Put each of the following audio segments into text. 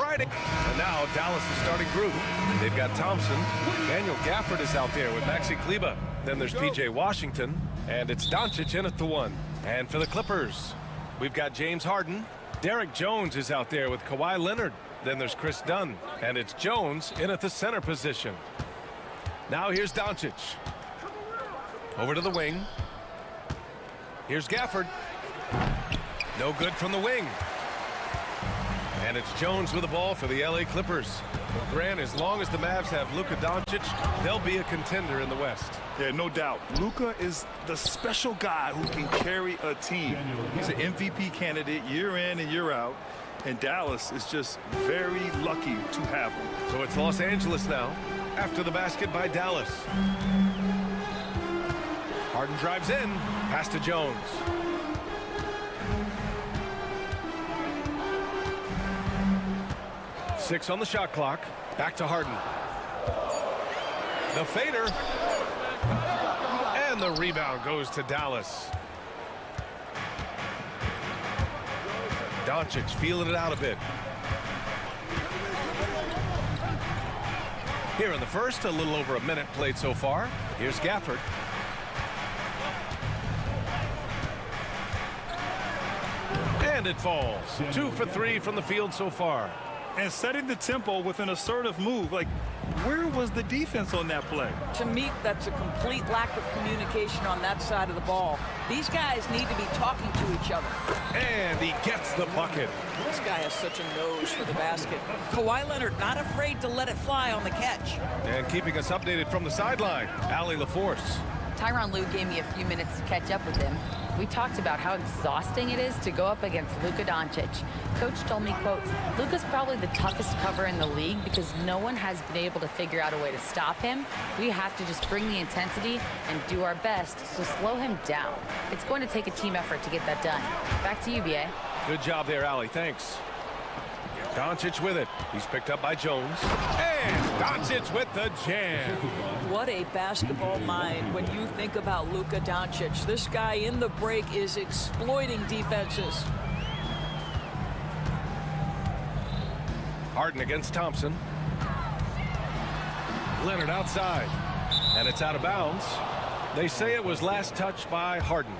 Friday. And now Dallas is starting group. They've got Thompson. Daniel Gafford is out there with Maxi Kleber. Then there's P.J. Washington. And it's Doncic in at the one. And for the Clippers, we've got James Harden. Derek Jones is out there with Kawhi Leonard. Then there's Chris Dunn. And it's Jones in at the center position. Now here's Doncic. Over to the wing. Here's Gafford. No good from the wing. And it's Jones with the ball for the LA Clippers. Grant, as long as the Mavs have Luka Doncic, they'll be a contender in the West. Yeah, no doubt. Luka is the special guy who can carry a team. He's an MVP candidate year in and year out. And Dallas is just very lucky to have him. So it's Los Angeles now, after the basket by Dallas. Harden drives in, pass to Jones. Six on the shot clock. Back to Harden. The fader. And the rebound goes to Dallas. Doncic feeling it out a bit. Here in the first, a little over a minute played so far. Here's Gafford. And it falls. 2 for 3 from the field so far. And setting the tempo with an assertive move. Like, where was the defense on that play? To me, that's a complete lack of communication on that side of the ball. These guys need to be talking to each other. And he gets the bucket. This guy has such a nose for the basket. Kawhi Leonard not afraid to let it fly on the catch. And keeping us updated from the sideline, Allie LaForce. Tyronn Lue gave me a few minutes to catch up with him. We talked about how exhausting it is to go up against Luka Doncic. Coach told me, quote, Luka's probably the toughest cover in the league because no one has been able to figure out a way to stop him. We have to just bring the intensity and do our best to slow him down. It's going to take a team effort to get that done. Back to you, B.A. Good job there, Allie. Thanks. Doncic with it. He's picked up by Jones. And Doncic with the jam. What a basketball mind when you think about Luka Doncic. This guy in the break is exploiting defenses. Harden against Thompson. Leonard outside. And it's out of bounds. They say it was last touched by Harden.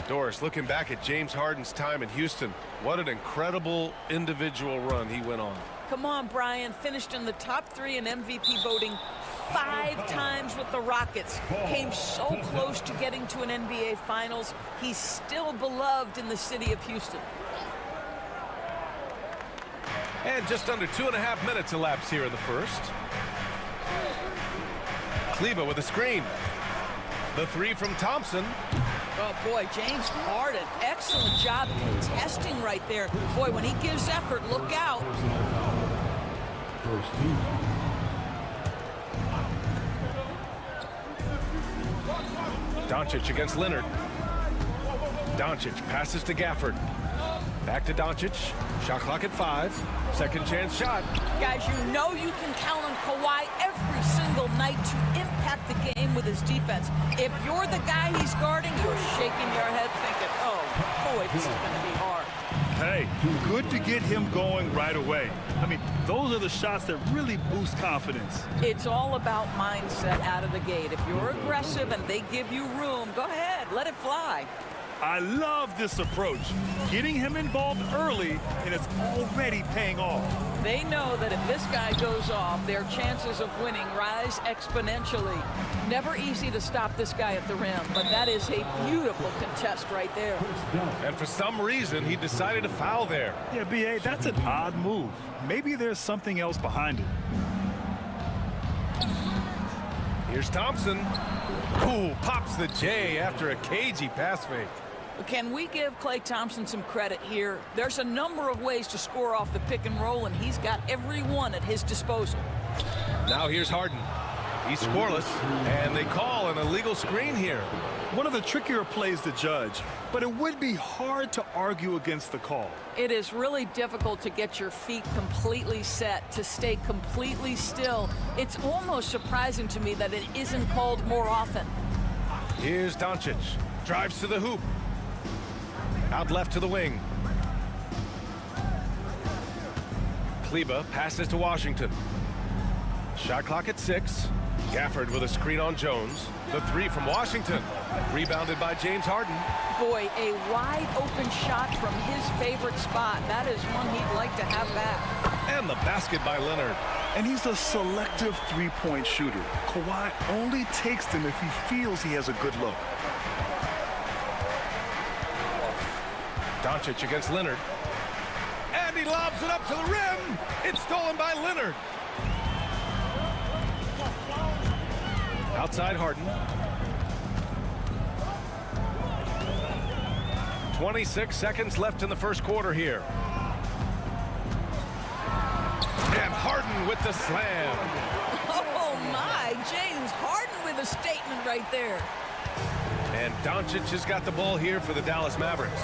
Doris, looking back at James Harden's time in Houston, what an incredible individual run he went on. Come on, Brian. Finished in the top 3 in MVP voting 5 times with the Rockets. Came so close to getting to an NBA Finals. He's still beloved in the city of Houston. And just under 2.5 minutes elapsed here in the first. Kleber with a screen. The 3 from Thompson. Oh, boy, James Harden, excellent job contesting right there. Boy, when he gives effort, look out. Doncic against Leonard. Doncic passes to Gafford. Back to Doncic. Shot clock at 5. Second chance shot. Guys, you know you can count on Kawhi every single night to impact the game with his defense. If you're the guy he's guarding, you're shaking your head thinking, oh, boy, this is going to be hard. Hey, good to get him going right away. I mean, those are the shots that really boost confidence. It's all about mindset out of the gate. If you're aggressive and they give you room, go ahead, let it fly. I love this approach. Getting him involved early, and it's already paying off. They know that if this guy goes off, their chances of winning rise exponentially. Never easy to stop this guy at the rim, but that is a beautiful contest right there. And for some reason, he decided to foul there. Yeah, B.A., that's an odd move. Maybe there's something else behind it. Here's Thompson. Ooh, pops the J after a cagey pass fake. Can we give Klay Thompson some credit here? There's a number of ways to score off the pick and roll, and he's got every one at his disposal. Now here's Harden. He's scoreless, and they call an illegal screen here. One of the trickier plays to judge, but it would be hard to argue against the call. It is really difficult to get your feet completely set, to stay completely still. It's almost surprising to me that it isn't called more often. Here's Doncic. Drives to the hoop. Out left to the wing. Kleber passes to Washington. Shot clock at 6. Gafford with a screen on Jones. The three from Washington. Rebounded by James Harden. Boy, a wide open shot from his favorite spot. That is one he'd like to have back. And the basket by Leonard. And he's a selective three-point shooter. Kawhi only takes them if he feels he has a good look. Doncic against Leonard. And he lobs it up to the rim. It's stolen by Leonard. Outside Harden. 26 seconds left in the first quarter here. And Harden with the slam. Oh my, James Harden with a statement right there. And Doncic has got the ball here for the Dallas Mavericks.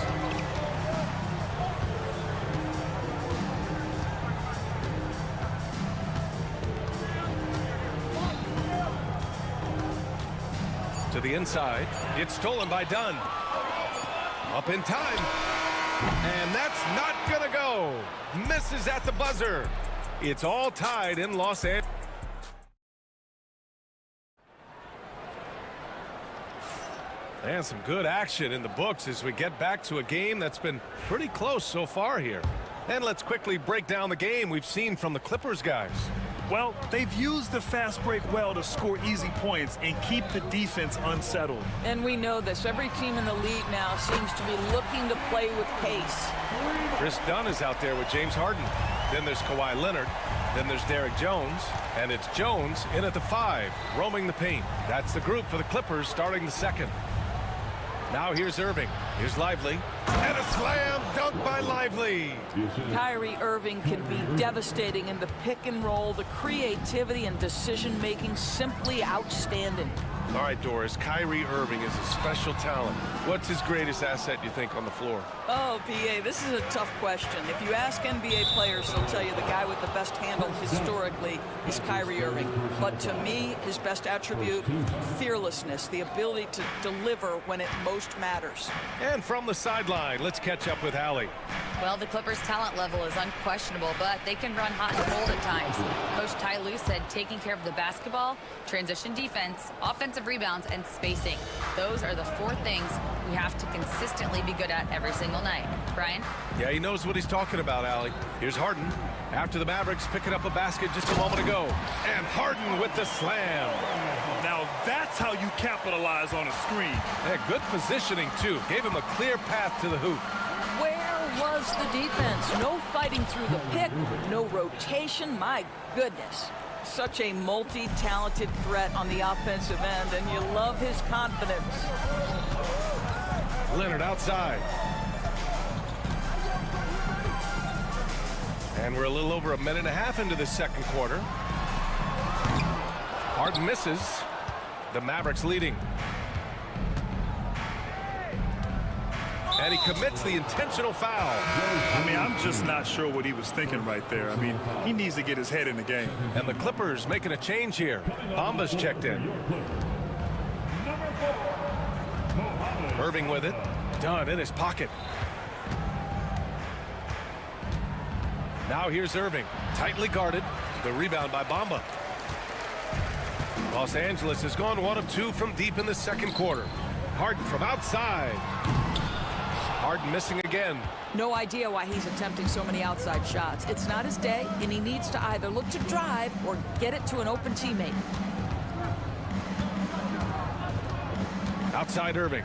To the inside. It's stolen by Dunn. Up in time. And that's not gonna go. Misses at the buzzer. It's all tied in Los Angeles. And some good action in the books as we get back to a game that's been pretty close so far here. And let's quickly break down the game we've seen from the Clippers guys. Well, they've used the fast break well to score easy points and keep the defense unsettled. And we know this. Every team in the league now seems to be looking to play with pace. Chris Dunn is out there with James Harden. Then there's Kawhi Leonard. Then there's Derek Jones. And it's Jones in at the 5, roaming the paint. That's the group for the Clippers starting the second. Now here's Irving. Here's Lively. And a slam dunk by Lively. Kyrie Irving can be devastating in the pick and roll. The creativity and decision-making simply outstanding. All right, Doris, Kyrie Irving is a special talent. What's his greatest asset, you think, on the floor? Oh, PA, this is a tough question. If you ask NBA players, they'll tell you the guy with the best handle historically is Kyrie Irving. But to me, his best attribute, fearlessness, the ability to deliver when it most matters. And from the sideline, let's catch up with Allie. Well, the Clippers' talent level is unquestionable, but they can run hot and cold at times. Coach Ty Lue said taking care of the basketball, transition defense, offensive rebounds, and spacing. Those are the 4 things we have to consistently be good at every single night. Brian? Yeah, he knows what he's talking about, Allie. Here's Harden. After the Mavericks picking up a basket just a moment ago. And Harden with the slam. Now that's how you capitalize on a screen. Yeah, good positioning, too. Gave him a clear path to the hoop. Where was the defense? No fighting through the pick, no rotation. My goodness. Such a multi-talented threat on the offensive end, and you love his confidence. Leonard outside. And we're a little over a minute and a half into the second quarter. Harden misses. The Mavericks leading. And he commits the intentional foul. I mean, I'm just not sure what he was thinking right there. I mean, he needs to get his head in the game. And the Clippers making a change here. Bamba's checked in. Irving with it. Dunn in his pocket. Now here's Irving. Tightly guarded. The rebound by Bamba. Los Angeles has gone 1 of 2 from deep in the second quarter. Harden from outside. Harden missing again. No idea why he's attempting so many outside shots. It's not his day, and he needs to either look to drive or get it to an open teammate. Outside Irving.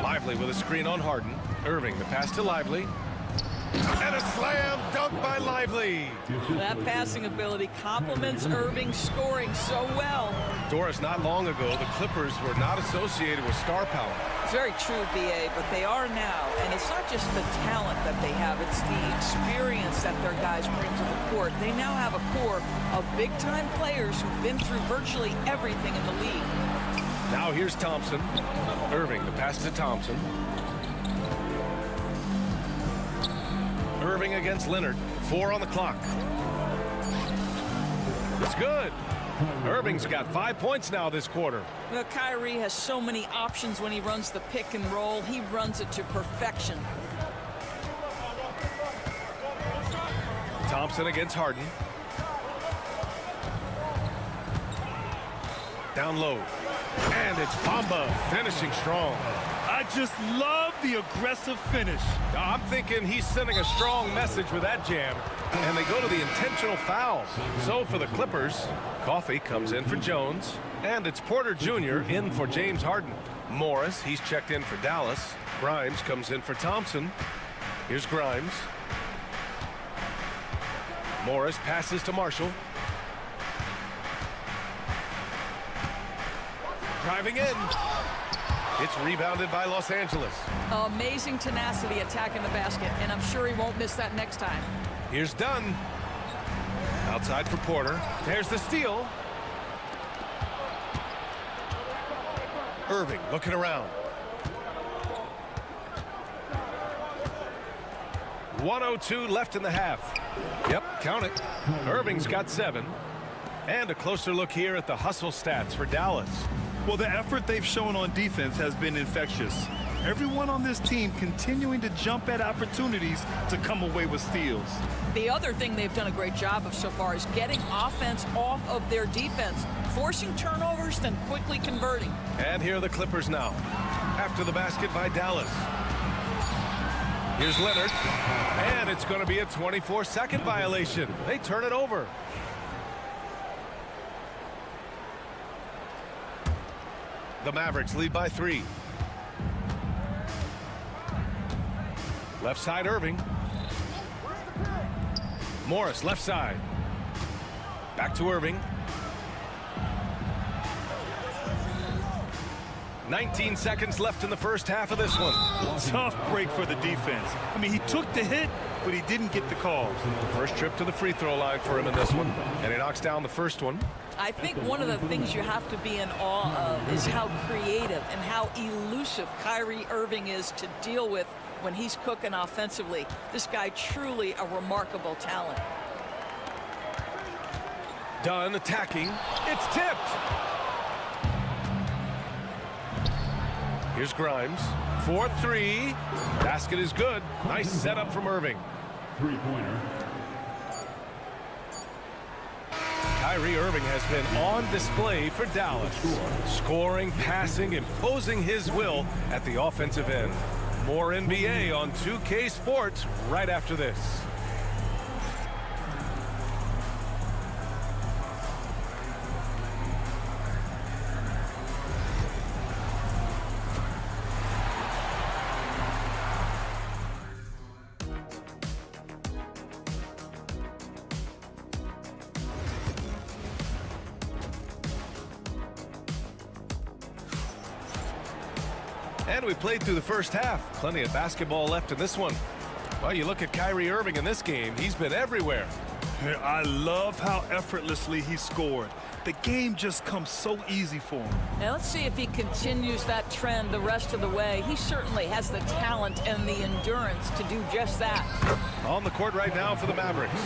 Lively with a screen on Harden. Irving, the pass to Lively. And a slam dunk by Lively. That passing ability complements Irving scoring so well. Doris, not long ago, the Clippers were not associated with star power. It's very true, BA, but they are now. And it's not just the talent that they have, it's the experience that their guys bring to the court. They now have a core of big-time players who've been through virtually everything in the league. Now here's Thompson. Irving, the pass to Thompson. Irving against Leonard. 4 on the clock. It's good. Irving's got 5 points now this quarter. Well, Kyrie has so many options when he runs the pick and roll. He runs it to perfection. Thompson against Harden. Down low. And it's Bamba finishing strong. I just love the aggressive finish. I'm thinking he's sending a strong message with that jam. And they go to the intentional foul. So for the Clippers, Coffey comes in for Jones. And it's Porter Jr. in for James Harden. Morris, he's checked in for Dallas. Grimes comes in for Thompson. Here's Grimes. Morris passes to Marshall. Driving in. It's rebounded by Los Angeles. Amazing tenacity attacking the basket, and I'm sure he won't miss that next time. Here's Dunn. Outside for Porter. There's the steal. Irving looking around. 1:02 left in the half. Yep, count it. Irving's got 7. And a closer look here at the hustle stats for Dallas. Well, the effort they've shown on defense has been infectious. Everyone on this team continuing to jump at opportunities to come away with steals. The other thing they've done a great job of so far is getting offense off of their defense, forcing turnovers, then quickly converting. And here are the Clippers now. After the basket by Dallas. Here's Leonard. And it's going to be a 24-second violation. They turn it over. The Mavericks lead by 3. Left side, Irving. Morris, left side. Back to Irving. 19 seconds left in the first half of this one. Tough break for the defense. I mean, he took the hit, but he didn't get the call. First trip to the free throw line for him in this one. And he knocks down the first one. I think one of the things you have to be in awe of is how creative and how elusive Kyrie Irving is to deal with when he's cooking offensively. This guy truly a remarkable talent. Dunn attacking. It's tipped. Here's Grimes. 4-3. Basket is good. Nice setup from Irving. Three-pointer. Kyrie Irving has been on display for Dallas. Scoring, passing, imposing his will at the offensive end. More NBA on 2K Sports right after this. And we played through the first half. Plenty of basketball left in this one. Well, you look at Kyrie Irving in this game. He's been everywhere. I love how effortlessly he scored. The game just comes so easy for him. Now let's see if he continues that trend the rest of the way. He certainly has the talent and the endurance to do just that. On the court right now for the Mavericks.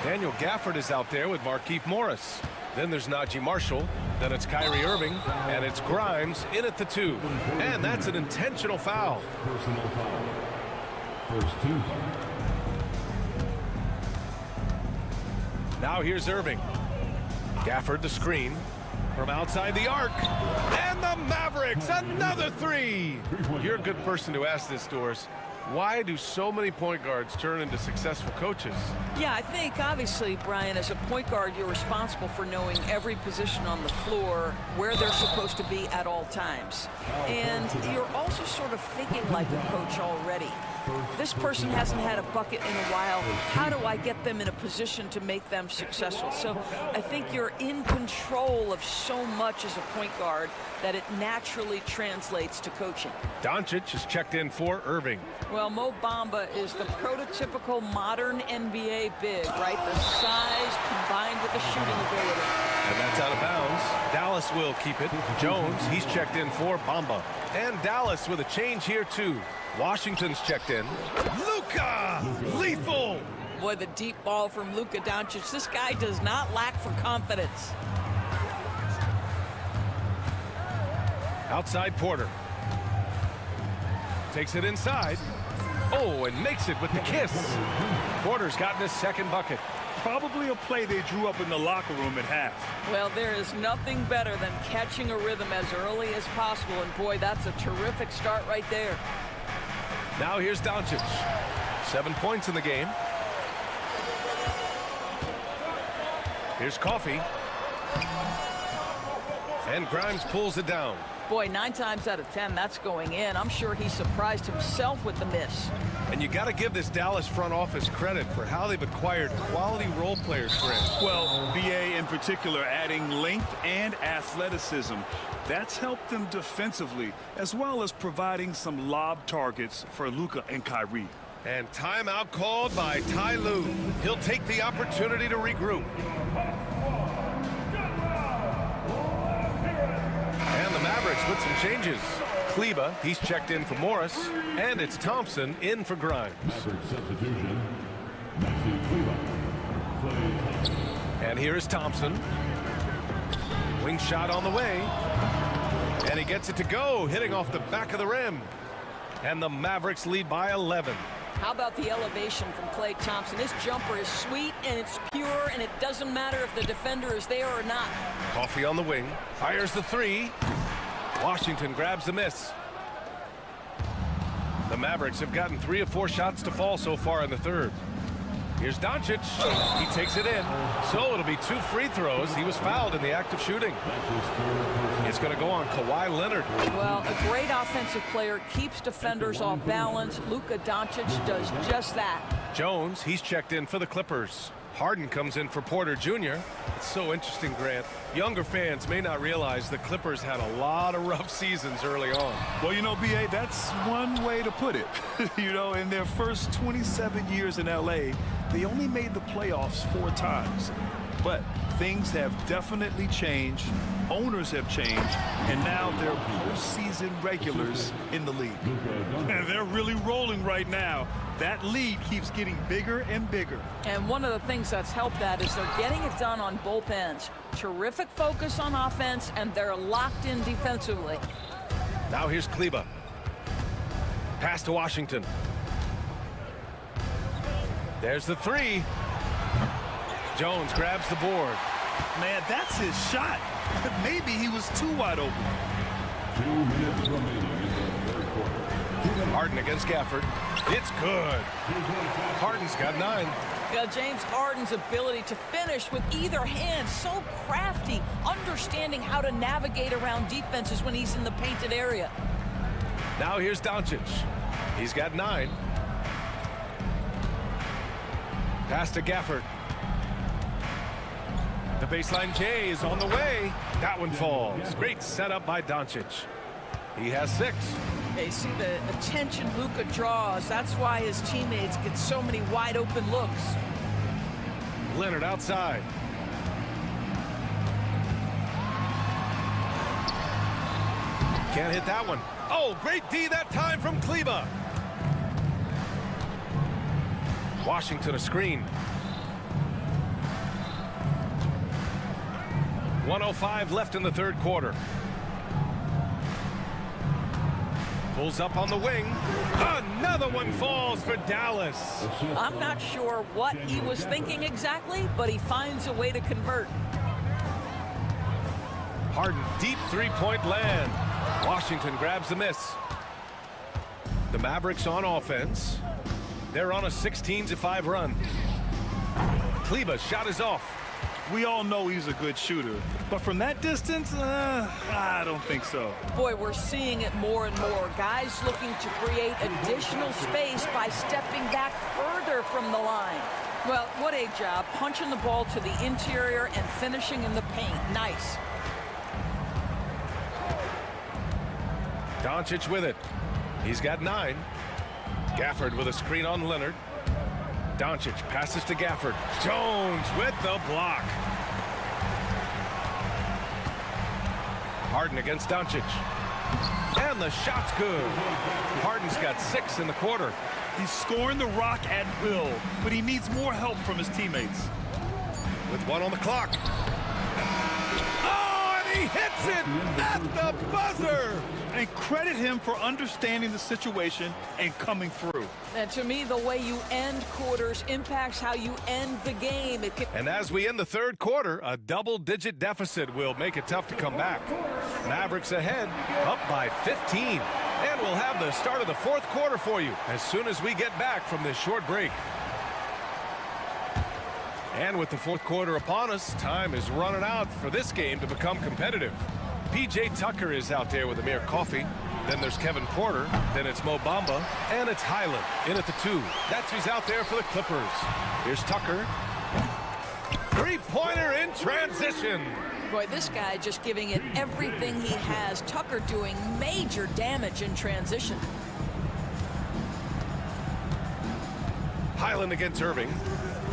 Daniel Gafford is out there with Markieff Morris. Then there's Najee Marshall. Then it's Kyrie Irving. And it's Grimes in at the 2. And that's an intentional foul. Personal foul. First 2. Now here's Irving. Gafford the screen from outside the arc. And the Mavericks, another 3. You're a good person to ask this, Doris. Why do so many point guards turn into successful coaches? Yeah, I think obviously, Brian, as a point guard, you're responsible for knowing every position on the floor, where they're supposed to be at all times. And you're also sort of thinking like a coach already. This person hasn't had a bucket in a while. How do I get them in a position to make them successful? So I think you're in control of so much as a point guard that it naturally translates to coaching. Doncic is checked in for Irving. Well, Mo Bamba is the prototypical modern NBA big, right? The size combined with the shooting ability. And that's out of bounds. Dallas will keep it. Jones, he's checked in for Bamba. And Dallas with a change here, too. Washington's checked in. Luka! Lethal! Boy, the deep ball from Luka Doncic. This guy does not lack for confidence. Outside Porter. Takes it inside. Oh, and makes it with the kiss. Porter's gotten his second bucket. Probably a play they drew up in the locker room at half. Well, there is nothing better than catching a rhythm as early as possible, and boy, that's a terrific start right there. Now here's Doncic. 7 points in the game. Here's Coffee. And Grimes pulls it down. Boy, 9 times out of 10, that's going in. I'm sure he surprised himself with the miss. And you got to give this Dallas front office credit for how they've acquired quality role players for him. Well, BA in particular adding length and athleticism. That's helped them defensively, as well as providing some lob targets for Luka and Kyrie. And timeout called by Ty Lue. He'll take the opportunity to regroup. And the Mavericks with some changes. Kleba, he's checked in for Morris, and it's Thompson in for Grimes. Maverick substitution. Maxi Kleba. Play. And here is Thompson. Wing shot on the way. And he gets it to go, hitting off the back of the rim. And the Mavericks lead by 11. How about the elevation from Klay Thompson? This jumper is sweet, and it's pure, and it doesn't matter if the defender is there or not. Coffee on the wing. Fires the three. Washington grabs the miss. The Mavericks have gotten 3 of 4 shots to fall so far in the third. Here's Doncic. He takes it in. So it'll be 2 free throws. He was fouled in the act of shooting. It's going to go on Kawhi Leonard. Well, a great offensive player keeps defenders off balance. Luka Doncic does just that. Jones, he's checked in for the Clippers. Harden comes in for Porter Jr. It's so interesting, Grant. Younger fans may not realize the Clippers had a lot of rough seasons early on. Well, you know, BA, that's one way to put it. You know, in their first 27 years in LA, they only made the playoffs 4 times. But things have definitely changed. Owners have changed. And now they're postseason regulars in the league. And they're really rolling right now. That lead keeps getting bigger and bigger. And one of the things that's helped that is they're getting it done on both ends. Terrific focus on offense, and they're locked in defensively. Now here's Kleba. Pass to Washington. There's the 3. Jones grabs the board. Man, that's his shot. Maybe he was too wide open. 2 minutes remaining in the third quarter. Harden against Gafford. It's good. Harden's got 9. James Harden's ability to finish with either hand, so crafty, understanding how to navigate around defenses when he's in the painted area. Now here's Doncic. He's got 9. Pass to Gafford. The baseline J is on the way. That one falls. Great setup by Doncic. He has 6. You see the attention Luka draws. That's why his teammates get so many wide open looks. Leonard outside. Can't hit that one. Oh, great D that time from Kleba. Washington a screen. 1:05 left in the third quarter. Pulls up on the wing. Another one falls for Dallas. I'm not sure what he was thinking exactly, but he finds a way to convert. Harden, deep 3-point land. Washington grabs the miss. The Mavericks on offense. They're on a 16-5 run. Kleba's shot is off. We all know he's a good shooter, but from that distance, I don't think so. Boy, we're seeing it more and more. Guys looking to create additional space by stepping back further from the line. Well, what a job, punching the ball to the interior and finishing in the paint. Nice. Doncic with it. He's got 9. Gafford with a screen on Leonard. Doncic passes to Gafford. Jones with the block. Harden against Doncic. And the shot's good. Harden's got 6 in the quarter. He's scoring the rock at will, but he needs more help from his teammates. With 1 on the clock. Oh, and He hits it at the buzzer! And credit him for understanding the situation and coming through. And to me, the way you end quarters impacts how you end the game. And as we end the third quarter, a double-digit deficit will make it tough to come back. Mavericks ahead, up by 15. And we'll have the start of the fourth quarter for you as soon as we get back from this short break. And with the fourth quarter upon us, time is running out for this game to become competitive. PJ Tucker is out there with Amir Coffey. Then there's Kevin Porter. Then it's Mo Bamba. And it's Highland in at the 2. That's who's out there for the Clippers. Here's Tucker. Three-pointer in transition. Boy, this guy just giving it everything he has. Tucker doing major damage in transition. Highland against Irving.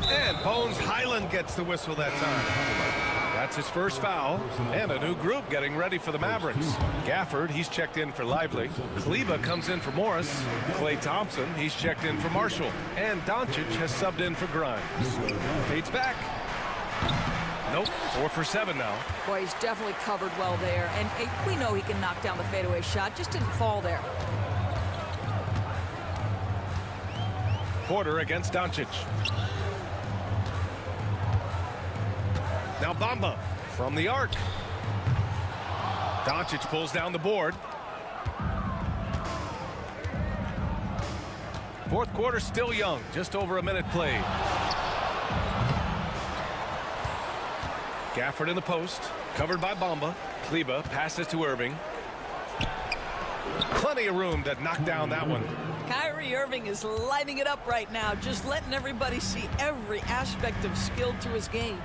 And Bones Highland gets the whistle that time. That's his first foul. And a new group getting ready for the Mavericks. Gafford, he's checked in for Lively. Kleba comes in for Morris. Klay Thompson, he's checked in for Marshall. And Doncic has subbed in for Grimes. Fade's back. Nope, 4 for 7 now. Boy, he's definitely covered well there. And we know he can knock down the fadeaway shot. Just didn't fall there. Porter against Doncic. Now Bamba from the arc. Doncic pulls down the board. Fourth quarter still young, just over a minute played. Gafford in the post, covered by Bamba. Kleba passes to Irving. Plenty of room to knock down that one. Kyrie Irving is lighting it up right now, just letting everybody see every aspect of skill to his game.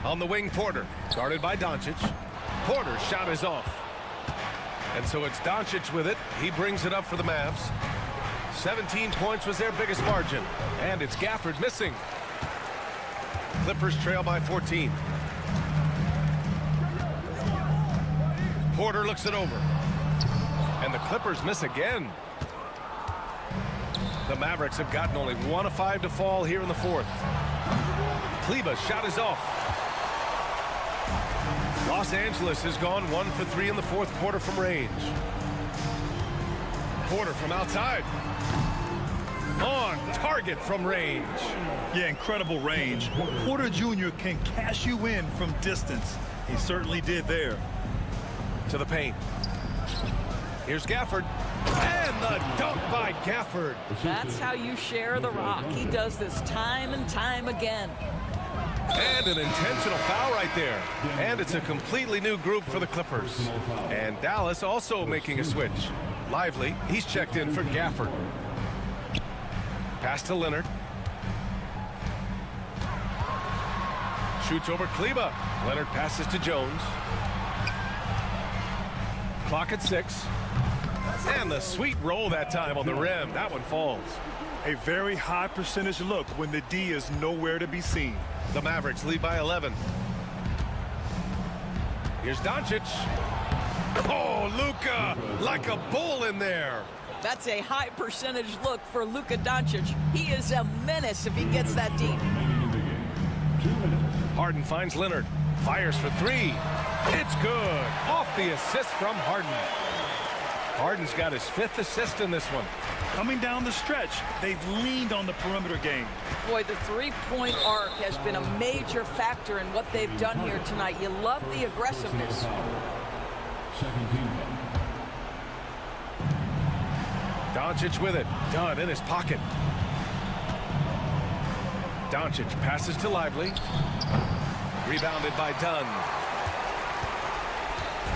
On the wing, Porter, guarded by Doncic. Porter's shot is off. And so it's Doncic with it. He brings it up for the Mavs. 17 points was their biggest margin. And it's Gafford missing. Clippers trail by 14. Porter looks it over. And the Clippers miss again. The Mavericks have gotten only 1 of 5 to fall here in the fourth. Kleba's shot is off. Los Angeles has gone 1 for 3 in the fourth quarter from range. Porter from outside. On target from range. Yeah, incredible range. Porter Jr. can cash you in from distance. He certainly did there. To the paint. Here's Gafford. And the dunk by Gafford. That's how you share the rock. He does this time and time again. And an intentional foul right there. And it's a completely new group for the Clippers. And Dallas also making a switch. Lively, he's checked in for Gafford. Pass to Leonard. Shoots over Kleba. Leonard passes to Jones. Clock at 6. And the sweet roll that time on the rim. That one falls. A very high percentage look when the D is nowhere to be seen. The Mavericks lead by 11. Here's Doncic. Oh, Luka, like a bull in there. That's a high percentage look for Luka Doncic. He is a menace if he gets that deep. Harden finds Leonard. Fires for 3. It's good. Off the assist from Harden. Harden's got his 5th assist in this one. Coming down the stretch, they've leaned on the perimeter game. Boy, the three-point arc has been a major factor in what they've done here tonight. You love the aggressiveness. Doncic with it. Dunn in his pocket. Doncic passes to Lively. Rebounded by Dunn.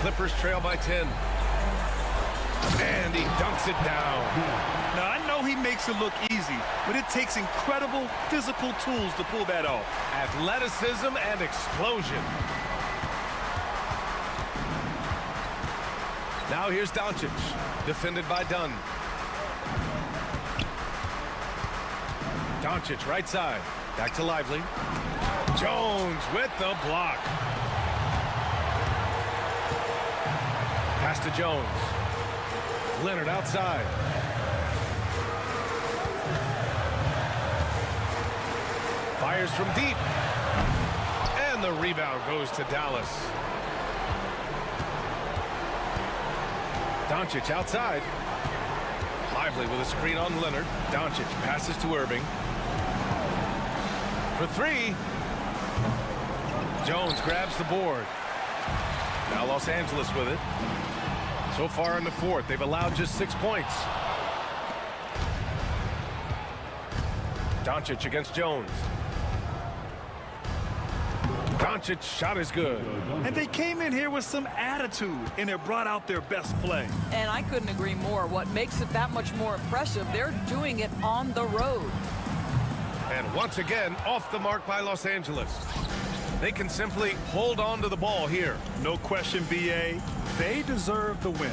Clippers trail by 10. And he dunks it down. Now, I know he makes it look easy, but it takes incredible physical tools to pull that off. Athleticism and explosion. Now here's Doncic, defended by Dunn. Doncic right side, back to Lively. Jones with the block. Pass to Jones. Leonard outside. Fires from deep. And the rebound goes to Dallas. Doncic outside. Lively with a screen on Leonard. Doncic passes to Irving. For three. Jones grabs the board. Now Los Angeles with it. So far in the fourth, they've allowed just 6 points. Doncic against Jones. Doncic's shot is good. And they came in here with some attitude, and it brought out their best play. And I couldn't agree more. What makes it that much more impressive, they're doing it on the road. And once again, off the mark by Los Angeles. They can simply hold on to the ball here. No question, BA. They deserve the win.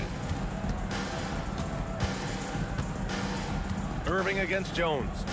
Irving against Jones.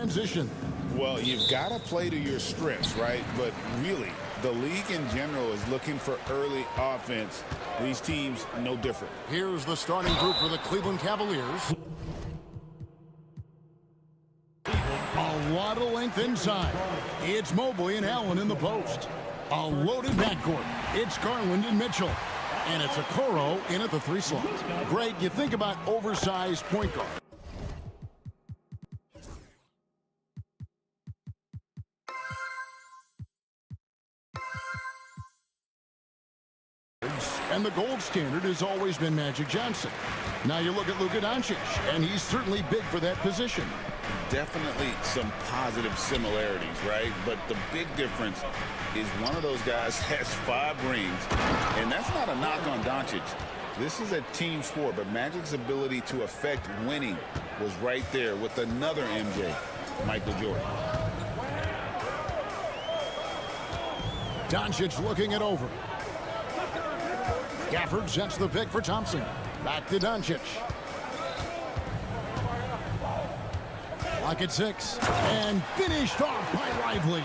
transition. Well, you've got to play to your strengths, right? But really, the league in general is looking for early offense. These teams, no different. Here's the starting group for the Cleveland Cavaliers. A lot of length inside. It's Mobley and Allen in the post. A loaded backcourt. It's Garland and Mitchell. And it's Okoro in at the 3 slot. Greg, you think about oversized point guard. And the gold standard has always been Magic Johnson. Now you look at Luka Doncic, and he's certainly big for that position. Definitely some positive similarities, right? But the big difference is one of those guys has 5 rings, and that's not a knock on Doncic. This is a team sport, but Magic's ability to affect winning was right there with another MJ, Michael Jordan. Doncic looking it over. Gafford sets the pick for Thompson. Back to Doncic. Lock at 6. And finished off by Lively.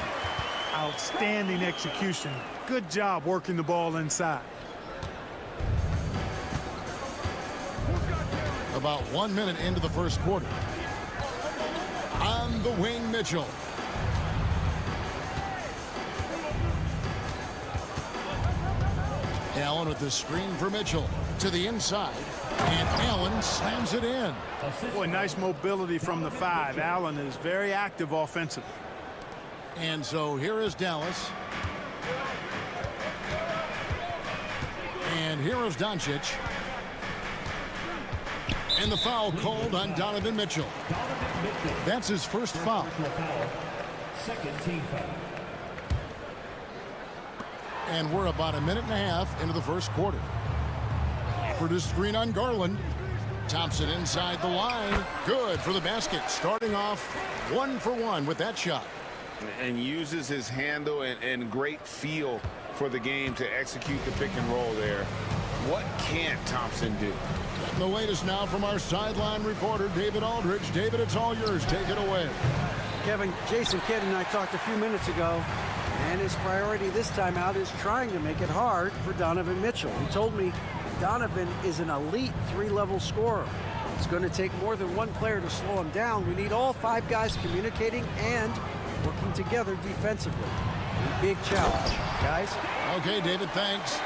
Outstanding execution. Good job working the ball inside. About 1 minute into the first quarter. On the wing, Mitchell. Allen with the screen for Mitchell to the inside, and Allen slams it in. Boy, nice mobility from the 5. Allen is very active offensively. And so here is Dallas. And here is Doncic. And the foul called on Donovan Mitchell. That's his first foul. Second team foul. And we're about a minute and a half into the first quarter. For the screen on Garland. Thompson inside the line. Good for the basket. Starting off 1 for 1 with that shot. And uses his handle and great feel for the game to execute the pick and roll there. What can't Thompson do? And the latest now from our sideline reporter, David Aldridge. David, it's all yours. Take it away. Kevin, Jason Kidd and I talked a few minutes ago, and his priority this time out is trying to make it hard for Donovan Mitchell. He told me Donovan is an elite 3-level scorer. It's going to take more than one player to slow him down. We need all 5 guys communicating and working together defensively. A big challenge, guys. Okay, David, thanks.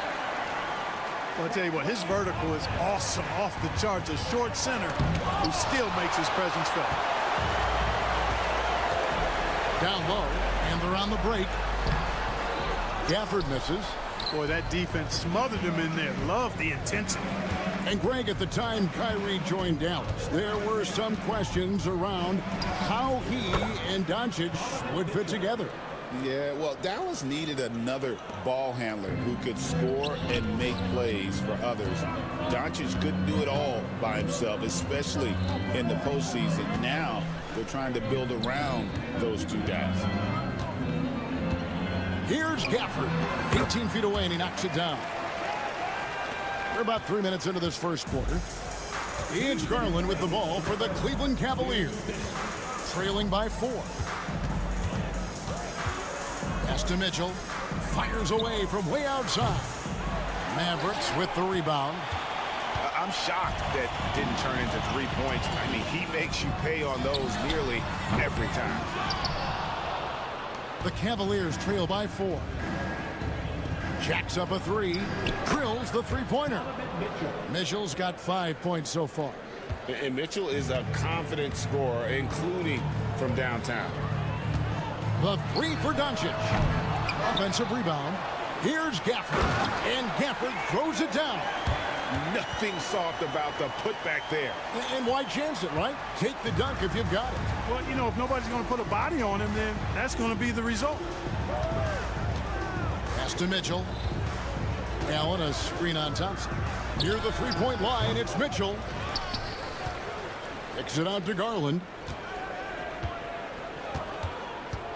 Well, I'll tell you what, his vertical is awesome, off the charts. A short center who still makes his presence felt. Down low, and they're on the break. Gafford misses. Boy, that defense smothered him in there. Love the intensity. And Greg, at the time Kyrie joined Dallas, there were some questions around how he and Doncic would fit together. Yeah, well, Dallas needed another ball handler who could score and make plays for others. Doncic couldn't do it all by himself, especially in the postseason. Now they're trying to build around those 2 guys. Here's Gafford, 18 feet away, and he knocks it down. We're about 3 minutes into this first quarter. It's Garland with the ball for the Cleveland Cavaliers, trailing by 4. Pass to Mitchell, fires away from way outside. Mavericks with the rebound. I'm shocked that didn't turn into 3 points. I mean, he makes you pay on those nearly every time. The Cavaliers trail by 4. Jacks up a 3, drills the 3-pointer. Mitchell's got 5 points so far. And Mitchell is a confident scorer, including from downtown. The 3 for Doncic. Offensive rebound. Here's Gafford, and Gafford throws it down. Nothing soft about the putback there. And why chance it, right? Take the dunk if you've got it. Well, you know, if nobody's going to put a body on him, then that's going to be the result. Pass to Mitchell. Allen, a screen on Thompson. Near the 3-point line, it's Mitchell. Kicks it out to Garland.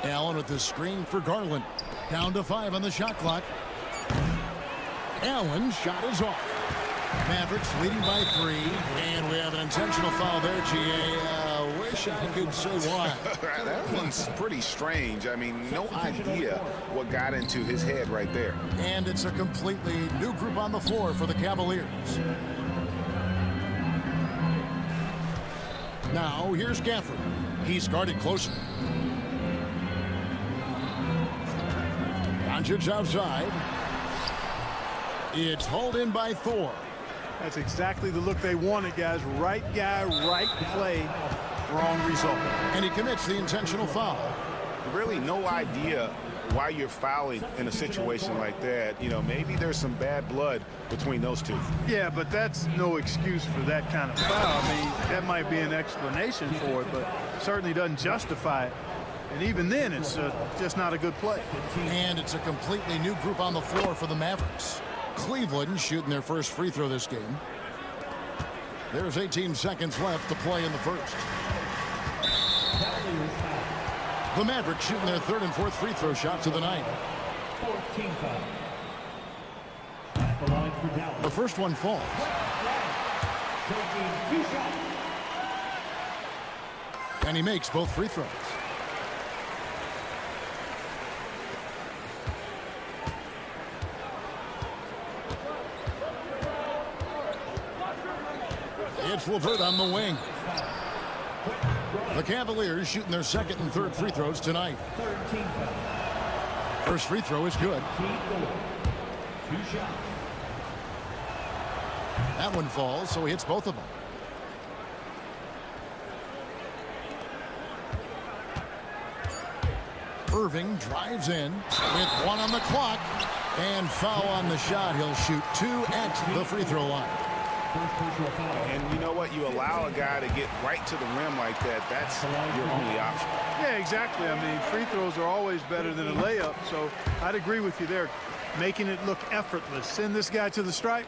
Allen with the screen for Garland. Down to 5 on the shot clock. Allen's shot is off. Mavericks leading by 3, and we have an intentional foul there, GA. Wish I could say why. That one's pretty strange. I mean, no idea what got into his head right there. And it's a completely new group on the floor for the Cavaliers. Now, here's Gafford. He's guarded closely. Doncic outside. It's hauled in by Thor. That's exactly the look they wanted, guys. Right guy, right play, wrong result. And he commits the intentional foul. Really no idea why you're fouling in a situation like that. You know, maybe there's some bad blood between those two. Yeah, but that's no excuse for that kind of foul. I mean, that might be an explanation for it, but certainly doesn't justify it. And even then, it's just not a good play. And it's a completely new group on the floor for the Mavericks. Cleveland shooting their first free throw this game. There's 18 seconds left to play in the first. The Mavericks shooting their third and fourth free throw shots of the night. The first one falls. And he makes both free throws. It's LeVert on the wing. The Cavaliers shooting their second and third free throws tonight. First free throw is good. That one falls, so he hits both of them. Irving drives in with 1 on the clock. And foul on the shot. He'll shoot 2 at the free throw line. And you know what? You allow a guy to get right to the rim like that. That's your only option. Yeah, exactly. I mean, free throws are always better than a layup, so I'd agree with you there. Making it look effortless. Send this guy to the stripe,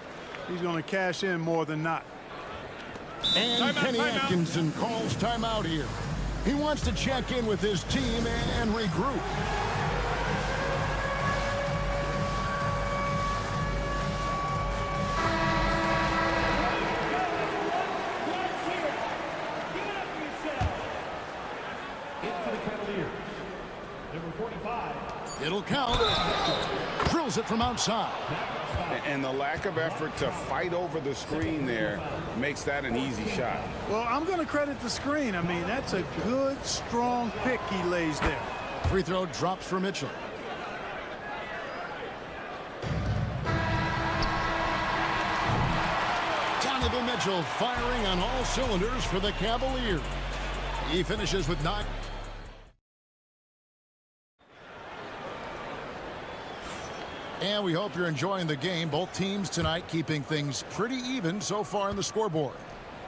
he's going to cash in more than not. And Kenny Atkinson calls timeout here. He wants to check in with his team and regroup. It'll count. Drills it from outside. And the lack of effort to fight over the screen there makes that an easy shot. Well, I'm going to credit the screen. I mean, that's a good, strong pick he lays there. Free throw drops for Mitchell. Donovan Mitchell firing on all cylinders for the Cavaliers. He finishes with 9. And we hope you're enjoying the game. Both teams tonight keeping things pretty even so far on the scoreboard.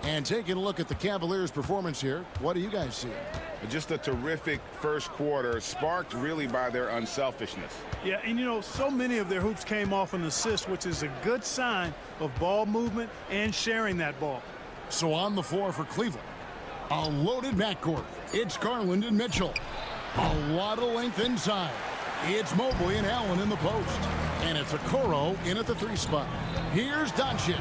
And taking a look at the Cavaliers' performance here, what do you guys see? Just a terrific first quarter, sparked really by their unselfishness. Yeah, and you know, so many of their hoops came off an assist, which is a good sign of ball movement and sharing that ball. So on the floor for Cleveland, a loaded backcourt. It's Garland and Mitchell. A lot of length inside. It's Mobley and Allen in the post. And it's Okoro in at the 3 spot. Here's Doncic.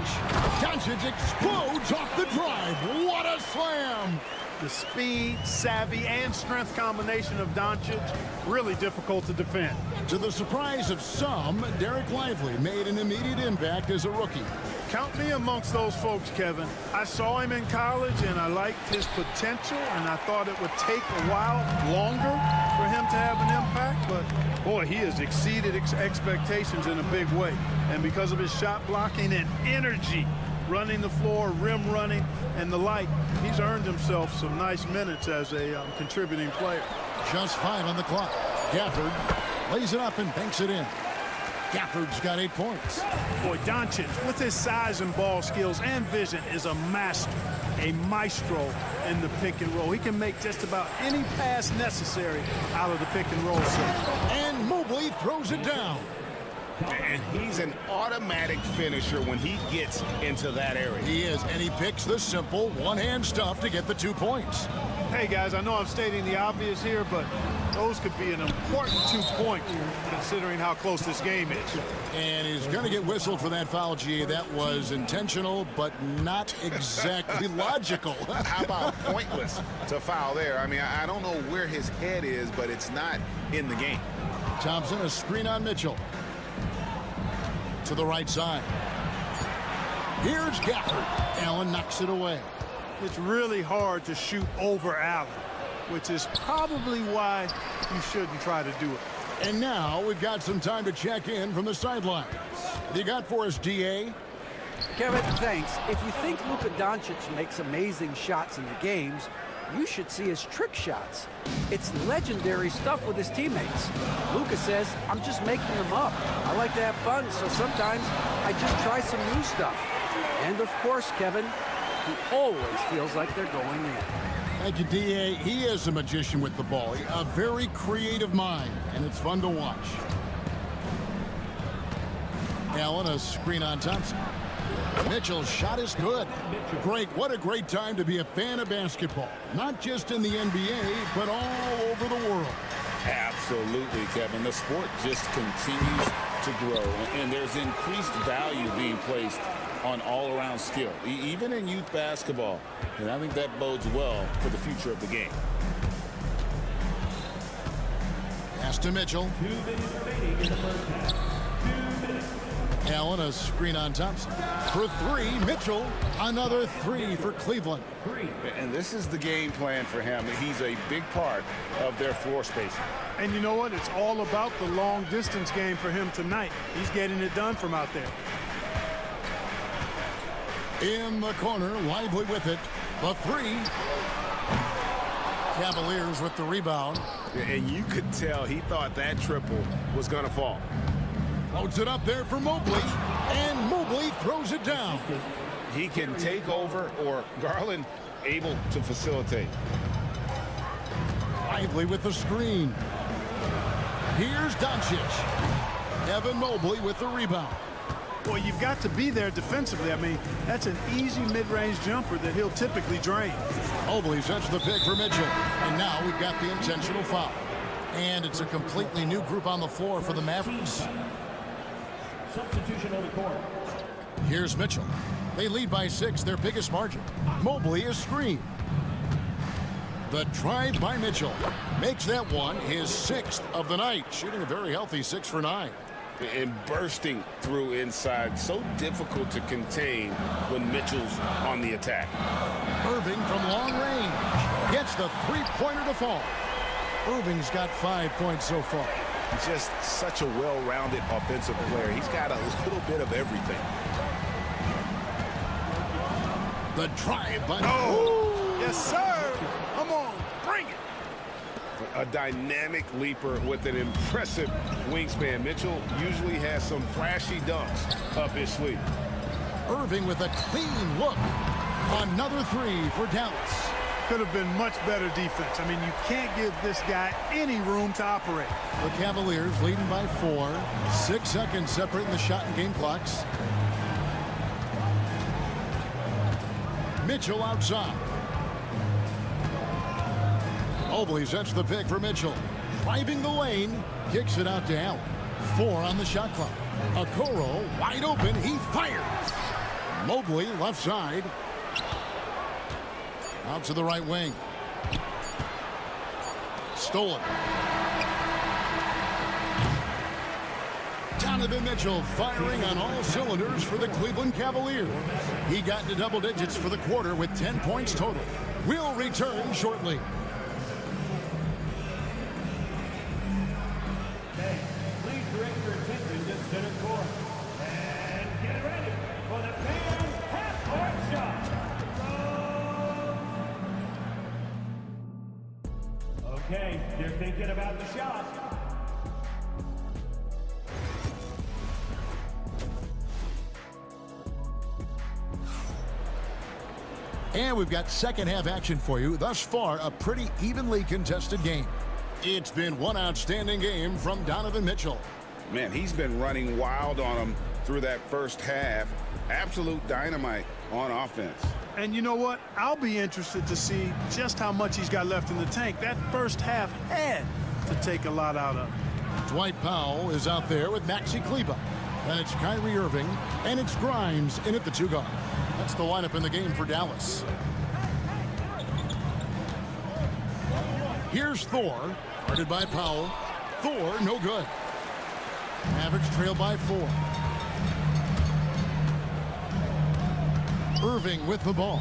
Doncic explodes off the drive. What a slam! The speed, savvy, and strength combination of Doncic, really difficult to defend. To the surprise of some, Derek Lively made an immediate impact as a rookie. Count me amongst those folks, Kevin. I saw him in college, and I liked his potential, and I thought it would take a while longer for him to have an impact, but boy, he has exceeded expectations in a big way. And because of his shot blocking and energy, running the floor, rim running, and the like, he's earned himself some nice minutes as a contributing player. Just 5 on the clock. Gafford lays it up and banks it in. Gafford's got 8 points. Boy, Doncic, with his size and ball skills and vision, is a master, a maestro in the pick and roll. He can make just about any pass necessary out of the pick and roll set. And Mobley throws it down. And he's an automatic finisher when he gets into that area. He is, and he picks the simple one-hand stuff to get the 2 points. Hey, guys, I know I'm stating the obvious here, but Those could be an important 2 points considering how close this game is. And he's going to get whistled for that foul, GA. That was intentional, but not exactly logical. How about pointless to foul there? I mean, I don't know where his head is, but it's not in the game. Thompson, a screen on Mitchell. To the right side. Here's Gafford. Allen knocks it away. It's really hard to shoot over Allen, which is probably why you shouldn't try to do it. And now we've got some time to check in from the sidelines. What do you got for us, DA? Kevin, thanks. If you think Luka Doncic makes amazing shots in the games, you should see his trick shots. It's legendary stuff with his teammates. Luka says, I'm just making them up. I like to have fun, so sometimes I just try some new stuff. And of course, Kevin, he always feels like they're going in. Thank you, DA. He is a magician with the ball. A very creative mind, and it's fun to watch. Allen, a screen on Thompson. Mitchell's shot is good. Great. What a great time to be a fan of basketball. Not just in the NBA, but all over the world. Absolutely, Kevin. The sport just continues to grow, and there's increased value being placed on all-around skill, even in youth basketball. And I think that bodes well for the future of the game. Pass to Mitchell. 2 minutes remaining in the first half. 2 minutes. Allen, a screen on Thompson. For three, Mitchell, another three for Cleveland. And this is the game plan for him. He's a big part of their floor spacing. And you know what? It's all about the long-distance game for him tonight. He's getting it done from out there. In the corner, Lively with it. The three. Cavaliers with the rebound. And you could tell he thought that triple was going to fall. Loads it up there for Mobley. And Mobley throws it down. He can take over, or Garland able to facilitate. Lively with the screen. Here's Doncic. Evan Mobley with the rebound. Well, you've got to be there defensively. I mean, that's an easy mid-range jumper that he'll typically drain. Mobley sets the pick for Mitchell. And now we've got the intentional foul. And it's a completely new group on the floor for the Mavericks. Substitution on the court. Here's Mitchell. They lead by 6, their biggest margin. Mobley is screened. The drive by Mitchell makes that one his 6th of the night, shooting a very healthy 6 for 9. And bursting through inside, so difficult to contain when Mitchell's on the attack. Irving from long range gets the three-pointer to fall. Irving's got 5 points so far. Just such a well-rounded offensive player. He's got a little bit of everything. The drive by... Oh, yes, sir. Come on, bring it. A dynamic leaper with an impressive wingspan. Mitchell usually has some flashy dunks up his sleeve. Irving with a clean look. Another three for Dallas. Could have been much better defense. I mean, you can't give this guy any room to operate. The Cavaliers leading by 4. 6 seconds separating the shot and game clocks. Mitchell outside. Mobley sets the pick for Mitchell. Driving the lane. Kicks it out to Allen. 4 on the shot clock. Okoro wide open. He fires. Mobley left side. Out to the right wing. Stolen. Donovan Mitchell firing on all cylinders for the Cleveland Cavaliers. He got into double digits for the quarter with 10 points total. We'll return shortly. Okay, please direct your attention to center court. And get ready for the fan half-court shot. Okay, they're thinking about the shot. And we've got second half action for you. Thus far, a pretty evenly contested game. It's been one outstanding game from Donovan Mitchell. Man, he's been running wild on him through that first half. Absolute dynamite on offense. And you know what? I'll be interested to see just how much he's got left in the tank. That first half had to take a lot out of. Dwight Powell is out there with Maxi Kleber. Then it's Kyrie Irving, and it's Grimes in at the 2 guard. That's the lineup in the game for Dallas. Here's Thor, guarded by Powell. Thor, no good. Mavericks trail by 4. Irving with the ball.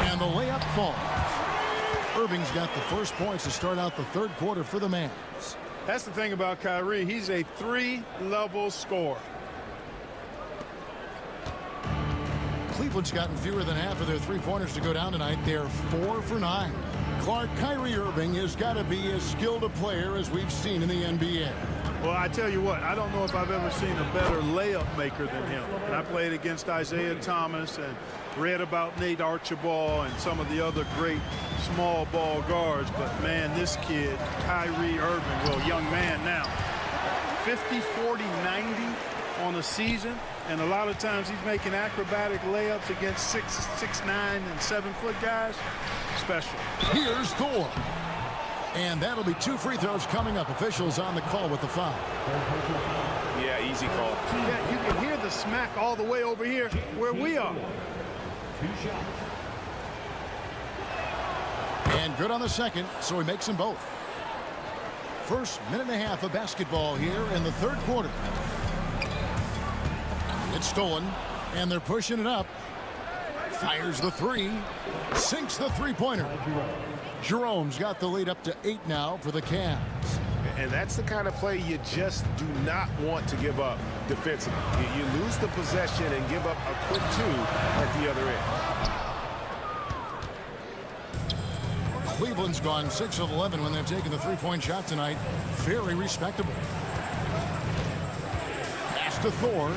And the layup falls. Irving's got the first points to start out the third quarter for the Mavs. That's the thing about Kyrie. He's a 3-level scorer. Cleveland's gotten fewer than half of their three-pointers to go down tonight. They're 4 for 9. Clark, Kyrie Irving has got to be as skilled a player as we've seen in the NBA. Well, I tell you what, I don't know if I've ever seen a better layup maker than him. And I played against Isaiah Thomas and read about Nate Archibald and some of the other great small ball guards. But, man, this kid, Kyrie Irving, well, young man now, 50, 40, 90 on a season. And a lot of times he's making acrobatic layups against 6'9", and 7-foot guys. Special. Here's Thor. And that'll be 2 free throws coming up. Officials on the call with the foul. Yeah, easy call. Yeah, you can hear the smack all the way over here where we are. 2 shots. And good on the second, so he makes them both. First minute and a half of basketball here in the third quarter. It's stolen, and they're pushing it up. Fires the 3, sinks the three-pointer. Jerome's got the lead up to 8 now for the Cavs. And that's the kind of play you just do not want to give up defensively. You lose the possession and give up a quick 2 at the other end. Cleveland's gone 6 of 11 when they've taken the three-point shot tonight. Very respectable. Pass to Thor.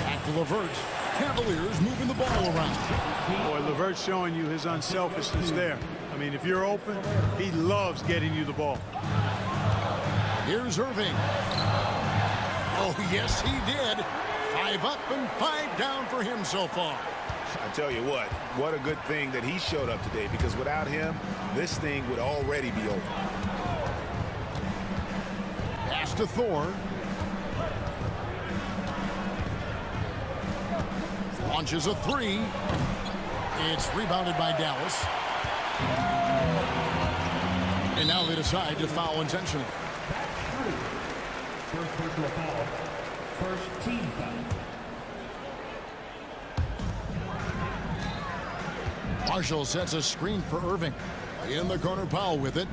Back to LeVert. Cavaliers moving the ball around. Boy, LeVert's showing you his unselfishness there. I mean, if you're open, he loves getting you the ball. Here's Irving. Oh, yes, he did. 5 up and 5 down for him so far. I tell you what a good thing that he showed up today, because without him, this thing would already be over. Pass to Thor. Launches a 3. It's rebounded by Dallas. And now they decide to foul intentionally. First personal foul. First team foul. Marshall sets a screen for Irving. In the corner, Powell with it.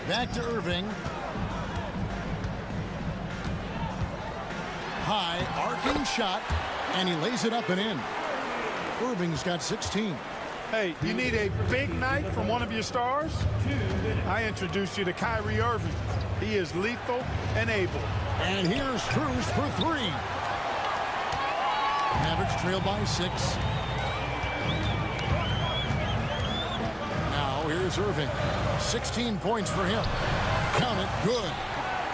Back to Irving. High, arcing shot, and he lays it up and in. Irving's got 16. Hey, you need a big night from one of your stars? I introduced you to Kyrie Irving. He is lethal and able. And here's Strus for 3. Mavericks trail by 6. Now here's Irving. 16 points for him. Count it, good.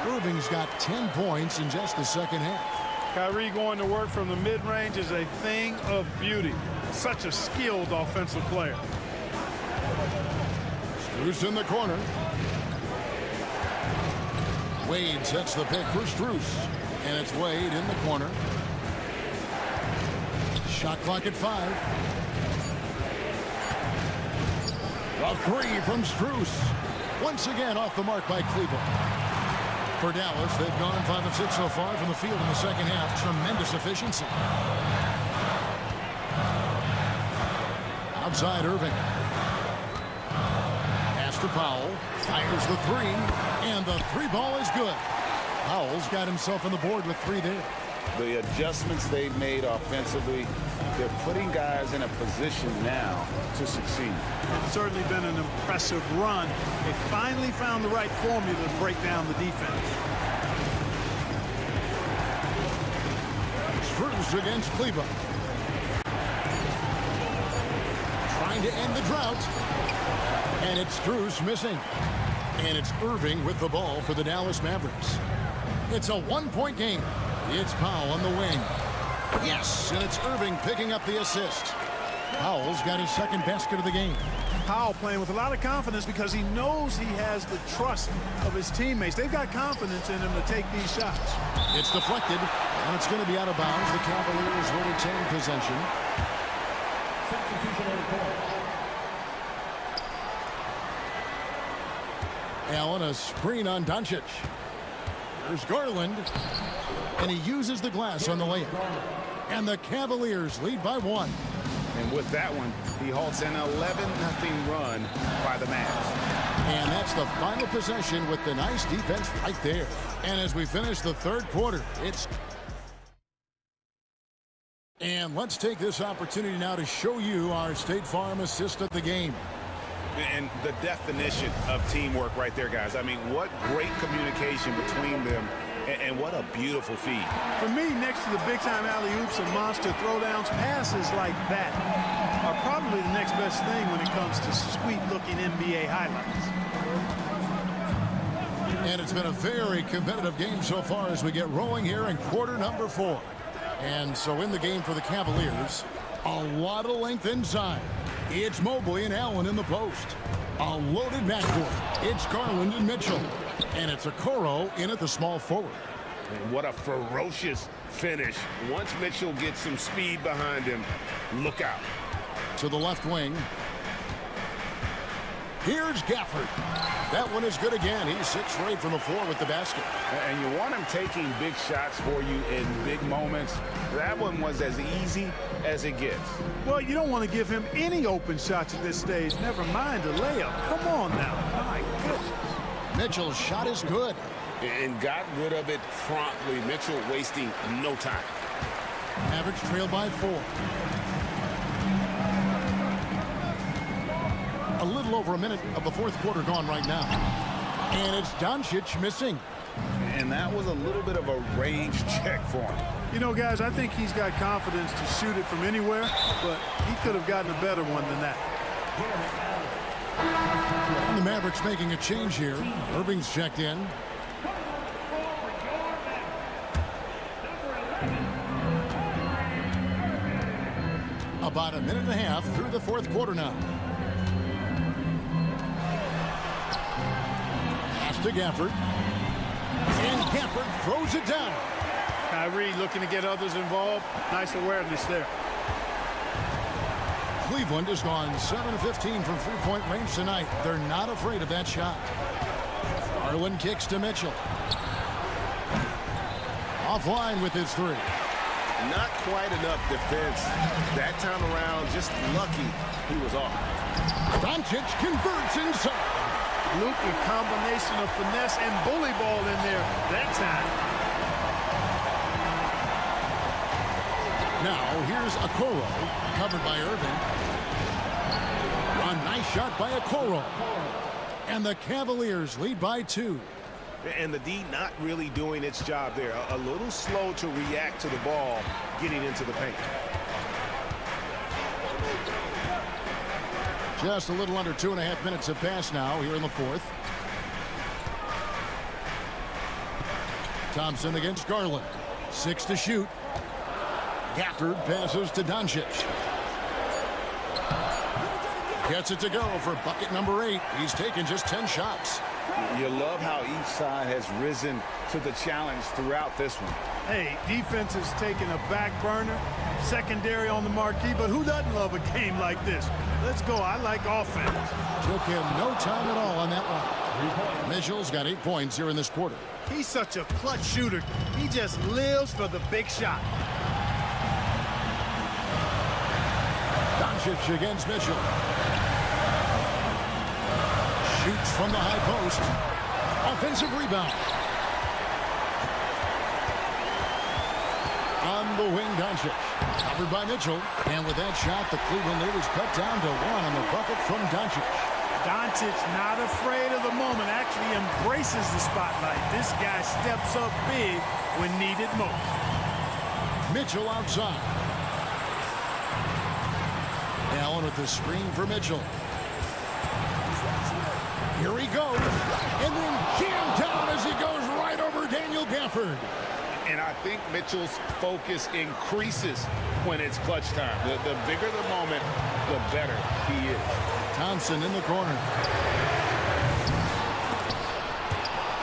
Irving's got 10 points in just the second half. Kyrie going to work from the mid-range is a thing of beauty. Such a skilled offensive player. Strus in the corner. Wade sets the pick for Strus. And it's Wade in the corner. Shot clock at 5. A 3 from Strus. Once again off the mark by Cleveland. For Dallas, they've gone 5 of 6 so far from the field in the second half. Tremendous efficiency. Outside Irving. Pass to Powell. Fires the 3. And the 3 ball is good. Powell's got himself on the board with 3 there. The adjustments they've made offensively, they're putting guys in a position now to succeed. It's certainly been an impressive run. They finally found the right formula to break down the defense. Strus against Kleber. Trying to end the drought. And it's Strus missing. And it's Irving with the ball for the Dallas Mavericks. It's a one-point game. It's Powell on the wing. Yes, and it's Irving picking up the assist. Powell's got his second basket of the game. Powell playing with a lot of confidence because he knows he has the trust of his teammates. They've got confidence in him to take these shots. It's deflected, and it's going to be out of bounds. The Cavaliers will retain possession. Substitution on the court. Allen, a screen on Doncic. There's Garland, and he uses the glass on the layup. And the Cavaliers lead by 1. And with that one, he halts an 11-0 run by the Mavs. And that's the final possession with the nice defense right there. And as we finish the third quarter, And let's take this opportunity now to show you our State Farm assist of the game. And the definition of teamwork right there, guys. I mean, what great communication between them, and what a beautiful feed. For me, next to the big-time alley-oops and monster throwdowns, passes like that are probably the next best thing when it comes to sweet-looking NBA highlights. And it's been a very competitive game so far as we get rolling here in quarter number 4. And so in the game for the Cavaliers, a lot of length inside. It's Mobley and Allen in the post. A loaded backcourt. It's Garland and Mitchell. And it's Okoro in at the small forward. And what a ferocious finish. Once Mitchell gets some speed behind him, look out. To the left wing. Here's Gafford. That one is good again. He's 6 for 8 from the floor with the basket. And you want him taking big shots for you in big moments. That one was as easy as it gets. Well, you don't want to give him any open shots at this stage, never mind a layup. Come on now. My goodness. Mitchell's shot is good. And got rid of it promptly. Mitchell wasting no time. Mavericks trail by 4. A little over a minute of the fourth quarter gone right now. And it's Doncic missing. And that was a little bit of a rage check for him. You know, guys, I think he's got confidence to shoot it from anywhere, but he could have gotten a better one than that. And the Mavericks making a change here. Irving's checked in. About a minute and a half through the fourth quarter now. To Gafford. And Gafford throws it down. Kyrie looking to get others involved. Nice awareness there. Cleveland has gone 7 of 15 from three-point range tonight. They're not afraid of that shot. Garland kicks to Mitchell. Offline with his 3. Not quite enough defense. That time around, just lucky he was off. Doncic converts inside. Luka combination of finesse and bully ball in there that time. Now here's Okoro, covered by Irving. A nice shot by Okoro. And the Cavaliers lead by 2. And the D not really doing its job there. A little slow to react to the ball getting into the paint. Just a little under 2.5 minutes have passed now here in the fourth. Thompson against Garland. 6 to shoot. Gafford passes to Doncic. Gets it to go for bucket number 8. He's taken just 10 shots. You love how each side has risen to the challenge throughout this one. Hey, defense has taken a back burner, secondary on the marquee, but who doesn't love a game like this? Let's go. I like offense. Took him no time at all on that one. Mitchell's got 8 points here in this quarter. He's such a clutch shooter. He just lives for the big shot. Doncic against Mitchell. Shoots from the high post. Offensive rebound. On the wing, Doncic. Covered by Mitchell. And with that shot, the Cleveland lead is cut down to 1 on the bucket from Doncic. Doncic not afraid of the moment, actually embraces the spotlight. This guy steps up big when needed most. Mitchell outside. Allen with the screen for Mitchell. Here he goes. And then jammed down as he goes right over Daniel Gafford. Gafford. And I think Mitchell's focus increases when it's clutch time. The bigger the moment, the better he is. Thompson in the corner.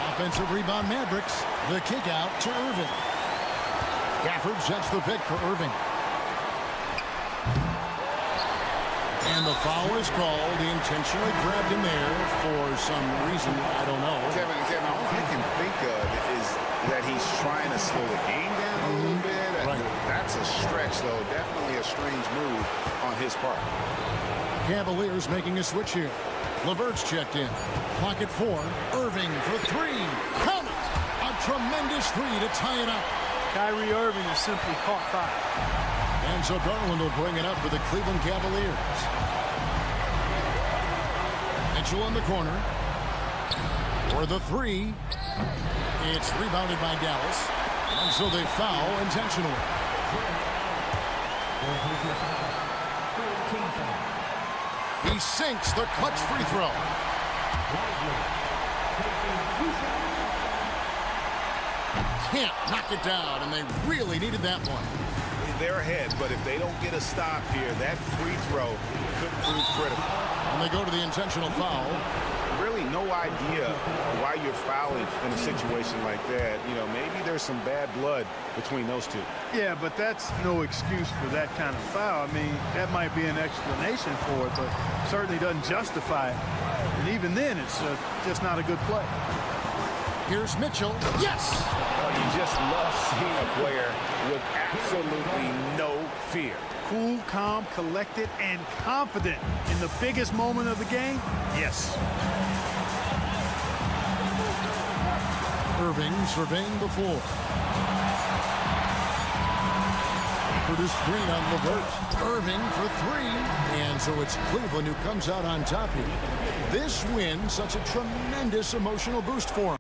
Offensive rebound, Mavericks. The kick out to Irving. Gafford sets the pick for Irving. And the foul is called. He intentionally grabbed him there for some reason. I don't know. Kevin, all I can think of is that he's trying to slow the game down a little bit. Right. That's a stretch, though. Definitely a strange move on his part. Cavaliers making a switch here. LeVert's checked in. Clock at 4. Irving for 3. Count it! A tremendous 3 to tie it up. Kyrie Irving has simply caught fire. And so Garland will bring it up for the Cleveland Cavaliers. Mitchell in the corner. For the 3. It's rebounded by Dallas. And so they foul intentionally. He sinks the clutch free throw. Can't knock it down, and they really needed that one. They're ahead, but if they don't get a stop here, that free throw could prove critical. And they go to the intentional foul. Really no idea why you're fouling in a situation like that. You know, maybe there's some bad blood between those two. Yeah, but that's no excuse for that kind of foul. I mean, that might be an explanation for it, but certainly doesn't justify it. And even then, it's just not a good play. Here's Mitchell. Yes! Oh, you just love seeing a player with absolutely no fear. Cool, calm, collected, and confident in the biggest moment of the game? Yes. Irving surveying the floor. For the screen on LeVert. Irving for 3. And so it's Cleveland who comes out on top here. This win, such a tremendous emotional boost for him.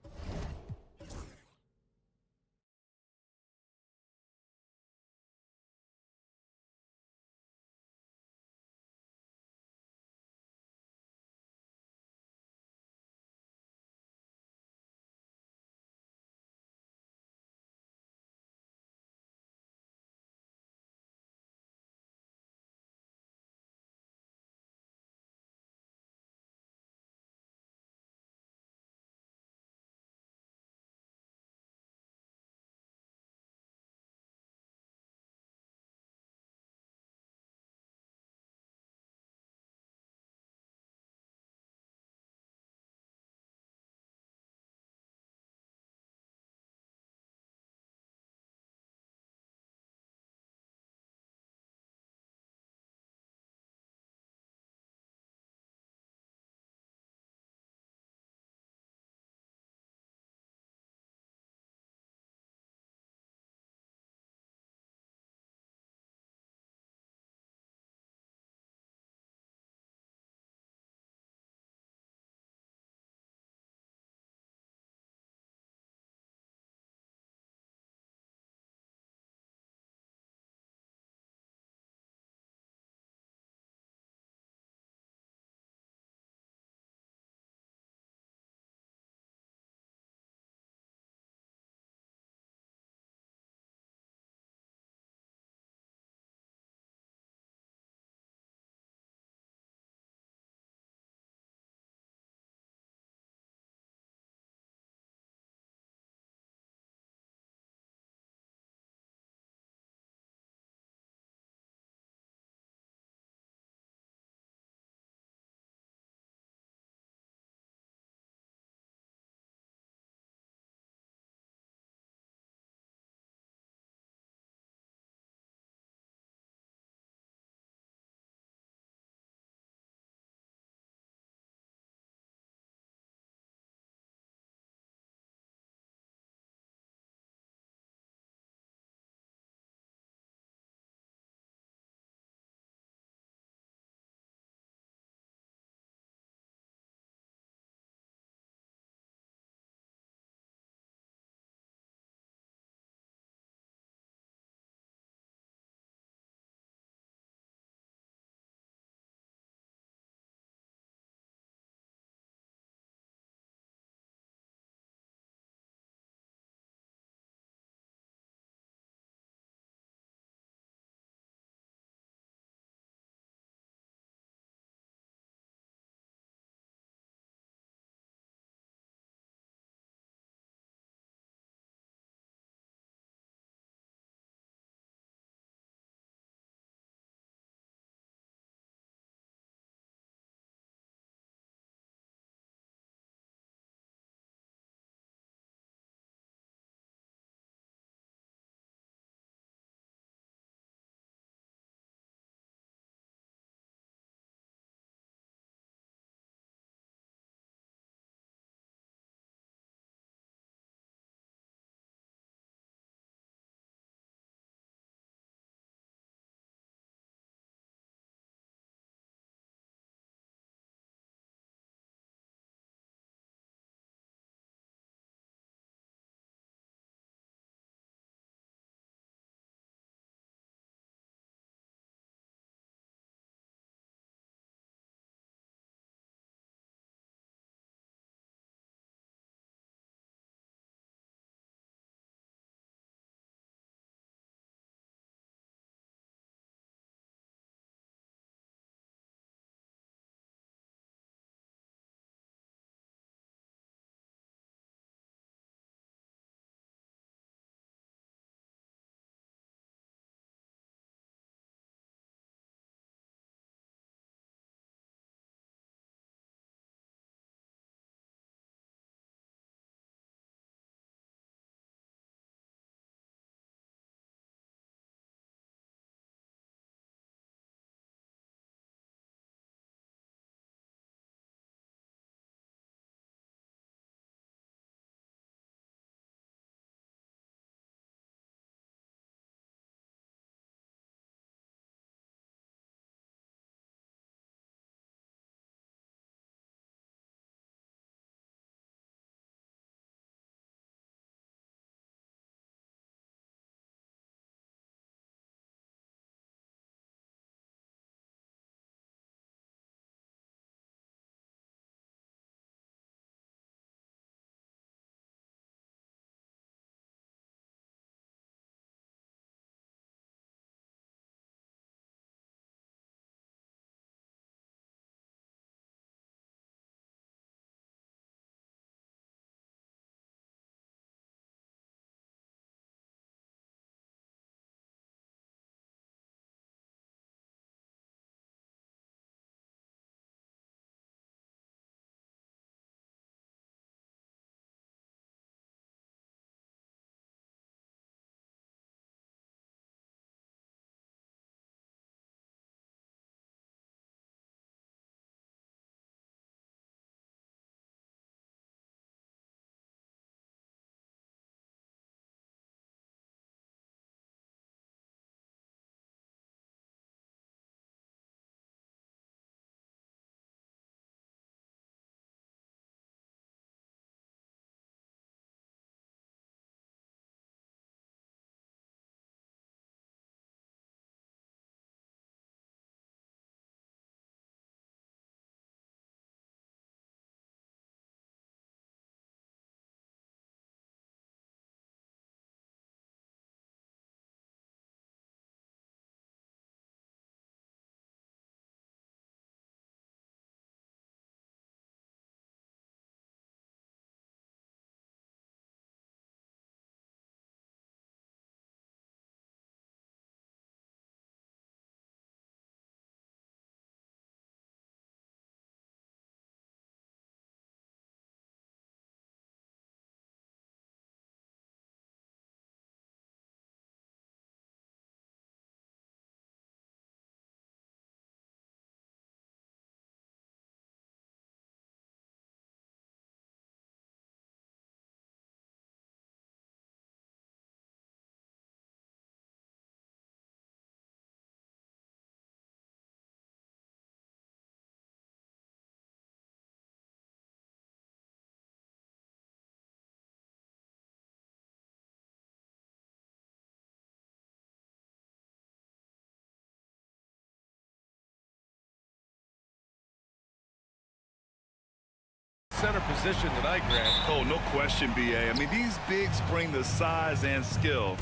center position tonight, Grant. Oh, no question, B.A. I mean, these bigs bring the size and skill.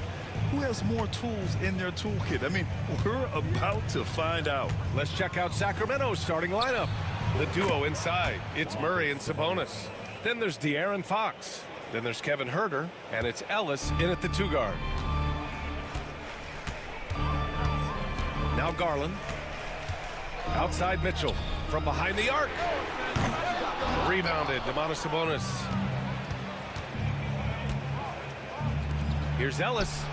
Who has more tools in their toolkit? I mean, we're about to find out. Let's check out Sacramento's starting lineup. The duo inside, it's Murray and Sabonis. Then there's De'Aaron Fox. Then there's Kevin Huerter, and it's Ellis in at the 2 guard. Now Garland. Outside Mitchell. From behind the arc. Rebounded, Domantas Sabonis. Here's Ellis.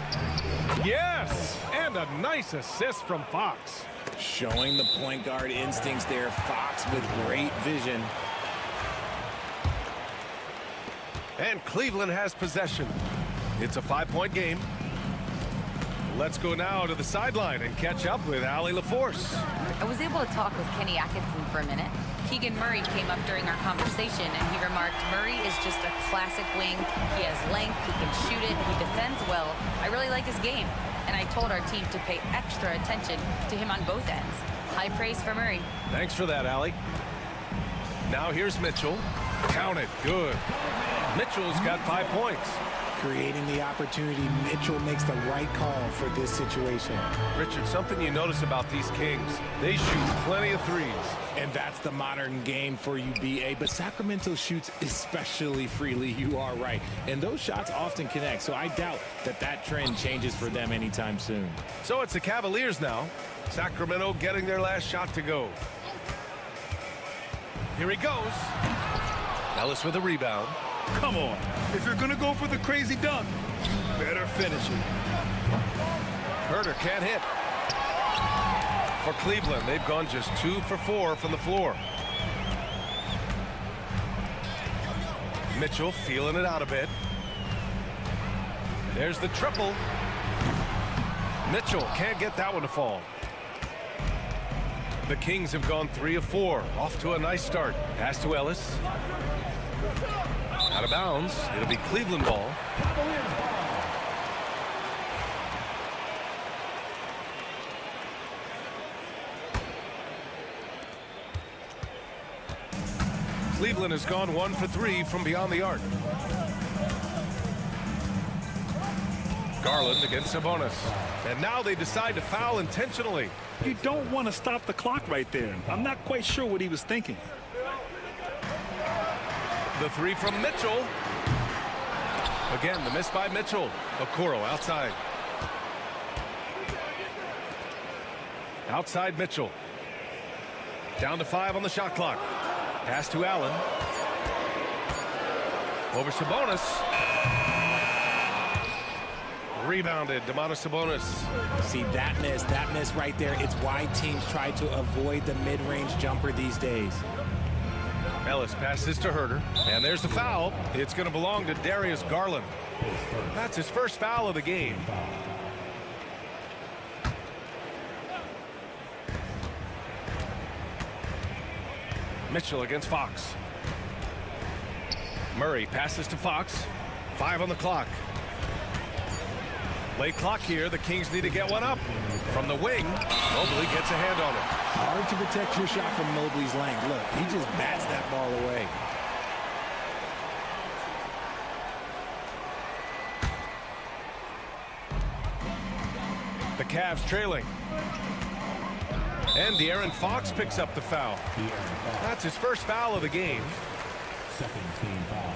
Yes! And a nice assist from Fox. Showing the point guard instincts there. Fox with great vision. And Cleveland has possession. It's a 5-point game. Let's go now to the sideline and catch up with Allie LaForce. I was able to talk with Kenny Atkinson for a minute. Keegan Murray came up during our conversation and he remarked, Murray is just a classic wing. He has length, he can shoot it, he defends well. I really like his game. And I told our team to pay extra attention to him on both ends. High praise for Murray. Thanks for that, Allie. Now here's Mitchell. Count it, good. Mitchell's got 5 points. Creating the opportunity, Mitchell makes the right call for this situation. Richard, something you notice about these Kings, they shoot plenty of threes. And that's the modern game for you, B.A. But Sacramento shoots especially freely, you are right. And those shots often connect, so I doubt that that trend changes for them anytime soon. So it's the Cavaliers now. Sacramento getting their last shot to go. Here he goes. Ellis with a rebound. Come on. If you're going to go for the crazy dunk, you better finish it. Huerter can't hit. For Cleveland, they've gone just 2 for 4 from the floor. Mitchell feeling it out a bit. There's the triple. Mitchell can't get that one to fall. The Kings have gone 3 of 4. Off to a nice start. Pass to Ellis. Out of bounds. It'll be Cleveland ball. Cleveland has gone 1 for 3 from beyond the arc. Garland against Sabonis. And now they decide to foul intentionally. You don't want to stop the clock right there. I'm not quite sure what he was thinking. The 3 from Mitchell. Again, the miss by Mitchell. Okoro outside. Outside Mitchell. Down to 5 on the shot clock. Pass to Allen. Over Sabonis. Rebounded, Domantas Sabonis. See, that miss right there, it's why teams try to avoid the mid-range jumper these days. Ellis passes to Huerter, and there's the foul. It's going to belong to Darius Garland. That's his first foul of the game. Mitchell against Fox. Murray passes to Fox. 5 on the clock. Late clock here. The Kings need to get one up. From the wing, Mobley gets a hand on it. Hard to protect your shot from Mobley's length. Look, he just bats that ball away. The Cavs trailing. And De'Aaron Fox picks up the foul. That's his first foul of the game. Second team foul.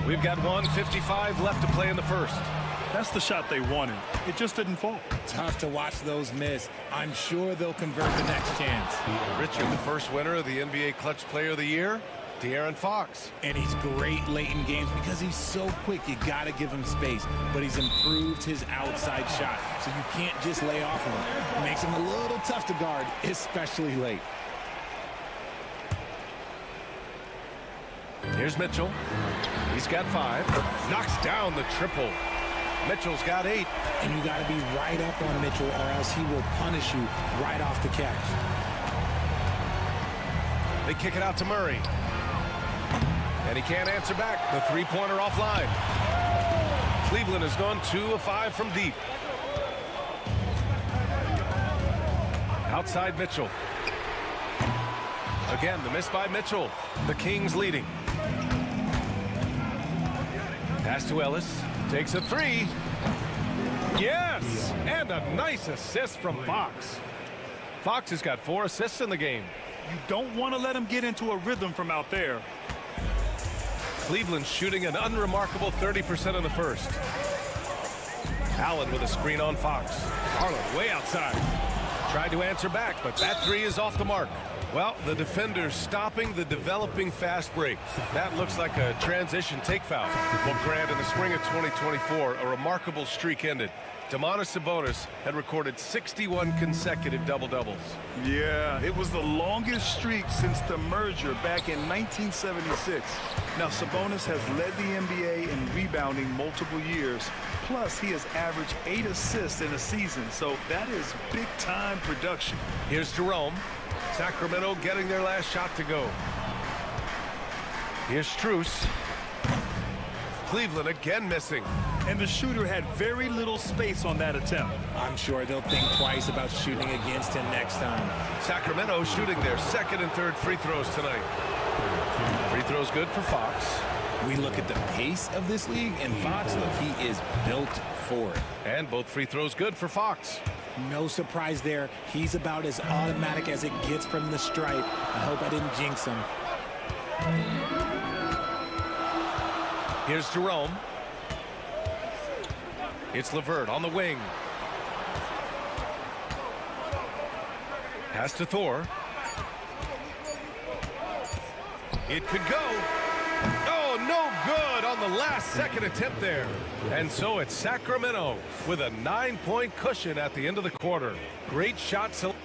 We've got 1:55 left to play in the first. That's the shot they wanted. It just didn't fall. Tough to watch those miss. I'm sure they'll convert the next chance. Richard, the first winner of the NBA Clutch Player of the Year, De'Aaron Fox. And he's great late in games because he's so quick. You got to give him space. But he's improved his outside shot. So you can't just lay off him. It makes him a little tough to guard, especially late. Here's Mitchell. He's got 5. Knocks down the triple. Mitchell's got 8. And you got to be right up on Mitchell or else he will punish you right off the catch. They kick it out to Murray. And he can't answer back. The three-pointer offline. Cleveland has gone 2 of 5 from deep. Outside Mitchell. Again, the miss by Mitchell. The Kings leading. Pass to Ellis. Takes a three. Yes! And a nice assist from Fox. Fox has got 4 assists in the game. You don't want to let him get into a rhythm from out there. Cleveland's shooting an unremarkable 30% in the first. Allen with a screen on Fox. Harlan way outside. Tried to answer back, but that three is off the mark. Well, the defender's stopping the developing fast break. That looks like a transition take foul. Well, Grant, in the spring of 2024, a remarkable streak ended. Domantas Sabonis had recorded 61 consecutive double-doubles. Yeah, it was the longest streak since the merger back in 1976. Now, Sabonis has led the NBA in rebounding multiple years. Plus, he has averaged 8 assists in a season, so that is big-time production. Here's Jerome. Sacramento getting their last shot to go. Here's Strus. Cleveland again missing. And the shooter had very little space on that attempt. I'm sure they'll think twice about shooting against him next time. Sacramento shooting their second and third free throws tonight. Free throws good for Fox. We look at the pace of this league, and Fox, look, he is built for it. And both free throws good for Fox. No surprise there. He's about as automatic as it gets from the stripe. I hope I didn't jinx him. Here's Jerome. It's LeVert on the wing. Pass to Thor. It could go. Oh, no good on the last second attempt there. And so it's Sacramento with a 9-point cushion at the end of the quarter. Great shot selection.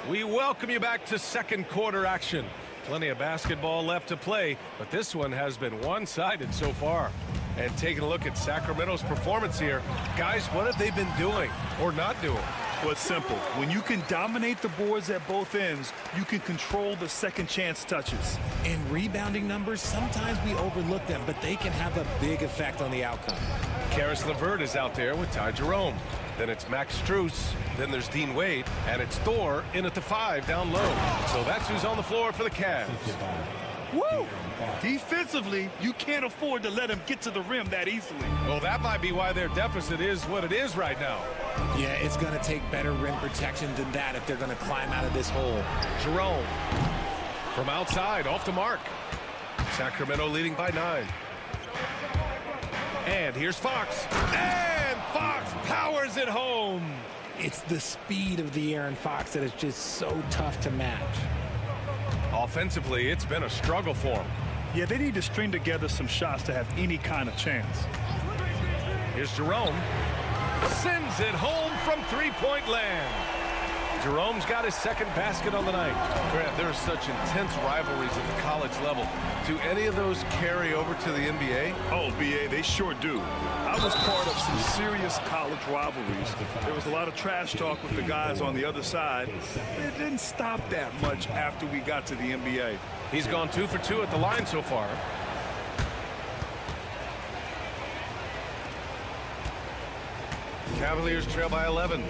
We welcome you back to second quarter action. Plenty of basketball left to play, but this one has been one-sided so far. And taking a look at Sacramento's performance here, guys, what have they been doing or not doing? Well, it's simple. When you can dominate the boards at both ends, you can control the second chance touches. In rebounding numbers, sometimes we overlook them, but they can have a big effect on the outcome. Caris LeVert is out there with Ty Jerome. Then it's Max Strus. Then there's Dean Wade. And it's Thor in at the 5 down low. So that's who's on the floor for the Cavs. Woo! Defensively, you can't afford to let him get to the rim that easily. Well, that might be why their deficit is what it is right now. Yeah, it's going to take better rim protection than that if they're going to climb out of this hole. Jerome from outside, off the mark. Sacramento leading by 9. And here's Fox. And Fox powers it home. It's the speed of the Aaron Fox that is just so tough to match. Offensively, it's been a struggle for him. Yeah, they need to string together some shots to have any kind of chance. Here's Jerome. Sends it home from three-point land. Jerome's got his second basket on the night. Grant, there are such intense rivalries at the college level. Do any of those carry over to the NBA? Oh, BA, they sure do. I was part of some serious college rivalries. There was a lot of trash talk with the guys on the other side. It didn't stop that much after we got to the NBA. He's gone 2 for 2 at the line so far. Cavaliers trail by 11.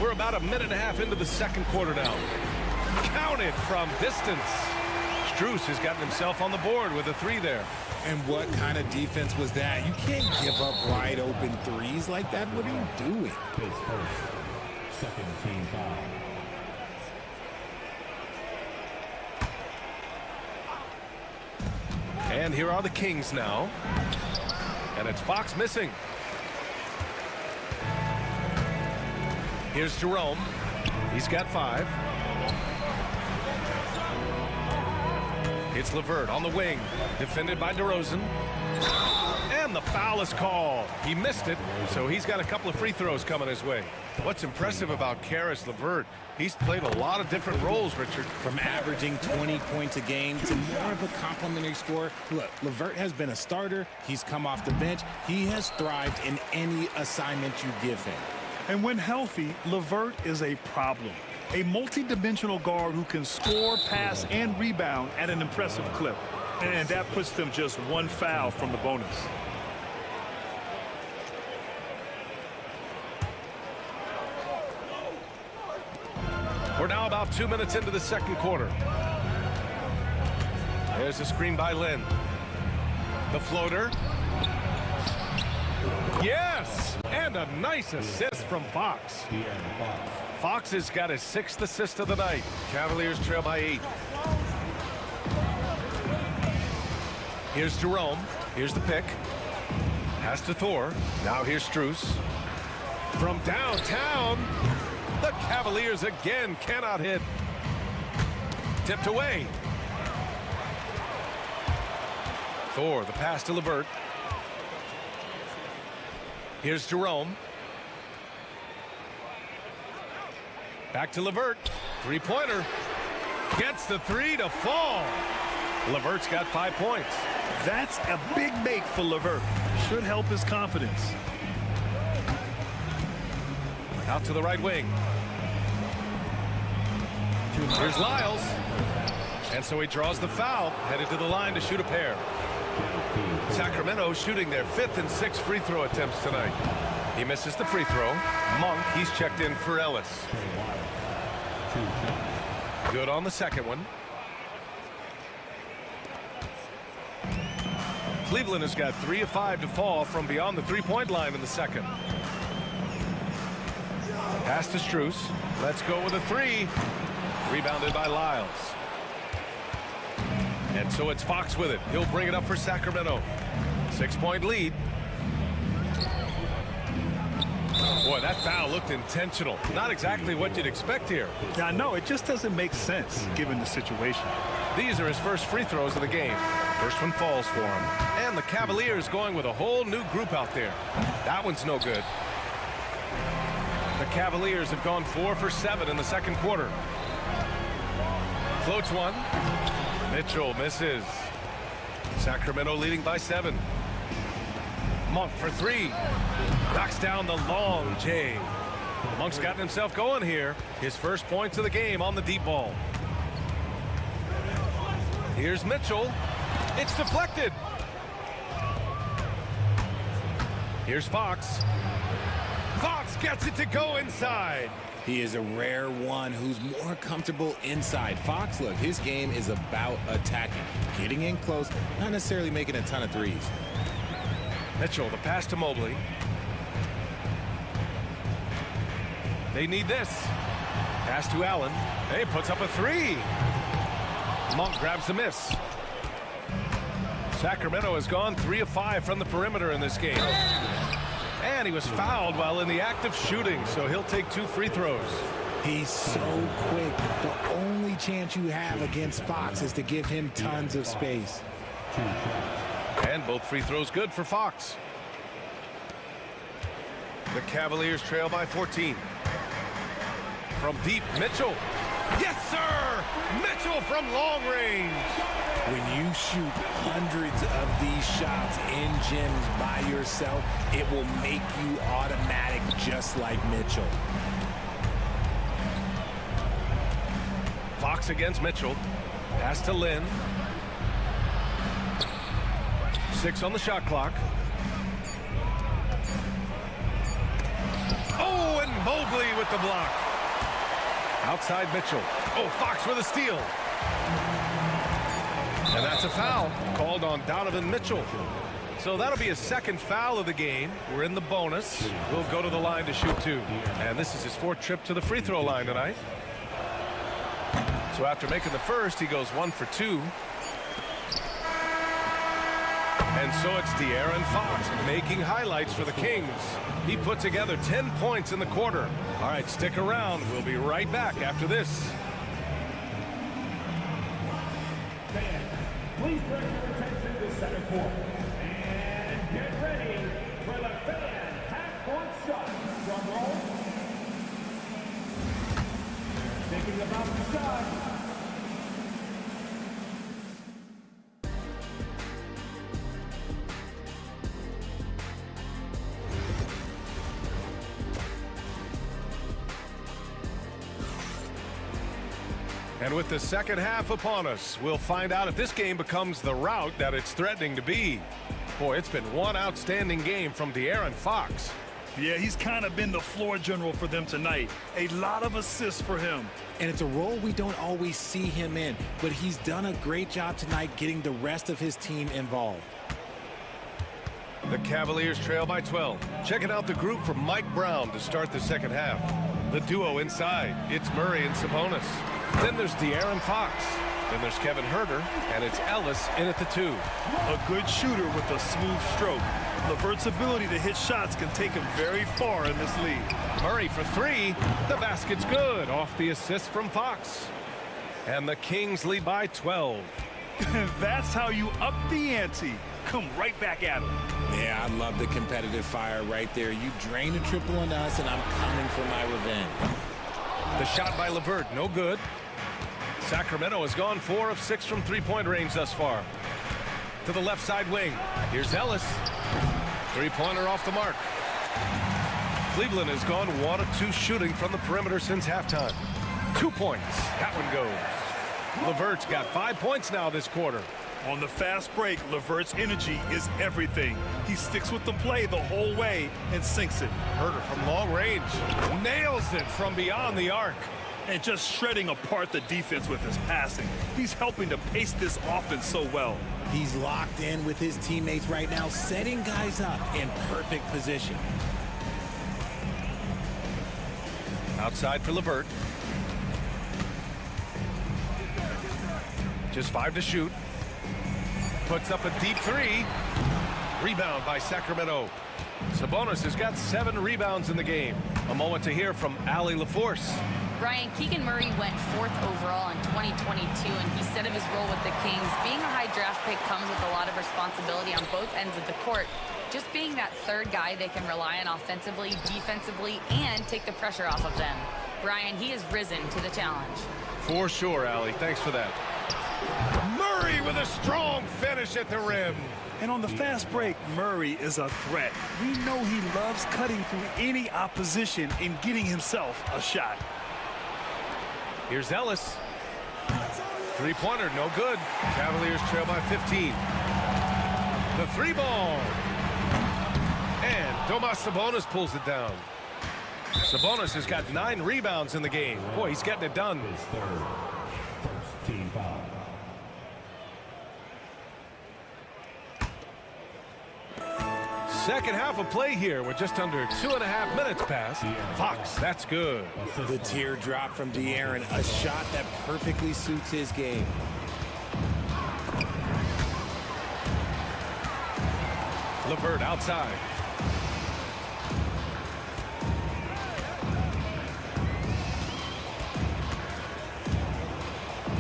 We're about a minute and a half into the second quarter now. Counted from distance. Strus has gotten himself on the board with a 3 there. And what kind of defense was that? You can't give up wide open threes like that. What are you doing? His first, second team foul. And here are the Kings now. And it's Fox missing. Here's Jerome. He's got 5. It's LeVert on the wing. Defended by DeRozan. And the foul is called. He missed it, so he's got a couple of free throws coming his way. What's impressive about Caris LeVert, he's played a lot of different roles, Richard. From averaging 20 points a game to more of a complimentary scorer. Look, LeVert has been a starter. He's come off the bench. He has thrived in any assignment you give him. And when healthy, LeVert is a problem. A multi-dimensional guard who can score, pass, and rebound at an impressive clip. And that puts them just 1 foul from the bonus. We're now about 2 minutes into the second quarter. There's a screen by Lynn. The floater. Yes! And a nice assist from Fox. Fox has got his 6th assist of the night. Cavaliers trail by 8. Here's Jerome. Here's the pick. Pass to Thor. Now here's Strus. From downtown, the Cavaliers again cannot hit. Tipped away. Thor, the pass to LeVert. Here's Jerome. Back to LeVert. Three-pointer. Gets the three to fall. LeVert's got 5 points. That's a big make for LeVert. Should help his confidence. Out to the right wing. Here's Lyles. And so he draws the foul, headed to the line to shoot a pair. Sacramento shooting their 5th and 6th free throw attempts tonight. He misses the free throw. Monk, he's checked in for Ellis. Good on the second one. Cleveland has got 3 of 5 to fall from beyond the three-point line in the second. Pass to Strus. Let's go with a three. Rebounded by Lyles. And so it's Fox with it. He'll bring it up for Sacramento. 6-point lead. Boy, that foul looked intentional. Not exactly what you'd expect here. Yeah, no, it just doesn't make sense given the situation. These are his first free throws of the game. First one falls for him. And the Cavaliers going with a whole new group out there. That one's no good. The Cavaliers have gone 4 for 7 in the second quarter. Floats one. Mitchell misses. Sacramento leading by 7. Monk for 3. Knocks down the long J. Monk's gotten himself going here. His first points of the game on the deep ball. Here's Mitchell. It's deflected. Here's Fox. Fox gets it to go inside. He is a rare one who's more comfortable inside. Fox, look, his game is about attacking, getting in close, not necessarily making a ton of threes. Mitchell, the pass to Mobley. They need this. Pass to Allen. He puts up a 3. Monk grabs the miss. Sacramento has gone 3 of 5 from the perimeter in this game. And he was fouled while in the act of shooting, so he'll take 2 free throws. He's so quick. The only chance you have against Fox is to give him tons of space. And both free throws good for Fox. The Cavaliers trail by 14. From deep, Mitchell. Yes, sir! Mitchell from long range. When you shoot hundreds of these shots in gyms by yourself, it will make you automatic just like Mitchell. Fox against Mitchell. Pass to Lynn. 6 on the shot clock. Oh, and Mobley with the block. Outside Mitchell. Oh, Fox with a steal. And that's a foul called on Donovan Mitchell. So that'll be his second foul of the game. We're in the bonus. We'll go to the line to shoot 2. And this is his 4th trip to the free throw line tonight. So after making the first, he goes 1 for 2. And so it's De'Aaron Fox making highlights for the Kings. He put together 10 points in the quarter. All right, stick around. We'll be right back after this. Please bring your attention to center court. And get ready for the fan half-court shot. Drum roll. Thinking about the shot. And with the second half upon us, we'll find out if this game becomes the rout that it's threatening to be. Boy, it's been one outstanding game from De'Aaron Fox. Yeah, he's kind of been the floor general for them tonight. A lot of assists for him. And it's a role we don't always see him in, but he's done a great job tonight getting the rest of his team involved. The Cavaliers trail by 12. Checking out the group from Mike Brown to start the second half. The duo inside, it's Murray and Sabonis. Then there's De'Aaron Fox. Then there's Kevin Huerter, and it's Ellis in at the 2. A good shooter with a smooth stroke. LeVert's ability to hit shots can take him very far in this league. Murray for 3. The basket's good off the assist from Fox. And the Kings lead by 12. That's how you up the ante. Come right back at him. Yeah, I love the competitive fire right there. You drain a triple on us, and I'm coming for my revenge. The shot by LeVert, no good. Sacramento has gone 4 of 6 from three-point range thus far. To the left side wing. Here's Ellis. Three-pointer off the mark. Cleveland has gone 1 of 2 shooting from the perimeter since halftime. 2 points. That one goes. LeVert's got 5 points now this quarter. On the fast break, LeVert's energy is everything. He sticks with the play the whole way and sinks it. Huerter from long range. Nails it from beyond the arc. And just shredding apart the defense with his passing. He's helping to pace this offense so well. He's locked in with his teammates right now, setting guys up in perfect position. Outside for LeVert. Just 5 to shoot. Puts up a deep 3. Rebound by Sacramento. Sabonis has got 7 rebounds in the game. A moment to hear from Allie LaForce. Brian, Keegan Murray went 4th overall in 2022, and he said of his role with the Kings, being a high draft pick comes with a lot of responsibility on both ends of the court. Just being that third guy they can rely on offensively, defensively, and take the pressure off of them. Brian, he has risen to the challenge. For sure, Allie. Thanks for that. Murray with a strong finish at the rim. And on the fast break, Murray is a threat. We know he loves cutting through any opposition and getting himself a shot. Here's Ellis. Three-pointer, no good. Cavaliers trail by 15. The 3-ball. And Domas Sabonis pulls it down. Sabonis has got 9 rebounds in the game. Boy, he's getting it done. Team foul. Second half of play here. We're just under 2.5 minutes past. Fox, that's good. The teardrop from De'Aaron, a shot that perfectly suits his game. LeVert outside.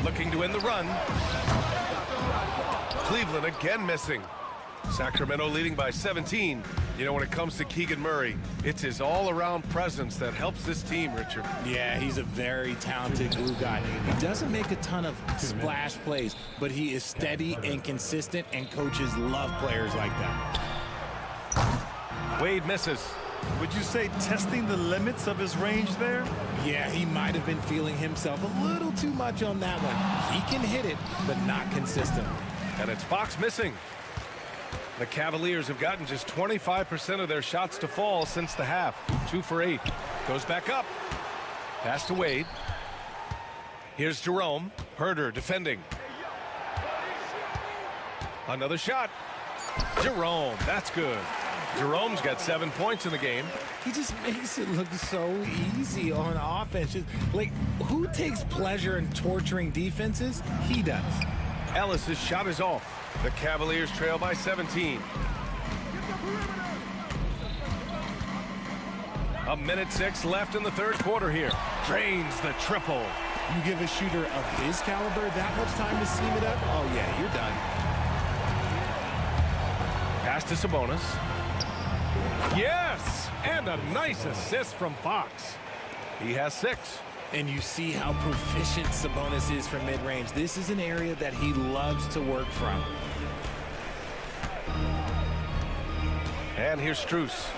Looking to win the run. Cleveland again missing. Sacramento leading by 17. You know, when it comes to Keegan Murray, it's his all-around presence that helps this team, Richard. Yeah, he's a very talented glue guy. He doesn't make a ton of splash plays, but he is steady and consistent, and coaches love players like that. Wade misses. Would you say testing the limits of his range there? Yeah, he might have been feeling himself a little too much on that one. He can hit it, but not consistent. And it's Fox missing. The Cavaliers have gotten just 25% of their shots to fall since the half. 2 for 8. Goes back up. Pass to Wade. Here's Jerome. Huerter defending. Another shot. Jerome, that's good. Jerome's got 7 points in the game. He just makes it look so easy on offense. Just, like, who takes pleasure in torturing defenses? He does. Ellis's shot is off. The Cavaliers trail by 17. A minute 6 left in the third quarter here. Drains the triple. You give a shooter of his caliber that much time to seam it up? Oh, yeah, you're done. Pass to Sabonis. Yes! And a nice assist from Fox. He has 6. And you see how proficient Sabonis is from mid-range. This is an area that he loves to work from. And here's Strus.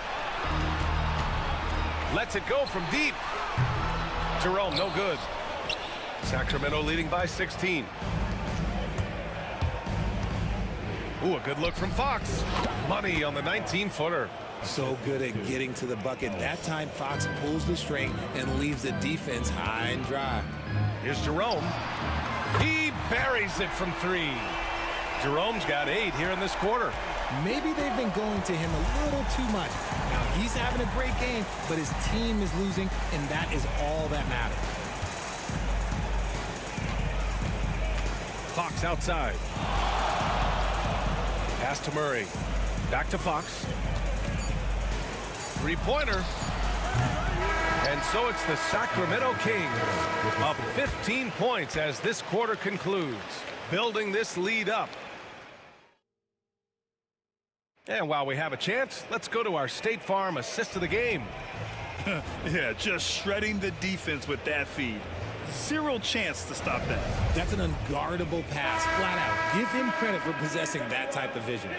Lets it go from deep. Jerome, no good. Sacramento leading by 16. Ooh, a good look from Fox. Money on the 19-footer. So good at getting to the bucket. That time, Fox pulls the string and leaves the defense high and dry. Here's Jerome. He buries it from 3. Jerome's got 8 here in this quarter. Maybe they've been going to him a little too much. Now, he's having a great game, but his team is losing, and that is all that matters. Fox outside. Pass to Murray. Back to Fox. 3-pointer. And so it's the Sacramento Kings up 15 points as this quarter concludes, building this lead up. And while we have a chance, let's go to our State Farm assist of the game. Yeah, just shredding the defense with that feed. Zero chance to stop that. That's an unguardable pass, flat out. Give him credit for possessing that type of vision.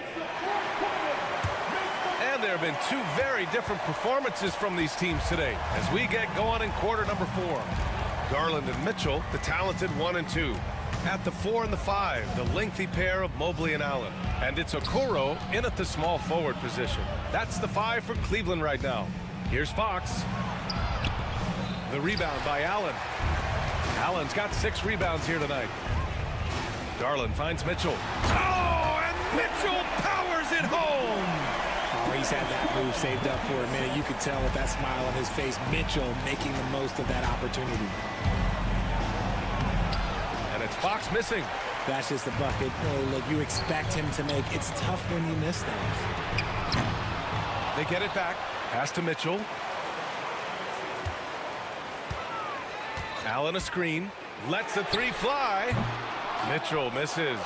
And there have been 2 very different performances from these teams today as we get going in quarter number 4. Garland and Mitchell, the talented 1 and 2. At the 4 and the 5, the lengthy pair of Mobley and Allen. And it's Okoro in at the small forward position. That's the 5 for Cleveland right now. Here's Fox. The rebound by Allen. Allen's got 6 rebounds here tonight. Garland finds Mitchell. Oh, and Mitchell powers it home! Oh, he's had that move saved up for a minute. You could tell with that smile on his face, Mitchell making the most of that opportunity. And it's Fox missing. That's just the bucket. Oh, look, you expect him to make. It's tough when you miss those. They get it back. Pass to Mitchell. Allen a screen. Lets the 3 fly. Mitchell misses.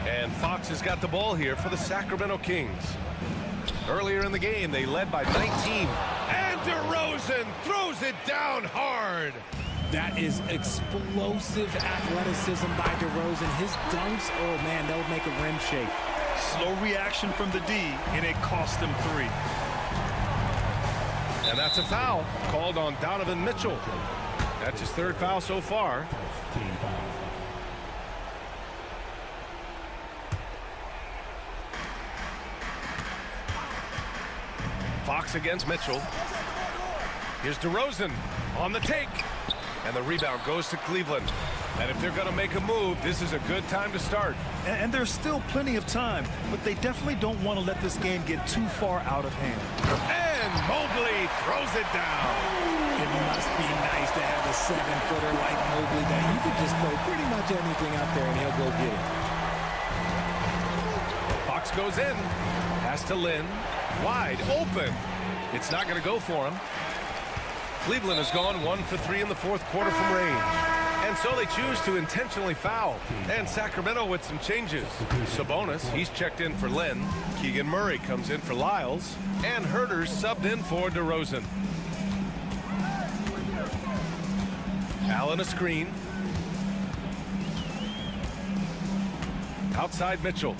And Fox has got the ball here for the Sacramento Kings. Earlier in the game, they led by 19. And DeRozan throws it down hard. That is explosive athleticism by DeRozan. His dunks, oh man, that would make a rim shake. Slow reaction from the D, and it cost him 3. And that's a foul called on Donovan Mitchell. That's his 3rd foul so far. Fox against Mitchell. Here's DeRozan on the take. And the rebound goes to Cleveland. And if they're going to make a move, this is a good time to start. And there's still plenty of time, but they definitely don't want to let this game get too far out of hand. And Mobley throws it down. It must be nice to have a 7-footer like Mobley that you could just throw pretty much anything out there and he'll go get it. Fox goes in. Pass to Lynn. Wide open. It's not going to go for him. Cleveland has gone 1 for 3 in the 4th quarter from range. And so they choose to intentionally foul. And Sacramento with some changes. Sabonis, he's checked in for Lynn. Keegan Murray comes in for Lyles. And Herter's subbed in for DeRozan. Allen a screen. Outside Mitchell.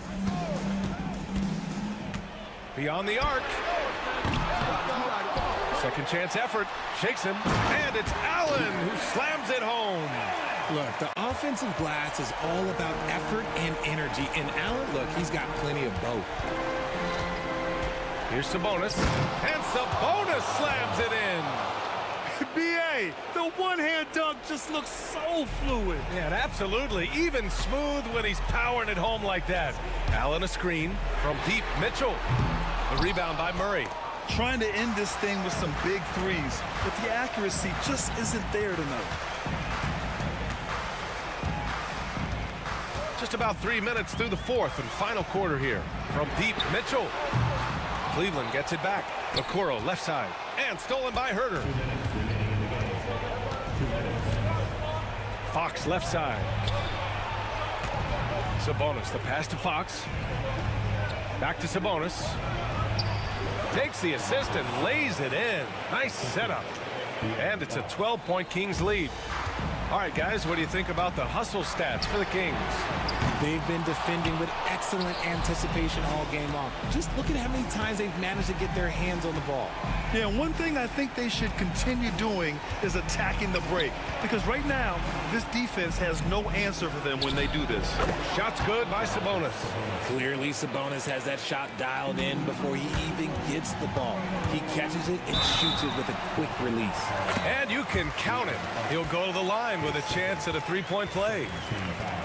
Beyond the arc. Second chance effort. Shakes him. And it's Allen who slams it home. Look, the offensive glass is all about effort and energy. And Allen, look, he's got plenty of both. Here's Sabonis. And Sabonis slams it in. B.A., the one-hand dunk just looks so fluid. Yeah, absolutely. Even smooth when he's powering it home like that. Allen a screen from deep. Mitchell. The rebound by Murray. Trying to end this thing with some big 3s, but the accuracy just isn't there tonight. Just about 3 minutes through the 4th and final quarter here. From deep, Mitchell. Cleveland gets it back. Okoro left side. And stolen by Herter. Fox left side. Sabonis, the pass to Fox. Back to Sabonis. Takes the assist and lays it in. Nice setup. And it's a 12-point Kings lead. All right, guys, what do you think about the hustle stats for the Kings? They've been defending with excellent anticipation all game long. Just look at how many times they've managed to get their hands on the ball. Yeah, and one thing I think they should continue doing is attacking the break. Because right now, this defense has no answer for them when they do this. Shot's good by Sabonis. Clearly, Sabonis has that shot dialed in before he even gets the ball. He catches it and shoots it with a quick release. And you can count it. He'll go to the line with a chance at a three-point play.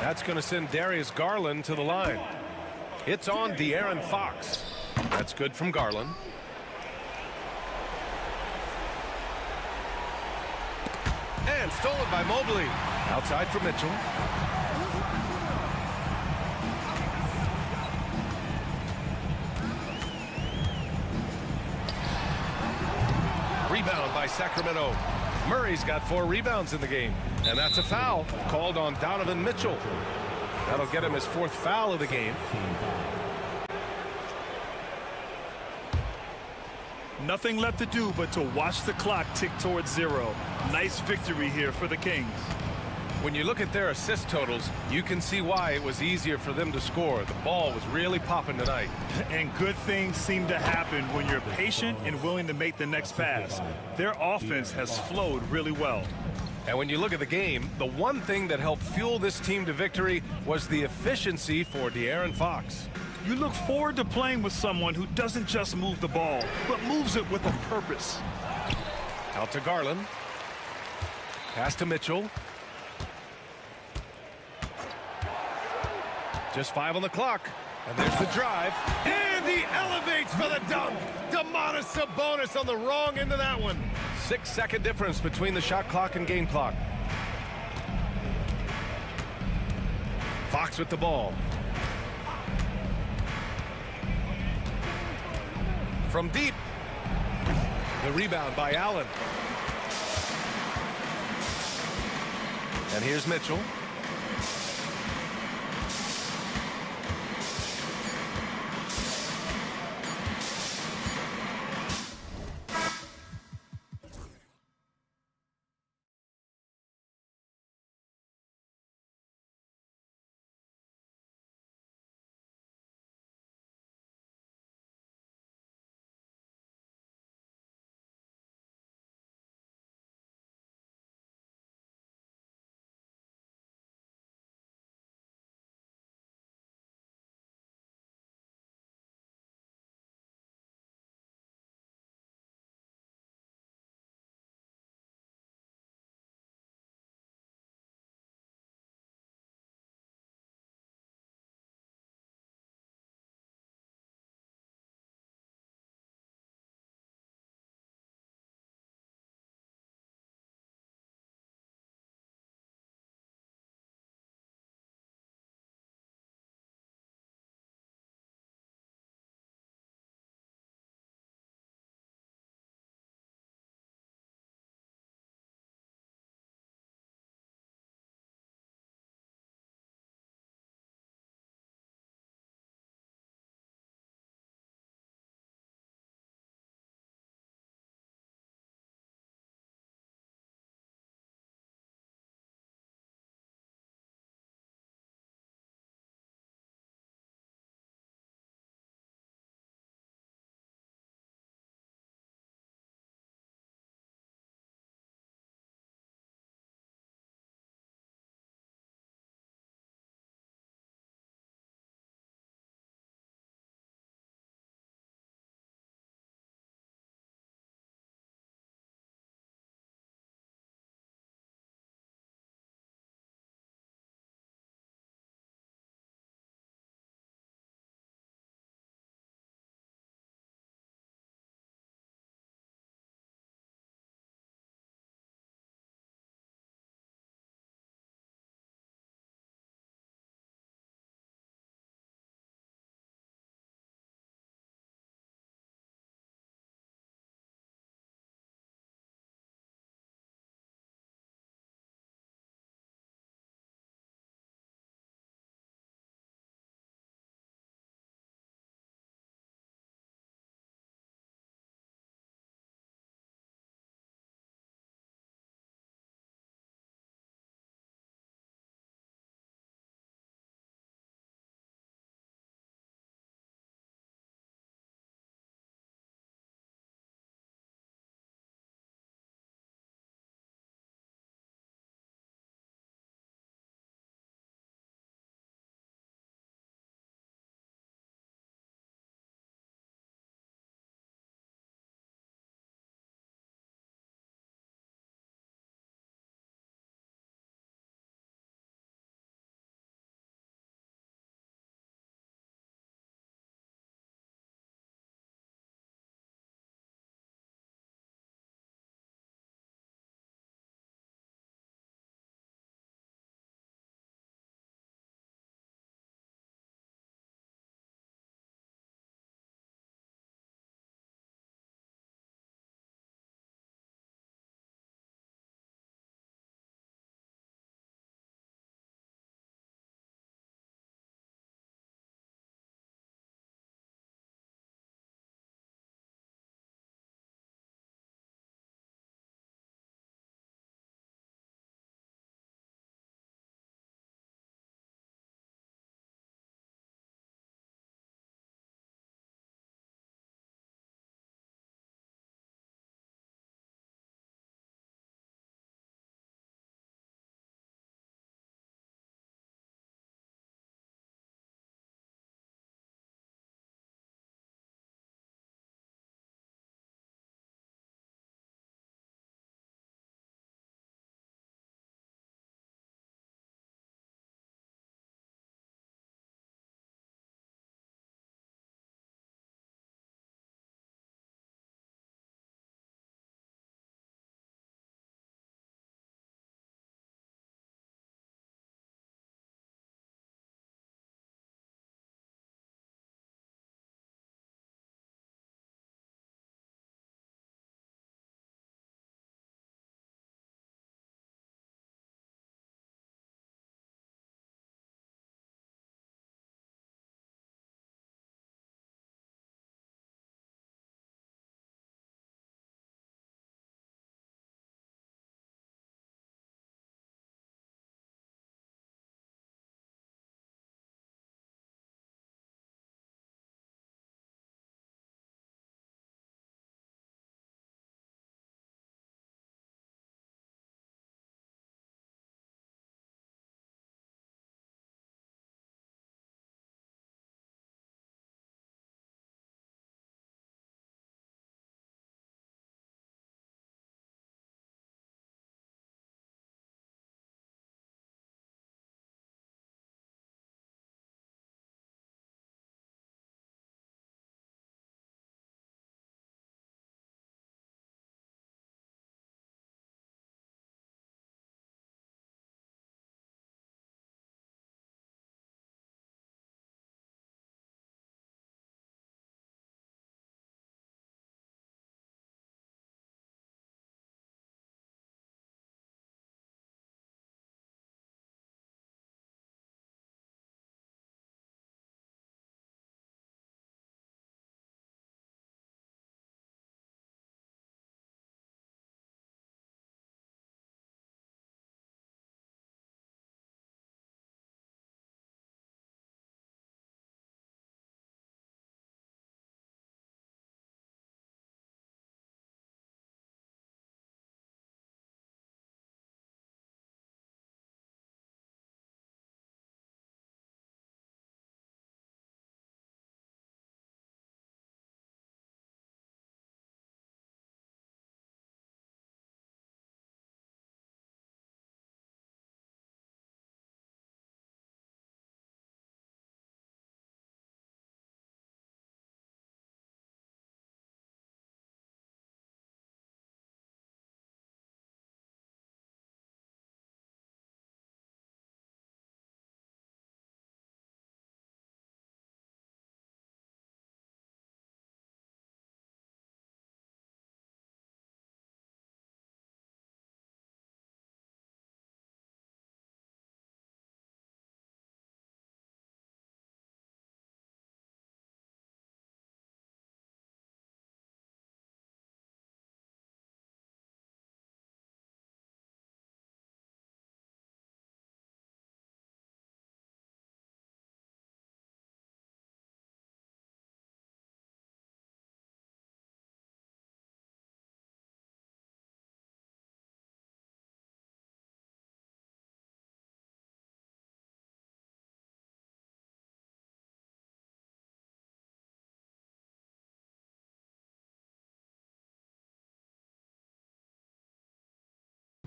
That's going to send Darius Garland to the line. It's on De'Aaron Fox. That's good from Garland. And stolen by Mobley. Outside for Mitchell. Rebound by Sacramento. Murray's got 4 rebounds in the game. And that's a foul called on Donovan Mitchell. That'll get him his 4th foul of the game. Nothing left to do but to watch the clock tick towards 0. Nice victory here for the Kings. When you look at their assist totals, you can see why it was easier for them to score. The ball was really popping tonight. And good things seem to happen when you're patient and willing to make the next pass. Their offense has flowed really well. And when you look at the game, the one thing that helped fuel this team to victory was the efficiency for De'Aaron Fox. You look forward to playing with someone who doesn't just move the ball, but moves it with a purpose. Out to Garland. Pass to Mitchell. Just 5 on the clock. And there's the drive. And he elevates for the dunk. Domantas Sabonis on the wrong end of that one. 6-second difference between the shot clock and game clock. Fox with the ball. From deep. The rebound by Allen. And here's Mitchell.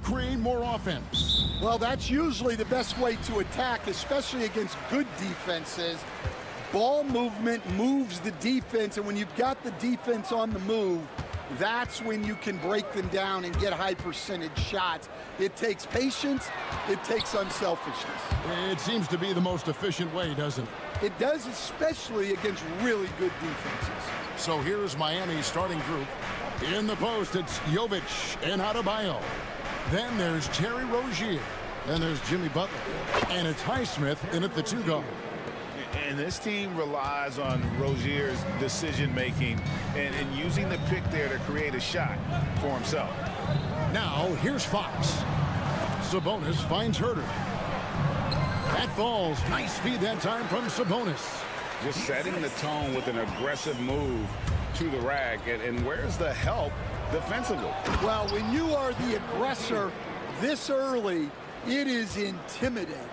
create more offense? Well, that's usually the best way to attack, especially against good defenses. Ball movement moves the defense, and when you've got the defense on the move, that's when you can break them down and get high percentage shots. It takes patience, it takes unselfishness. It seems to be the most efficient way, doesn't it? It does, especially against really good defenses. So here's Miami's starting group. In the post, it's Jovic and Adebayo. Then there's Terry Rozier. Then there's Jimmy Butler. And it's Highsmith in at the 2 guard. And this team relies on Rozier's decision-making and using the pick there to create a shot for himself. Now, here's Fox. Sabonis finds Herter. That falls. Nice feed that time from Sabonis. Just setting the tone with an aggressive move to the rack. And where's the help defensively? Well, when you are the aggressor this early, it is intimidating.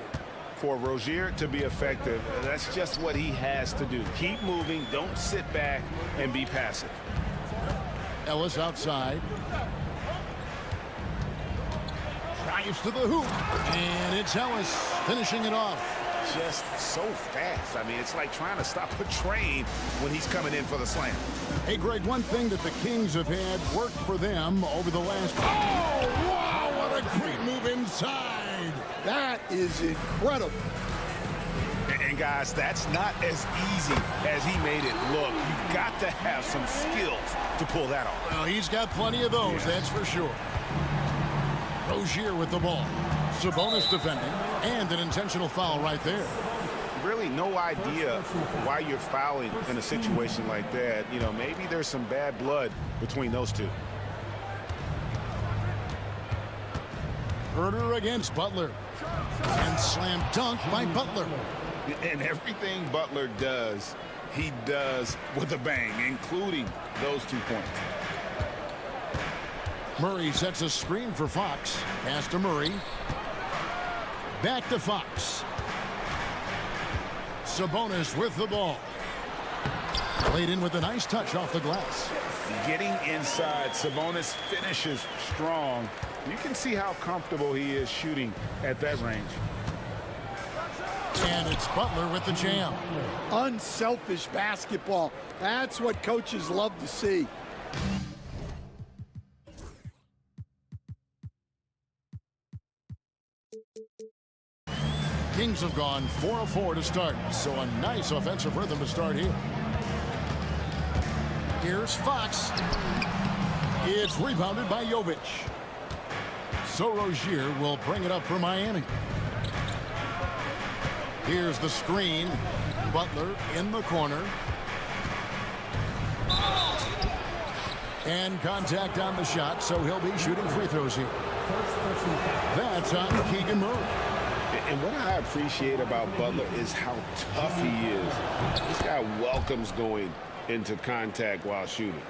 For Rozier to be effective, that's just what he has to do. Keep moving, don't sit back and be passive. Ellis outside. Drives to the hoop. And it's Ellis finishing it off. Just so fast. I mean, it's like trying to stop a train when he's coming in for the slam. Hey, Greg, one thing that the Kings have had work for them over the last... Oh, wow, what a great move inside. That is incredible. And guys, that's not as easy as he made it look. You've got to have some skills to pull that off. Well, he's got plenty of those, that's for sure. Rozier with the ball. Sabonis defending, and an intentional foul right there. Really no idea why you're fouling in a situation like that. You know, maybe there's some bad blood between those two. Herter against Butler. And slam dunk by Butler. And everything Butler does, he does with a bang, including those 2 points. Murray sets a screen for Fox. Pass to Murray. Back to Fox. Sabonis with the ball. Played in with a nice touch off the glass. Getting inside, Sabonis finishes strong. You can see how comfortable he is shooting at that range. And it's Butler with the jam. Unselfish basketball. That's what coaches love to see. Kings have gone 4 of 4 to start, so a nice offensive rhythm to start here. Here's Fox. It's rebounded by Jovic. So Rozier will bring it up for Miami. Here's the screen. Butler in the corner. And contact on the shot, so he'll be shooting free throws here. That's on Keegan Murray. And what I appreciate about Butler is how tough he is. This guy welcomes going into contact while shooting.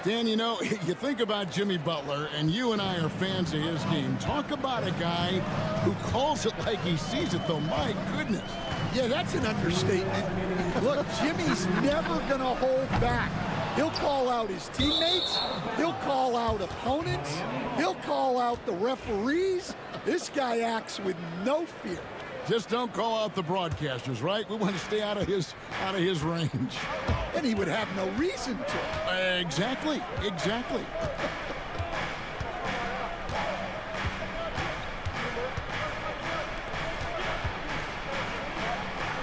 Stan, you know, you think about Jimmy Butler, and you and I are fans of his game. Talk about a guy who calls it like he sees it, though. My goodness. Yeah, that's an understatement. Look, Jimmy's never going to hold back. He'll call out his teammates. He'll call out opponents. He'll call out the referees. This guy acts with no fear. Just don't call out the broadcasters, right? We want to stay out of his range. And he would have no reason to. Exactly.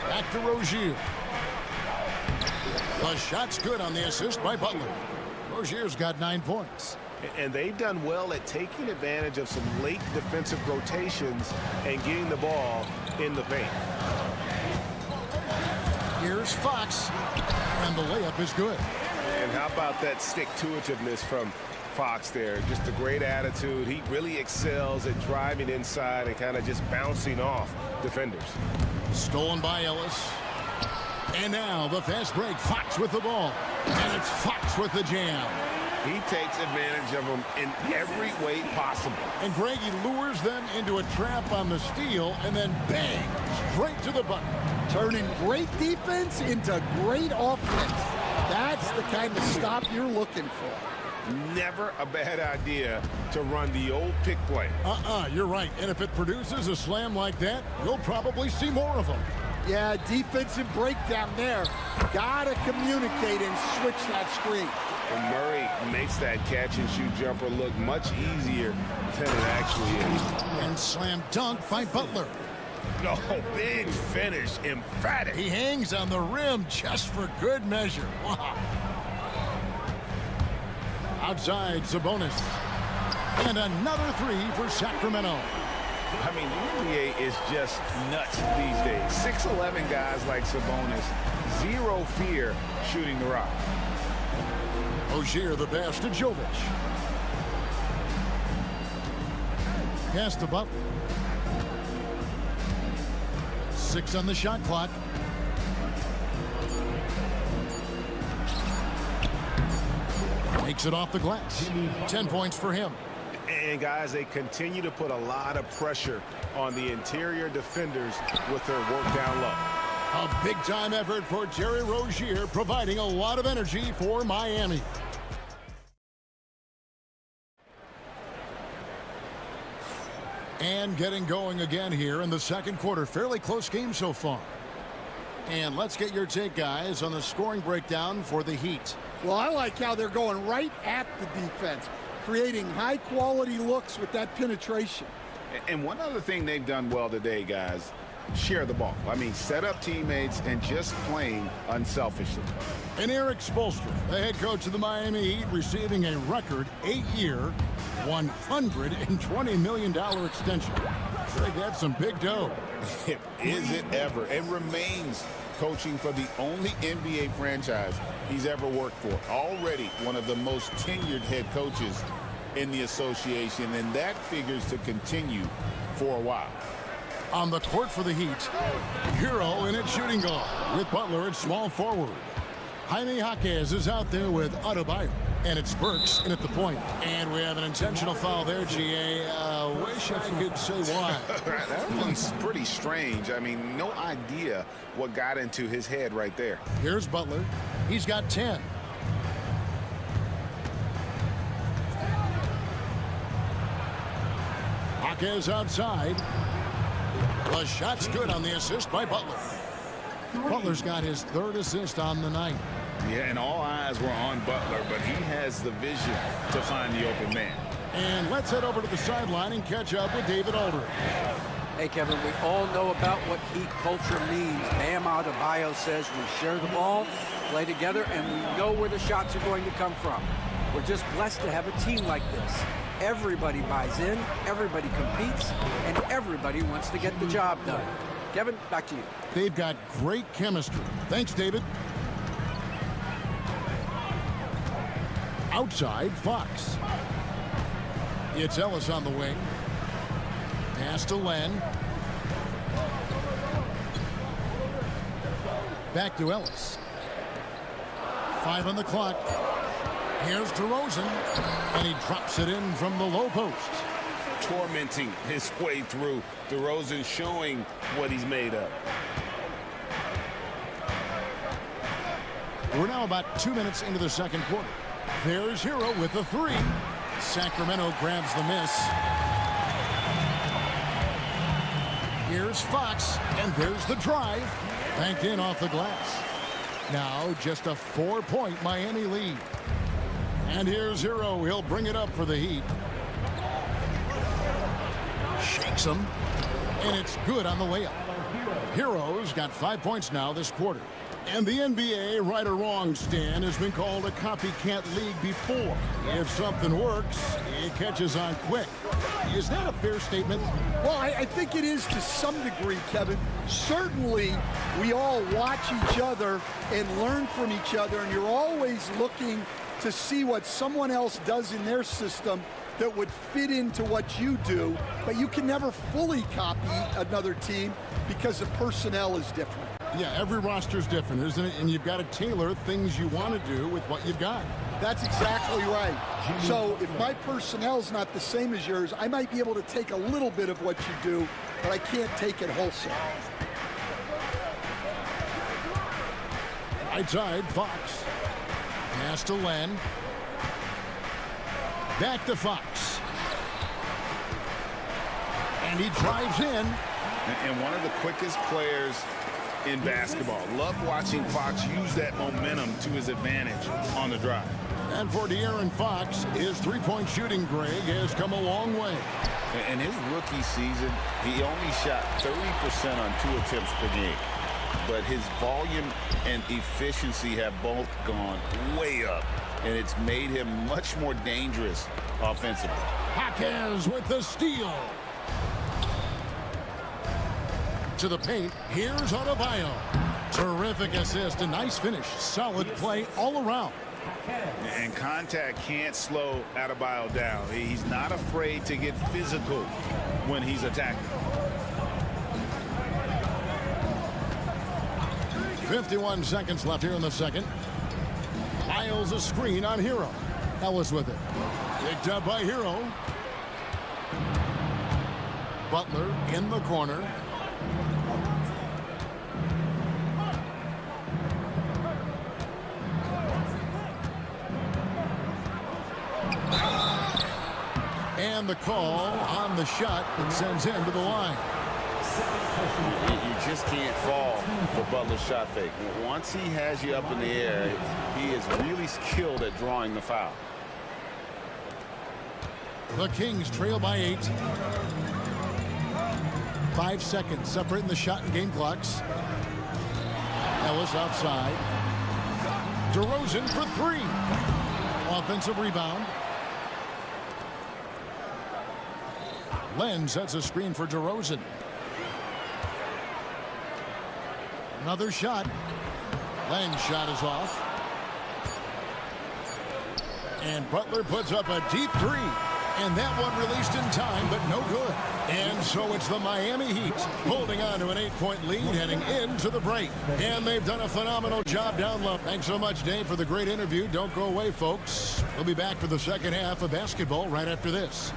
Back to Rozier. The shot's good on the assist by Butler. Rozier's got 9 points. And they've done well at taking advantage of some late defensive rotations and getting the ball in the paint. Here's Fox, and the layup is good. And how about that stick-to-itiveness from Fox there? Just a great attitude. He really excels at driving inside and kind of just bouncing off defenders. Stolen by Ellis. And now the fast break. Fox with the ball. And it's Fox with the jam. He takes advantage of them in every way possible. And Greg, he lures them into a trap on the steal, and then bang, straight to the button. Turning great defense into great offense. That's the kind of stop you're looking for. never a bad idea to run the old pick play. You're right. And if it produces a slam like that, you'll probably see more of them. Yeah, defensive breakdown there. Gotta communicate and switch that screen. And Murray makes that catch-and-shoot jumper look much easier than it actually is. And slam dunk by Butler. No, big finish, emphatic. He hangs on the rim just for good measure. Wow. Outside, Sabonis. And another three for Sacramento. I mean, the NBA is just nuts these days. 6'11" guys like Sabonis, zero fear shooting the rock. Rozier the pass to Jovic. Pass to Butler. 6 on the shot clock. Takes it off the glass. 10 points for him. And guys, they continue to put a lot of pressure on the interior defenders with their work down low. A big-time effort for Terry Rozier, providing a lot of energy for Miami. And getting going again here in the second quarter. Fairly close game so far. And let's get your take, guys, on the scoring breakdown for the Heat. Well, I like how they're going right at the defense, creating high-quality looks with that penetration. And one other thing they've done well today, guys, share the ball. I mean, set up teammates and just playing unselfishly. And Eric Spoelstra, the head coach of the Miami Heat, receiving a record 8-year, $120 million extension. They got some big dough. Is it ever? And remains coaching for the only NBA franchise he's ever worked for. Already one of the most tenured head coaches in the association, and that figures to continue for a while. On the court for the Heat, Hero in at shooting guard with Butler at small forward. Jaime Jaquez is out there with Adebayo, and it's Burks in at the point. And we have an intentional foul there, GA. Wish I could say why. That one's pretty strange. I mean, no idea what got into his head right there. Here's Butler. He's got 10. Jaquez outside. The shot's good on the assist by Butler. Butler's got his third assist on the night. Yeah, and all eyes were on Butler, but he has the vision to find the open man. And let's head over to the sideline and catch up with David Aldridge. Hey, Kevin, we all know about what Heat culture means. Bam Adebayo says we share the ball, play together, and we know where the shots are going to come from. We're just blessed to have a team like this. Everybody buys in, everybody competes, and everybody wants to get the job done. Kevin, back to you. They've got great chemistry. Thanks, David. Outside, Fox. It's Ellis on the wing. Pass to Len. Back to Ellis. 5 on the clock. Here's DeRozan, and he drops it in from the low post. Tormenting his way through. DeRozan showing what he's made of. We're now about 2 minutes into the second quarter. There's Hero with the three. Sacramento grabs the miss. Here's Fox, and there's the drive. Banked in off the glass. Now just a 4-point Miami lead. And here's Hero. He'll bring it up for the Heat. Shakes him, and it's good on the layup. Hero's got 5 points now this quarter. And the NBA, right or wrong, Stan, has been called a copycat league before. If something works, it catches on quick. Is that a fair statement? Well, I think it is to some degree, Kevin. Certainly, we all watch each other and learn from each other, and you're always looking to see what someone else does in their system that would fit into what you do, but you can never fully copy another team because the personnel is different. Yeah, every roster's different, isn't it? And you've got to tailor things you want to do with what you've got. That's exactly right. So if my personnel's not the same as yours, I might be able to take a little bit of what you do, but I can't take it wholesale. Right side, Fox. Pass to Len. Back to Fox. And he drives in. And one of the quickest players in basketball. Love watching Fox use that momentum to his advantage on the drive. And for De'Aaron Fox, his three-point shooting, Greg, has come a long way. In his rookie season, he only shot 30% on 2 attempts per game. But his volume and efficiency have both gone way up. And it's made him much more dangerous offensively. Jaquez with the steal. To the paint, here's Adebayo. Terrific assist, a nice finish. Solid play all around. And contact can't slow Adebayo down. He's not afraid to get physical when he's attacking. 51 seconds left here in the second. Miles a screen on Hero. Ellis with it. Picked up by Hero. Butler in the corner. And the call on the shot that sends him to the line. You just can't fall for Butler's shot fake. Once he has you up in the air, he is really skilled at drawing the foul. The Kings trail by 8. 5 seconds separating the shot and game clocks. Ellis outside. DeRozan for 3. Offensive rebound. Len sets a screen for DeRozan. Another shot. Len's shot is off. And Butler puts up a deep 3. And that one released in time, but no good. And so it's the Miami Heat holding on to an 8-point lead heading into the break. And they've done a phenomenal job down low. Thanks so much, Dave, for the great interview. Don't go away, folks. We'll be back for the second half of basketball right after this.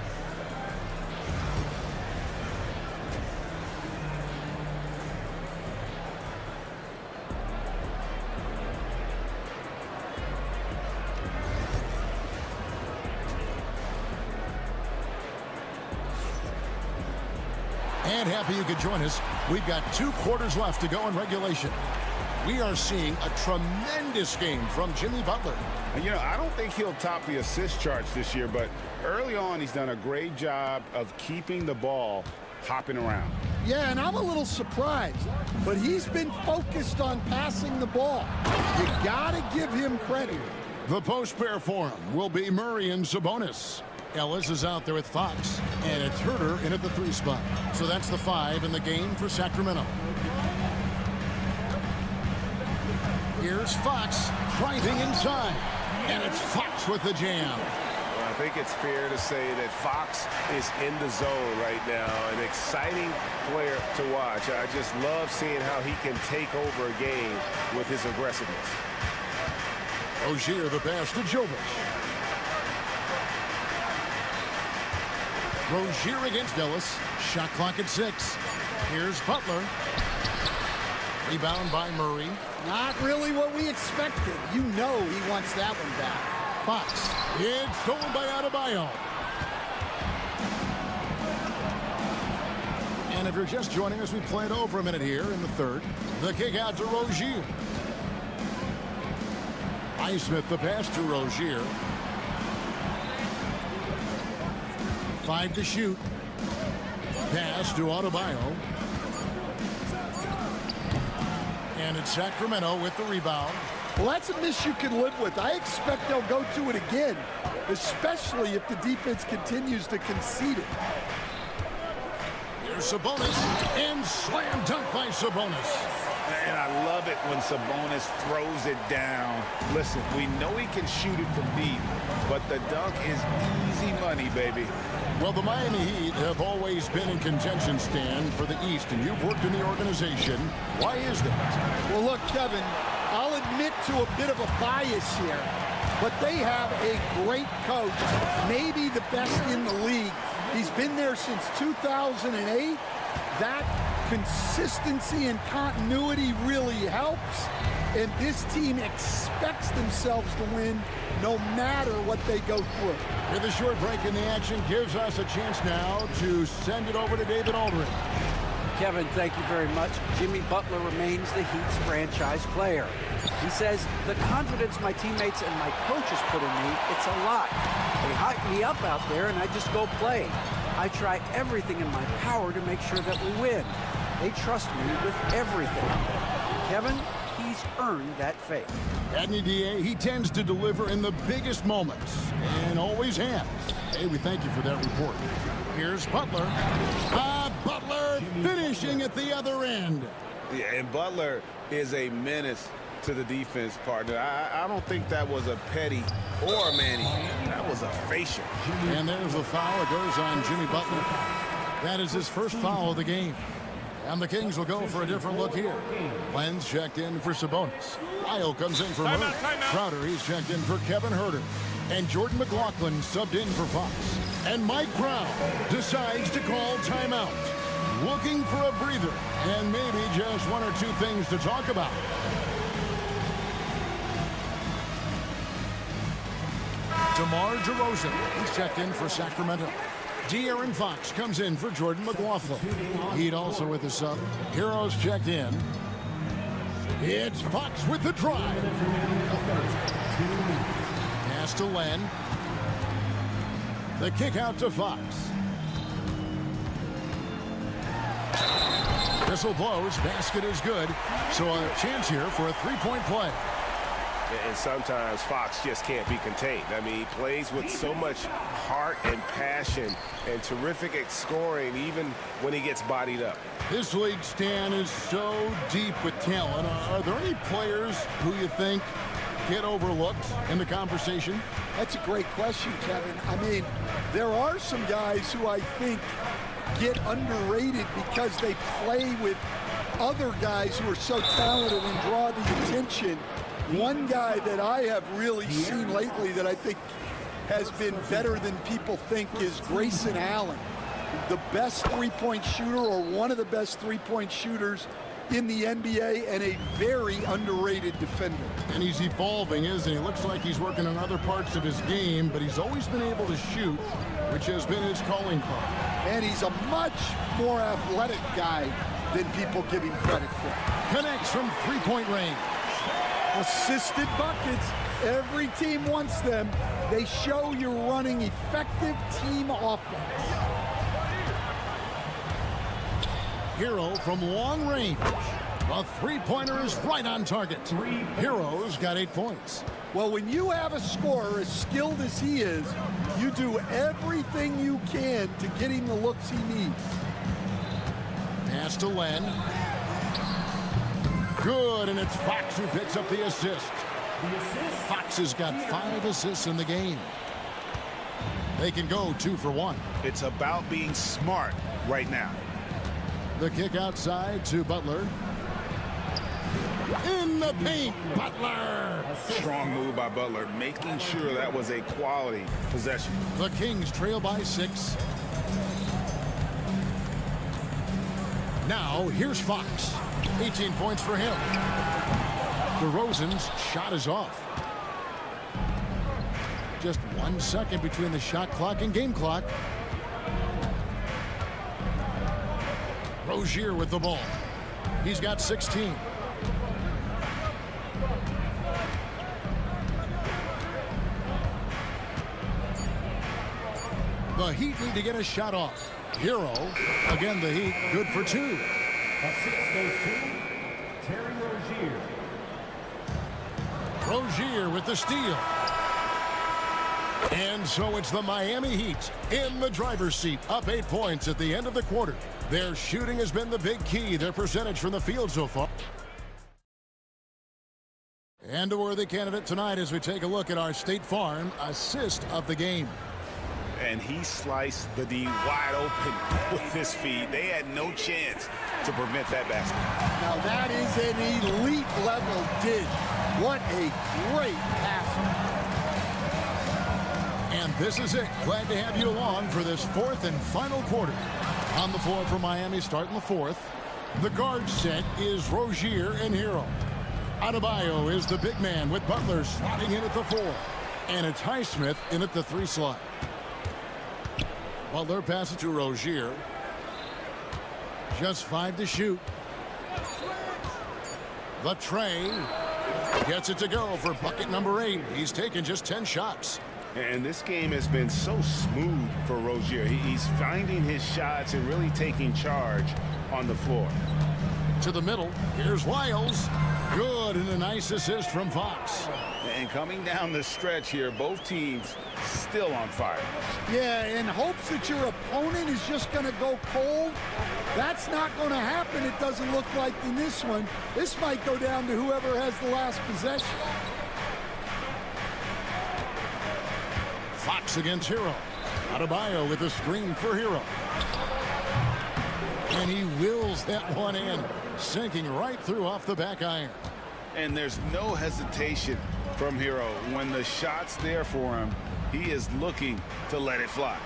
And happy you could join us. We've got 2 quarters left to go in regulation. We are seeing a tremendous game from Jimmy Butler. You know, I don't think he'll top the assist charts this year, but early on he's done a great job of keeping the ball hopping around. Yeah, and I'm a little surprised, but he's been focused on passing the ball. You gotta give him credit. The post pair for him will be Murray and Sabonis. Ellis is out there with Fox, and it's Herter in at the 3 spot. So that's the 5 in the game for Sacramento. Here's Fox driving inside, and it's Fox with the jam. Well, I think it's fair to say that Fox is in the zone right now. An exciting player to watch. I just love seeing how he can take over a game with his aggressiveness. Rozier the pass to Jovic. Rozier against Ellis. Shot clock at 6. Here's Butler. Rebound by Murray. Not really what we expected. You know he wants that one back. Fox. It's stolen by Adebayo. And if you're just joining us, we played over a minute here in the third. The kick out to Rozier. Highsmith the pass to Rozier. 5 to shoot. Pass to Adebayo. And it's Sacramento with the rebound. Well, that's a miss you can live with. I expect they'll go to it again, especially if the defense continues to concede it. Here's Sabonis, and slam dunk by Sabonis. And I love it when Sabonis throws it down. Listen, we know he can shoot it from deep, but the dunk is easy money, baby. Well, the Miami Heat have always been in contention, Stan, for the East, and you've worked in the organization. Why is that? Well, look, Kevin, I'll admit to a bit of a bias here, but they have a great coach, maybe the best in the league. He's been there since 2008, that consistency and continuity really helps. And this team expects themselves to win no matter what they go through. With a short break in the action gives us a chance now to send it over to David Aldridge. Kevin, thank you very much. Jimmy Butler remains the Heat's franchise player. He says, the confidence my teammates and my coaches put in me, it's a lot. They hype me up out there and I just go play. I try everything in my power to make sure that we win. They trust me with everything. Kevin, he's earned that faith. At NDA, he tends to deliver in the biggest moments, and always has. Hey, we thank you for that report. Here's Butler. Butler finishing at the other end. Yeah, and Butler is a menace to the defense partner. I don't think that was a petty or a Manny. That was a facial. And there's the foul. It goes on Jimmy Butler. That is his first foul of the game. And the Kings will go for a different look here. Lenz checked in for Sabonis. Lyle comes in for Murray. Crowder, he's checked in for Kevin Huerter. And Jordan McLaughlin subbed in for Fox. And Mike Brown decides to call timeout. Looking for a breather. And maybe just one or two things to talk about. DeMar DeRozan, he's checked in for Sacramento. De'Aaron Fox comes in for Jordan McLaughlin. Heat also with the sub. Heroes checked in. It's Fox with the drive. Pass to Len. The kick out to Fox. Whistle blows. Basket is good. So a chance here for a three-point play. And sometimes Fox just can't be contained. I mean, he plays with so much heart and passion and terrific at scoring even when he gets bodied up. This league, Stan, is so deep with talent. Are there any players who you think get overlooked in the conversation? That's a great question, Kevin. I mean, there are some guys who I think get underrated because they play with other guys who are so talented and draw the attention. One guy that I have really seen lately that I think has been better than people think is Grayson Allen. The best three-point shooter, or one of the best three-point shooters in the NBA, and a very underrated defender. And he's evolving, isn't he? Looks like he's working on other parts of his game, but he's always been able to shoot, which has been his calling card. And he's a much more athletic guy than people give him credit for. Connects from three-point range. Assisted buckets. Every team wants them. They show you're running effective team offense. Hero from long range. A three-pointer is right on target. Hero's got 8 points. Well, when you have a scorer as skilled as he is, you do everything you can to get him the looks he needs. Pass to Len. Good, and it's Fox who picks up the assist. Fox has got 5 assists in the game. They can go 2 for 1. It's about being smart right now. The kick outside to Butler. In the paint, Butler! Strong move by Butler, making sure that was a quality possession. The Kings trail by 6. Now, here's Fox. 18 points for him. DeRozan's shot is off. Just 1 second between the shot clock and game clock. Rozier with the ball. He's got 16. The Heat need to get a shot off. Hero, again the Heat, good for 2. Assist goes to Terry Rozier. Rozier with the steal. And so it's the Miami Heat in the driver's seat, up 8 points at the end of the quarter. Their shooting has been the big key, their percentage from the field so far. And a worthy candidate tonight as we take a look at our State Farm assist of the game. And he sliced the D wide open with his feed. They had no chance to prevent that basket. Now that is an elite level dig. What a great pass. And this is it. Glad to have you along for this 4th and final quarter. On the floor for Miami starting the fourth. The guard set is Rozier and Hero. Adebayo is the big man with Butler slotting in at the 4. And it's Highsmith in at the 3 slot. Butler passes to Rozier. Just 5 to shoot. The tray gets it to go for bucket number 8. He's taken just 10 shots. And this game has been so smooth for Rozier. He's finding his shots and really taking charge on the floor. To the middle, here's Wiles. Good, and a nice assist from Fox. And coming down the stretch here, both teams still on fire. Yeah, in hopes that your opponent is just going to go cold. That's not going to happen, it doesn't look like in this one. This might go down to whoever has the last possession. Fox against Hero. Adebayo with a screen for Hero. And he wills that one in, sinking right through off the back iron. And there's no hesitation from Hero. When the shot's there for him, he is looking to let it fly.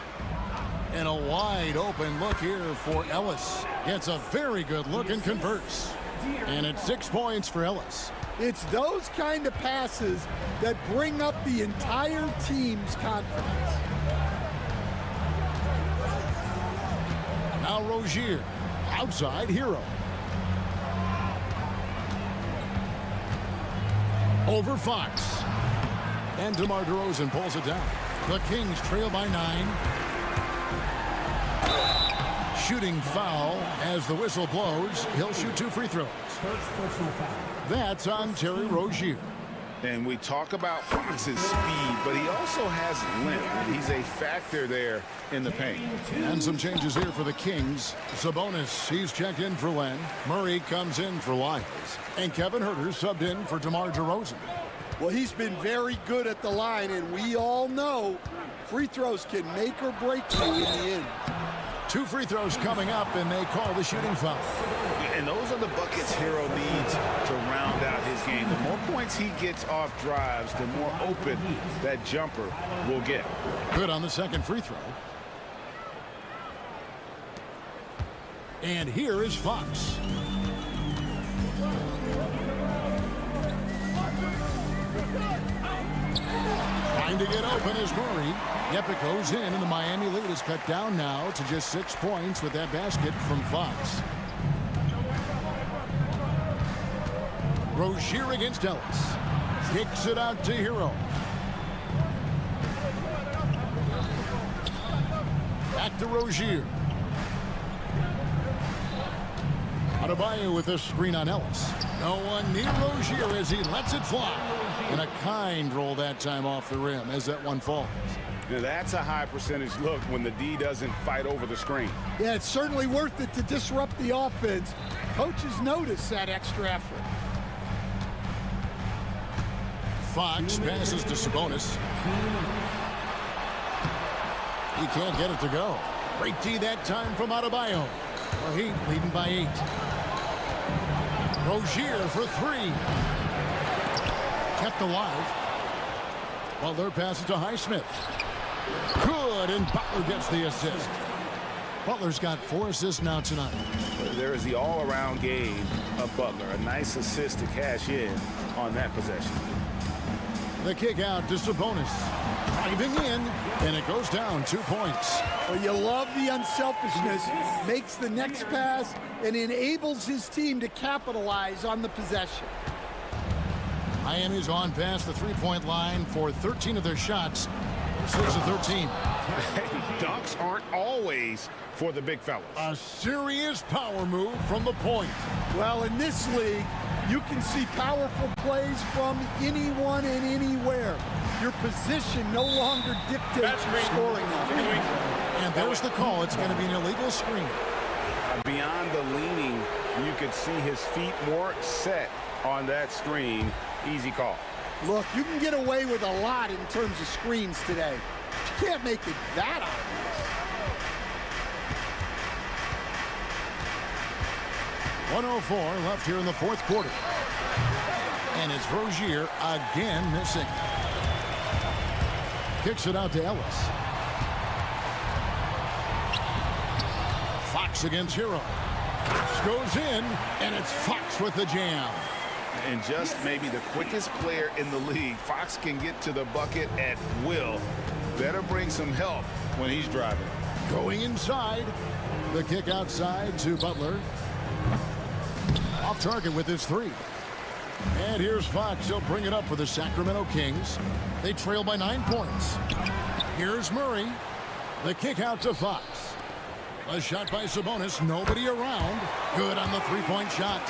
And a wide open look here for Ellis. Gets a very good look and converts. And it's 6 points for Ellis. It's those kind of passes that bring up the entire team's confidence. Now Rozier, outside Hero. Over Fox. And DeMar DeRozan pulls it down. The Kings trail by 9. Shooting foul as the whistle blows. He'll shoot 2 free throws. That's on Terry Rozier. And we talk about Fox's speed, but he also has length. He's a factor there in the paint. And some changes here for the Kings. Sabonis, he's checked in for Len. Murray comes in for Wiles. And Kevin Huerter subbed in for DeMar DeRozan. Well, he's been very good at the line, and we all know free throws can make or break you in the end. 2 free throws coming up, and they call the shooting foul. And those are the buckets Hero needs to round out his game. The more points he gets off drives, the more open that jumper will get. Good on the second free throw. And here is Fox. Trying to get open is Murray. Yep, it goes in, and the Miami lead is cut down now to just 6 points with that basket from Fox. Rozier against Ellis. Kicks it out to Hero. Back to Rozier. Adebayo with a screen on Ellis. No one near Rozier as he lets it fly. And a kind roll that time off the rim as that one falls. Now that's a high percentage look when the D doesn't fight over the screen. Yeah, it's certainly worth it to disrupt the offense. Coaches notice that extra effort. Fox passes to Sabonis. He can't get it to go. Great D that time from Adebayo. The Heat leading by 8. Rozier for 3. Kept alive. Butler passes to Highsmith. Good, and Butler gets the assist. Butler's got 4 assists now tonight. There is the all-around game of Butler. A nice assist to cash in on that possession. The kick out to Sabonis. Driving in, and it goes down 2 points. Well, you love the unselfishness. Makes the next pass and enables his team to capitalize on the possession. Miami's on past the 3-point line for 13 of their shots. 6 of 13. Dunks aren't always for the big fellas. A serious power move from the point. Well, in this league, you can see powerful plays from anyone and anywhere. Your position no longer dictates your scoring. And there's the call. It's going to be an illegal screen. Beyond the leaning, you could see his feet more set on that screen. Easy call. Look, you can get away with a lot in terms of screens today. You can't make it that obvious. 104 left here in the fourth quarter. And it's Rozier again missing. Kicks it out to Ellis. Fox against Hero. Fox goes in, and it's Fox with the jam. And just maybe the quickest player in the league. Fox can get to the bucket at will. Better bring some help when he's driving. Going inside. The kick outside to Butler. Off target with his three. And here's Fox. He'll bring it up for the Sacramento Kings. They trail by 9 points. Here's Murray. The kick out to Fox. A shot by Sabonis. Nobody around. Good on the three-point shot.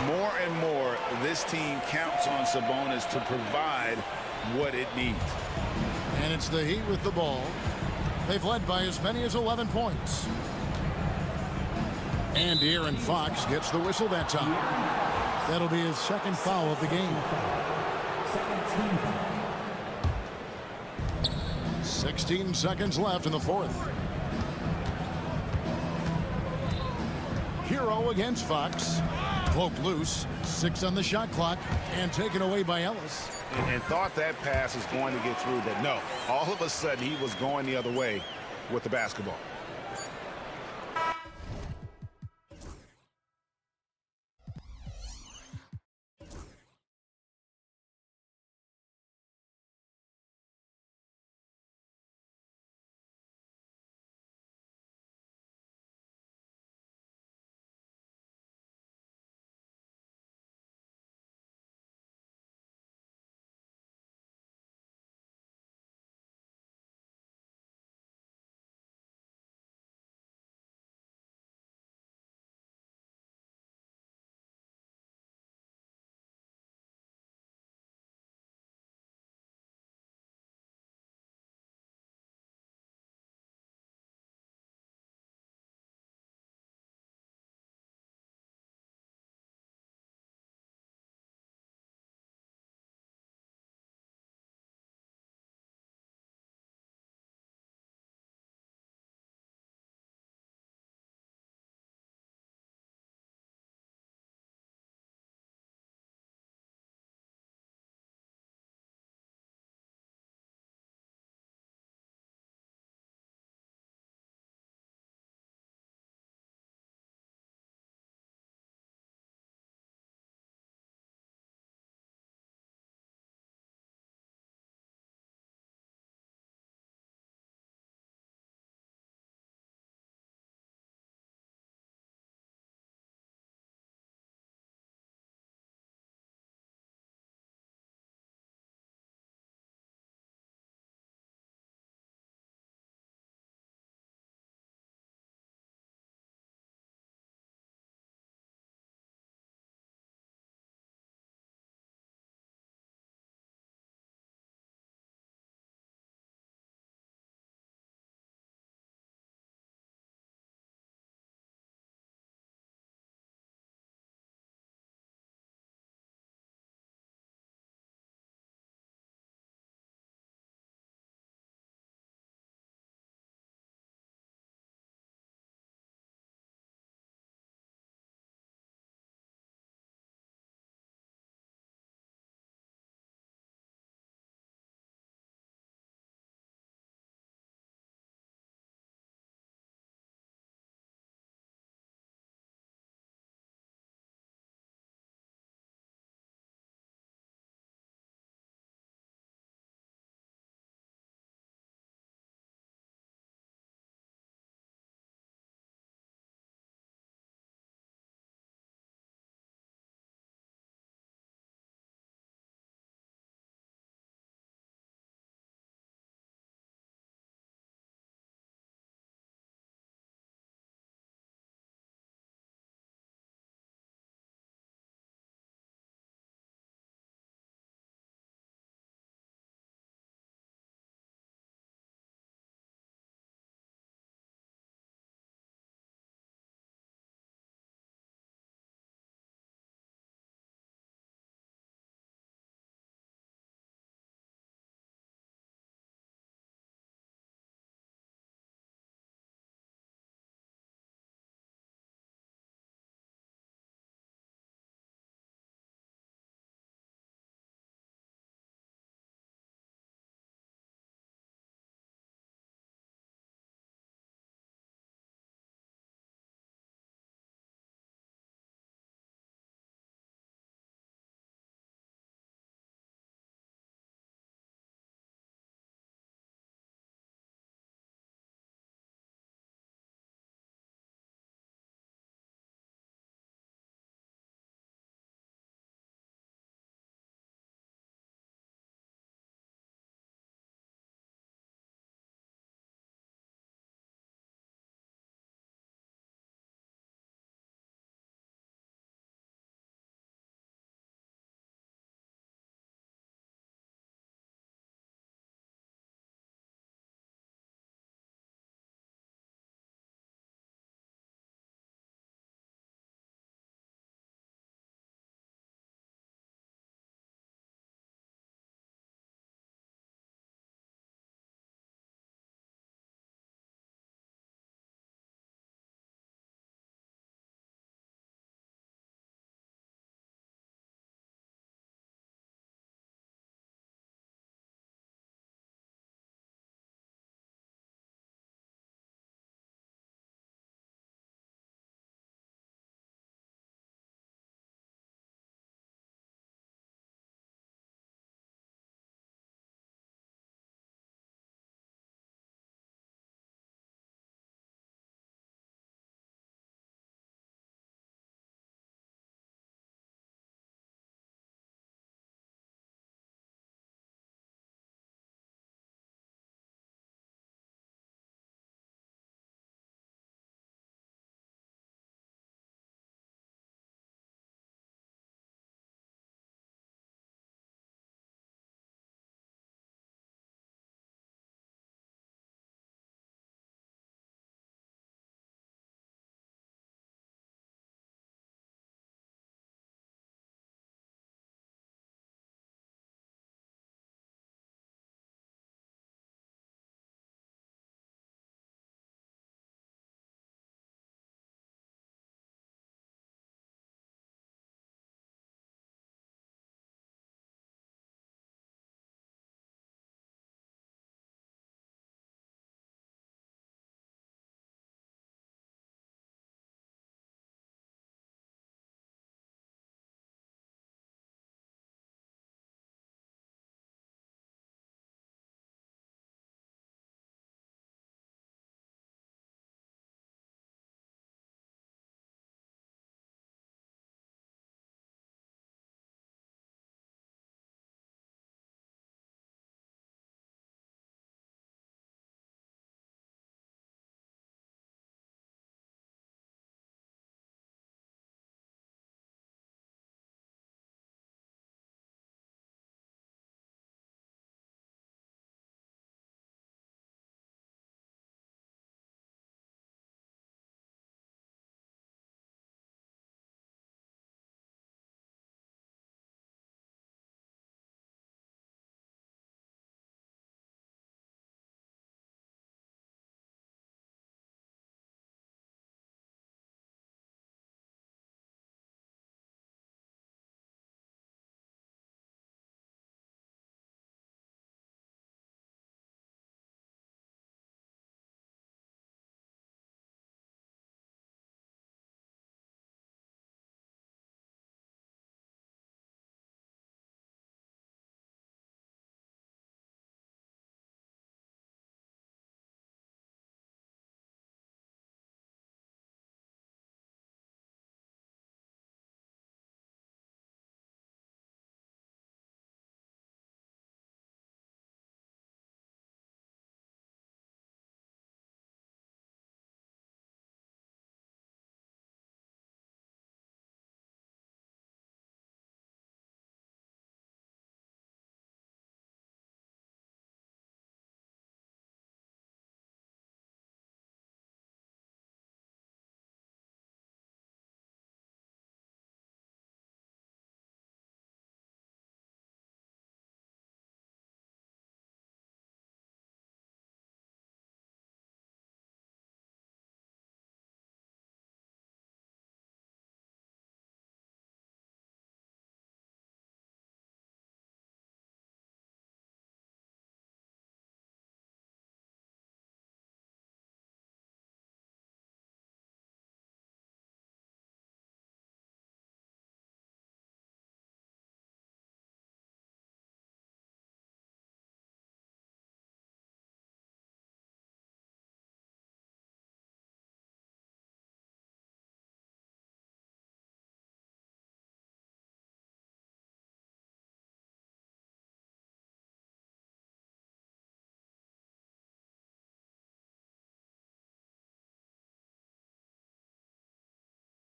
More and more, this team counts on Sabonis to provide what it needs. And it's the Heat with the ball. They've led by as many as 11 points. And De'Aaron Fox gets the whistle that time. That'll be his second foul of the game. 16 seconds left in the fourth. Hero against Fox. Poked loose. 6 on the shot clock. And taken away by Ellis. And thought that pass was going to get through, but no. All of a sudden, he was going the other way with the basketball.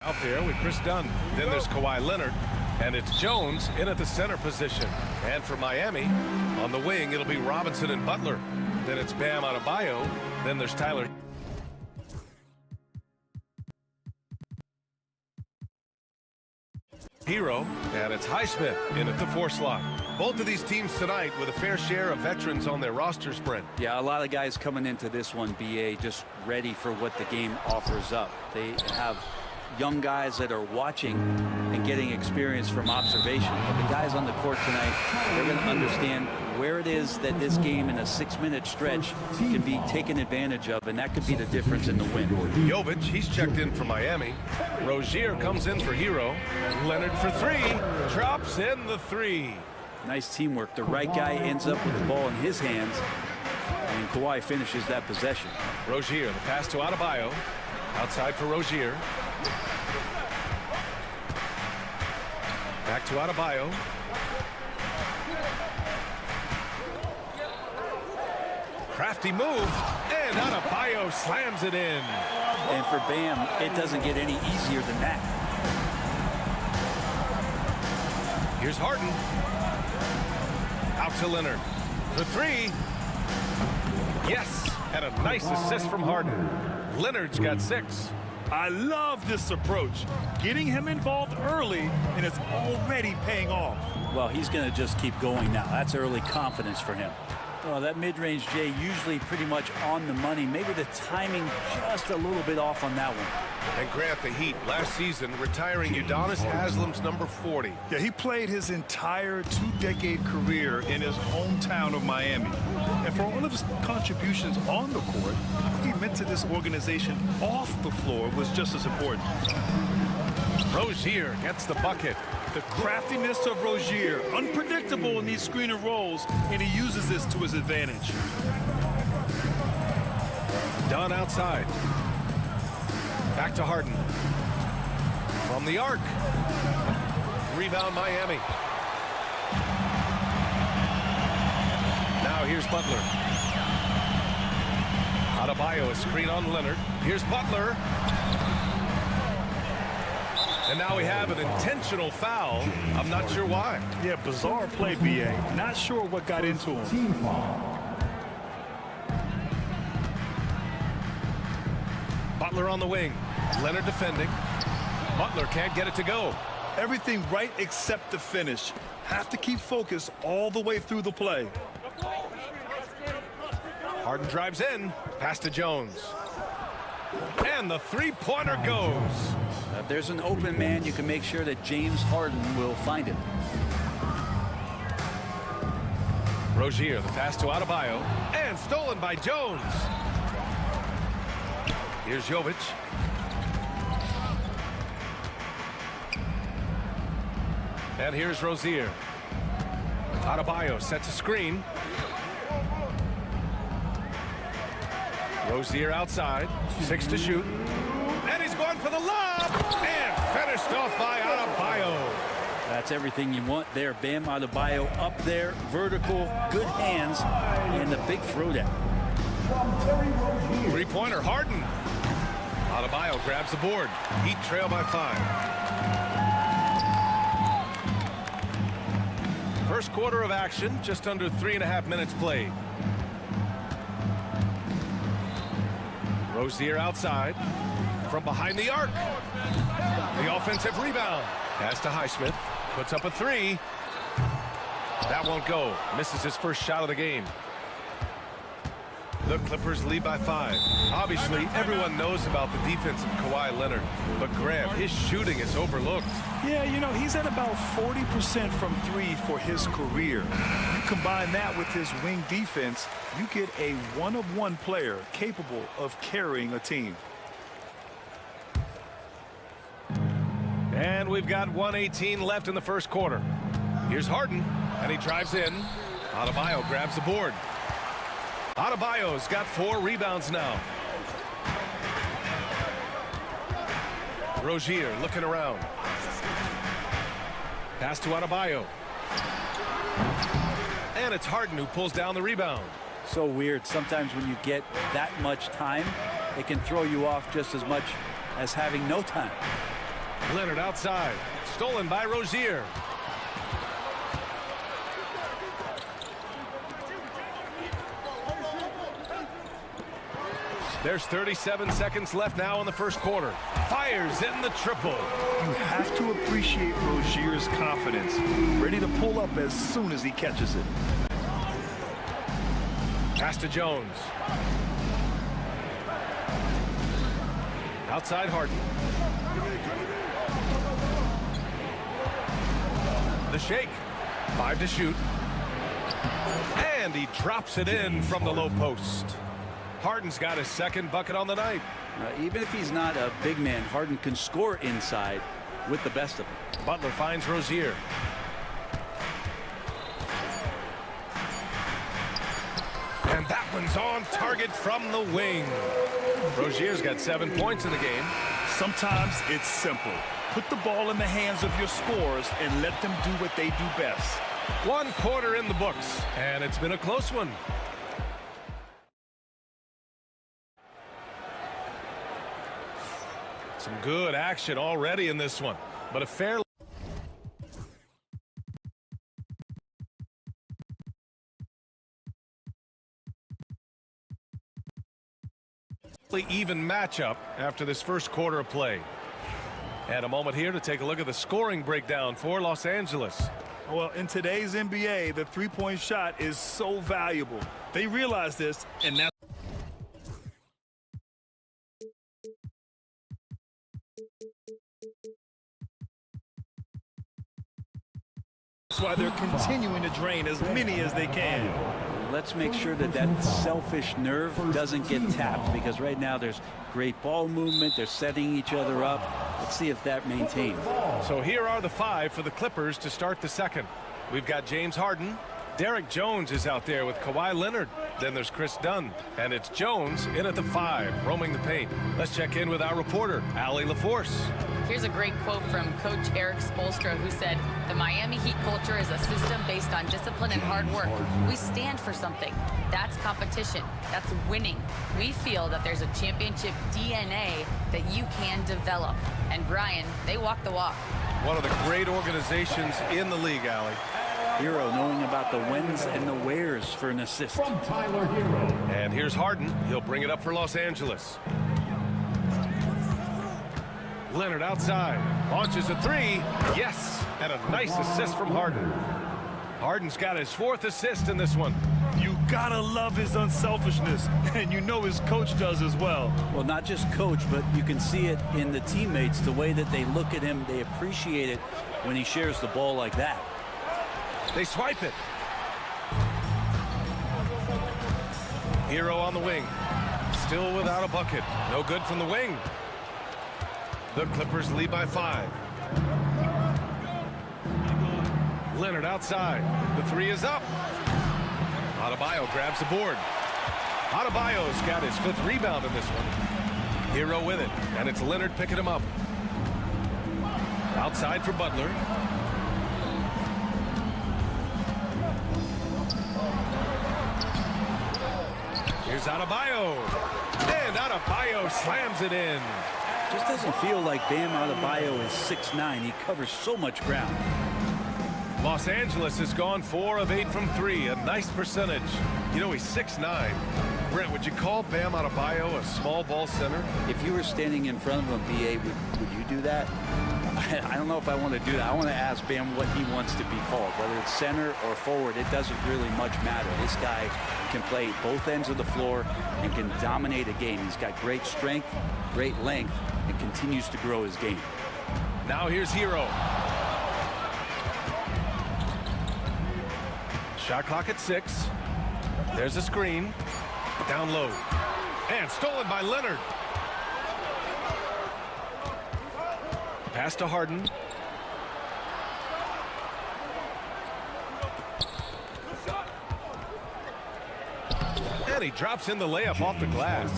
Out there with Chris Dunn. Then there's Kawhi Leonard. And it's Jones in at the center position. And for Miami, on the wing, it'll be Robinson and Butler. Then it's Bam Adebayo. Then there's Tyler. Hero, and it's Highsmith in at the 4 slot. Both of these teams tonight with a fair share of veterans on their roster spread. Yeah, a lot of guys coming into this one, BA, just ready for what the game offers up. They have young guys that are watching and getting experience from observation. But the guys on the court tonight, they're going to understand where it is that this game in a 6-minute stretch can be taken advantage of, and that could be the difference in the win. Jovic, he's checked in for Miami. Rozier comes in for Hero. Leonard for 3, drops in the 3. Nice teamwork. The right guy ends up with the ball in his hands, and Kawhi finishes that possession. Rozier, the pass to Adebayo. Outside for Rozier. Back to Adebayo. Crafty move, and Adebayo slams it in. And for Bam, it doesn't get any easier than that. Here's Harden. Out to Leonard. For 3. Yes, and a nice assist from Harden. Leonard's got 6. I love this approach. Getting him involved early, and it's already paying off. Well, he's going to just keep going now. That's early confidence for him. Well, that mid-range, Jay, usually pretty much on the money. Maybe the timing just a little bit off on that one. And Grant, the Heat last season retiring Udonis Haslam's number 40. Yeah, he played his entire 2-decade career in his hometown of Miami. And for all of his contributions on the court, what he meant to this organization off the floor was just as important. Rozier gets the bucket. The craftiness of Rozier, unpredictable in these screen and rolls, and he uses this to his advantage. Dunn outside. Back to Harden. From the arc. Rebound Miami. Now here's Butler. Adebayo, a screen on Leonard. Here's Butler. And now we have an intentional foul. I'm not sure why. Yeah, bizarre play, BA. Not sure what got into him. Butler on the wing. Leonard defending. Butler can't get it to go. Everything right except the finish. Have to keep focused all the way through the play. Harden drives in. Pass to Jones. And the 3-pointer goes. If there's an open man, you can make sure that James Harden will find it. Rozier, the pass to Adebayo. And stolen by Jones. Here's Jovic. And here's Rozier. Adebayo sets a screen. Rozier outside. 6 to shoot. And he's going for the lob. And finished off by Adebayo. That's everything you want there. Bam Adebayo up there. Vertical. Good hands. And the big throwdown. 3-pointer Harden. Adebayo grabs the board. Heat trail by 5. First quarter of action, just under 3.5 minutes played. Rozier outside. From behind the arc. The offensive rebound. Pass to Highsmith. Puts up a 3. That won't go. Misses his first shot of the game. The Clippers lead by 5. Obviously, everyone knows about the defense of Kawhi Leonard, but Grant, his shooting is overlooked. Yeah, you know, he's at about 40% from 3 for his career. You combine that with his wing defense, you get a one-of-one player capable of carrying a team. And we've got 1:18 left in the first quarter. Here's Harden, and he drives in. Adebayo grabs the board. Adebayo's got 4 rebounds now. Rozier looking around. Pass to Adebayo. And it's Harden who pulls down the rebound. So weird. Sometimes when you get that much time, it can throw you off just as much as having no time. Leonard outside. Stolen by Rozier. There's 37 seconds left now in the first quarter. Fires in the triple. You have to appreciate Rozier's confidence. Ready to pull up as soon as he catches it. Pass to Jones. Outside Harden. The shake. 5 to shoot. And he drops it in from the low post. Harden's got his second bucket on the night. Even if he's not a big man, Harden can score inside with the best of them. Butler finds Rozier. And that one's on target from the wing. Rozier's got 7 points in the game. Sometimes it's simple. Put the ball in the hands of your scorers and let them do what they do best. 1 quarter in the books, and it's been a close one. Some good action already in this one, but a fairly even matchup after this first quarter of play. And a moment here to take a look at the scoring breakdown for Los Angeles. Well, in today's NBA, the three-point shot is so valuable. They realize this, and that's why they're continuing to drain as many as they can. Let's make sure that that selfish nerve doesn't get tapped, because right now there's great ball movement. They're setting each other up. Let's see if that maintains. So here are the 5 for the Clippers to start the second. We've got James Harden. Derek Jones is out there with Kawhi Leonard. Then there's Chris Dunn. And it's Jones in at the 5, roaming the paint. Let's check in with our reporter, Allie LaForce. Here's a great quote from Coach Eric Spoelstra, who said, "The Miami Heat culture is a system based on discipline and hard work. We stand for something. That's competition. That's winning. We feel that there's a championship DNA that you can develop." And Brian, they walk the walk. One of the great organizations in the league, Allie. Hero knowing about the whens and the wheres for an assist. From Tyler Hero. And here's Harden. He'll bring it up for Los Angeles. Leonard outside. Launches a 3. Yes. And a nice assist from Harden. Harden's got his 4th assist in this one. You gotta love his unselfishness, and you know his coach does as well. Well, not just coach, but you can see it in the teammates, the way that they look at him. They appreciate it when he shares the ball like that. They swipe it. Hero on the wing. Still without a bucket. No good from the wing. The Clippers lead by 5. Leonard outside. The 3 is up. Adebayo grabs the board. Adebayo's got his 5th rebound in this one. Hero with it, and it's Leonard picking him up. Outside for Butler. Here's Adebayo. And Adebayo slams it in. Just doesn't feel like Bam Adebayo is 6'9". He covers so much ground. Los Angeles has gone 4 of 8 from 3, a nice percentage. You know, he's 6'9". Brent, would you call Bam Adebayo a small ball center? If you were standing in front of him, BA, would you do that? I don't know if I want to do that. I want to ask Bam what he wants to be called, whether it's center or forward. It doesn't really much matter. This guy can play both ends of the floor and can dominate a game. He's got great strength, great length, and continues to grow his game. Now here's Hero. Shot clock at 6. There's a screen. Down low. And stolen by Leonard. Pass to Harden. And he drops in the layup off the glass.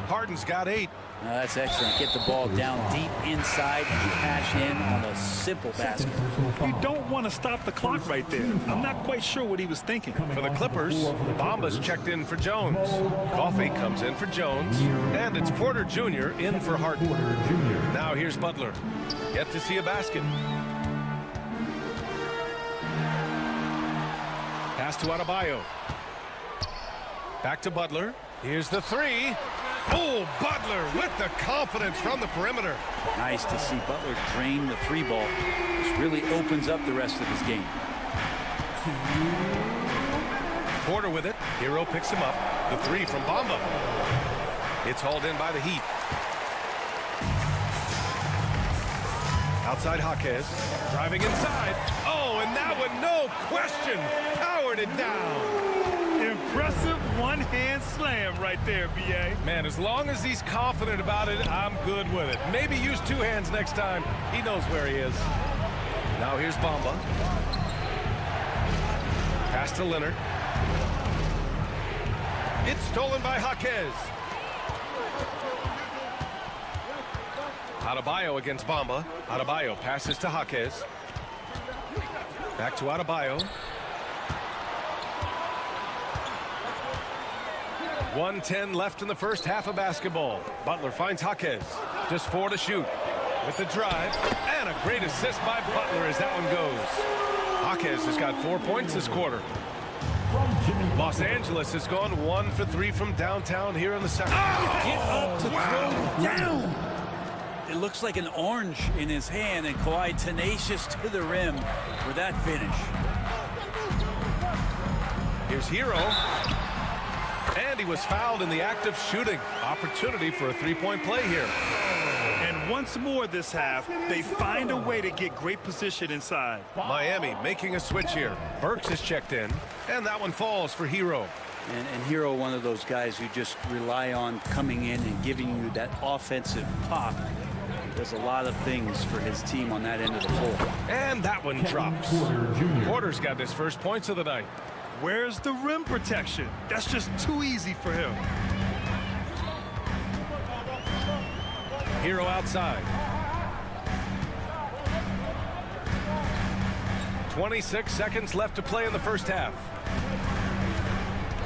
Harden's got 8. That's excellent. Get the ball down deep inside and cash in on a simple basket. You don't want to stop the clock right there. I'm not quite sure what he was thinking. For the Clippers, Bamba's checked in for Jones. Coffee comes in for Jones. And it's Porter Jr. in for Harden. Now here's Butler. Yet to see a basket. Pass to Adebayo. Back to Butler. Here's the three. Oh, Butler with the confidence from the perimeter. Nice to see Butler drain the three ball. This really opens up the rest of his game. Porter with it. Hero picks him up. The three from Bamba. It's hauled in by the Heat. Outside Jaquez. Driving inside. Oh, and that one, no question, powered it down. Impressive one-hand slam right there, B.A. Man, as long as he's confident about it, I'm good with it. Maybe use two hands next time. He knows where he is. Now here's Bamba. Pass to Leonard. It's stolen by Jaquez. Adebayo against Bamba. Adebayo passes to Jaquez. Back to Adebayo. 1:10 left in the first half of basketball. Butler finds Jaquez. Just 4 to shoot. With the drive. And a great assist by Butler as that one goes. Jaquez has got 4 points this quarter. Los Angeles has gone 1 for 3 from downtown here in the second. Get up to throw down. It looks like an orange in his hand, and Kawhi tenacious to the rim for that finish. Here's Hero. And he was fouled in the act of shooting. Opportunity for a three-point play here. And once more this half, they find a way to get great position inside. Miami making a switch here. Burks is checked in, and that one falls for Hero. And Hero, one of those guys who just rely on coming in and giving you that offensive pop. Does a lot of things for his team on that end of the floor. And that one drops. Porter's got his first points of the night. Where's the rim protection? That's just too easy for him. Hero outside. 26 seconds left to play in the first half.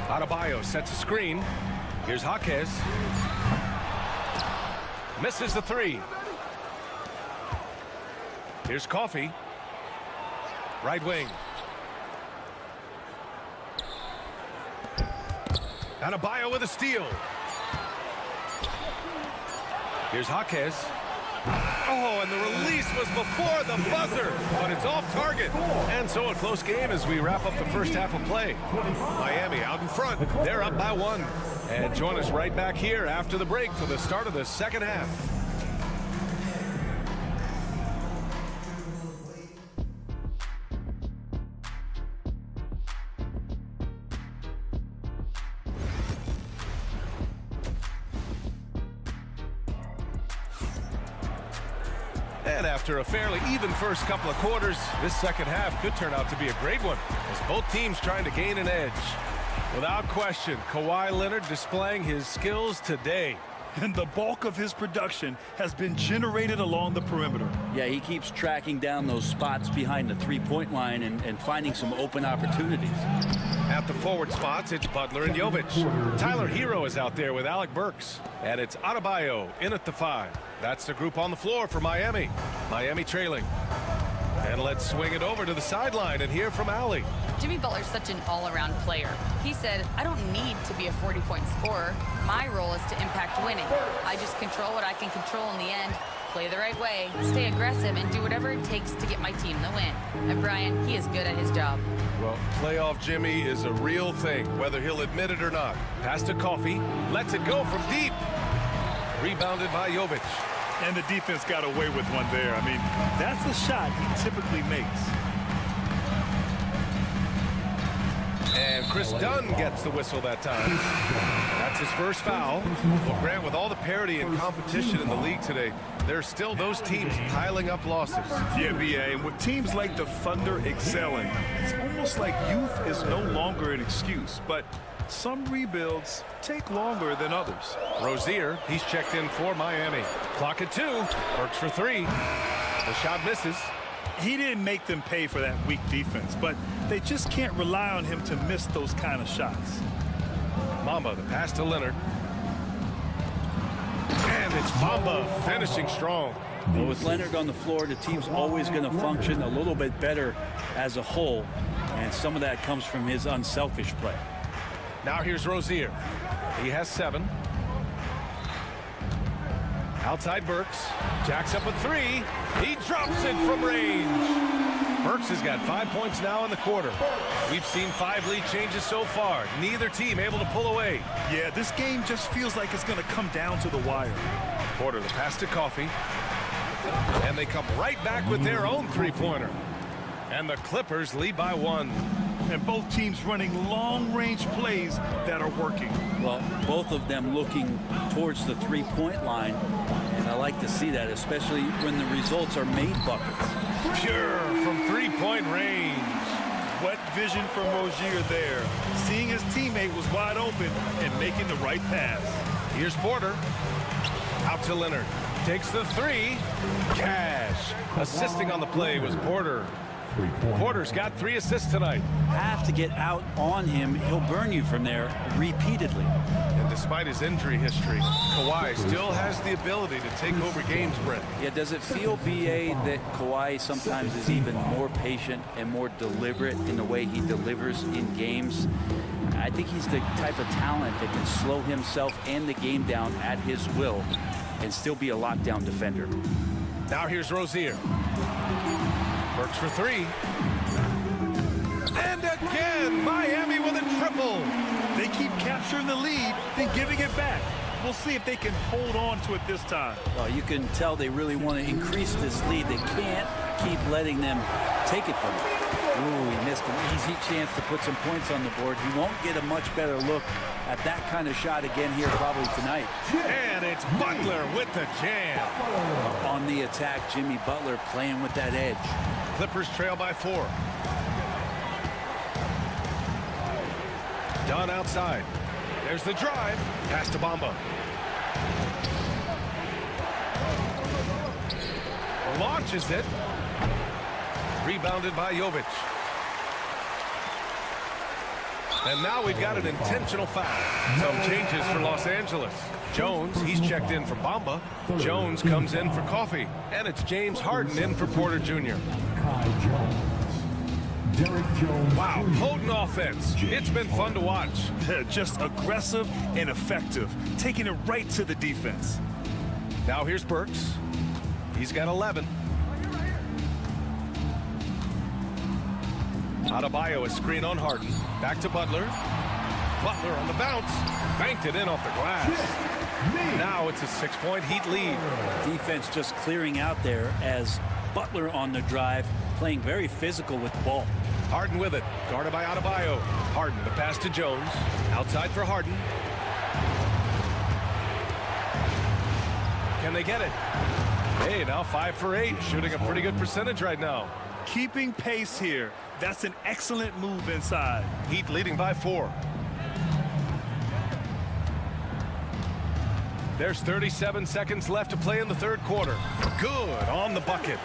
Adebayo sets a screen. Here's Jaquez. Misses the three. Here's Coffee. Right wing. Adebayo with a steal. Here's Jaquez. Oh, and the release was before the buzzer, but it's off target. And so a close game as we wrap up the first half of play. Miami out in front. They're up by 1. And join us right back here after the break for the start of the second half. And after a fairly even first couple of quarters, this second half could turn out to be a great one, as both teams trying to gain an edge. Without question, Kawhi Leonard displaying his skills today. And the bulk of his production has been generated along the perimeter. Yeah, he keeps tracking down those spots behind the three-point line and finding some open opportunities. At the forward spots, it's Butler and Jovic. Tyler Hero is out there with Alec Burks. And it's Adebayo in at the 5. That's the group on the floor for Miami. Miami trailing. And let's swing it over to the sideline and hear from Allie. Jimmy Butler's such an all-around player. He said, I don't need to be a 40-point scorer. My role is to impact winning. I just control what I can control in the end, play the right way, stay aggressive, and do whatever it takes to get my team the win. And Brian, he is good at his job. Well, playoff Jimmy is a real thing, whether he'll admit it or not. Pass to Coffee, lets it go from deep. Rebounded by Jovic. And the defense got away with one there. I mean, that's a shot he typically makes. And Chris Dunn gets the whistle that time. That's his first foul. Well, Grant, with all the parity and competition in the league today, there are still those teams piling up losses. Yeah, B.A., and with teams like the Thunder excelling, it's almost like youth is no longer an excuse. But Some rebuilds take longer than others. Rozier, he's checked in for Miami. Clock at 2. Works for 3. The shot misses. He didn't make them pay for that weak defense, but they just can't rely on him to miss those kind of shots. Mamba, the pass to Leonard. And it's Mamba finishing strong. Well, with Leonard on the floor, the team's always going to function a little bit better as a whole, and some of that comes from his unselfish play. Now here's Rozier. He has 7. Outside Burks. Jacks up a 3. He drops it from range. Burks has got 5 points now in the quarter. We've seen 5 lead changes so far. Neither team able to pull away. Yeah, this game just feels like it's going to come down to the wire. Porter, the pass to Coffey. And they come right back with their own three-pointer. And the Clippers lead by 1. And both teams running long-range plays that are working. Well, both of them looking towards the three-point line, and I like to see that, especially when the results are made buckets. Pure from three-point range. What vision from Rozier there. Seeing his teammate was wide open and making the right pass. Here's Porter. Out to Leonard. Takes the 3. Cash. Assisting on the play was Porter. Porter's got 3 assists tonight. Have to get out on him. He'll burn you from there repeatedly. And despite his injury history, Kawhi still has the ability to take over games, Brent. Yeah, does it feel, B.A., that Kawhi sometimes is even more patient and more deliberate in the way he delivers in games? I think he's the type of talent that can slow himself and the game down at his will and still be a lockdown defender. Now here's Rozier. Works for 3. And again, Miami with a triple. They keep capturing the lead, then giving it back. We'll see if they can hold on to it this time. Well, you can tell they really want to increase this lead. They can't keep letting them take it from them. Ooh, he missed an easy chance to put some points on the board. He won't get a much better look at that kind of shot again here probably tonight. And it's Butler with the jam. On the attack, Jimmy Butler playing with that edge. Clippers trail by 4. Dunn outside. There's the drive. Pass to Bamba. Launches it. Rebounded by Jovic. And now we've got an intentional foul. Some changes for Los Angeles. Jones, he's checked in for Bamba. Jones comes in for Coffey. And it's James Harden in for Porter Jr. Wow, potent offense. It's been fun to watch. Just aggressive and effective, taking it right to the defense. Now here's Burks. He's got 11. Adebayo, a screen on Harden. Back to Butler. Butler on the bounce. Banked it in off the glass. Now it's a 6-point Heat lead. Defense just clearing out there as Butler on the drive, playing very physical with the ball. Harden with it. Guarded by Adebayo. Harden, the pass to Jones. Outside for Harden. Can they get it? Hey, now 5 for 8. Shooting a pretty good percentage right now. Keeping pace here. That's an excellent move inside. Heat leading by 4. There's 37 seconds left to play in the third quarter. Good on the bucket.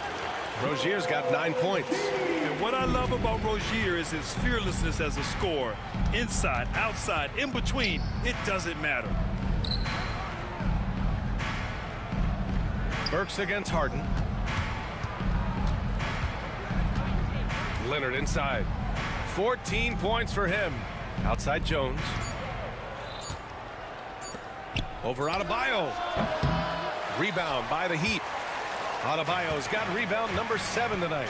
Rozier's got 9 points. And what I love about Rozier is his fearlessness as a scorer. Inside, outside, in between, it doesn't matter. Burks against Harden. Leonard inside. 14 points for him. Outside Jones. Over Adebayo. Rebound by the Heat. Adebayo's got rebound number 7 tonight.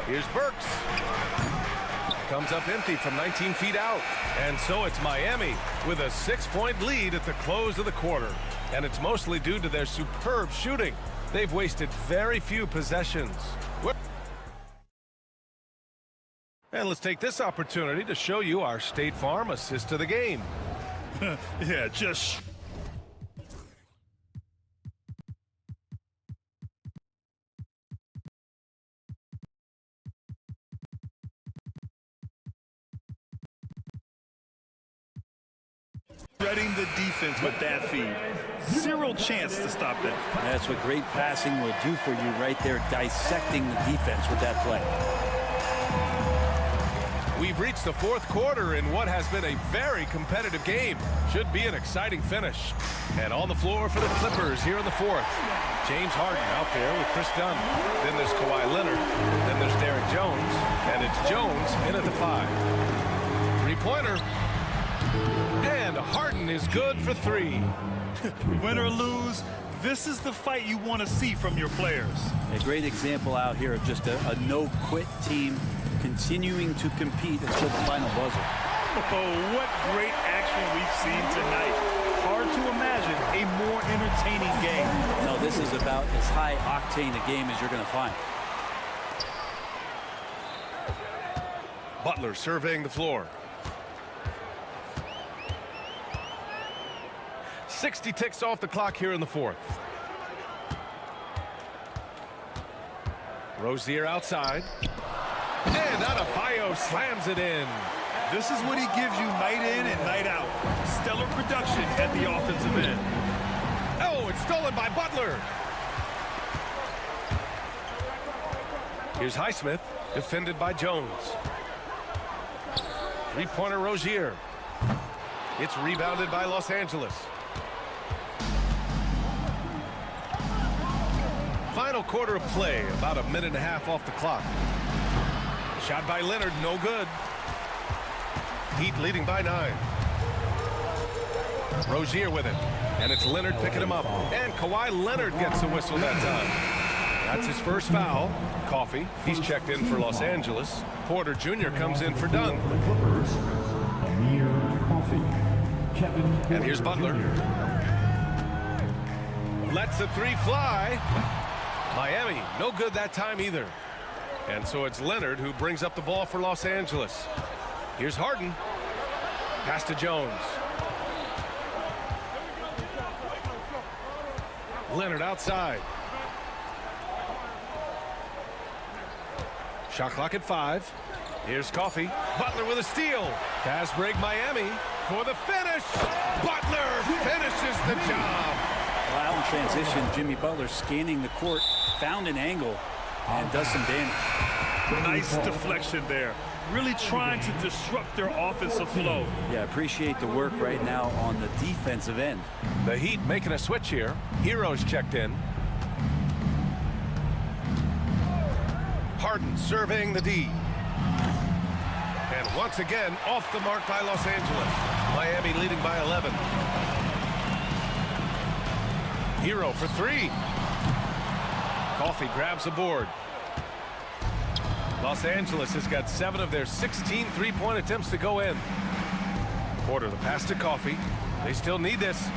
Here's Burks. Comes up empty from 19 feet out. And so it's Miami with a 6-point lead at the close of the quarter. And it's mostly due to their superb shooting. They've wasted very few possessions. And let's take this opportunity to show you our State Farm assist to the game. Yeah, just shredding the defense with that feed. Zero chance to stop that. That's what great passing will do for you right there, dissecting the defense with that play. We've reached the fourth quarter in what has been a very competitive game. Should be an exciting finish. And on the floor for the Clippers here in the fourth. James Harden out there with Chris Dunn. Then there's Kawhi Leonard. Then there's Derrick Jones. And it's Jones in at the 5. Three-pointer. And Harden is good for 3. Win or lose, this is the fight you want to see from your players. A great example out here of just a no-quit team continuing to compete until the final buzzer. Oh, what great action we've seen tonight. Hard to imagine a more entertaining game. No, this is about as high-octane a game as you're going to find. Butler surveying the floor. 60 ticks off the clock here in the fourth. Rozier outside. And Adebayo slams it in. This is what he gives you night in and night out. Stellar production at the offensive end. Oh, it's stolen by Butler. Here's Highsmith, defended by Jones. Three-pointer Rozier. It's rebounded by Los Angeles. Final quarter of play, about a minute and a half off the clock. Shot by Leonard, no good. Heat leading by 9. Rozier with it, and it's Leonard picking him up. And Kawhi Leonard gets a whistle that time. That's his first foul. Coffey, he's checked in for Los Angeles. Porter Jr. comes in for Dunn. And here's Butler. Lets the 3 fly. Miami, no good that time either. And so it's Leonard who brings up the ball for Los Angeles. Here's Harden. Pass to Jones. Leonard outside. Shot clock at 5. Here's Coffey. Butler with a steal. Fast break Miami for the finish. Butler finishes the job. Well, out in transition, Jimmy Butler scanning the court, found an angle, and does some damage. Nice deflection there. Really trying to disrupt their offensive flow. Yeah, appreciate the work right now on the defensive end. The Heat making a switch here. Heroes checked in. Harden surveying the D. And once again, off the mark by Los Angeles. Miami leading by 11. Hero for 3. Coffey grabs the board. Los Angeles has got 7 of their 16 three-point attempts to go in. Porter the pass to Coffey. They still need this.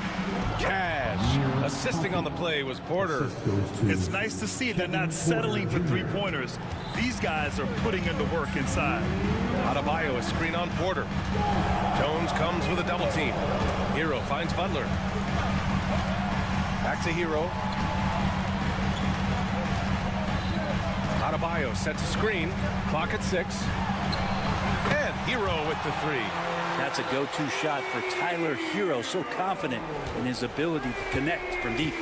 Cash. Assisting on the play was Porter. It's nice to see they're not settling for three-pointers. These guys are putting in the work inside. Adebayo a screen on Porter. Jones comes with a double team. Hero finds Butler. Back to Hero. Adebayo sets a screen. Clock at 6. And Hero with the 3. That's a go-to shot for Tyler Hero, so confident in his ability to connect from deep.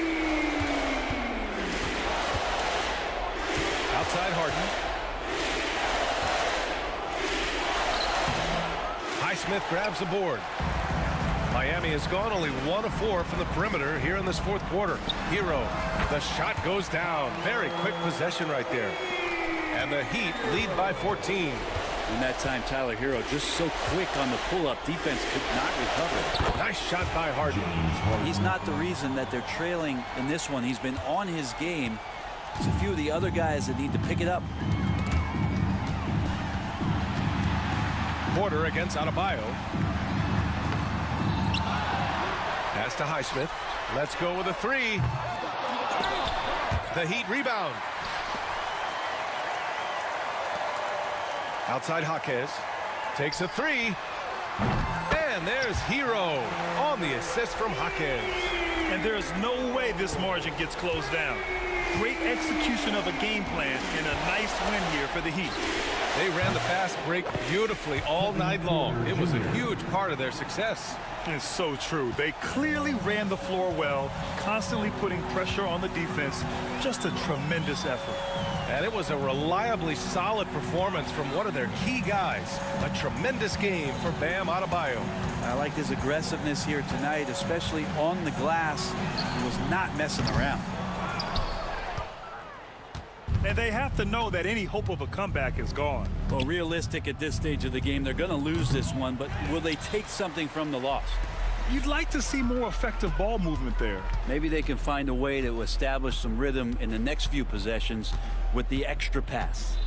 Outside Harden. Highsmith grabs the board. Miami has gone only 1 of 4 from the perimeter here in this fourth quarter. Hero, the shot goes down. Very quick possession right there. And the Heat lead by 14. In that time, Tyler Hero just so quick on the pull-up. Defense could not recover. Nice shot by Harden. He's not the reason that they're trailing in this one. He's been on his game. There's a few of the other guys that need to pick it up. Porter against Adebayo. Pass to Highsmith. Let's go with a 3. The Heat rebound. Outside Jaquez. Takes a 3. And there's Hero on the assist from Jaquez. And there's no way this margin gets closed down. Great execution of a game plan and a nice win here for the Heat. They ran the fast break beautifully all night long. It was a huge part of their success. It's so true. They clearly ran the floor well, constantly putting pressure on the defense. Just a tremendous effort. And it was a reliably solid performance from one of their key guys. A tremendous game for Bam Adebayo. I like his aggressiveness here tonight, especially on the glass. He was not messing around. And they have to know that any hope of a comeback is gone. Well, realistic at this stage of the game, they're going to lose this one, but will they take something from the loss? You'd like to see more effective ball movement there. Maybe they can find a way to establish some rhythm in the next few possessions with the extra pass.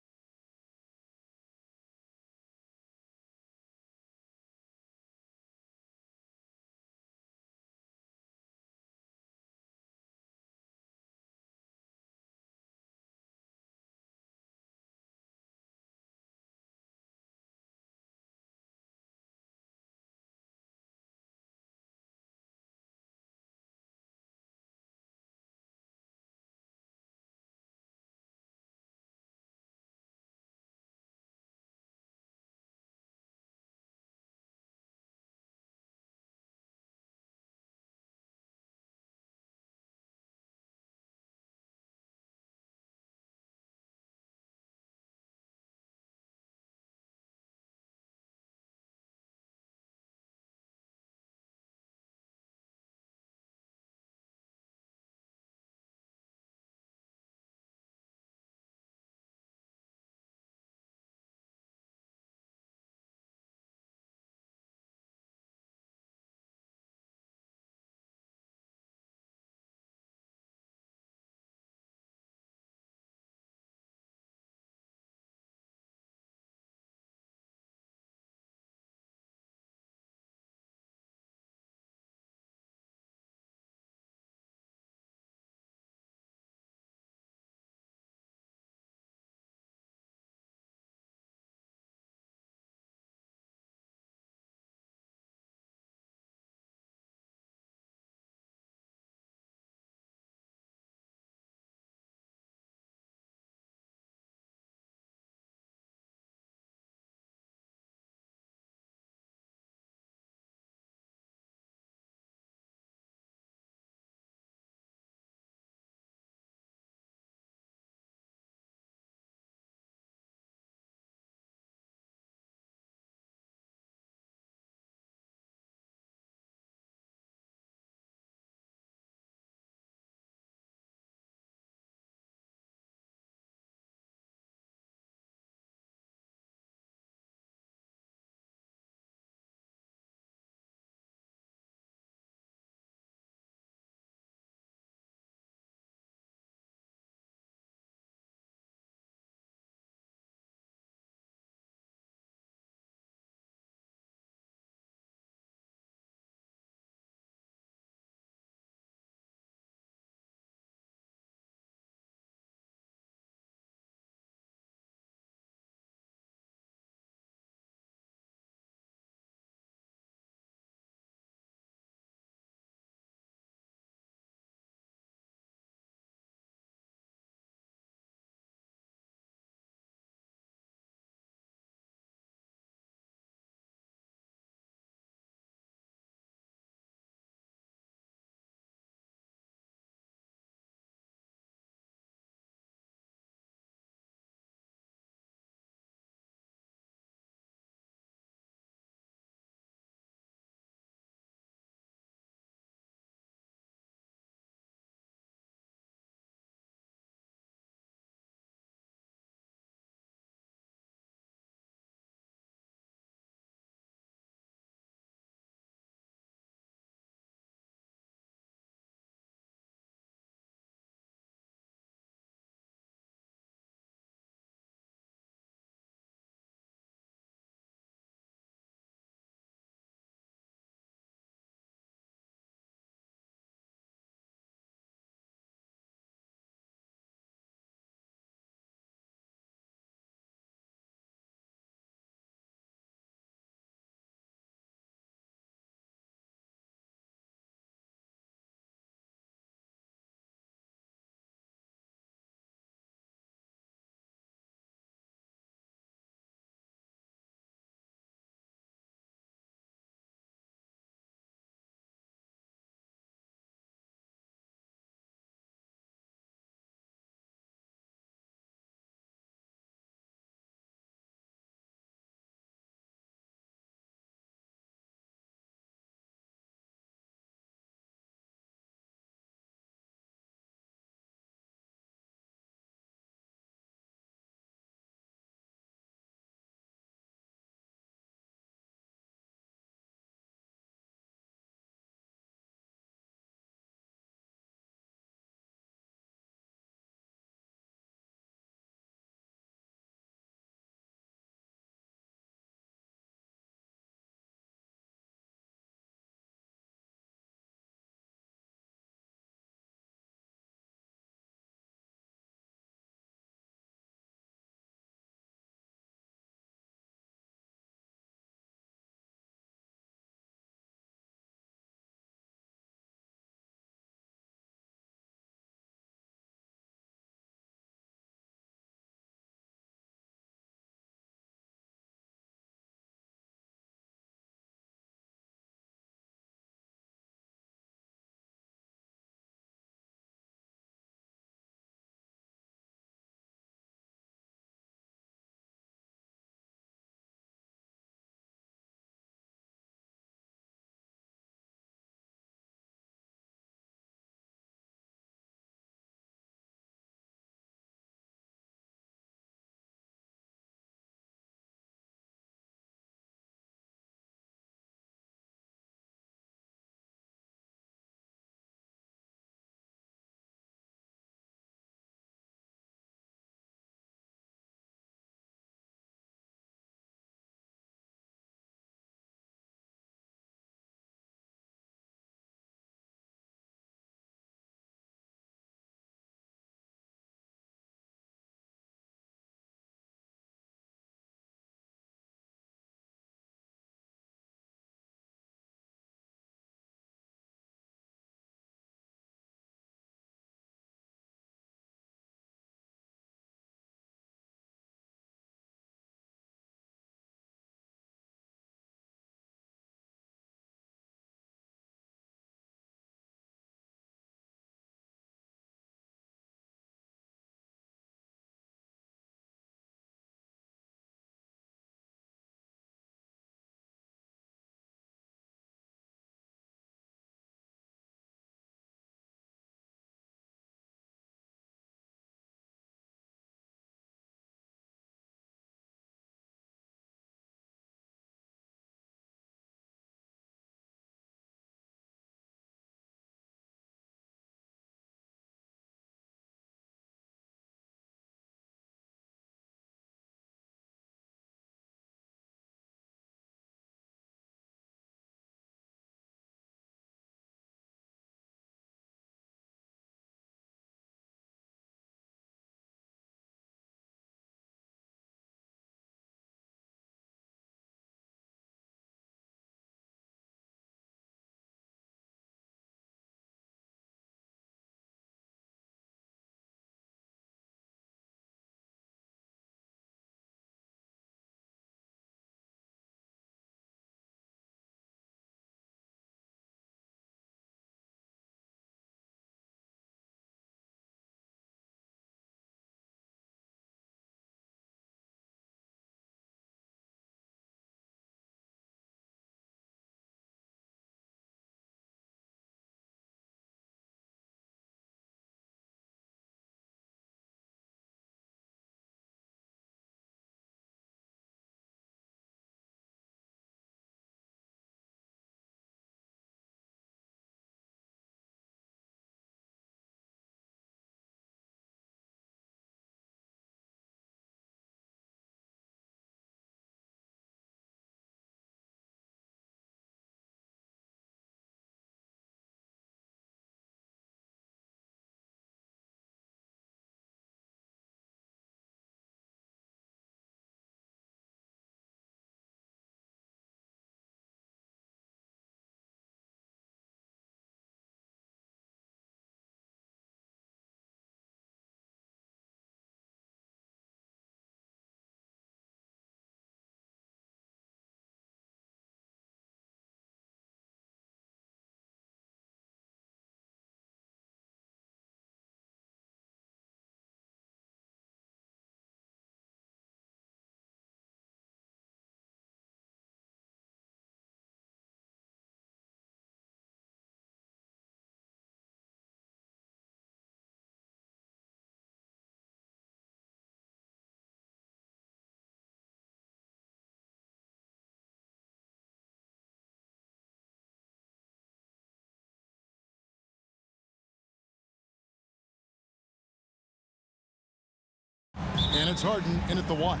And it's Harden in at the 1.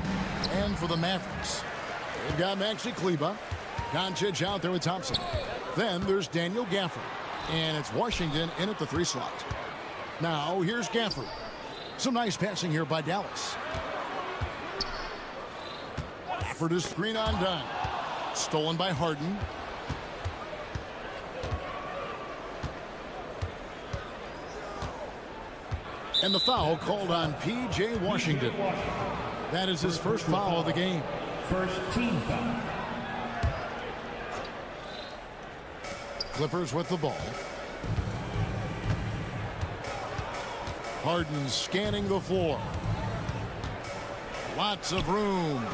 And for the Mavericks, they've got Maxi Kleber. Doncic out there with Thompson. Then there's Daniel Gafford. And it's Washington in at the 3 slot. Now here's Gafford. Some nice passing here by Dallas. Gafford is screen on done. Stolen by Harden. And the foul called on P.J. Washington. That is his first foul of the game. First team foul. Clippers with the ball. Harden scanning the floor. Lots of room.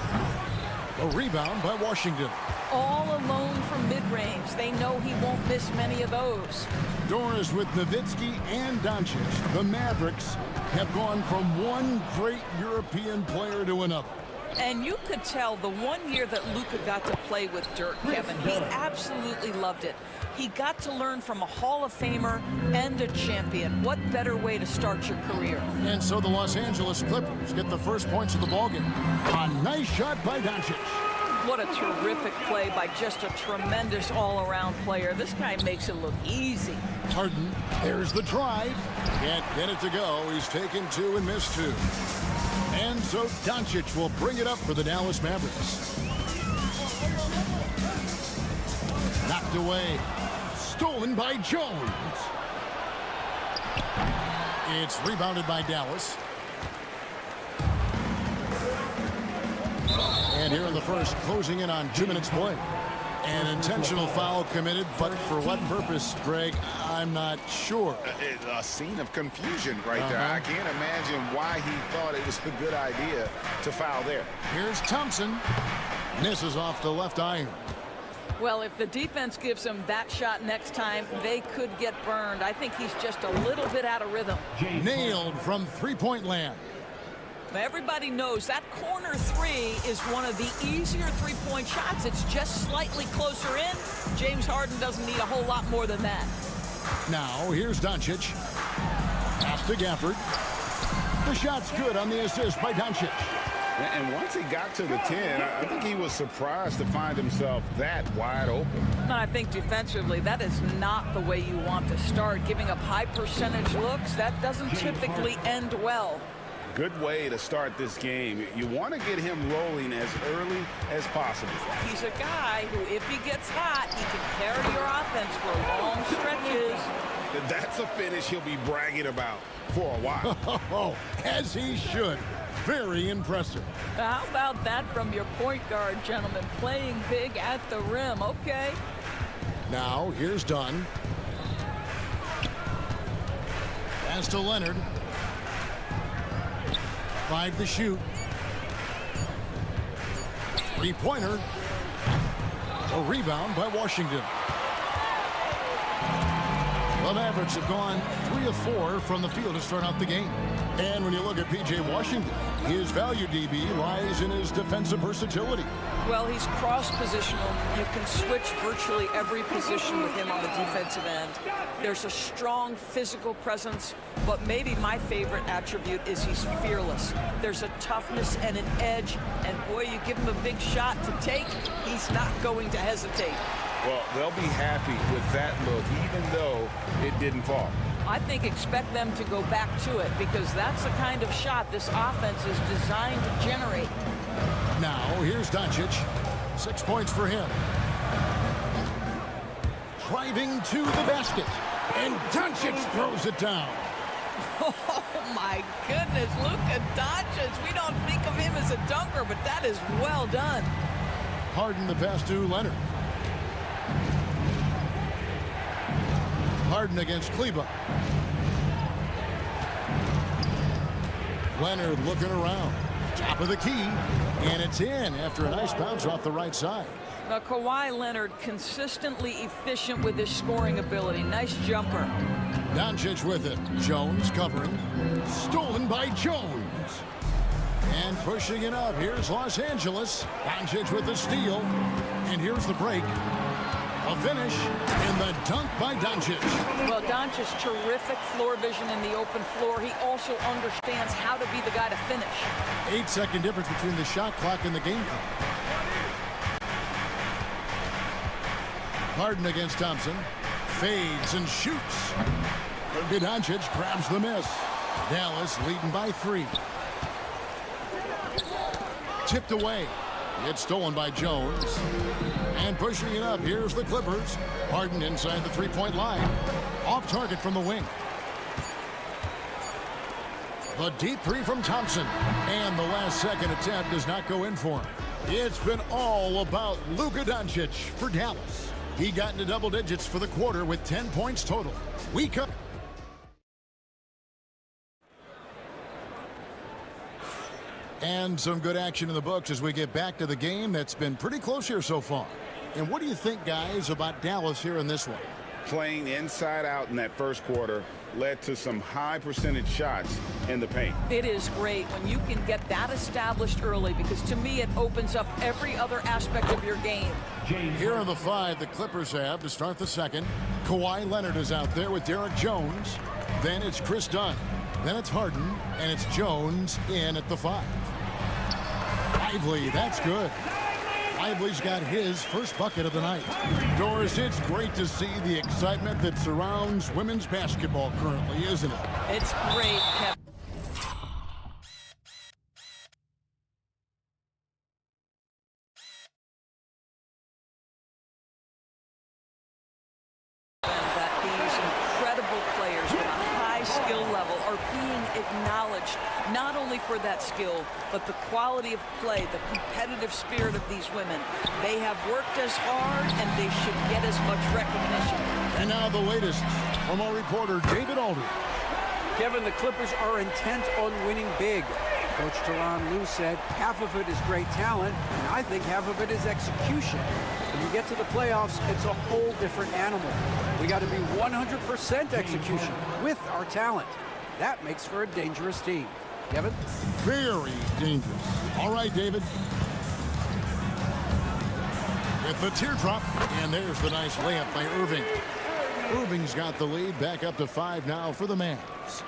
A rebound by Washington. All alone from mid-range. They know he won't miss many of those. Doris with Nowitzki and Doncic. The Mavericks have gone from one great European player to another. And you could tell the one year that Luka got to play with Dirk, Kevin, he absolutely loved it. He got to learn from a Hall of Famer and a champion. What better way to start your career? And so the Los Angeles Clippers get the first points of the ballgame. A nice shot by Doncic. What a terrific play by just a tremendous all-around player. This guy makes it look easy. Harden, there's the drive. Can't get it to go. He's taken 2 and missed 2. And so Doncic will bring it up for the Dallas Mavericks. Knocked away. Stolen by Jones. It's rebounded by Dallas. And here in the first, closing in on 2 minutes play. An intentional foul committed, but for what purpose, Greg, I'm not sure. A scene of confusion right there. I can't imagine why he thought it was a good idea to foul there. Here's Thompson. Misses off the left iron. Well, if the defense gives him that shot next time, they could get burned. I think he's just a little bit out of rhythm. Nailed from three-point land. Everybody knows that corner 3 is one of the easier three-point shots. It's just slightly closer in. James Harden doesn't need a whole lot more than that. Now, here's Doncic. Pass to Gafford. The shot's good on the assist by Doncic. And once he got to the 10, I think he was surprised to find himself that wide open. I think defensively, that is not the way you want to start. Giving up high percentage looks, that doesn't typically end well. Good way to start this game. You want to get him rolling as early as possible. He's a guy who, if he gets hot, he can carry your offense for long stretches. That's a finish he'll be bragging about for a while. As he should. Very impressive. How about that from your point guard, gentlemen? Playing big at the rim. Okay. Now, here's Dunn. Pass to Leonard. 5 to shoot. 3-pointer. A rebound by Washington. The Mavericks have gone 3 of 4 from the field to start out the game. And when you look at P.J. Washington, his value, DB, lies in his defensive versatility. Well, he's cross-positional. You can switch virtually every position with him on the defensive end. There's a strong physical presence, but maybe my favorite attribute is he's fearless. There's a toughness and an edge, and boy, you give him a big shot to take, he's not going to hesitate. Well, they'll be happy with that look, even though it didn't fall. I think expect them to go back to it because that's the kind of shot this offense is designed to generate. Now, here's Doncic. 6 points for him. Driving to the basket. And Doncic throws it down. Oh, my goodness. Luka Doncic. We don't think of him as a dunker, but that is well done. Harden the pass to Leonard. Harden against Kleber. Leonard looking around. Top of the key. And it's in after a nice bounce off the right side. Now, Kawhi Leonard consistently efficient with his scoring ability. Nice jumper. Doncic with it. Jones covering. Stolen by Jones. And pushing it up. Here's Los Angeles. Doncic with the steal. And here's the break. A finish in the dunk by Doncic. Well, Doncic, terrific floor vision in the open floor. He also understands how to be the guy to finish. 8-second difference between the shot clock and the game clock. Harden against Thompson. Fades and shoots. Doncic grabs the miss. Dallas leading by 3. Tipped away. It's stolen by Jones. And pushing it up, here's the Clippers. Harden inside the three-point line. Off target from the wing. The deep three from Thompson. And the last second attempt does not go in for him. It's been all about Luka Doncic for Dallas. He got into double digits for the quarter with 10 points total. We come. And some good action in the books as we get back to the game that's been pretty close here so far. And what do you think, guys, about Dallas here in this one? Playing inside out in that first quarter led to some high percentage shots in the paint. It is great when you can get that established early, because to me it opens up every other aspect of your game. Here are the 5 the Clippers have to start the second. Kawhi Leonard is out there with Derek Jones. Then it's Chris Dunn. Then it's Harden. And it's Jones in at the 5. Lively, that's good. Lively's got his first bucket of the night. Doris, it's great to see the excitement that surrounds women's basketball currently, isn't it? It's great, Kevin. That these incredible players with a high skill level are being acknowledged, not only for that skill, but the quality of play, the competitive spirit of these women. They have worked as hard, and they should get as much recognition. And now the latest from our reporter, David Alder. Kevin, the Clippers are intent on winning big. Coach Tyronn Lue said half of it is great talent, and I think half of it is execution. When you get to the playoffs, it's a whole different animal. We got to be 100% execution with our talent. That makes for a dangerous team. Kevin? Very dangerous. All right, David. With the teardrop, and there's the nice layup by Irving. Irving's got the lead, back up to 5 now for the Mavs.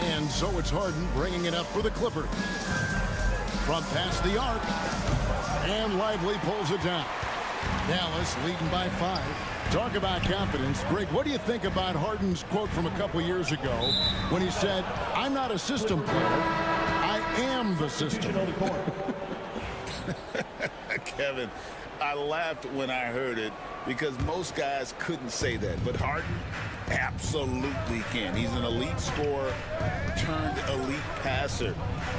And so it's Harden bringing it up for the Clippers. From past the arc, and Lively pulls it down. Dallas leading by 5. Talk about confidence. Greg, what do you think about Harden's quote from a couple years ago when he said, "I'm not a system player, I am the system"? Kevin, I laughed when I heard it because most guys couldn't say that, but Harden absolutely can. He's an elite scorer turned elite passer.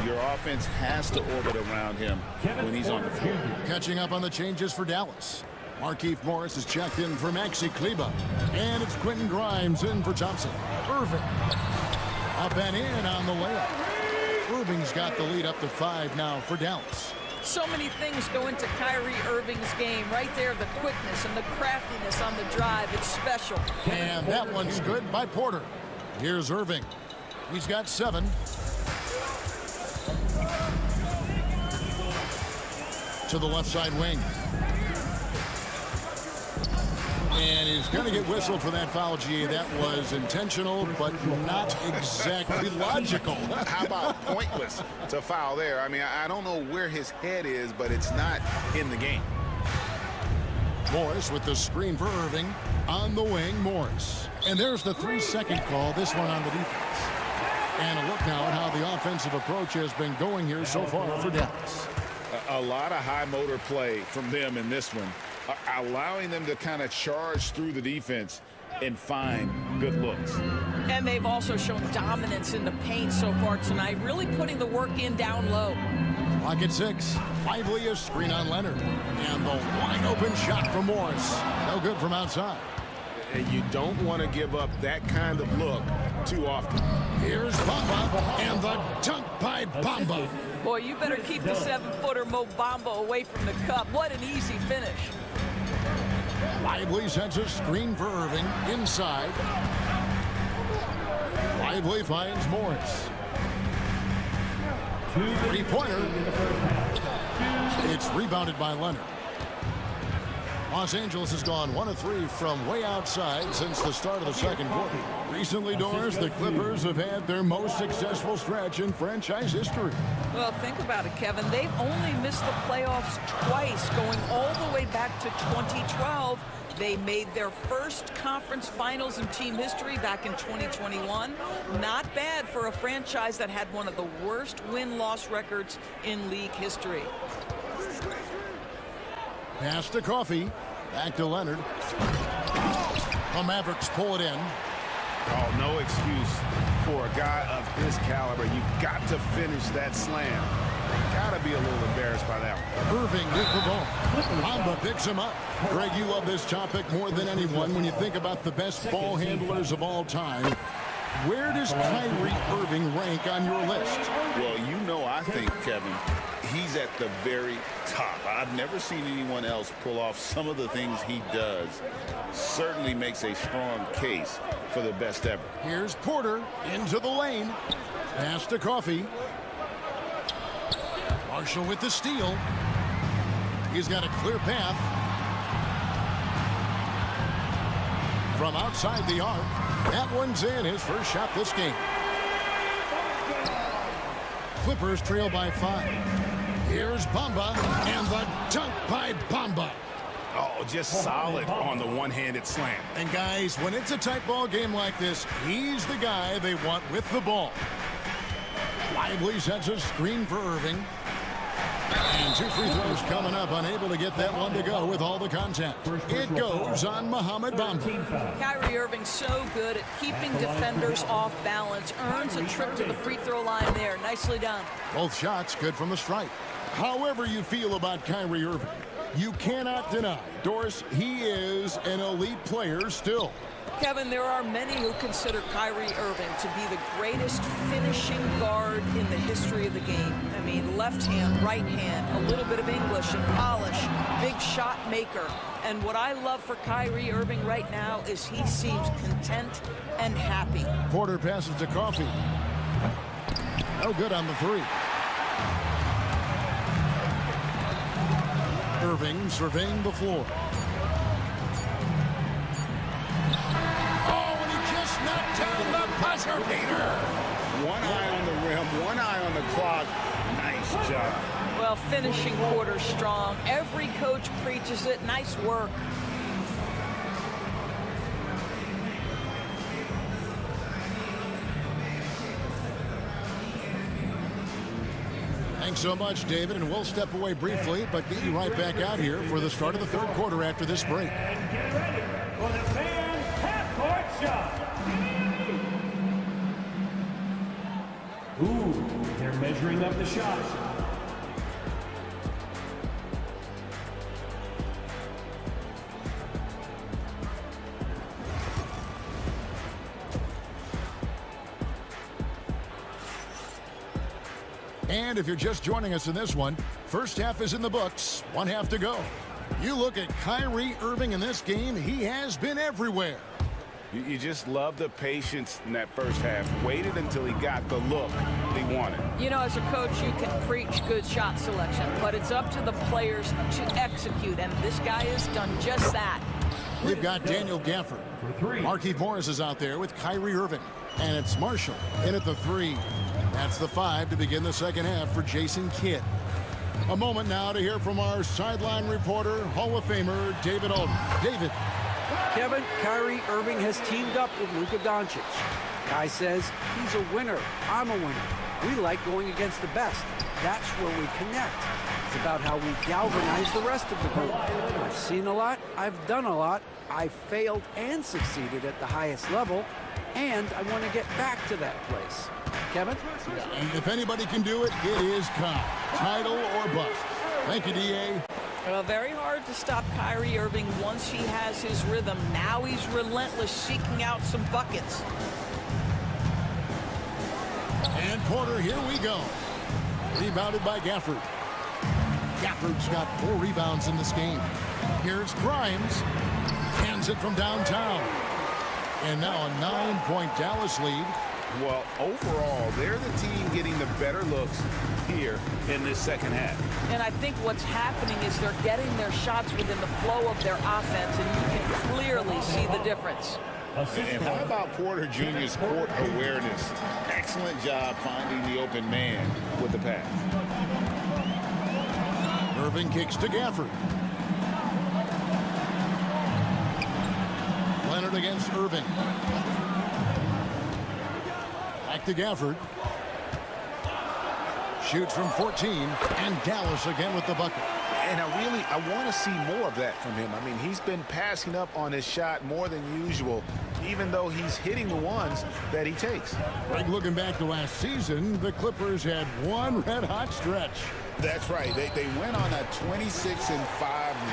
Your offense has to orbit around him when he's on the floor. Catching up on the changes for Dallas. Markieff Morris is checked in for Maxi Kleber. And it's Quentin Grimes in for Thompson. Irving. Up and in on the layup. Irving's got the lead up to 5 now for Dallas. So many things go into Kyrie Irving's game. Right there, the quickness and the craftiness on the drive. It's special. And that one's good by Porter. Here's Irving. He's got 7. To the left side wing. And he's going to get whistled for that foul, G. That was intentional, but not exactly logical. How about pointless to foul there? I mean, I don't know where his head is, but it's not in the game. Morris with the screen for Irving. On the wing, Morris. And there's the 3-second call, this one on the defense. And a look now at how the offensive approach has been going here so far for Dallas. A lot of high motor play from them in this one, allowing them to kind of charge through the defense and find good looks. And they've also shown dominance in the paint so far tonight, really putting the work in down low. Clock at 6. Lively a screen on Leonard. And the wide open shot from Morris. No good from outside. And you don't want to give up that kind of look too often. Here's Bamba and the dunk by Bamba. Boy, you better keep the 7-footer Mo Bamba away from the cup. What an easy finish. Lively sends a screen for Irving inside. Lively finds Morris. Three-pointer. It's rebounded by Leonard. Los Angeles has gone 1 of 3 from way outside since the start of the second quarter. Recently, Doris, the Clippers have had their most successful stretch in franchise history. Well, think about it, Kevin. They've only missed the playoffs twice, going all the way back to 2012. They made their first conference finals in team history back in 2021. Not bad for a franchise that had one of the worst win-loss records in league history. Pass to Coffee. Back to Leonard. The Mavericks pull it in. Oh, no excuse for a guy of his caliber. You've got to finish that slam. Got to be a little embarrassed by that one. Irving with the ball. Bamba picks him up. Greg, you love this topic more than anyone when you think about the best ball handlers of all time. Where does Kyrie Irving rank on your list? Well, you know, I think, Kevin, he's at the very top. I've never seen anyone else pull off some of the things he does. Certainly makes a strong case for the best ever. Here's Porter into the lane. Pass to Coffee. Marshall with the steal. He's got a clear path. From outside the arc. That one's in, his first shot this game. Clippers trail by 5. Here's Bamba, and the dunk by Bamba. Oh, just solid on the one-handed slam. And guys, when it's a tight ball game like this, he's the guy they want with the ball. Lively sets a screen for Irving. And 2 free throws coming up, unable to get that one to go with all the contact. It goes on Mohamed Bamba. Kyrie Irving so good at keeping defenders off balance. Earns a trip to the free throw line there. Nicely done. Both shots good from the stripe. However you feel about Kyrie Irving, you cannot deny, Doris, he is an elite player still. Kevin, there are many who consider Kyrie Irving to be the greatest finishing guard in the history of the game. I mean, left hand, right hand, a little bit of English and polish, big shot maker. And what I love for Kyrie Irving right now is he seems content and happy. Porter passes to Coffee. No good on the 3. Irving surveying the floor. Buzzer beater. One eye on the rim, one eye on the clock. Nice job. Well, finishing quarter strong. Every coach preaches it. Nice work. Thanks so much, David, and we'll step away briefly, but get you right back out here for the start of the third quarter after this break. And get ready for the fan half-court shot. Ooh, they're measuring up the shot. And if you're just joining us in this one, first half is in the books, 1 half to go. You look at Kyrie Irving in this game, he has been everywhere. You just love the patience in that first half. Waited until he got the look he wanted. You know, as a coach, you can preach good shot selection, but it's up to the players to execute, and this guy has done just that. They've got Daniel Gafford. Markieff Morris is out there with Kyrie Irving. And it's Marshall in at the 3. That's the 5 to begin the second half for Jason Kidd. A moment now to hear from our sideline reporter, Hall of Famer David Alden. David. Kevin, Kyrie Irving has teamed up with Luka Doncic. Guy says he's a winner. I'm a winner. We like going against the best. That's where we connect. It's about how we galvanize the rest of the group. I've seen a lot. I've done a lot. I failed and succeeded at the highest level, and I want to get back to that place. Kevin? And if anybody can do it, it is Kyle. Title or bust. Thank you, D.A. Well, very hard to stop Kyrie Irving once he has his rhythm. Now he's relentless, seeking out some buckets. And Porter, here we go. Rebounded by Gafford. Gafford's got 4 rebounds in this game. Here's Grimes. Hands it from downtown. And now a 9-point Dallas lead. Well, overall, they're the team getting the better looks here in this second half. And I think what's happening is they're getting their shots within the flow of their offense, and you can clearly see the difference. And how about Porter Jr.'s court awareness? Excellent job finding the open man with the pass. Irving kicks to Gafford. Leonard against Irving. Back to Gafford. Shoots from 14, and Dallas again with the bucket. And I want to see more of that from him. I mean, he's been passing up on his shot more than usual, even though he's hitting the ones that he takes. Greg, looking back to last season, the Clippers had one red-hot stretch. That's right. They went on a 26-5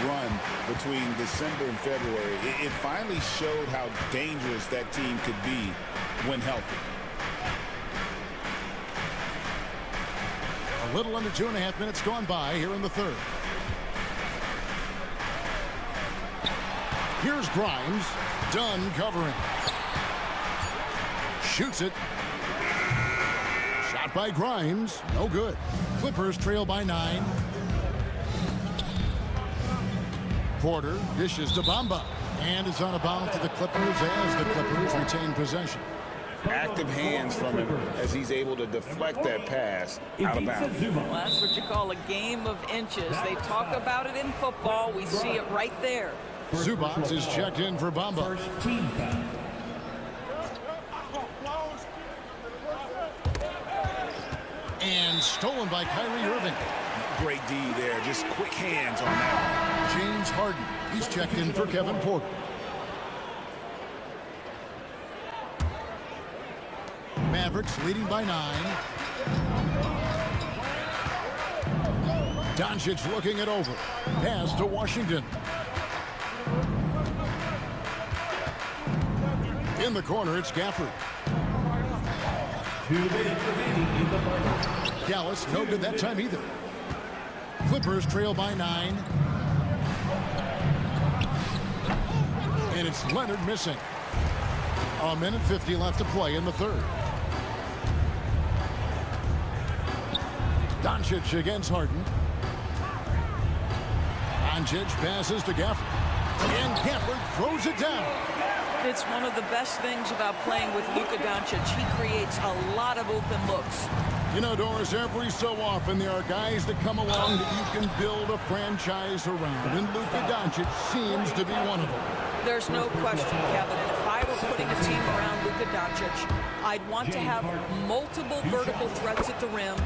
run between December and February. It finally showed how dangerous that team could be when healthy. A little under 2.5 minutes gone by here in the third. Here's Grimes. Dunn covering. Shoots it. Shot by Grimes. No good. Clippers trail by 9. Porter dishes to Bamba. And is on a bounce to the Clippers as the Clippers retain possession. Active hands from him as he's able to deflect that pass out of bounds. Well, that's what you call a game of inches. They talk about it in football. We see it right there. Zubac is checked in for Bamba. And stolen by Kyrie Irving. Great D there, just quick hands on that. James Harden, he's checked in for Kevin Porter. Mavericks leading by 9. Doncic looking it over. Pass to Washington. In the corner, it's Gafford. Dallas, no good that time either. Clippers trail by 9. And it's Leonard missing. A minute 50 left to play in the third. Doncic against Harden. Doncic passes to Gafford. And Gafford throws it down. It's one of the best things about playing with Luka Doncic. He creates a lot of open looks. You know, Doris, every so often there are guys that come along that you can build a franchise around. And Luka Doncic seems to be one of them. There's no question, Kevin. And if I were putting a team around Luka Doncic, I'd want to have multiple vertical threats at the rim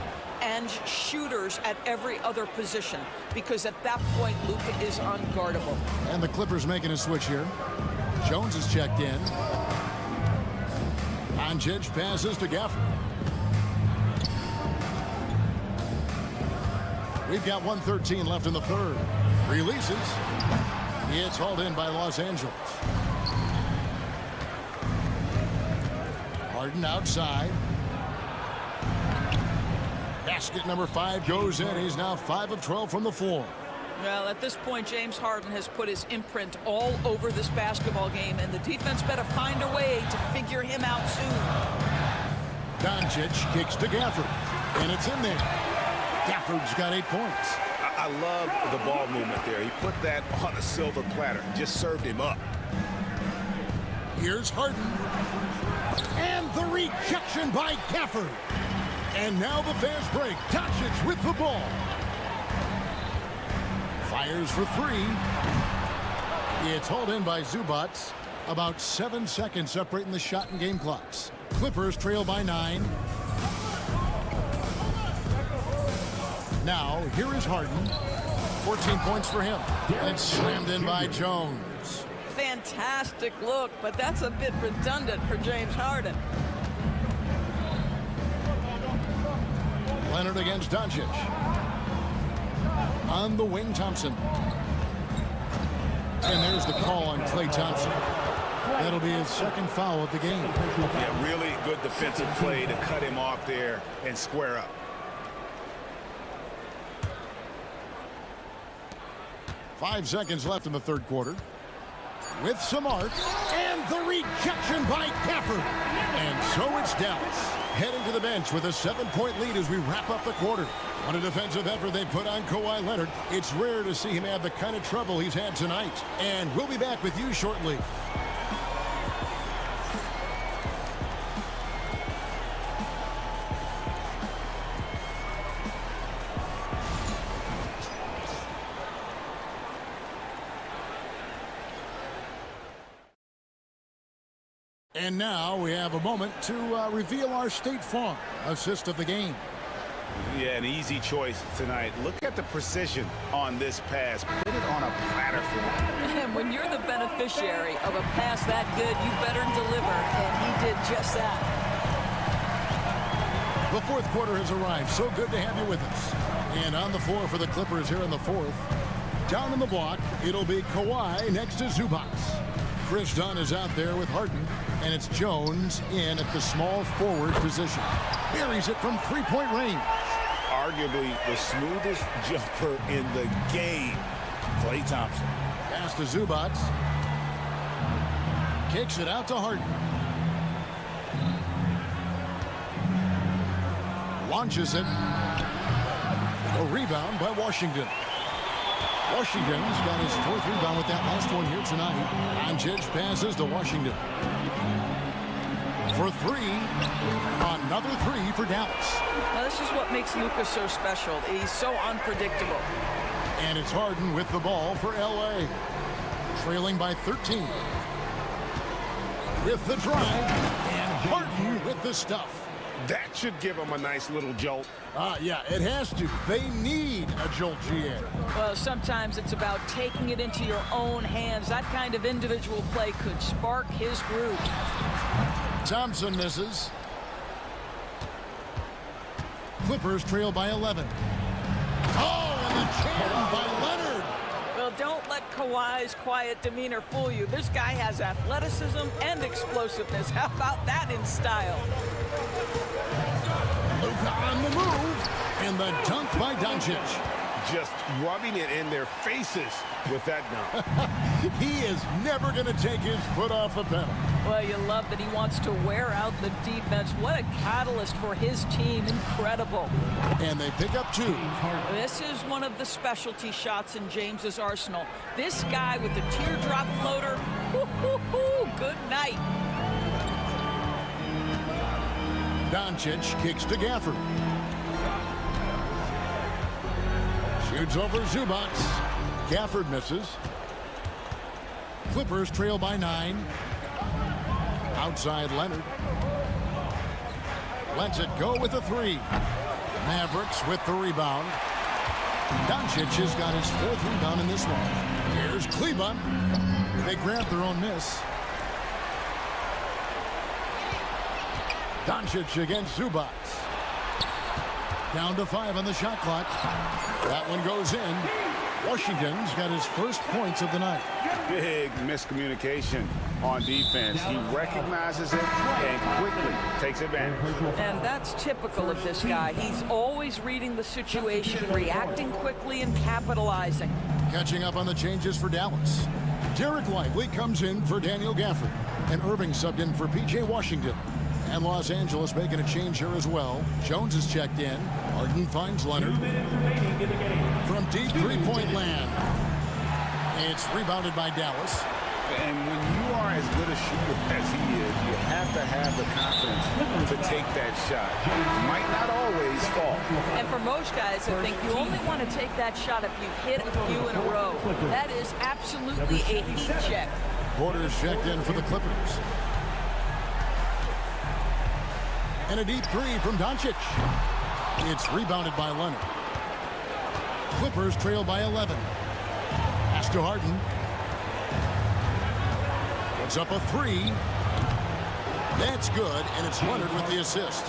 and shooters at every other position, because at that point, Luka is unguardable. And the Clippers making a switch here. Jones is checked in. Doncic passes to Gafford. We've got 1:13 left in the third. Releases. It's hauled in by Los Angeles. Harden outside. Basket number 5 goes in. He's now 5 of 12 from the floor. Well, at this point, James Harden has put his imprint all over this basketball game, and the defense better find a way to figure him out soon. Doncic kicks to Gafford, and it's in there. Gafford's got 8 points. I love the ball movement there. He put that on a silver platter, just served him up. Here's Harden. And the rejection by Gafford. And now the fast break. Doncic with the ball. Fires for 3. It's hauled in by Zubac. About 7 seconds separating the shot and game clocks. Clippers trail by 9. Now, here is Harden. 14 points for him. And it's slammed in by Jones. Fantastic look, but that's a bit redundant for James Harden. Leonard against Doncic. On the wing, Thompson. And there's the call on Klay Thompson. That'll be his second foul of the game. Yeah, really good defensive play to cut him off there and square up. 5 seconds left in the third quarter. with some art, and the rejection by Gafford. And so it's Dallas heading to the bench with a 7-point lead as we wrap up the quarter. On a defensive effort they put on Kawhi Leonard. It's rare to see him have the kind of trouble he's had tonight. And we'll be back with you shortly. And now we have a moment to reveal our State Farm assist of the game. Yeah, an easy choice tonight. Look at the precision on this pass. Put it on a platter for him. And when you're the beneficiary of a pass that good, you better deliver, and he did just that. The fourth quarter has arrived. So good to have you with us. And on the floor for the Clippers here in the fourth. Down in the block, it'll be Kawhi next to Zubac. Chris Dunn is out there with Harden, and it's Jones in at the small forward position. Buries it from three-point range. Arguably the smoothest jumper in the game. Klay Thompson. Pass to Zubac. Kicks it out to Harden. Launches it. A rebound by Washington. Washington's got his fourth rebound with that last one here tonight. Doncic passes to Washington. For three. Another three for Dallas. Now, this is what makes Luka so special. He's so unpredictable. And it's Harden with the ball for L.A. Trailing by 13. With the drive. And Harden with the stuff. That should give them a nice little jolt. Yeah, it has to. They need a jolt, GA. Well, sometimes it's about taking it into your own hands. That kind of individual play could spark his groove. Thompson misses. Clippers trail by 11. Oh, and the jam by Leonard. Well, don't let Kawhi's quiet demeanor fool you. This guy has athleticism and explosiveness. How about that in style? Luka on the move, and the dunk by Doncic. Just rubbing it in their faces with that dunk. He is never going to take his foot off the pedal. Well, you love that he wants to wear out the defense. What a catalyst for his team. Incredible. And they pick up two. This is one of the specialty shots in James's arsenal. This guy with the teardrop floater. Good night. Doncic kicks to Gafford. Shoots over Zubac. Gafford misses. Clippers trail by 9. Outside Leonard. Lets it go with a three. Mavericks with the rebound. Doncic has got his fourth rebound in this one. Here's Kleba. They grab their own miss. Doncic against Zubac. Down to 5 on the shot clock. That one goes in. Washington's got his first points of the night. Big miscommunication on defense. He recognizes it and quickly takes advantage. And that's typical of this guy. He's always reading the situation, reacting quickly, and capitalizing. Catching up on the changes for Dallas. Derek Lively comes in for Daniel Gafford. And Irving subbed in for P.J. Washington. And Los Angeles making a change here as well. Jones is checked in. Harden finds Leonard. From deep three-point land. It's rebounded by Dallas. And when you are as good a shooter as he is, you have to have the confidence to take that shot. It might not always fall. And for most guys, I think you only want to take that shot if you've hit a few in a row. That is absolutely a heat check. Porter's checked in for the Clippers. And a deep three from Doncic. It's rebounded by Leonard. Clippers trail by 11. Pass to Harden. Puts up a three. That's good, and it's Leonard with the assist.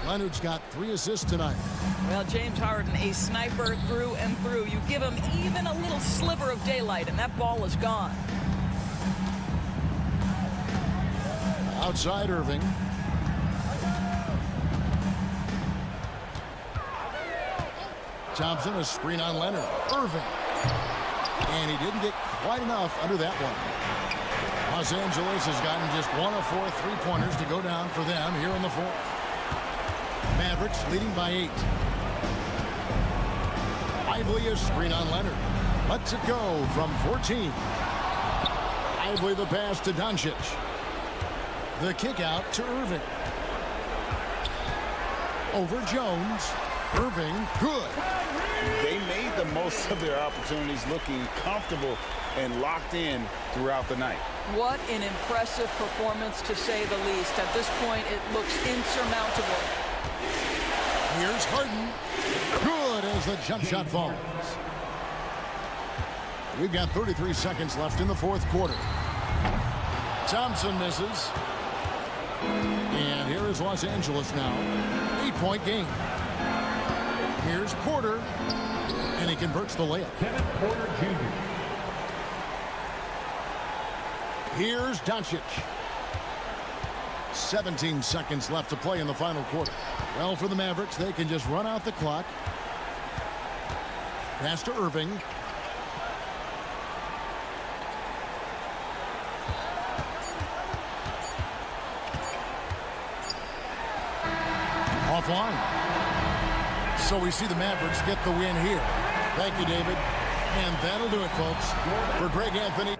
Leonard's got 3 assists tonight. Well, James Harden, a sniper through and through. You give him even a little sliver of daylight, and that ball is gone. Outside Irving. Thompson, a screen on Leonard. Irving. And he didn't get quite enough under that one. Los Angeles has gotten just 1 of 4 3-pointers to go down for them here in the fourth. Mavericks leading by 8. Ively a screen on Leonard. Lets it go from 14. Ively the pass to Doncic. The kick out to Irving. Over Jones. Irving, good. They made the most of their opportunities, looking comfortable and locked in throughout the night. What an impressive performance, to say the least. At this point, it looks insurmountable. Here's Harden. Good as the jump shot falls. We've got 33 seconds left in the fourth quarter. Thompson misses. And here is Los Angeles now. 8-point game. Here's Porter. And he converts the layup. Kevin Porter Jr. Here's Doncic. 17 seconds left to play in the final quarter. Well, for the Mavericks, they can just run out the clock. Pass to Irving. Offline. So we see the Mavericks get the win here. Thank you, David. And that'll do it, folks. For Greg Anthony.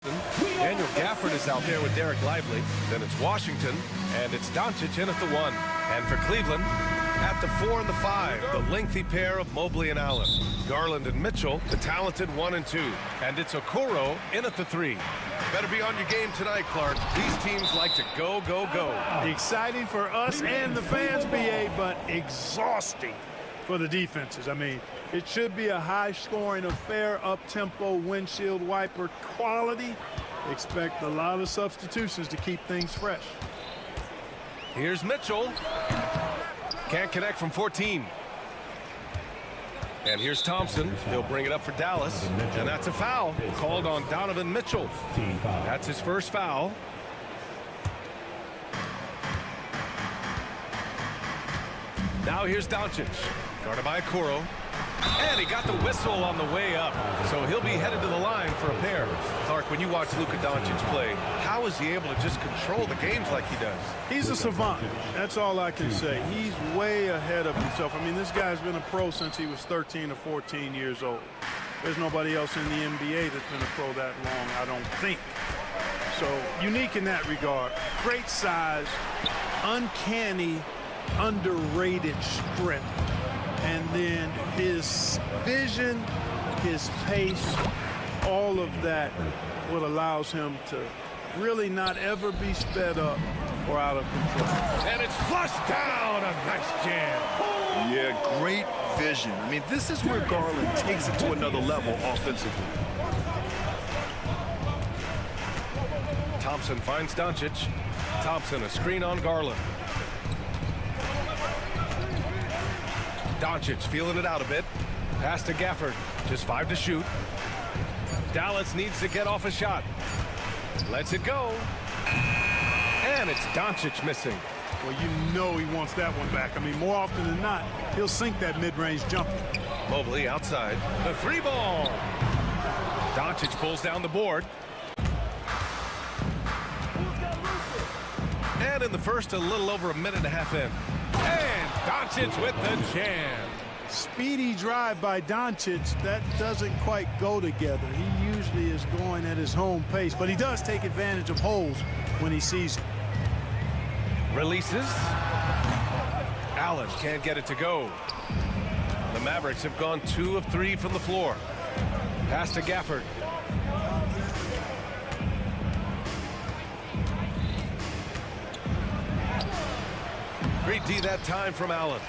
Daniel Gafford is out there with Derek Lively. Then it's Washington, and it's Doncic in at the 1. And for Cleveland, at the 4 and the 5, the lengthy pair of Mobley and Allen. Garland and Mitchell, the talented 1 and 2. And it's Okoro in at the 3. Better be on your game tonight, Clark. These teams like to go, go, go. Exciting for us and the fans, BA, but exhausting for the defenses. I mean, it should be a high-scoring affair, up-tempo, windshield wiper quality. Expect a lot of substitutions to keep things fresh. Here's Mitchell. Can't connect from 14. And here's Thompson. He'll bring it up for Dallas. And that's a foul called on Donovan Mitchell. That's his first foul. Now here's Doncic. Guarded by Okoro. And he got the whistle on the way up. So he'll be headed to the line for a pair. Clark, when you watch Luka Doncic play, how is he able to just control the games like he does? He's a savant. That's all I can say. He's way ahead of himself. I mean, this guy's been a pro since he was 13 or 14 years old. There's nobody else in the NBA that's been a pro that long, I don't think. So unique in that regard. Great size, uncanny, underrated strength. And then his vision, his pace, all of that what allows him to really not ever be sped up or out of control. And it's flushed down. A nice jam. Yeah, great vision. I mean, this is where Garland takes it to another level offensively. Thompson finds Doncic. Thompson, a screen on Garland. Doncic feeling it out a bit. Pass to Gafford. Just 5 to shoot. Dallas needs to get off a shot. Lets it go. And it's Doncic missing. Well, you know he wants that one back. I mean, more often than not, he'll sink that mid-range jumper. Mobley outside. The 3 ball. Doncic pulls down the board. And in the first, a little over a minute and a half in. And Doncic with the jam. Speedy drive by Doncic. That doesn't quite go together. He usually is going at his home pace, but he does take advantage of holes when he sees it. Releases. Allen can't get it to go. The Mavericks have gone 2 of 3 from the floor. Pass to Gafford. Great D that time from Allen.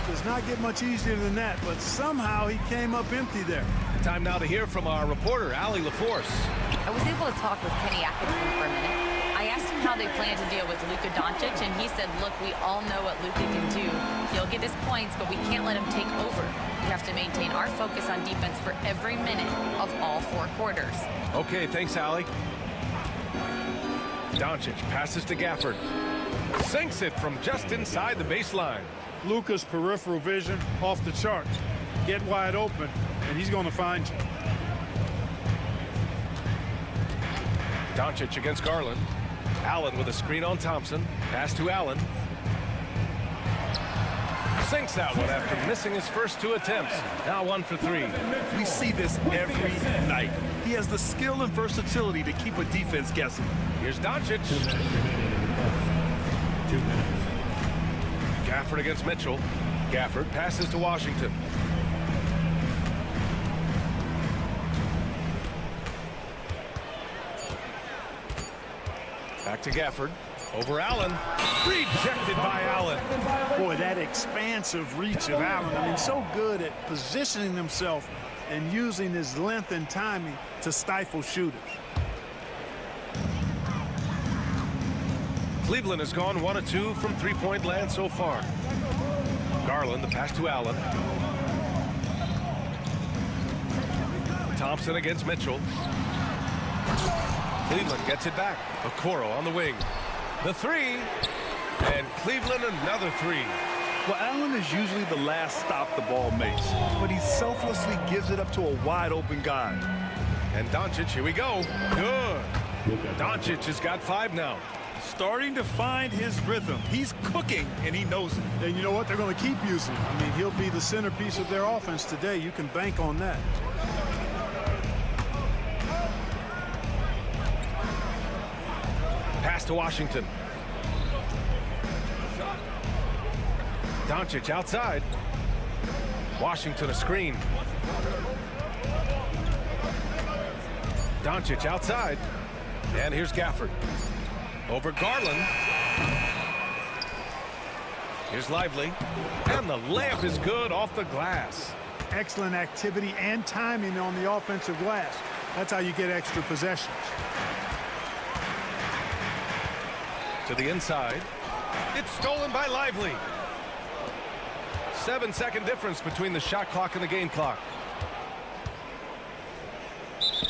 Does not get much easier than that, but somehow he came up empty there. Time now to hear from our reporter, Allie LaForce. I was able to talk with Kenny Atkinson for a minute. I asked him how they plan to deal with Luka Doncic, and he said, look, we all know what Luka can do. He'll get his points, but we can't let him take over. We have to maintain our focus on defense for every minute of all 4 quarters. Okay, thanks, Allie. Doncic passes to Gafford. Sinks it from just inside the baseline. Luka's peripheral vision off the charts. Get wide open, and he's going to find you. Doncic against Garland. Allen with a screen on Thompson. Pass to Allen. Sinks that one after missing his first 2 attempts. Now 1 for 3. We see this every night. He has the skill and versatility to keep a defense guessing. Here's Doncic. Gafford against Mitchell. Gafford passes to Washington. Back to Gafford. Over Allen. Rejected by Allen. Boy, that expansive reach of Allen. I mean, so good at positioning himself and using his length and timing to stifle shooters. Cleveland has gone 1 of 2 from 3-point land so far. Garland, the pass to Allen. Thompson against Mitchell. Cleveland gets it back. Okoro on the wing. The 3. And Cleveland another 3. Well, Allen is usually the last stop the ball makes, but he selflessly gives it up to a wide open guy. And Doncic, here we go. Good. Doncic has got 5 now. Starting to find his rhythm. He's cooking, and he knows it. And you know what? They're going to keep using him. I mean, he'll be the centerpiece of their offense today. You can bank on that. to Washington. Doncic outside. Washington a screen. Doncic outside. And here's Gafford. Over Garland. Here's Lively. And the layup is good off the glass. Excellent activity and timing on the offensive glass. That's how you get extra possessions. To the inside. It's stolen by Lively. 7-second difference between the shot clock and the game clock.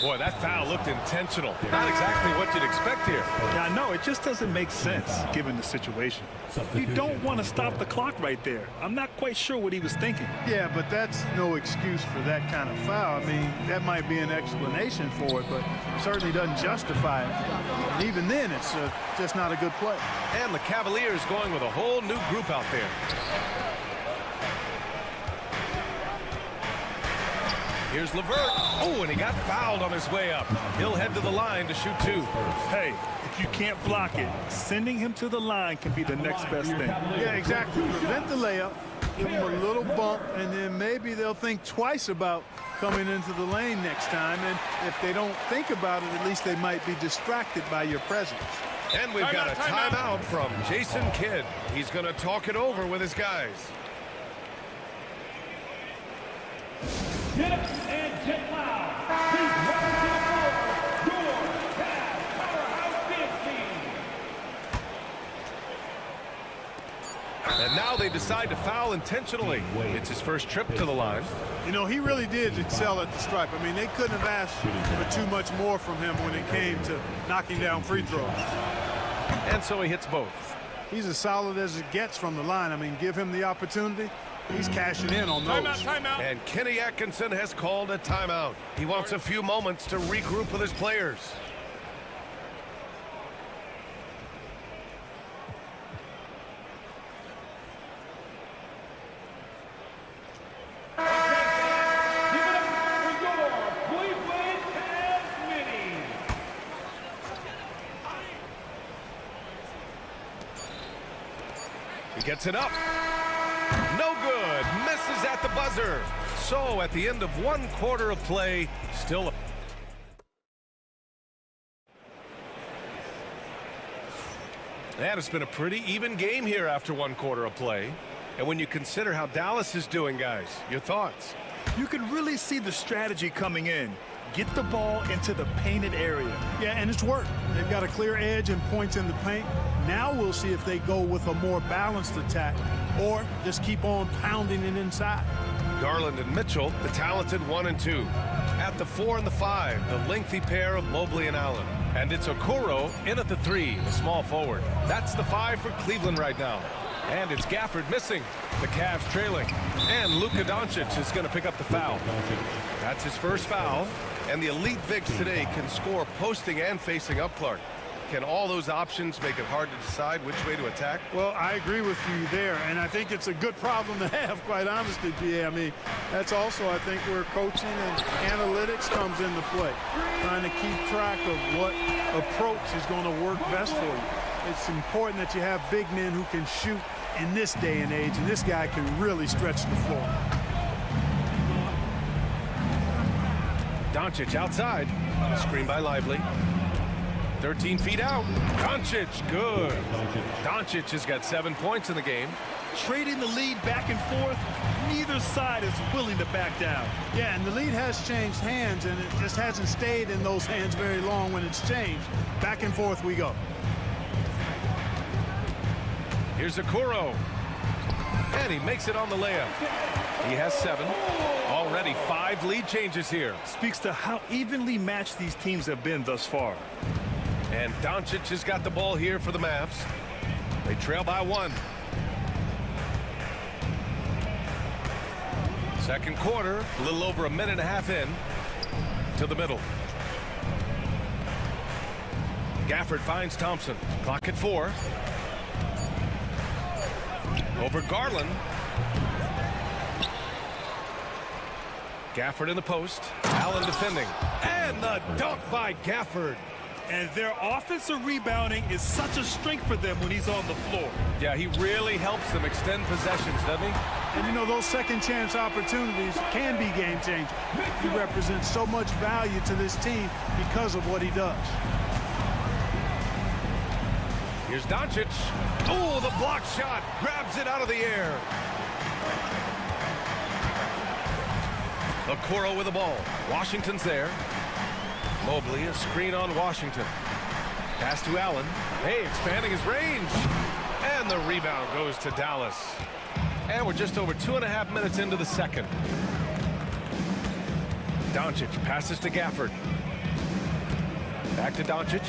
Boy, that foul looked intentional. Not exactly what you'd expect here. Yeah, I know. It just doesn't make sense given the situation. You don't want to stop the clock right there. I'm not quite sure what he was thinking. Yeah, but that's no excuse for that kind of foul. I mean, that might be an explanation for it, but certainly doesn't justify it. And even then, it's just not a good play. And the Cavaliers going with a whole new group out there. Here's LeVert. Oh, and he got fouled on his way up. He'll head to the line to shoot two. Hey, if you can't block it, sending him to the line can be the next best thing. Yeah, exactly. Prevent the layup, give him a little bump, and then maybe they'll think twice about coming into the lane next time. And if they don't think about it, at least they might be distracted by your presence. And we've got a timeout from Jason Kidd. He's going to talk it over with his guys. Get up and get loud. Please welcome to the floor, your Cavs powerhouse dance team. And now they decide to foul intentionally. It's his first trip to the line. You know, he really did excel at the stripe. I mean, they couldn't have asked for too much more from him when it came to knocking down free throws. And so he hits both. He's as solid as it gets from the line. I mean, give him the opportunity. He's cashing in on those. Timeout. And Kenny Atkinson has called a timeout. He wants a few moments to regroup with his players. He gets it up. No good. Misses at the buzzer. So at the end of one quarter of play, still. And it's been a pretty even game here after one quarter of play. And when you consider how Dallas is doing, guys, your thoughts? You can really see the strategy coming in. Get the ball into the painted area. Yeah, and it's worked. They've got a clear edge and points in the paint. Now we'll see if they go with a more balanced attack or just keep on pounding it inside. Garland and Mitchell, the talented 1 and 2. At the 4 and the 5, the lengthy pair of Mobley and Allen. And it's Okoro in at the 3, the small forward. That's the 5 for Cleveland right now. And it's Gafford missing. The Cavs trailing. And Luka Doncic is going to pick up the foul. That's his first foul. And the elite bigs today can score posting and facing up, Clark. Can all those options make it hard to decide which way to attack? Well, I agree with you there, and I think it's a good problem to have, quite honestly, PA. I mean, that's also, I think, where coaching and analytics comes into play, trying to keep track of what approach is going to work best for you. It's important that you have big men who can shoot in this day and age, and this guy can really stretch the floor. Doncic outside. Screen by Lively. 13 feet out. Doncic, good. Doncic has got 7 points in the game. Trading the lead back and forth, neither side is willing to back down. Yeah, and the lead has changed hands, and it just hasn't stayed in those hands very long when it's changed. Back and forth we go. Here's Okoro. And he makes it on the layup. He has 7. Already 5 lead changes here. Speaks to how evenly matched these teams have been thus far. And Doncic has got the ball here for the Mavs. They trail by 1. Second quarter, a little over a minute and a half in to the middle. Gafford finds Thompson. Clock at 4. Over Garland. Gafford in the post. Allen defending. And the dunk by Gafford. And their offensive rebounding is such a strength for them when he's on the floor. Yeah, he really helps them extend possessions, doesn't he? And you know, those second chance opportunities can be game changing. He represents so much value to this team because of what he does. Here's Doncic. Oh, the block shot. Grabs it out of the air. Okoro with the ball. Washington's there. Mobley, a screen on Washington. Pass to Allen. Hey, expanding his range. And the rebound goes to Dallas. And we're just over 2.5 minutes into the second. Doncic passes to Gafford. Back to Doncic.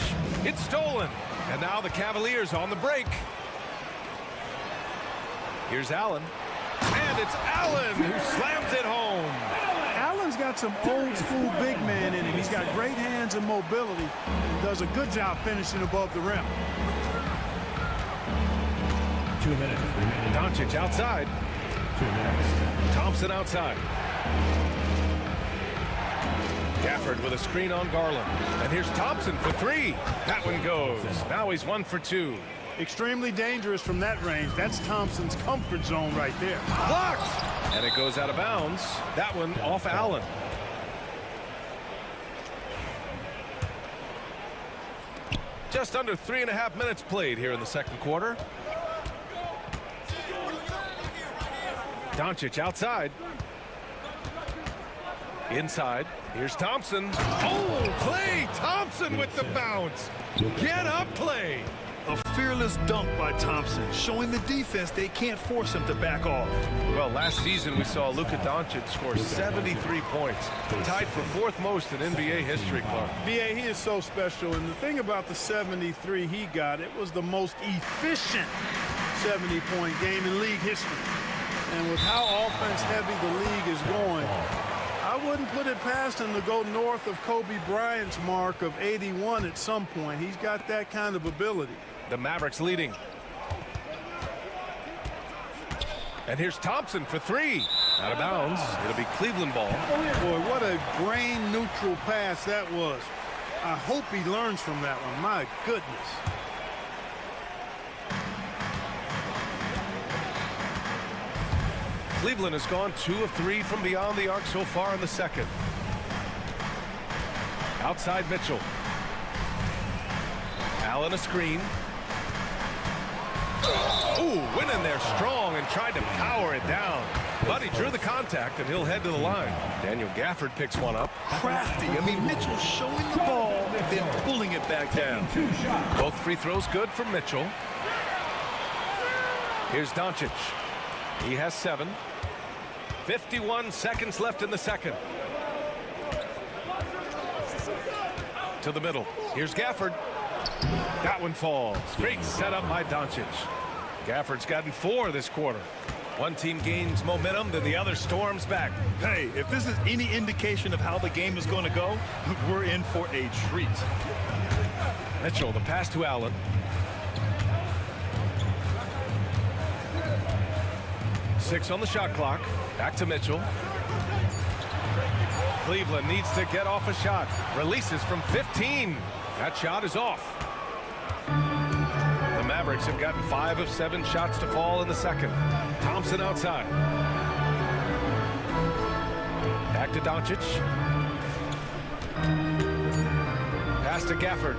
It's stolen. And now the Cavaliers on the break. Here's Allen. And it's Allen who slams it home. Allen's got some old school big man in him. He's got great hands and mobility. He does a good job finishing above the rim. 2 minutes. Doncic outside. 2 minutes. Thompson outside. Gafford with a screen on Garland. And here's Thompson for three. That one goes. Now he's 1 for 2. Extremely dangerous from that range. That's Thompson's comfort zone right there. Blocked! And it goes out of bounds. That one off Allen. Just under 3.5 minutes played here in the second quarter. Doncic outside. Inside. Here's Thompson. Oh, Klay Thompson with the bounce. Get up, Klay. A fearless dunk by Thompson, showing the defense they can't force him to back off. Well, last season we saw Luka Doncic score 73 points, tied for 4th most in NBA history, Clark. B.A., he is so special, and the thing about the 73 he got, it was the most efficient 70-point game in league history. And with how offense-heavy the league is going, I wouldn't put it past him to go north of Kobe Bryant's mark of 81 at some point. He's got that kind of ability. The Mavericks leading. And here's Thompson for three. Out of bounds. It'll be Cleveland ball. Boy, what a brain-neutral pass that was. I hope he learns from that one. My goodness. Cleveland has gone 2 of 3 from beyond the arc so far in the second. Outside Mitchell. Allen a screen. Ooh, went in there strong and tried to power it down. But he drew the contact and he'll head to the line. Daniel Gafford picks one up. Crafty. I mean, Mitchell showing the ball, then pulling it back down. Both free throws good for Mitchell. Here's Doncic. He has 7. 51 seconds left in the second. To the middle. Here's Gafford. That one falls. Great setup by Doncic. Gafford's gotten 4 this quarter. One team gains momentum, then the other storms back. Hey, if this is any indication of how the game is going to go, we're in for a treat. Mitchell, the pass to Allen. Six on the shot clock. Back to Mitchell. Cleveland needs to get off a shot. Releases from 15. That shot is off. The Mavericks have gotten 5 of 7 shots to fall in the second. Thompson outside. Back to Doncic. Pass to Gafford.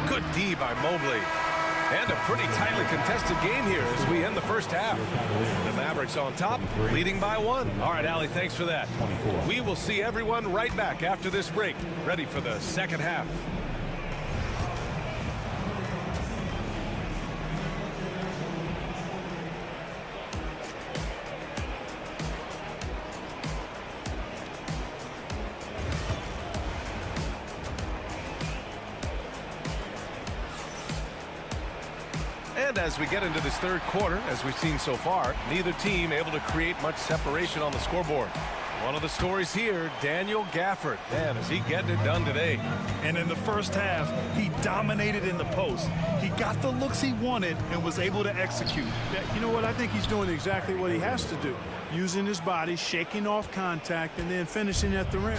Good D by Mobley. And a pretty tightly contested game here as we end the first half. The Mavericks on top, leading by 1. All right, Allie, thanks for that. We will see everyone right back after this break, ready for the second half. And as we get into this third quarter, as we've seen so far, neither team able to create much separation on the scoreboard. One of the stories here, Daniel Gafford. Man, is he getting it done today. And in the first half, he dominated in the post. He got the looks he wanted and was able to execute. You know what? I think he's doing exactly what he has to do. Using his body, shaking off contact, and then finishing at the rim.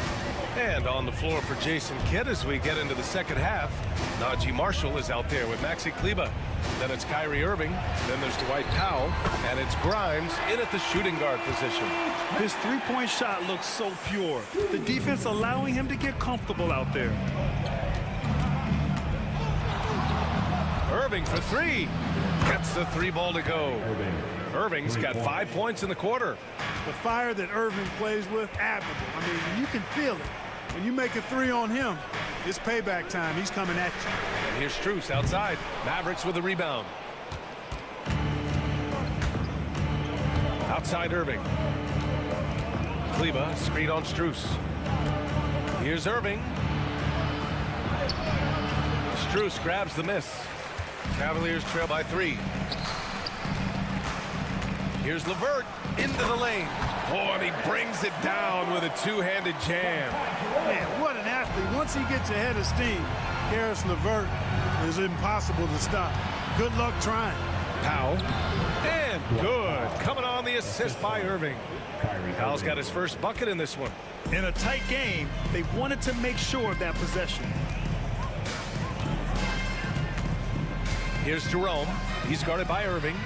And on the floor for Jason Kidd as we get into the second half, Najee Marshall is out there with Maxi Kleber. Then it's Kyrie Irving. Then there's Dwight Powell. And it's Grimes in at the shooting guard position. His three-point shot looks so pure. The defense allowing him to get comfortable out there. Irving for three. Gets the three ball to go. Irving's got 5 points in the quarter. The fire that Irving plays with, admirable. I mean, you can feel it. When you make a three on him, it's payback time. He's coming at you. And here's Strus outside. Mavericks with a rebound. Outside Irving. Kleber, screen on Strus. Here's Irving. Strus grabs the miss. Cavaliers trail by 3. Here's LeVert into the lane. Oh, and he brings it down with a two-handed jam. Man, what an athlete. Once he gets ahead of steam, Karis LeVert is impossible to stop. Good luck trying. Powell. And good. Coming on the assist by Irving. Powell's got his first bucket in this one. In a tight game, they wanted to make sure of that possession. Here's Jerome. He's guarded by Irving.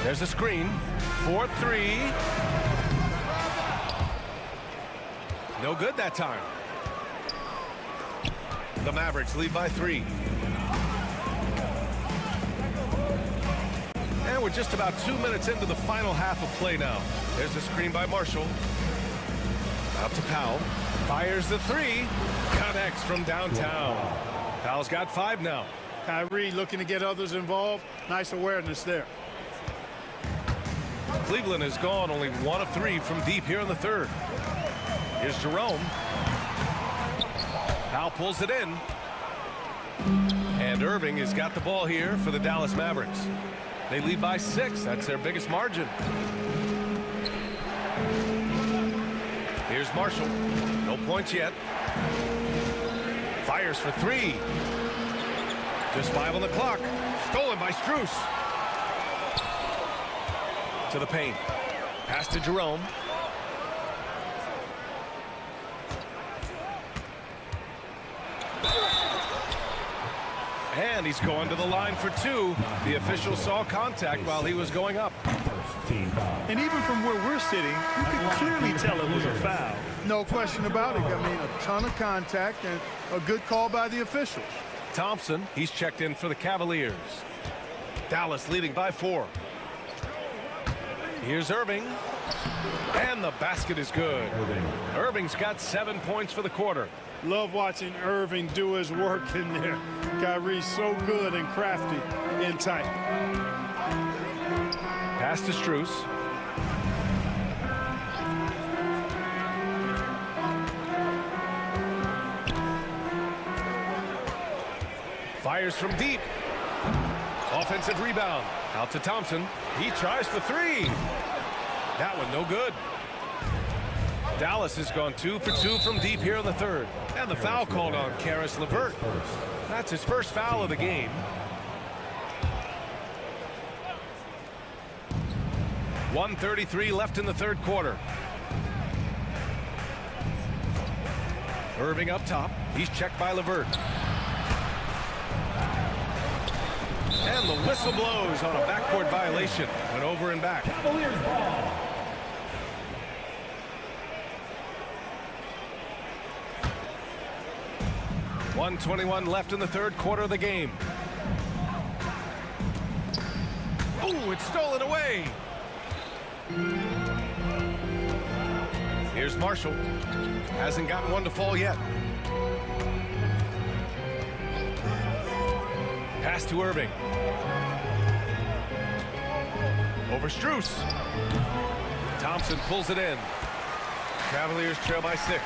There's a screen. 4-3. No good that time. The Mavericks lead by 3. And we're just about 2 minutes into the final half of play now. There's a screen by Marshall. Out to Powell. Fires the 3. Connects from downtown. Powell's got 5 now. Kyrie looking to get others involved. Nice awareness there. Cleveland has gone only 1 of 3 from deep here in the third. Here's Jerome. Powell pulls it in. And Irving has got the ball here for the Dallas Mavericks. They lead by 6. That's their biggest margin. Here's Marshall. No points yet. Fires for 3. Just 5 on the clock. Stolen by Strus. To the paint. Pass to Jerome. And he's going to the line for 2. The official saw contact while he was going up. And even from where we're sitting, you can clearly tell it was a foul. No question about it. I mean, a ton of contact and a good call by the officials. Thompson, he's checked in for the Cavaliers. Dallas leading by 4. Here's Irving. And the basket is good. Irving's got 7 points for the quarter. Love watching Irving do his work in there. Kyrie's so good and crafty in tight. Pass to Strus. Fires from deep. Offensive rebound. Out to Thompson. He tries for 3. That one no good. Dallas has gone 2 for 2 from deep here in the third. And the foul called on Karis LeVert. That's his first foul of the game. .133 left in the third quarter. Irving up top. He's checked by LeVert. And the whistle blows on a backcourt violation. Went over and back. Cavaliers ball. .121 left in the third quarter of the game. Oh, it's stolen away. Here's Marshall. Hasn't gotten one to fall yet. Pass to Irving. Over Strus. Thompson pulls it in. Cavaliers trail by 6.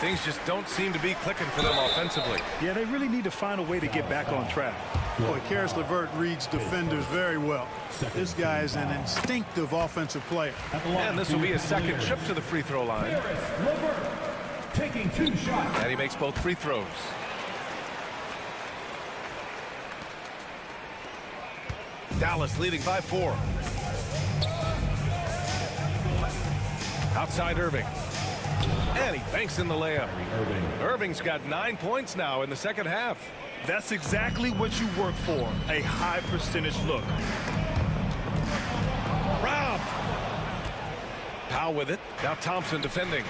Things just don't seem to be clicking for them offensively. Yeah, they really need to find a way to get back on track. Boy, Karis LeVert reads defenders very well. This guy is an instinctive offensive player. And this will be his second trip to the free throw line. LeVert taking 2 shots. And he makes both free throws. Dallas leading by 4. Outside Irving. And he banks in the layup. Irving's got 9 points now in the second half. That's exactly what you work for, a high percentage look. Rob! Powell with it. Now Thompson defending.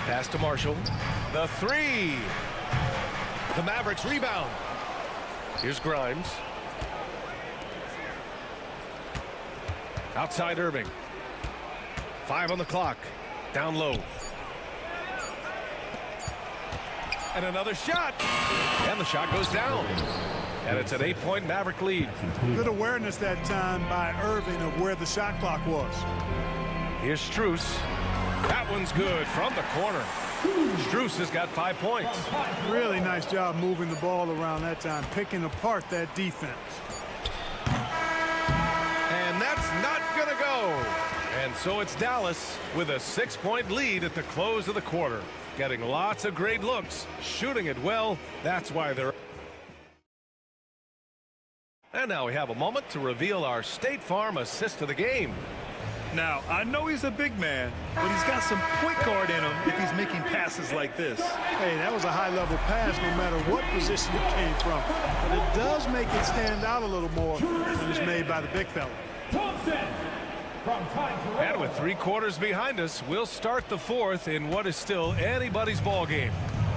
Pass to Marshall. The three. The Mavericks rebound. Here's Grimes. Outside Irving. 5 on the clock. Down low. And another shot. And the shot goes down. And it's an 8-point Maverick lead. Good awareness that time by Irving of where the shot clock was. Here's Strus. That one's good from the corner. Strus has got 5 points. Really nice job moving the ball around that time, picking apart that defense. And that's not going to go. And so it's Dallas with a 6-point lead at the close of the quarter. Getting lots of great looks, shooting it well. That's why they're... And now we have a moment to reveal our State Farm assist of the game. Now, I know he's a big man, but he's got some point guard in him if he's making passes like this. Hey, that was a high-level pass no matter what position it came from. But it does make it stand out a little more when it's made by the big fella. And with 3 quarters behind us, we'll start the fourth in what is still anybody's ball game.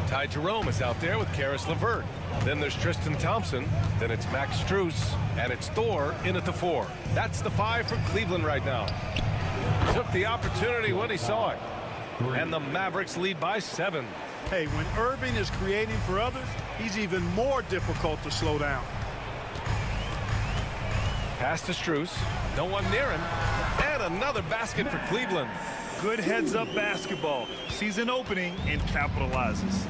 Ty Jerome is out there with Karis LeVert. Then there's Tristan Thompson. Then it's Max Strus. And it's Thor in at the 4. That's the 5 for Cleveland right now. Took the opportunity when he saw it. And the Mavericks lead by 7. Hey, when Irving is creating for others, he's even more difficult to slow down. Pass to Strus. No one near him. And another basket for Cleveland. Good heads-up basketball. Sees an opening and capitalizes.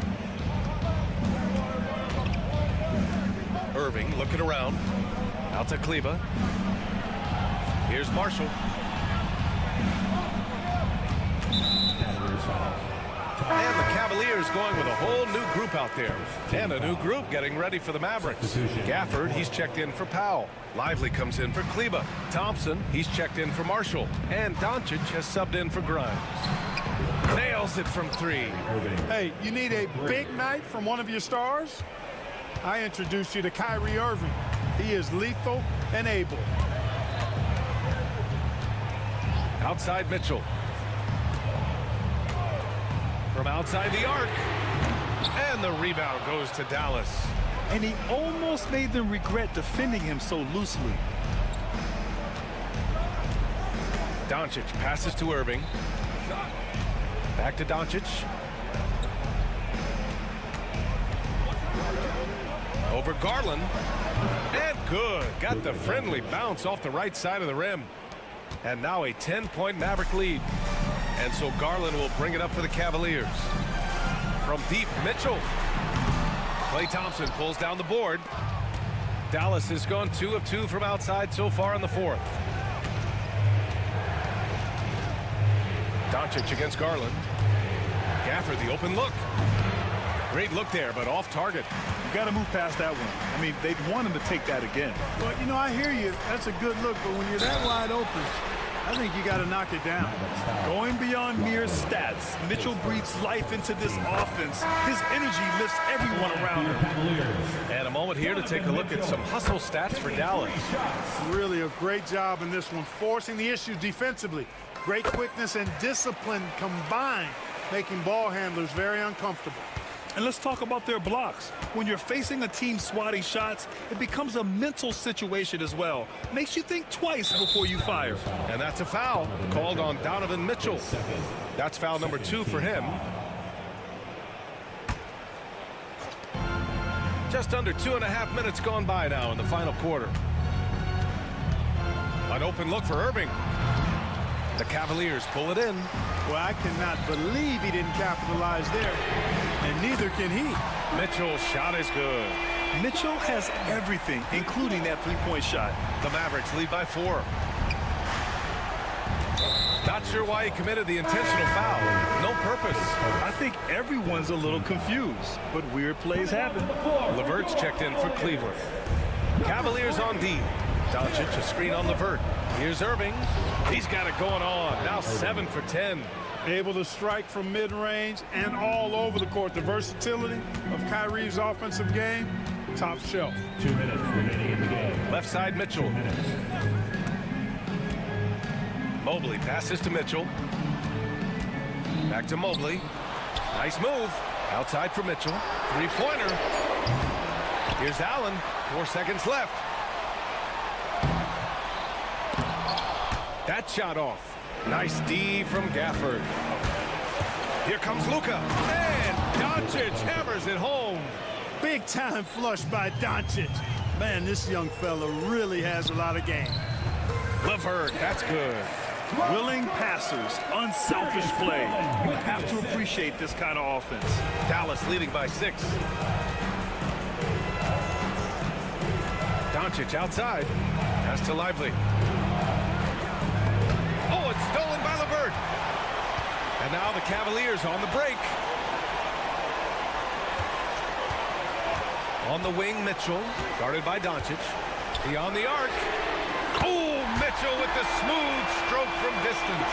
Irving looking around. Out to Kleba. Here's Marshall. And the Cavaliers going with a whole new group out there. And a new group getting ready for the Mavericks. Gafford, he's checked in for Powell. Lively comes in for Kleba. Thompson, he's checked in for Marshall. And Doncic has subbed in for Grimes. Nails it from 3. Hey, you need a big night from one of your stars? I introduced you to Kyrie Irving. He is lethal and able. Outside Mitchell. From outside the arc. And the rebound goes to Dallas. And he almost made them regret defending him so loosely. Doncic passes to Irving. Back to Doncic. Over Garland. And good. Got the friendly bounce off the right side of the rim. And now a 10-point Maverick lead. And so Garland will bring it up for the Cavaliers. From deep, Mitchell. Klay Thompson pulls down the board. Dallas has gone 2 of 2 from outside so far in the fourth. Doncic against Garland. Gafford, the open look. Great look there, but off target. You got to move past that one. I mean, they'd want him to take that again. Well, you know, I hear you. That's a good look, but when you're that wide open, I think you got to knock it down. Going beyond mere stats, Mitchell breathes life into this offense. His energy lifts everyone around him. And a moment here to take a look at some hustle stats for Dallas. Really a great job in this one, forcing the issue defensively. Great quickness and discipline combined, making ball handlers very uncomfortable. And let's talk about their blocks. When you're facing a team swatting shots, it becomes a mental situation as well. Makes you think twice before you fire. And that's a foul called on Donovan Mitchell. That's foul number 2 for him. Just under 2.5 minutes gone by now in the final quarter. An open look for Irving. The Cavaliers pull it in. Well, I cannot believe he didn't capitalize there. And neither can he. Mitchell's shot is good. Mitchell has everything, including that three-point shot. The Mavericks lead by 4. Not sure why he committed the intentional foul. No purpose. I think everyone's a little confused, but weird plays happen. LeVert's checked in for Cleveland. Cavaliers on D. Doncic a screen on LeVert. Here's Irving. He's got it going on. Now 7 for 10. Able to strike from mid-range and all over the court. The versatility of Kyrie's offensive game, top shelf. 2 minutes remaining in the game. Left side, Mitchell. Mobley passes to Mitchell. Back to Mobley. Nice move. Outside for Mitchell. Three-pointer. Here's Allen. 4 seconds left. That shot off. Nice D from Gafford. Here comes Luka. And Doncic hammers it home. Big time flush by Doncic. Man, this young fella really has a lot of game. LeVert, that's good. Willing passers, unselfish play. You have to appreciate this kind of offense. Dallas leading by 6. Doncic outside. Pass to Lively. Oh, it's stolen by LeVert. And now the Cavaliers on the break. On the wing, Mitchell, guarded by Doncic. Beyond the arc. Oh, Mitchell with the smooth stroke from distance.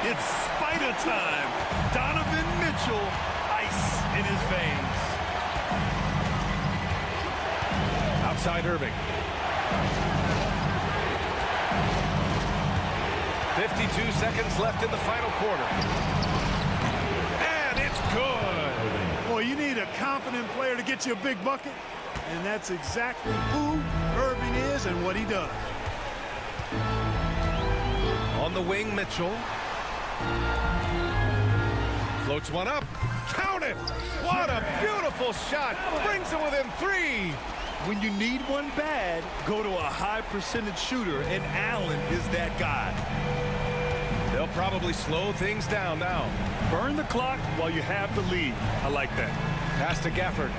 It's spider time. Donovan Mitchell, ice in his veins. Outside Irving. 52 seconds left in the final quarter. And it's good. Boy, you need a confident player to get you a big bucket. And that's exactly who Irving is and what he does. On the wing, Mitchell. Floats one up. Count it! What a beautiful shot. Brings it within 3. When you need one bad, go to a high percentage shooter, and Allen is that guy. They'll probably slow things down now. Burn the clock while you have the lead. I like that. Pass to Gafford.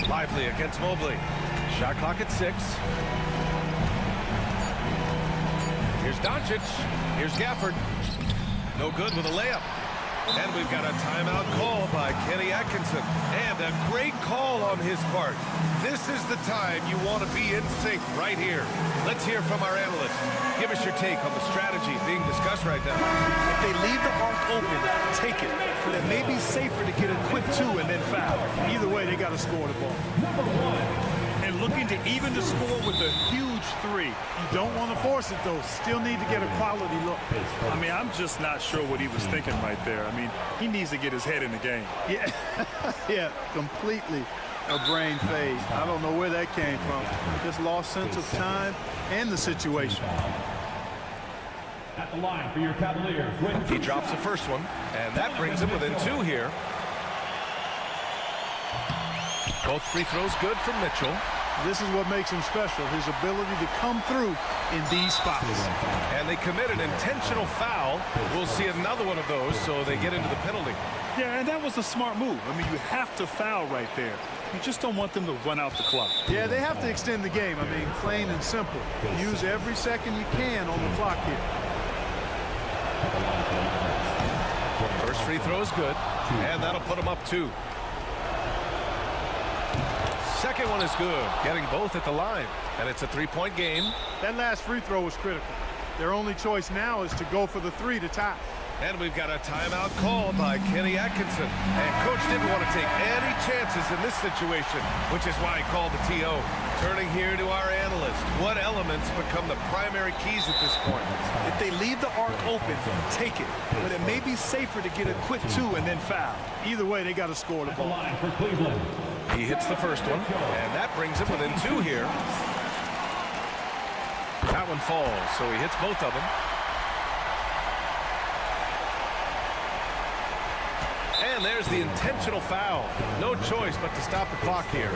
Lively against Mobley. Shot clock at 6. Here's Doncic. Here's Gafford. No good with a layup. And we've got a timeout call by Kenny Atkinson. And a great call on his part. This is the time you want to be in sync right here. Let's hear from our analyst. Give us your take on the strategy being discussed right now. If they leave the arc open, take it. But it may be safer to get a quick 2 and then foul. Either way, they got to score the ball. And looking to even the score with a huge 3. You don't want to force it, though. Still need to get a quality look. I mean, I'm just not sure what he was thinking right there. I mean, he needs to get his head in the game. Yeah, yeah, completely a brain fade. I don't know where that came from. Just lost sense of time and the situation. At the line for your Cavaliers. He drops the first one, and that brings him within 2 here. Both free throws good from Mitchell. This is what makes him special, his ability to come through in these spots. And they commit an intentional foul. We'll see another one of those, so they get into the penalty. Yeah, and that was a smart move. I mean, you have to foul right there. You just don't want them to run out the clock. Yeah, they have to extend the game. I mean, plain and simple. Use every second you can on the clock here. First free throw is good, and that'll put them up 2. Second one is good, getting both at the line, and it's a 3-point game. That last free throw was critical. Their only choice now is to go for the 3 to tie. And we've got a timeout called by Kenny Atkinson. And Coach didn't want to take any chances in this situation, which is why he called the TO. Turning here to our analyst. What elements become the primary keys at this point? If they leave the arc open, take it. But it may be safer to get a quick 2 and then foul. Either way, they got to score the ball. Line for Cleveland. He hits the first one, and that brings him within 2 here. That one falls, so he hits both of them. And there's the intentional foul. No choice but to stop the clock here.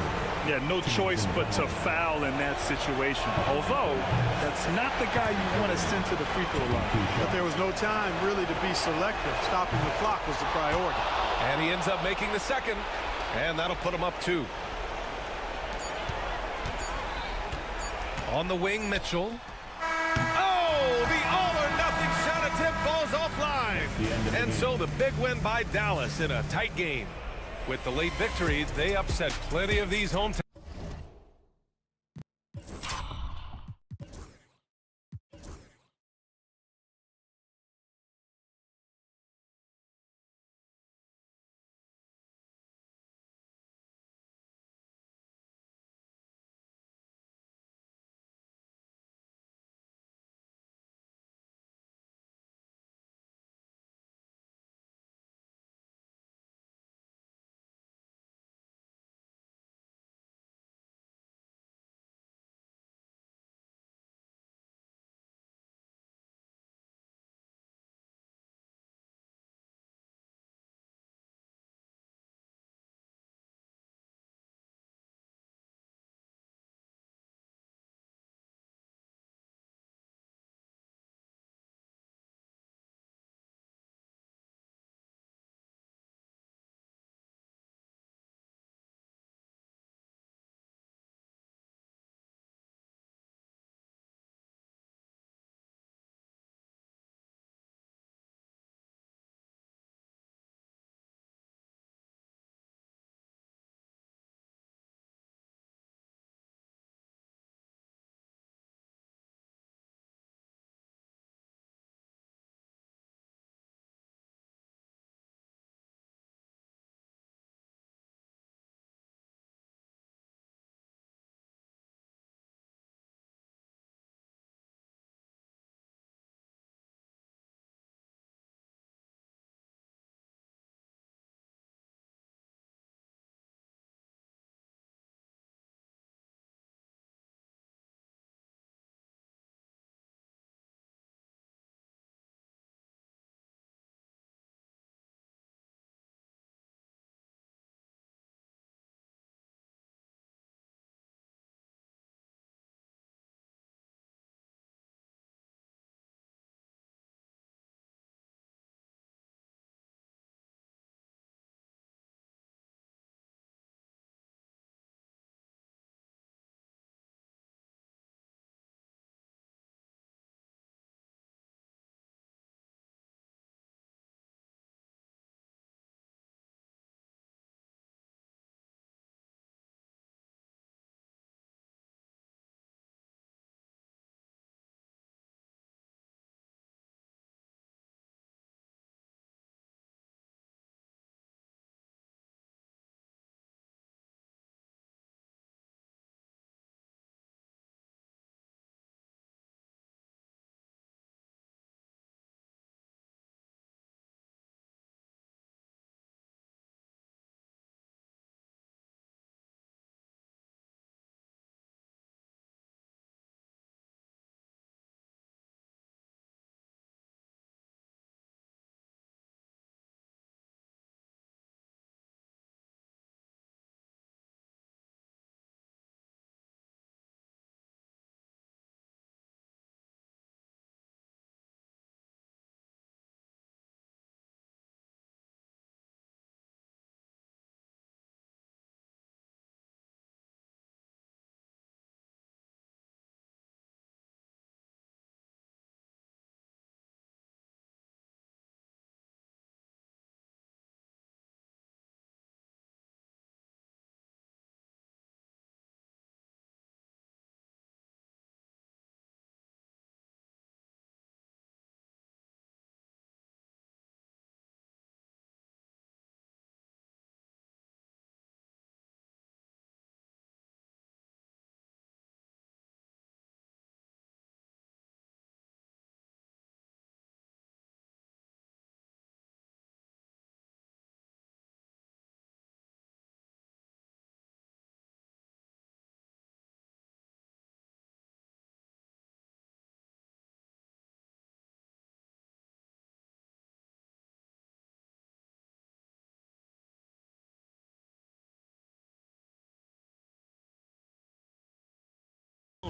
Yeah, no choice but to foul in that situation. Although, that's not the guy you want to send to the free throw line. But there was no time really to be selective. Stopping the clock was the priority. And he ends up making the second. And that'll put him up 2. On the wing, Mitchell. Oh, the all-or-nothing shot attempt falls offline. And so the big win by Dallas in a tight game. With the late victories, they upset plenty of these hometown.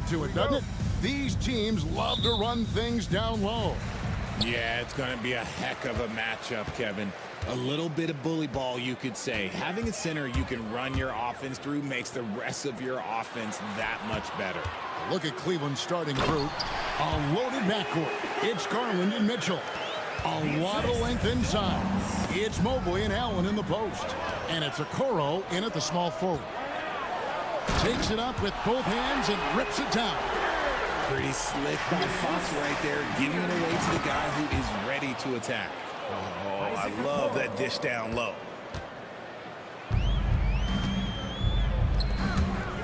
to it, doesn't it? These teams love to run things down low. Yeah, it's going to be a heck of a matchup, Kevin. A little bit of bully ball, you could say. Having a center you can run your offense through makes the rest of your offense that much better. Look at Cleveland's starting group. A loaded backcourt. It's Garland and Mitchell. A lot of length inside. It's Mobley and Allen in the post. And it's Okoro in at the small forward. Takes it up with both hands and rips it down. Pretty slick by Fox right there, giving it away to the guy who is ready to attack. Oh, I love that dish down low.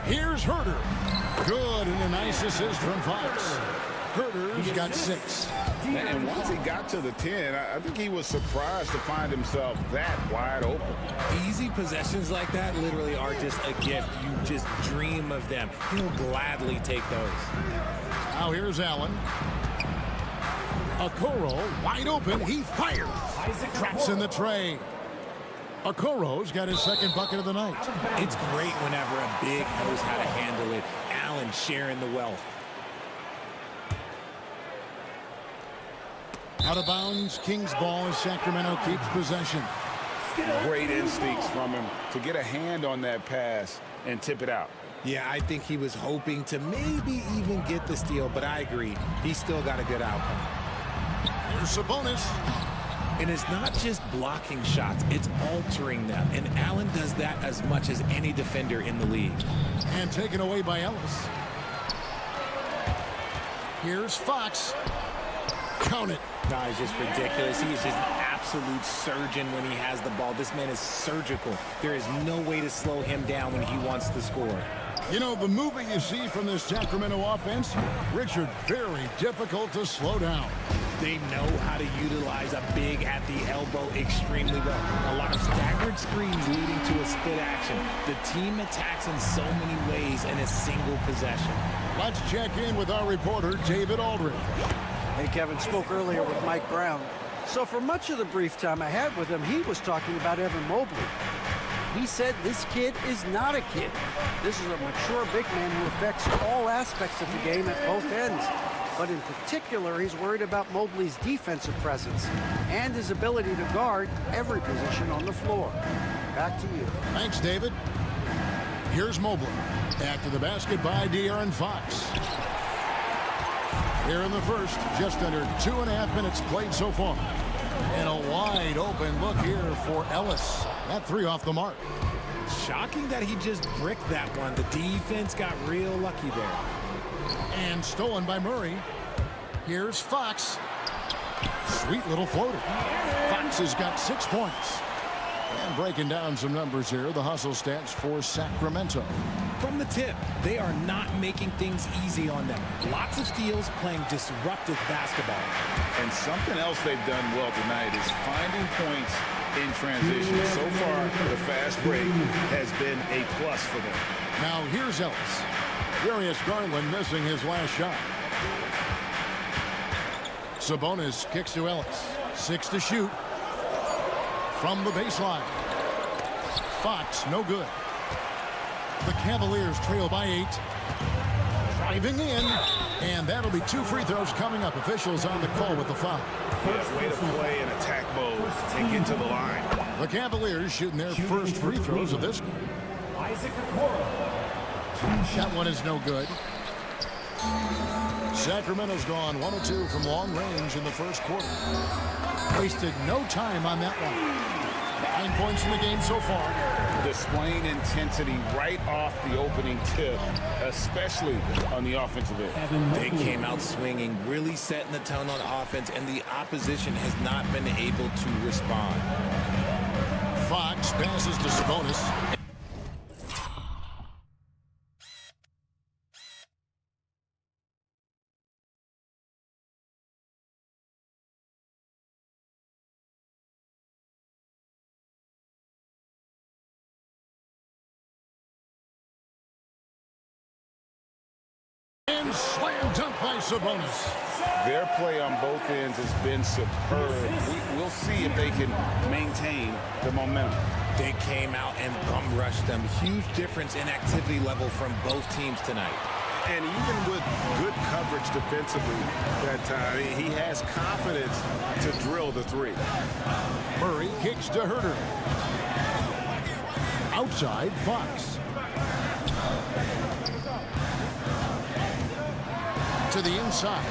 Here's Herter. Good, and a nice assist from Fox. Herter's got 6. And once he got to the 10, I think he was surprised to find himself that wide open. Easy possessions like that literally are just a gift. You just dream of them. He'll gladly take those. Now here's Allen. Okoro wide open. He fires. Drops in the tray. Okoro's got his second bucket of the night. It's great whenever a big knows how to handle it. Allen sharing the wealth. Out of bounds, Kings ball as Sacramento keeps possession. Great instincts from him to get a hand on that pass and tip it out. Yeah, I think he was hoping to maybe even get the steal, but I agree. He still got a good outcome. Here's Sabonis. And it's not just blocking shots, it's altering them. And Allen does that as much as any defender in the league. And taken away by Ellis. Here's Fox. Count it. No, he's just ridiculous. He is just an absolute surgeon when he has the ball. This man is surgical. There is no way to slow him down when he wants to score. You know, the movement you see from this Sacramento offense, Richard, very difficult to slow down. They know how to utilize a big at the elbow extremely well. A lot of staggered screens leading to a split action. The team attacks in so many ways in a single possession. Let's check in with our reporter, David Aldridge. Hey, Kevin, spoke earlier with Mike Brown. So for much of the brief time I had with him, he was talking about Evan Mobley. He said this kid is not a kid. This is a mature big man who affects all aspects of the game at both ends. But in particular, he's worried about Mobley's defensive presence and his ability to guard every position on the floor. Back to you. Thanks, David. Here's Mobley. After the basket by De'Aaron Fox. Here in the first, just under 2.5 minutes played so far. And a wide open look here for Ellis. That 3 off the mark. Shocking that he just bricked that one. The defense got real lucky there. And stolen by Murray. Here's Fox. Sweet little floater. Fox has got 6 points. And breaking down some numbers here, the hustle stats for Sacramento. From the tip, they are not making things easy on them. Lots of steals, playing disruptive basketball. And something else they've done well tonight is finding points in transition. So far, the fast break has been a plus for them. Now here's Ellis. Darius Garland missing his last shot. Sabonis kicks to Ellis. 6 to shoot. From the baseline. Fox, no good. The Cavaliers trail by 8. Driving in. And that'll be 2 free throws coming up. Officials on the call with the foul. Yeah, way to play in attack mode and get to the line. The Cavaliers shooting their first free throws of this game. That one is no good. Sacramento's gone 1 of 2 from long range in the first quarter. Wasted no time on that one. 9 points in the game so far. Displaying intensity right off the opening tip, especially on the offensive end. They came out swinging, really setting the tone on offense, and the opposition has not been able to respond. Fox passes to Sabonis. And slam dunk by Sabonis. Their play on both ends has been superb. We'll see if they can maintain the momentum. They came out and bum rushed them. Huge difference in activity level from both teams tonight. And even with good coverage defensively that time, he has confidence to drill the three. Murray kicks to Herter. Outside, Fox. To the inside.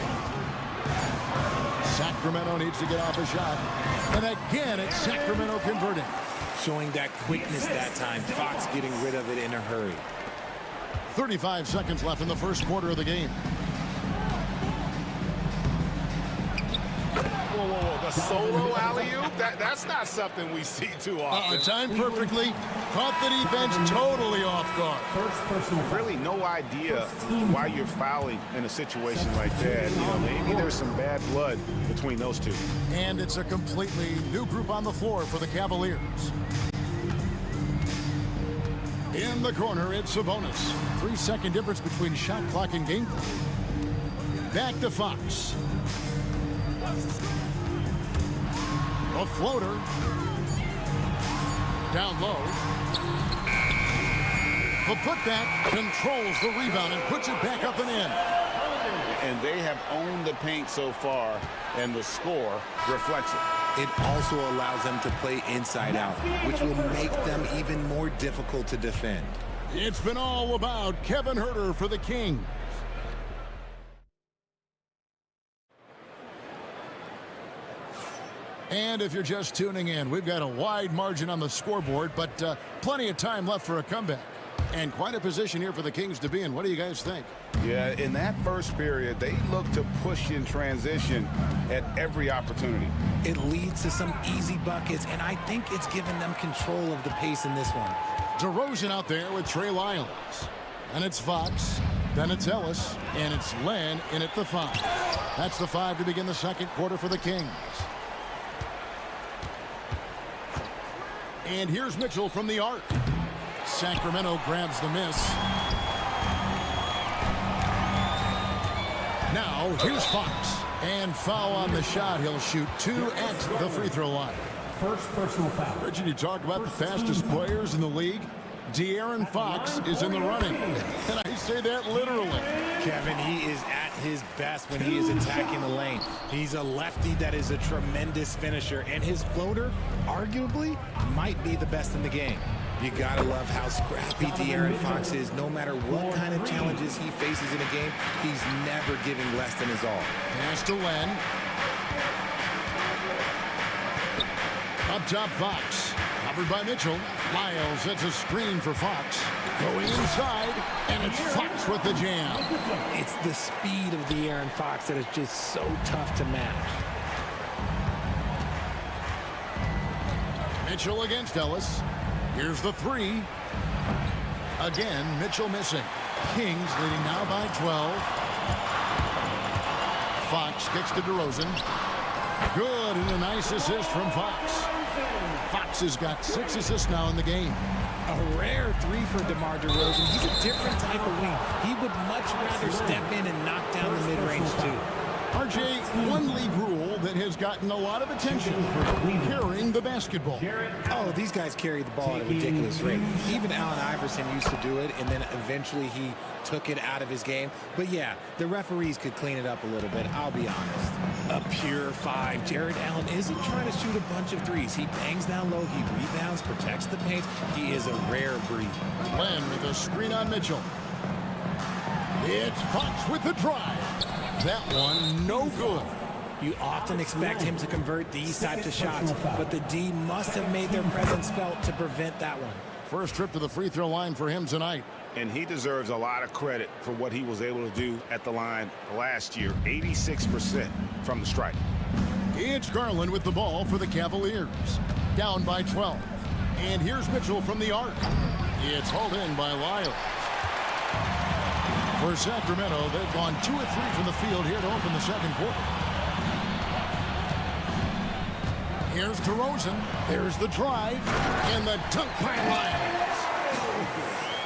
Sacramento needs to get off a shot. And again, it's Sacramento converting. Showing that quickness that time. Fox getting rid of it in a hurry. 35 seconds left in the first quarter of the game. Whoa, whoa, whoa. The solo alley-oop? That's not something we see too often. Timed perfectly. Caught the defense totally off guard. Really no idea why you're fouling in a situation like that. You know, maybe there's some bad blood between those two. And it's a completely new group on the floor for the Cavaliers. In the corner, it's Sabonis. 3-second difference between shot clock and game clock. Back to Fox. A floater. Down low. The putback controls the rebound and puts it back up and in. And they have owned the paint so far, and the score reflects it. It also allows them to play inside out, which will make them even more difficult to defend. It's been all about Kevin Herter for the Kings. And if you're just tuning in, we've got a wide margin on the scoreboard, but plenty of time left for a comeback. And quite a position here for the Kings to be in. What do you guys think? Yeah, in that first period, they look to push in transition at every opportunity. It leads to some easy buckets, and I think it's given them control of the pace in this one. DeRozan out there with Trey Lyles. And it's Fox. Then it's Ellis. And it's Len in at the 5. That's the 5 to begin the second quarter for the Kings. And here's Mitchell from the arc. Sacramento grabs the miss. Now, here's Fox. And foul on the shot. He'll shoot 2 at the free throw line. First personal foul. Richard, you talked about the fastest players in the league. De'Aaron Fox is in the running. And I say that literally. Kevin, he is at his best when he is attacking the lane. He's a lefty that is a tremendous finisher, and his floater, arguably, might be the best in the game. You gotta love how scrappy De'Aaron Fox is. No matter what kind of challenges he faces in a game, he's never giving less than his all. Pass to Len. Up top, Fox. Covered by Mitchell. Lyles sets a screen for Fox. Going inside, and it's Fox with the jam. It's the speed of De'Aaron Fox that is just so tough to match. Mitchell against Ellis. Here's the 3. Again, Mitchell missing. Kings leading now by 12. Fox kicks to DeRozan. Good, and a nice assist from Fox. Fox has got 6 assists now in the game. A rare 3 for DeMar DeRozan. He's a different type of wing. He would much rather step in and knock down the mid-range too. RJ, one league rule that has gotten a lot of attention for carrying the basketball. Oh, these guys carry the ball at a ridiculous rate. Even Allen Iverson used to do it, and then eventually he took it out of his game. But yeah, the referees could clean it up a little bit, I'll be honest. A pure 5. Jared Allen isn't trying to shoot a bunch of threes. He bangs down low, he rebounds, protects the paint. He is a rare breed. Len with a screen on Mitchell. It's Fox with the drive. That one, no good. You often expect him to convert these types of shots, but the D must have made their presence felt to prevent that one. First trip to the free throw line for him tonight. And he deserves a lot of credit for what he was able to do at the line last year. 86% from the stripe. It's Garland with the ball for the Cavaliers. Down by 12. And here's Mitchell from the arc. It's hauled in by Lyles. For Sacramento, they've gone 2 of 3 from the field here to open the second quarter. Here's DeRozan. There's the drive. And the dunk by Lyles.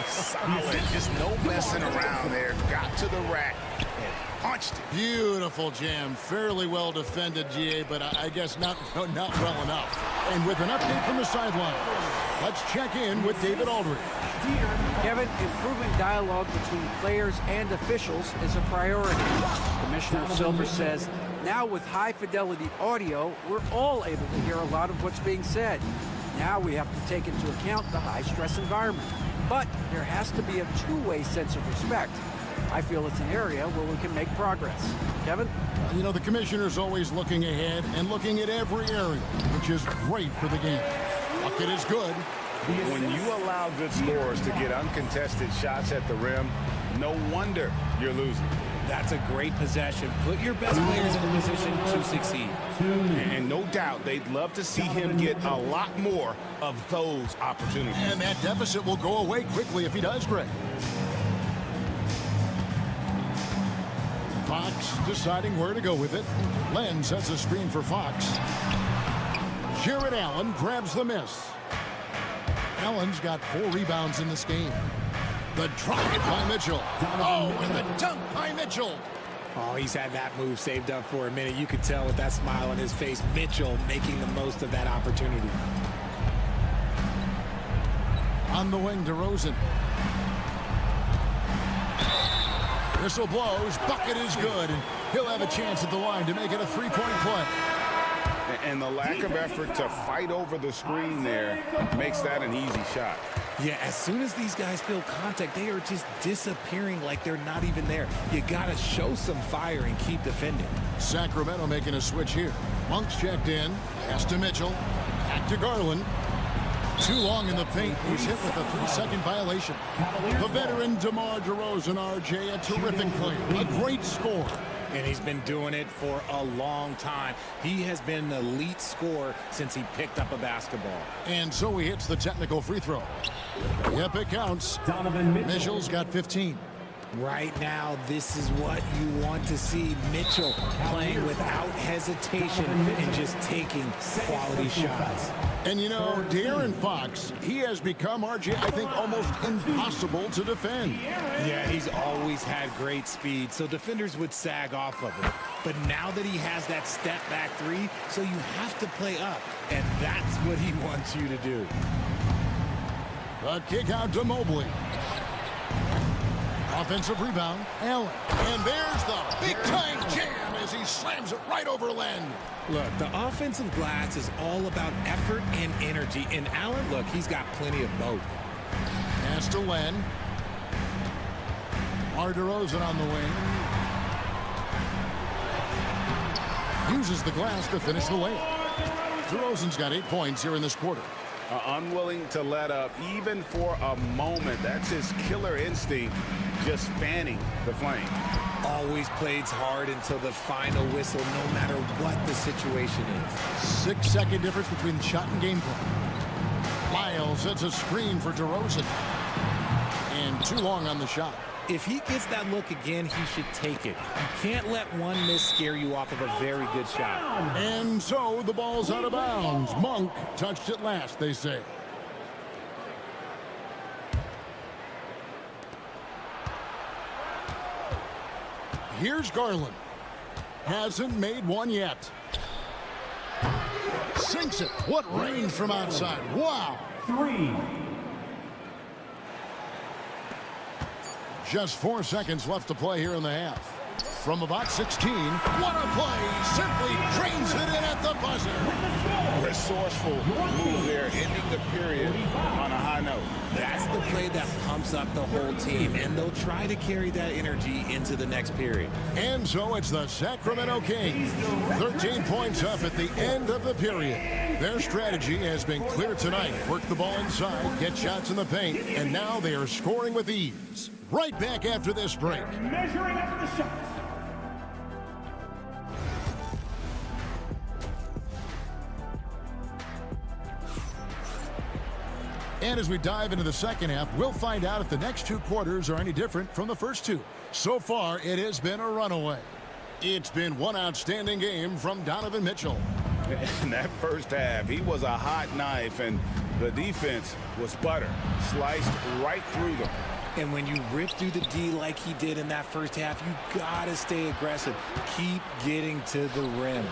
Solid. Just no messing around there. Got to the rack and punched it. Beautiful jam. Fairly well defended, GA, but I guess not well enough. And with an update from the sideline. Let's check in with David Aldridge. Kevin, improving dialogue between players and officials is a priority. Commissioner Silver says, now with high-fidelity audio, we're all able to hear a lot of what's being said. Now we have to take into account the high-stress environment. But there has to be a two-way sense of respect. I feel it's an area where we can make progress. Kevin? You know, the commissioner's always looking ahead and looking at every area, which is great for the game. Bucket is good. When you allow good scorers to get uncontested shots at the rim, no wonder you're losing. That's a great possession. Put your best players in a position to succeed. And no doubt they'd love to see him get a lot more of those opportunities. And that deficit will go away quickly if he does, Greg. Fox deciding where to go with it. Len sets a screen for Fox. Jared Allen grabs the miss. Allen's got 4 rebounds in this game. The drive by Mitchell. Oh, and the dunk by Mitchell. Oh, he's had that move saved up for a minute. You could tell with that smile on his face, Mitchell making the most of that opportunity. On the wing, DeRozan. Whistle blows. Bucket is good. And he'll have a chance at the line to make it a 3-point play. And the lack of effort to fight over the screen there makes that an easy shot. Yeah, as soon as these guys feel contact, they are just disappearing like they're not even there. You got to show some fire and keep defending. Sacramento making a switch here. Monk's checked in. Pass to Mitchell. Back to Garland. Too long in the paint. He's hit with a 3-second violation. The veteran DeMar DeRozan, RJ, a terrific player. A great scorer. And he's been doing it for a long time. He has been an elite scorer since he picked up a basketball. And so he hits the technical free throw. Yep, it counts. Mitchell's got 15. Right now, this is what you want to see. Mitchell playing without hesitation and just taking quality shots. And you know, De'Aaron Fox, he has become, RJ, I think, almost impossible to defend. Yeah, he's always had great speed, so defenders would sag off of him. But now that he has that step-back 3, so you have to play up, and that's what he wants you to do. A kick out to Mobley. Offensive rebound, Allen. And there's the big-time jam as he slams it right over Len. Look, the offensive glass is all about effort and energy. And Allen, look, he's got plenty of both. Pass to Len. DeRozan on the wing. Uses the glass to finish the layup. DeRozan's got 8 points here in this quarter. Unwilling to let up even for a moment. That's his killer instinct, just fanning the flame. Always plays hard until the final whistle, no matter what the situation is. 6-second difference between shot and game plan. Lyles sets a screen for DeRozan. And too long on the shot. If he gets that look again, he should take it. You can't let one miss scare you off of a very good shot. And so the ball's out of bounds. Monk touched it last, they say. Here's Garland. Hasn't made one yet. Sinks it. What range from outside. Wow. 3. Just 4 seconds left to play here in the half. From about 16, what a play! Simply drains it in at the buzzer. Resourceful move there, ending the period on a high note. That's the play that pumps up the whole team, and they'll try to carry that energy into the next period. And so it's the Sacramento Kings. 13 points up at the end of the period. Their strategy has been clear tonight. Work the ball inside, get shots in the paint, and now they are scoring with ease. Right back after this break. Measuring up the shots. And as we dive into the second half, we'll find out if the next 2 quarters are any different from the first 2. So far, it has been a runaway. It's been one outstanding game from Donovan Mitchell. In that first half, he was a hot knife, and the defense was butter. Sliced right through them. And when you rip through the D like he did in that first half, you gotta stay aggressive. Keep getting to the rim.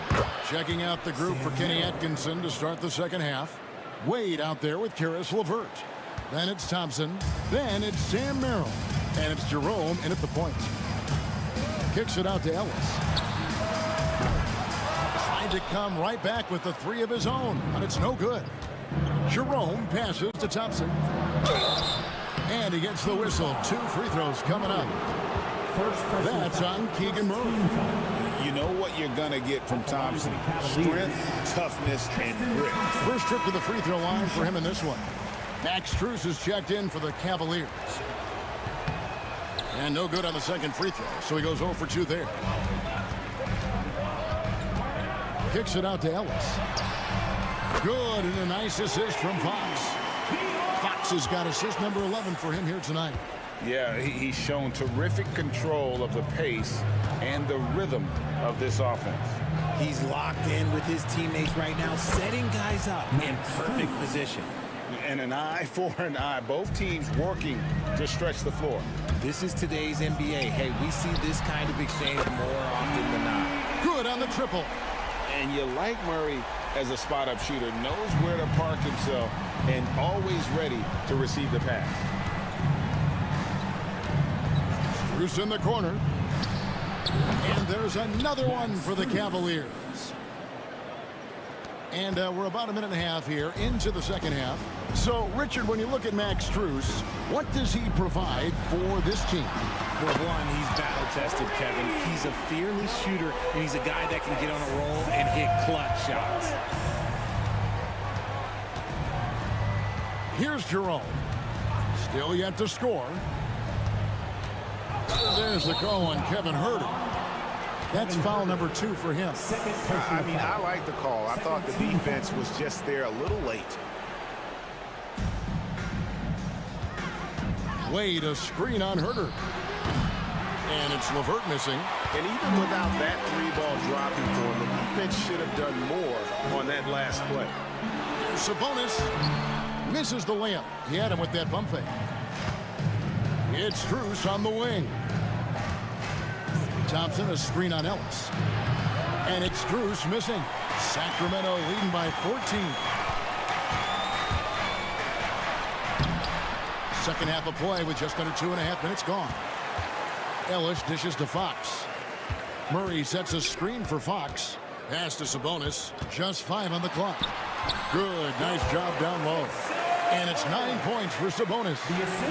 Checking out the group for Kenny Atkinson to start the second half. Wade out there with Karis LeVert. Then it's Thompson. Then it's Sam Merrill. And it's Jerome in at the point. Kicks it out to Ellis. Trying to come right back with the three of his own, but it's no good. Jerome passes to Thompson. And he gets the whistle. 2 free throws coming up. That's on Keegan Murray. You know what you're going to get from Thompson. Strength, toughness, and grit. First trip to the free throw line for him in this one. Max Strus is checked in for the Cavaliers. And no good on the second free throw, so he goes 0 for 2 there. Kicks it out to Ellis. Good, and a nice assist from Fox. Fox has got assist number 11 for him here tonight. Yeah, he's shown terrific control of the pace and the rhythm of this offense. He's locked in with his teammates right now, setting guys up in perfect position. And an eye for an eye. Both teams working to stretch the floor. This is today's NBA. Hey, we see this kind of exchange more often than not. Good on the triple. And you like Murray as a spot-up shooter. Knows where to park himself and always ready to receive the pass. Bruce in the corner. And there's another one for the Cavaliers. And we're about a minute and a half here into the second half. So, Richard, when you look at Max Strus, what does he provide for this team? For one, he's battle-tested, Kevin. He's a fearless shooter, and he's a guy that can get on a roll and hit clutch shots. Here's Jerome. Still yet to score. There's the call on Kevin Huerter. That's foul number 2 for him. I mean, I like the call. I thought the defense was just there a little late. Wade, a screen on Huerter. And it's LeVert missing. And even without that 3-ball dropping for him, the defense should have done more on that last play. Sabonis misses the layup. He had him with that bump fake. It's Strus on the wing. Thompson, a screen on Ellis. And it's Strus missing. Sacramento leading by 14. Second half of play with just under 2.5 minutes gone. Ellis dishes to Fox. Murray sets a screen for Fox. Pass to Sabonis. Just 5 on the clock. Good. Nice job down low. And it's 9 points for Sabonis.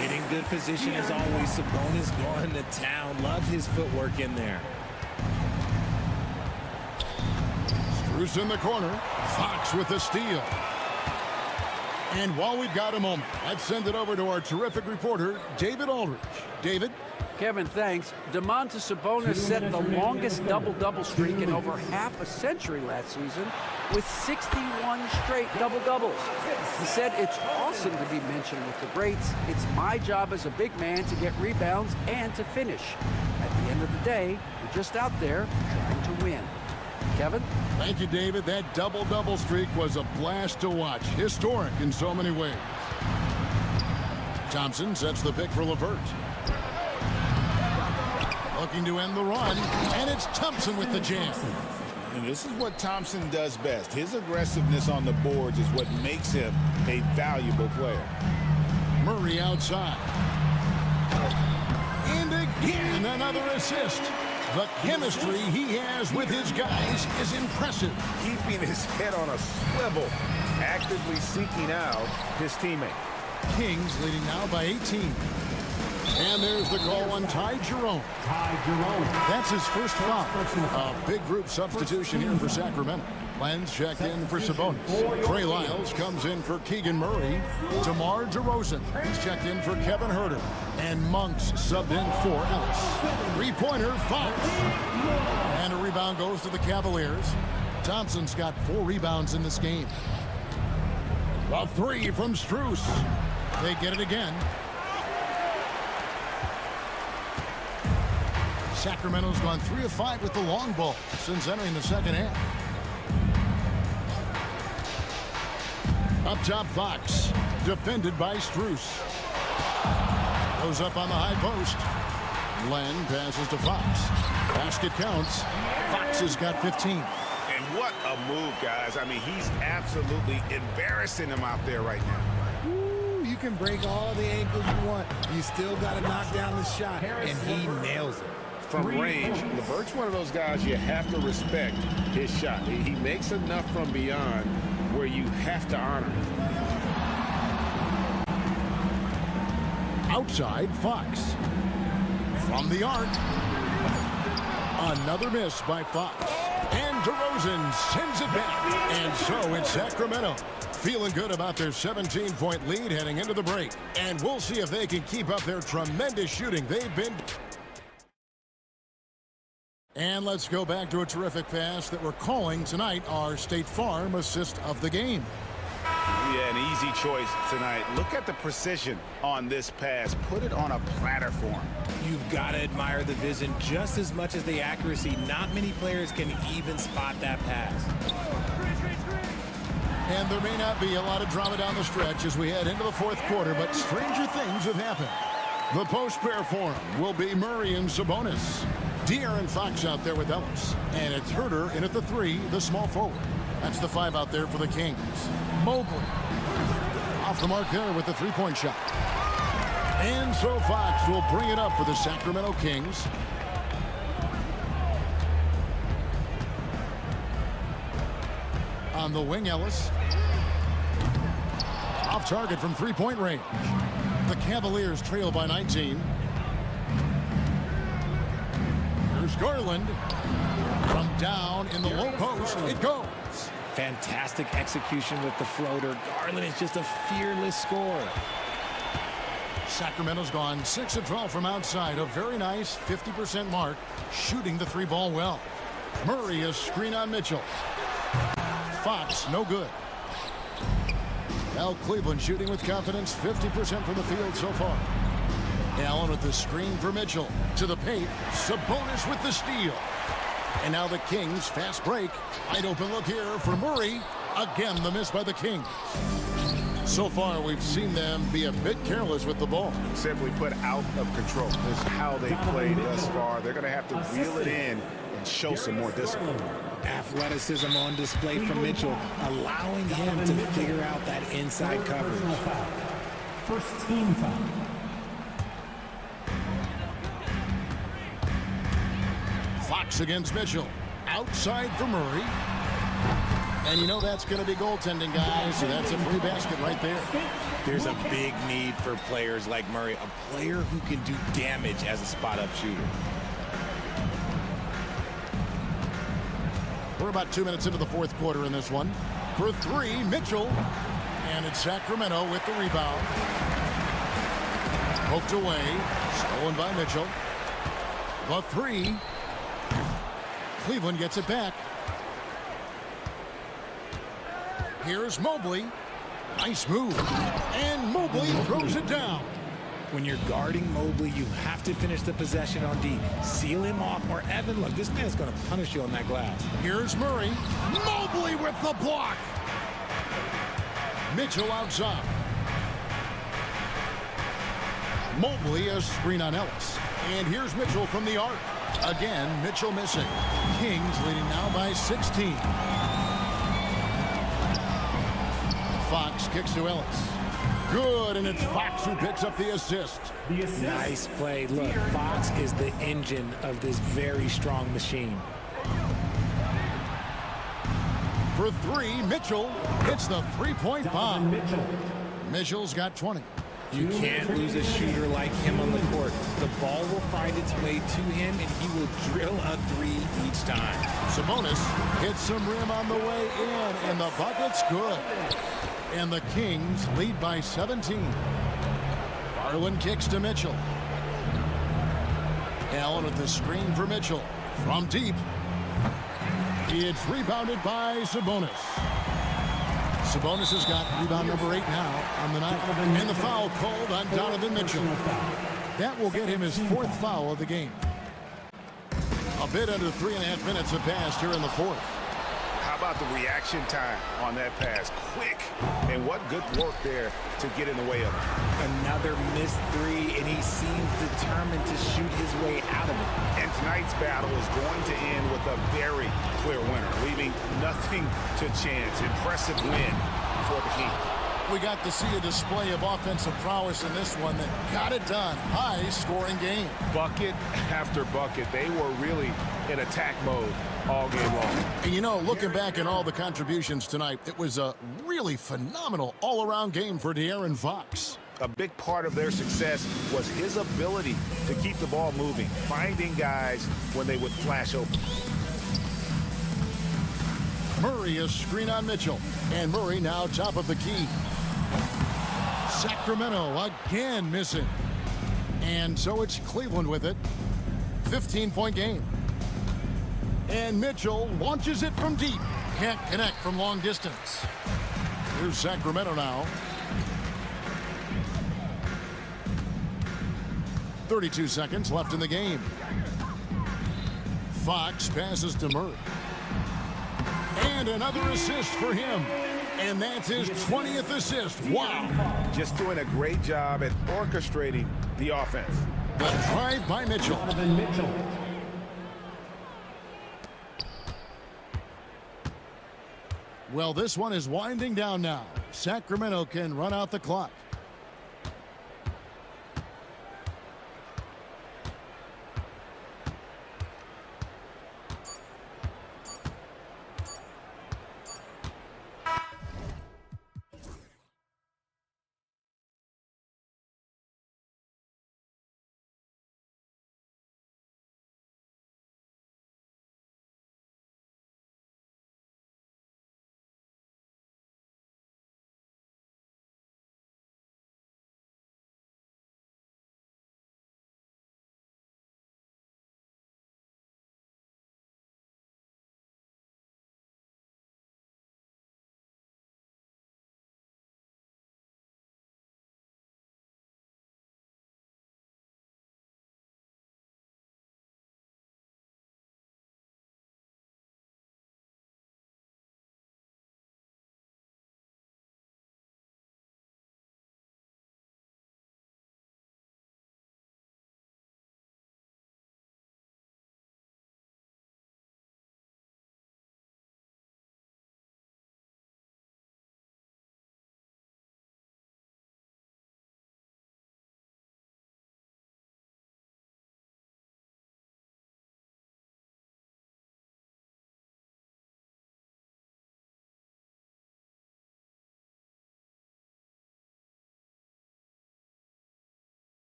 Getting good position as always. Sabonis going to town. Love his footwork in there. Strus in the corner. Fox with the steal. And while we've got a moment, let's send it over to our terrific reporter, David Aldridge. David? Kevin, thanks. Domantas Sabonis set the longest double-double streak in over half a century last season with 61 straight double-doubles. He said, it's awesome to be mentioned with the greats. It's my job as a big man to get rebounds and to finish. At the end of the day, we're just out there trying to win. Kevin? Thank you, David. That double-double streak was a blast to watch. Historic in so many ways. Thompson sets the pick for LeVert. Looking to end the run, and it's Thompson with the jam. And this is what Thompson does best. His aggressiveness on the boards is what makes him a valuable player. Murray outside. And again, another assist. The chemistry he has with his guys is impressive. Keeping his head on a swivel, actively seeking out his teammate. Kings leading now by 18. And there's the call on Ty Jerome. That's his first foul. A big group substitution here for Sacramento. Lenz checked in for Sabonis. Trey Lyles comes in for Keegan Murray. DeMar DeRozan, he's checked in for Kevin Huerter. And Monks subbed in for Ellis. Three-pointer, Fox. And a rebound goes to the Cavaliers. Thompson's got 4 rebounds in this game. A 3 from Strus. They get it again. Sacramento's gone 3 of 5 with the long ball since entering the second half. Up top, Fox. Defended by Strus. Goes up on the high post. Len passes to Fox. Basket counts. Fox has got 15. And what a move, guys. I mean, he's absolutely embarrassing him out there right now. Ooh, you can break all the ankles you want. You still got to knock down the shot, and he nails it. From range, LeVert's one of those guys you have to respect his shot. He makes enough from beyond where you have to honor it. Outside, Fox. From the arc. Another miss by Fox. And DeRozan sends it back. And so it's Sacramento. Feeling good about their 17-point lead heading into the break. And we'll see if they can keep up their tremendous shooting they've been. And let's go back to a terrific pass that we're calling tonight our State Farm assist of the game. Yeah, an easy choice tonight. Look at the precision on this pass. Put it on a platter for him. You've got to admire the vision just as much as the accuracy. Not many players can even spot that pass. And there may not be a lot of drama down the stretch as we head into the fourth quarter, but stranger things have happened. The post pair for him will be Murray and Sabonis. De'Aaron Fox out there with Ellis. And it's Herter in at the 3, the small forward. That's the 5 out there for the Kings. Mobley off the mark there with the three-point shot. And so Fox will bring it up for the Sacramento Kings. On the wing, Ellis. Off target from three-point range. The Cavaliers trail by 19. Here's Garland. From down in the low post, it goes. Fantastic execution with the floater. Garland is just a fearless scorer. Sacramento's gone 6 of 12 from outside. A very nice 50% mark, shooting the 3-ball well. Murray a screen on Mitchell. Fox, no good. Now Cleveland shooting with confidence, 50% from the field so far. Allen with the screen for Mitchell. To the paint, Sabonis with the steal. And now the Kings, fast break. Wide open look here for Murray. Again, the miss by the Kings. So far, we've seen them be a bit careless with the ball. Simply put, out of control is how they played thus far. They're going to have to reel it in and show some more discipline. Athleticism on display from Mitchell, allowing him to figure out that inside coverage. First team foul. Fox against Mitchell. Outside for Murray. And you know that's going to be goaltending, guys. So that's a free basket right there. There's a big need for players like Murray, a player who can do damage as a spot-up shooter. We're about 2 minutes into the fourth quarter in this one. For 3, Mitchell. And it's Sacramento with the rebound. Poked away. Stolen by Mitchell. The 3. Cleveland gets it back. Here's Mobley. Nice move. And Mobley throws it down. When you're guarding Mobley, you have to finish the possession on D. Seal him off, or Evan, look, this man's going to punish you on that glass. Here's Murray. Mobley with the block. Mitchell outside. Mobley a screen on Ellis. And here's Mitchell from the arc. Again, Mitchell missing. Kings leading now by 16. Fox kicks to Ellis. Good, and it's Fox who picks up the assist. Nice play. Look, Fox is the engine of this very strong machine. For 3, Mitchell hits the three-point bomb. Mitchell's got 20. You can't lose a shooter like him on the court. The ball will find its way to him, and he will drill a 3 each time. Sabonis hits some rim on the way in, and the bucket's good. And the Kings lead by 17. Garland kicks to Mitchell. Allen with the screen for Mitchell. From deep. It's rebounded by Sabonis. Sabonis has got rebound number 8 now on the night. And the foul called on Donovan Mitchell. That will get him his 4th foul of the game. A bit under 3.5 minutes have passed here in the 4th. How about the reaction time on that pass? Quick. And what good work there to get in the way of it. Another missed three, and he seems determined to shoot his way out of it. And tonight's battle is going to end with a very clear winner, leaving nothing to chance. Impressive win for the King. We got to see a display of offensive prowess in this one that got it done. High-scoring game. Bucket after bucket. They were really in attack mode all game long. And you know, looking back at all the contributions tonight, it was a really phenomenal all-around game for De'Aaron Fox. A big part of their success was his ability to keep the ball moving, finding guys when they would flash open. Murray a screen on Mitchell. And Murray now top of the key. Sacramento again missing. And so it's Cleveland with it. 15-point game. And Mitchell launches it from deep. Can't connect from long distance. Here's Sacramento now. 32 seconds left in the game. Fox passes to Murray. And another assist for him. And that's his 20th assist. Wow. Just doing a great job at orchestrating the offense. The drive by Mitchell. Well, this one is winding down now. Sacramento can run out the clock.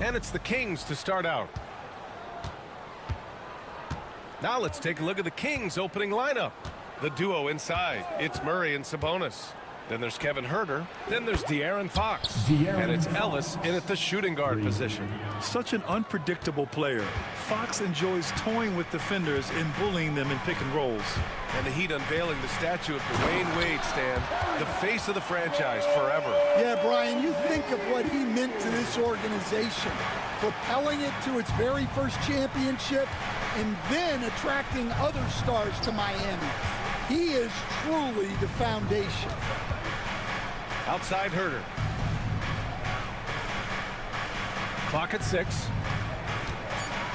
And it's the Kings to start out. Now let's take a look at the Kings' opening lineup. The duo inside, it's Murray and Sabonis. Then there's Kevin Huerter. Then there's De'Aaron Fox. And it's Ellis in at the shooting guard position. Such an unpredictable player. Fox enjoys toying with defenders and bullying them in pick and rolls. And the Heat unveiling the statue of Dwayne Wade, Stan, the face of the franchise forever. Yeah, Brian, you think of what he meant to this organization, propelling it to its very first championship and then attracting other stars to Miami. He is truly the foundation. Outside Huerter. Clock at 6.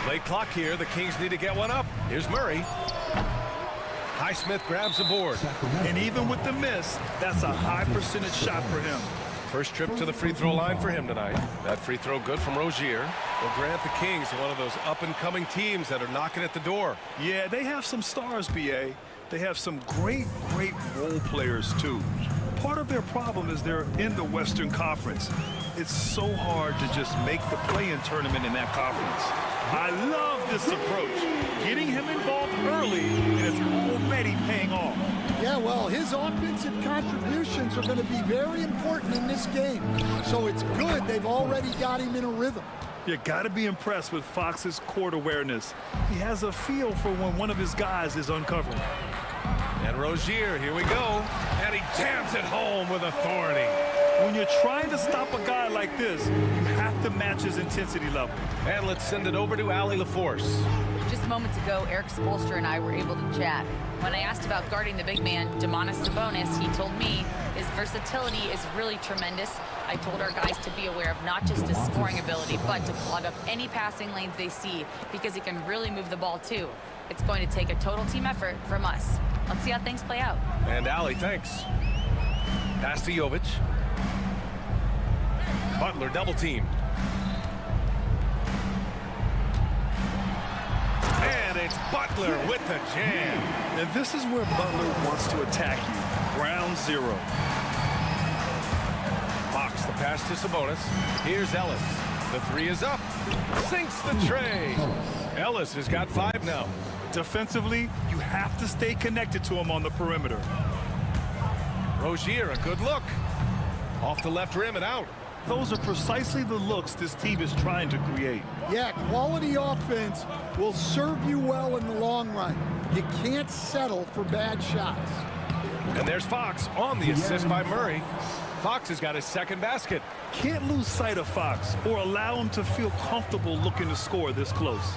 Late clock here. The Kings need to get one up. Here's Murray. Highsmith grabs the board. And even with the miss, that's a high percentage shot for him. First trip to the free throw line for him tonight. That free throw good from Rozier. Will grant the Kings one of those up-and-coming teams that are knocking at the door. Yeah, they have some stars, BA. They have some great role players, too. Part of their problem is they're in the Western Conference. It's so hard to just make the play-in tournament in that conference. I love this approach. Getting him involved early, and it's already paying off. Yeah, well, his offensive contributions are going to be very important in this game. So it's good they've already got him in a rhythm. You got to be impressed with Fox's court awareness. He has a feel for when one of his guys is uncovered. And Rozier, here we go. And he jams it home with authority. When you're trying to stop a guy like this, you have to match his intensity level. And let's send it over to Allie LaForce. Just moments ago, Eric Spoelstra and I were able to chat. When I asked about guarding the big man, Domantas Sabonis, he told me his versatility is really tremendous. I told our guys to be aware of not just his scoring ability, but to clog up any passing lanes they see, because he can really move the ball too. It's going to take a total team effort from us. Let's see how things play out. And Allie, thanks. Pass to Jovic. Butler double team. And it's Butler with the jam. And this is where Butler wants to attack you. Ground zero. Fox the pass to Sabonis. Here's Ellis. The three is up. Sinks the tray. Ellis has got 5 now. Defensively, you have to stay connected to him on the perimeter. Rozier, a good look. Off the left rim and out. Those are precisely the looks this team is trying to create. Yeah, quality offense will serve you well in the long run. You can't settle for bad shots. And there's Fox on the assist by Murray. Fox has got his second basket. Can't lose sight of Fox or allow him to feel comfortable looking to score this close.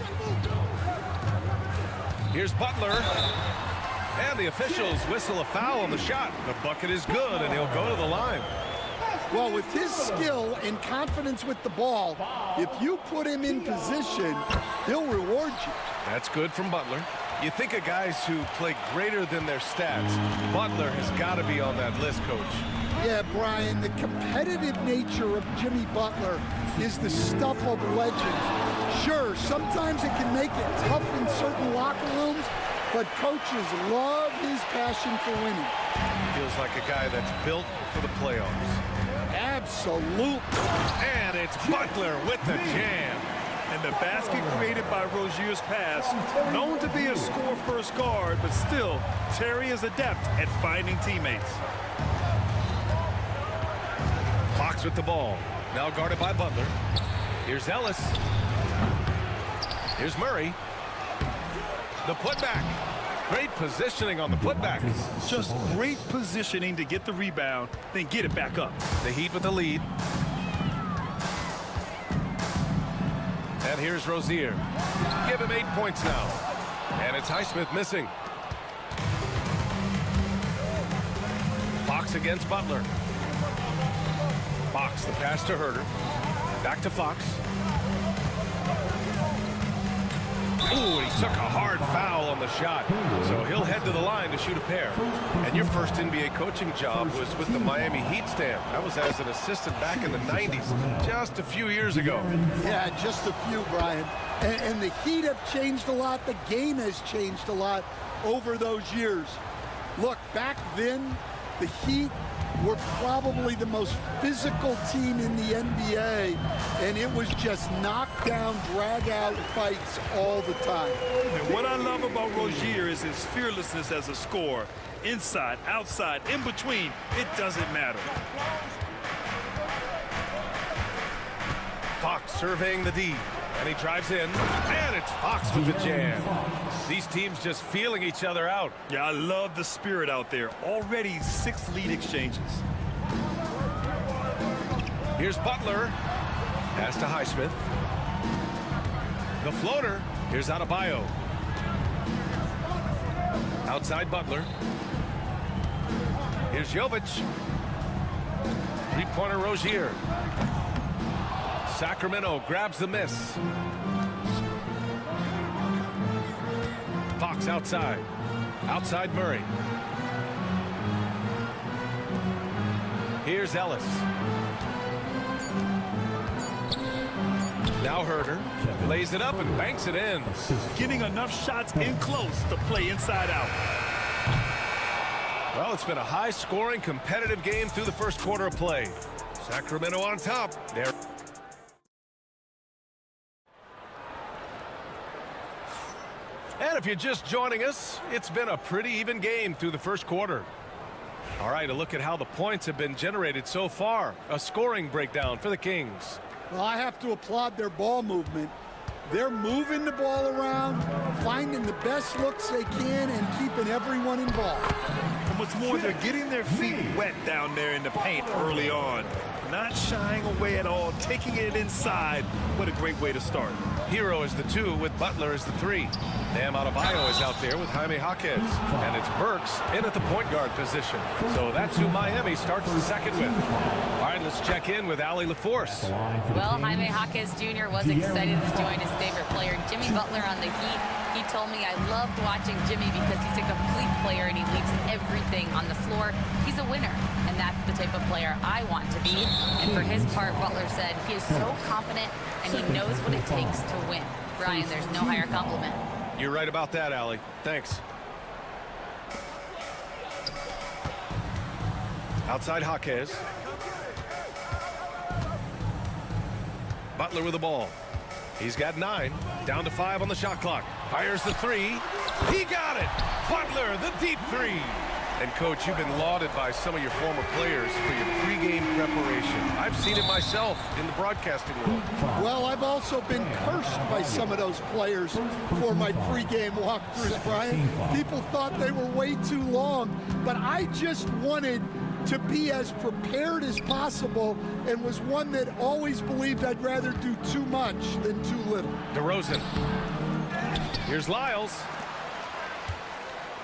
Here's Butler. And the officials whistle a foul on the shot. The bucket is good, and he'll go to the line. Well, with his skill and confidence with the ball, if you put him in position, he'll reward you. That's good from Butler. You think of guys who play greater than their stats. Butler has got to be on that list, Coach. Yeah, Brian, the competitive nature of Jimmy Butler is the stuff of legends. Sure, sometimes it can make it tough in certain locker rooms, but coaches love his passion for winning. Feels like a guy that's built for the playoffs. Absolutely. And it's Butler with the jam. And the basket created by Rozier's pass, known to be a score-first guard, but still, Terry is adept at finding teammates. Fox with the ball. Now guarded by Butler. Here's Ellis. Here's Murray. The putback. Great positioning on the putback. Just great positioning to get the rebound, then get it back up. The Heat with the lead. And here's Rozier. Give him 8 points now. And it's Highsmith missing. Fox against Butler. Fox, the pass to Huerter. Back to Fox. Ooh, he took a hard foul on the shot. So he'll head to the line to shoot a pair. And your first NBA coaching job was with the Miami Heat, Stan. That was as an assistant back in the 90s, just a few years ago. Yeah, just a few, Brian. And the Heat have changed a lot. The game has changed a lot over those years. Look, back then, the Heat We're probably the most physical team in the NBA, and it was just knockdown, drag-out fights all the time. And what I love about Rozier is his fearlessness as a scorer. Inside, outside, in between, it doesn't matter. Fox surveying the D, and he drives in, and it's Fox with the jam. These teams just feeling each other out. Yeah, I love the spirit out there. Already 6 lead exchanges. Here's Butler. Pass to Highsmith. The floater. Here's Adebayo. Outside Butler. Here's Jovic. Three-pointer Rozier. Sacramento grabs the miss. Fox outside. Outside Murray. Here's Ellis. Now Herter lays it up and banks it in. Getting enough shots in close to play inside out. Well, it's been a high-scoring, competitive game through the first quarter of play. Sacramento on top. There. And if you're just joining us, it's been a pretty even game through the first quarter. All right, a look at how the points have been generated so far. A scoring breakdown for the Kings. Well, I have to applaud their ball movement. They're moving the ball around, finding the best looks they can, and keeping everyone involved. And what's more, they're getting their feet wet down there in the paint early on. Not shying away at all, taking it inside. What a great way to start. Hero is the 2 with Butler as the 3. Bam Adebayo is out there with Jaime Jaquez. And it's Burks in at the point guard position. So that's who Miami starts the second with. All right, let's check in with Allie LaForce. Well, Jaime Jaquez Jr. was excited to join his favorite player, Jimmy Butler, on the Heat. He told me, I loved watching Jimmy because he's a complete player and he leaves everything on the floor. He's a winner, and that's the type of player I want to be. And for his part, Butler said he is so confident and he knows what it takes to win. Brian, there's no higher compliment. You're right about that, Allie. Thanks. Outside Jaquez. Butler with the ball. He's got 9. Down to 5 on the shot clock. Fires the 3. He got it. Butler, the deep 3. And, Coach, you've been lauded by some of your former players for your pregame preparation. I've seen it myself in the broadcasting world. Well, I've also been cursed by some of those players for my pregame walkthroughs, Brian. People thought they were way too long, but I just wanted to be as prepared as possible and was one that always believed I'd rather do too much than too little. DeRozan. Here's Lyles.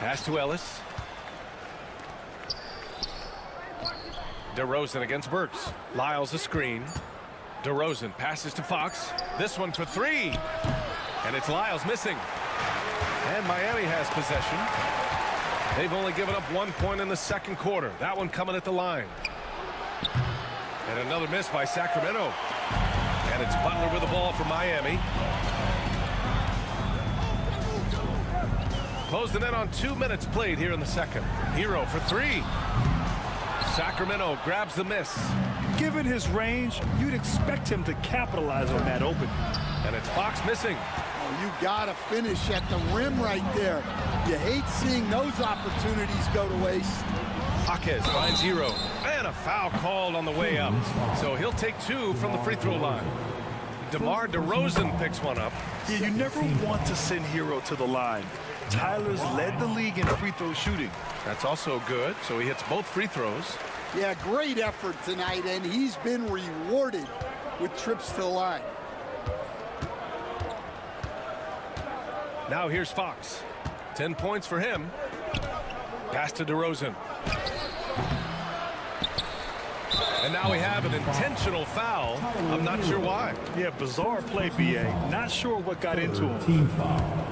Pass to Ellis. DeRozan against Burks. Lyles a screen. DeRozan passes to Fox. This one for 3. And it's Lyles missing. And Miami has possession. They've only given up 1 point in the second quarter. That one coming at the line. And another miss by Sacramento. And it's Butler with the ball for Miami. Closing in on 2 minutes played here in the second. Hero for 3. Sacramento grabs the miss. Given his range, you'd expect him to capitalize on that open. And it's Fox missing. Oh, you gotta finish at the rim right there. You hate seeing those opportunities go to waste. Jaquez finds Hero. And a foul called on the way up. So he'll take 2 from the free throw line. DeMar DeRozan picks one up. Yeah, you never want to send Hero to the line. Tyler's led the league in free throw shooting. That's also good, so he hits both free throws. Yeah, great effort tonight, and he's been rewarded with trips to the line. Now here's Fox. 10 points for him. Pass to DeRozan. And now we have an intentional foul. I'm not sure why. Yeah, bizarre play, BA. Not sure what got into him. Team foul.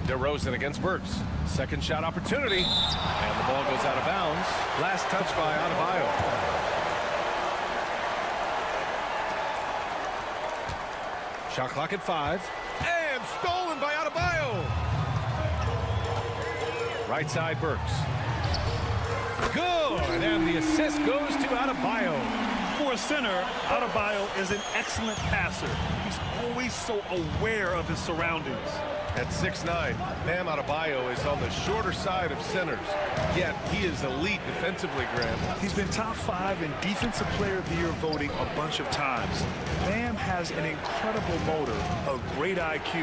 DeRozan against Burks. Second shot opportunity. And the ball goes out of bounds. Last touch by Adebayo. Shot clock at 5. And stolen by Adebayo. Right side, Burks. Good, and the assist goes to Adebayo. For a center, Adebayo is an excellent passer. He's always so aware of his surroundings. At 6'9", Bam Adebayo is on the shorter side of centers, yet he is elite defensively, Graham. He's been top 5 in Defensive Player of the Year voting a bunch of times. Bam has an incredible motor, a great IQ,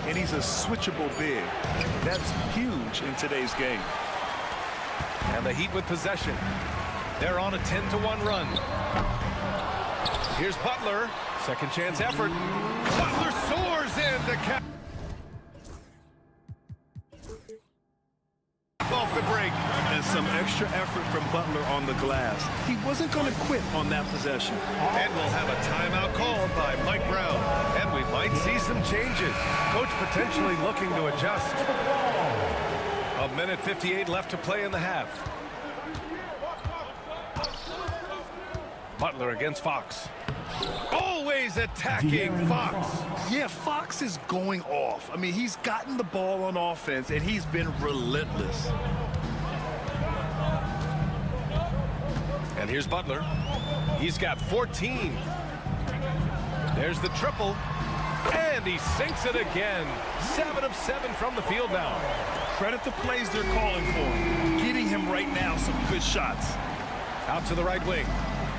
and he's a switchable big. That's huge in today's game. And the Heat with possession. They're on a 10-1 run. Here's Butler. Second chance effort. Butler soars in to cap. Off the break. And some extra effort from Butler on the glass. He wasn't going to quit on that possession. And we'll have a timeout called by Mike Brown. And we might see some changes. Coach potentially looking to adjust. A minute 58 left to play in the half. Butler against Fox. Always attacking Fox. Yeah, Fox is going off. I mean, he's gotten the ball on offense, and he's been relentless. And here's Butler. He's got 14. There's the triple. And he sinks it again. 7 of 7 from the field now. Credit the plays they're calling for. Getting him right now some good shots. Out to the right wing.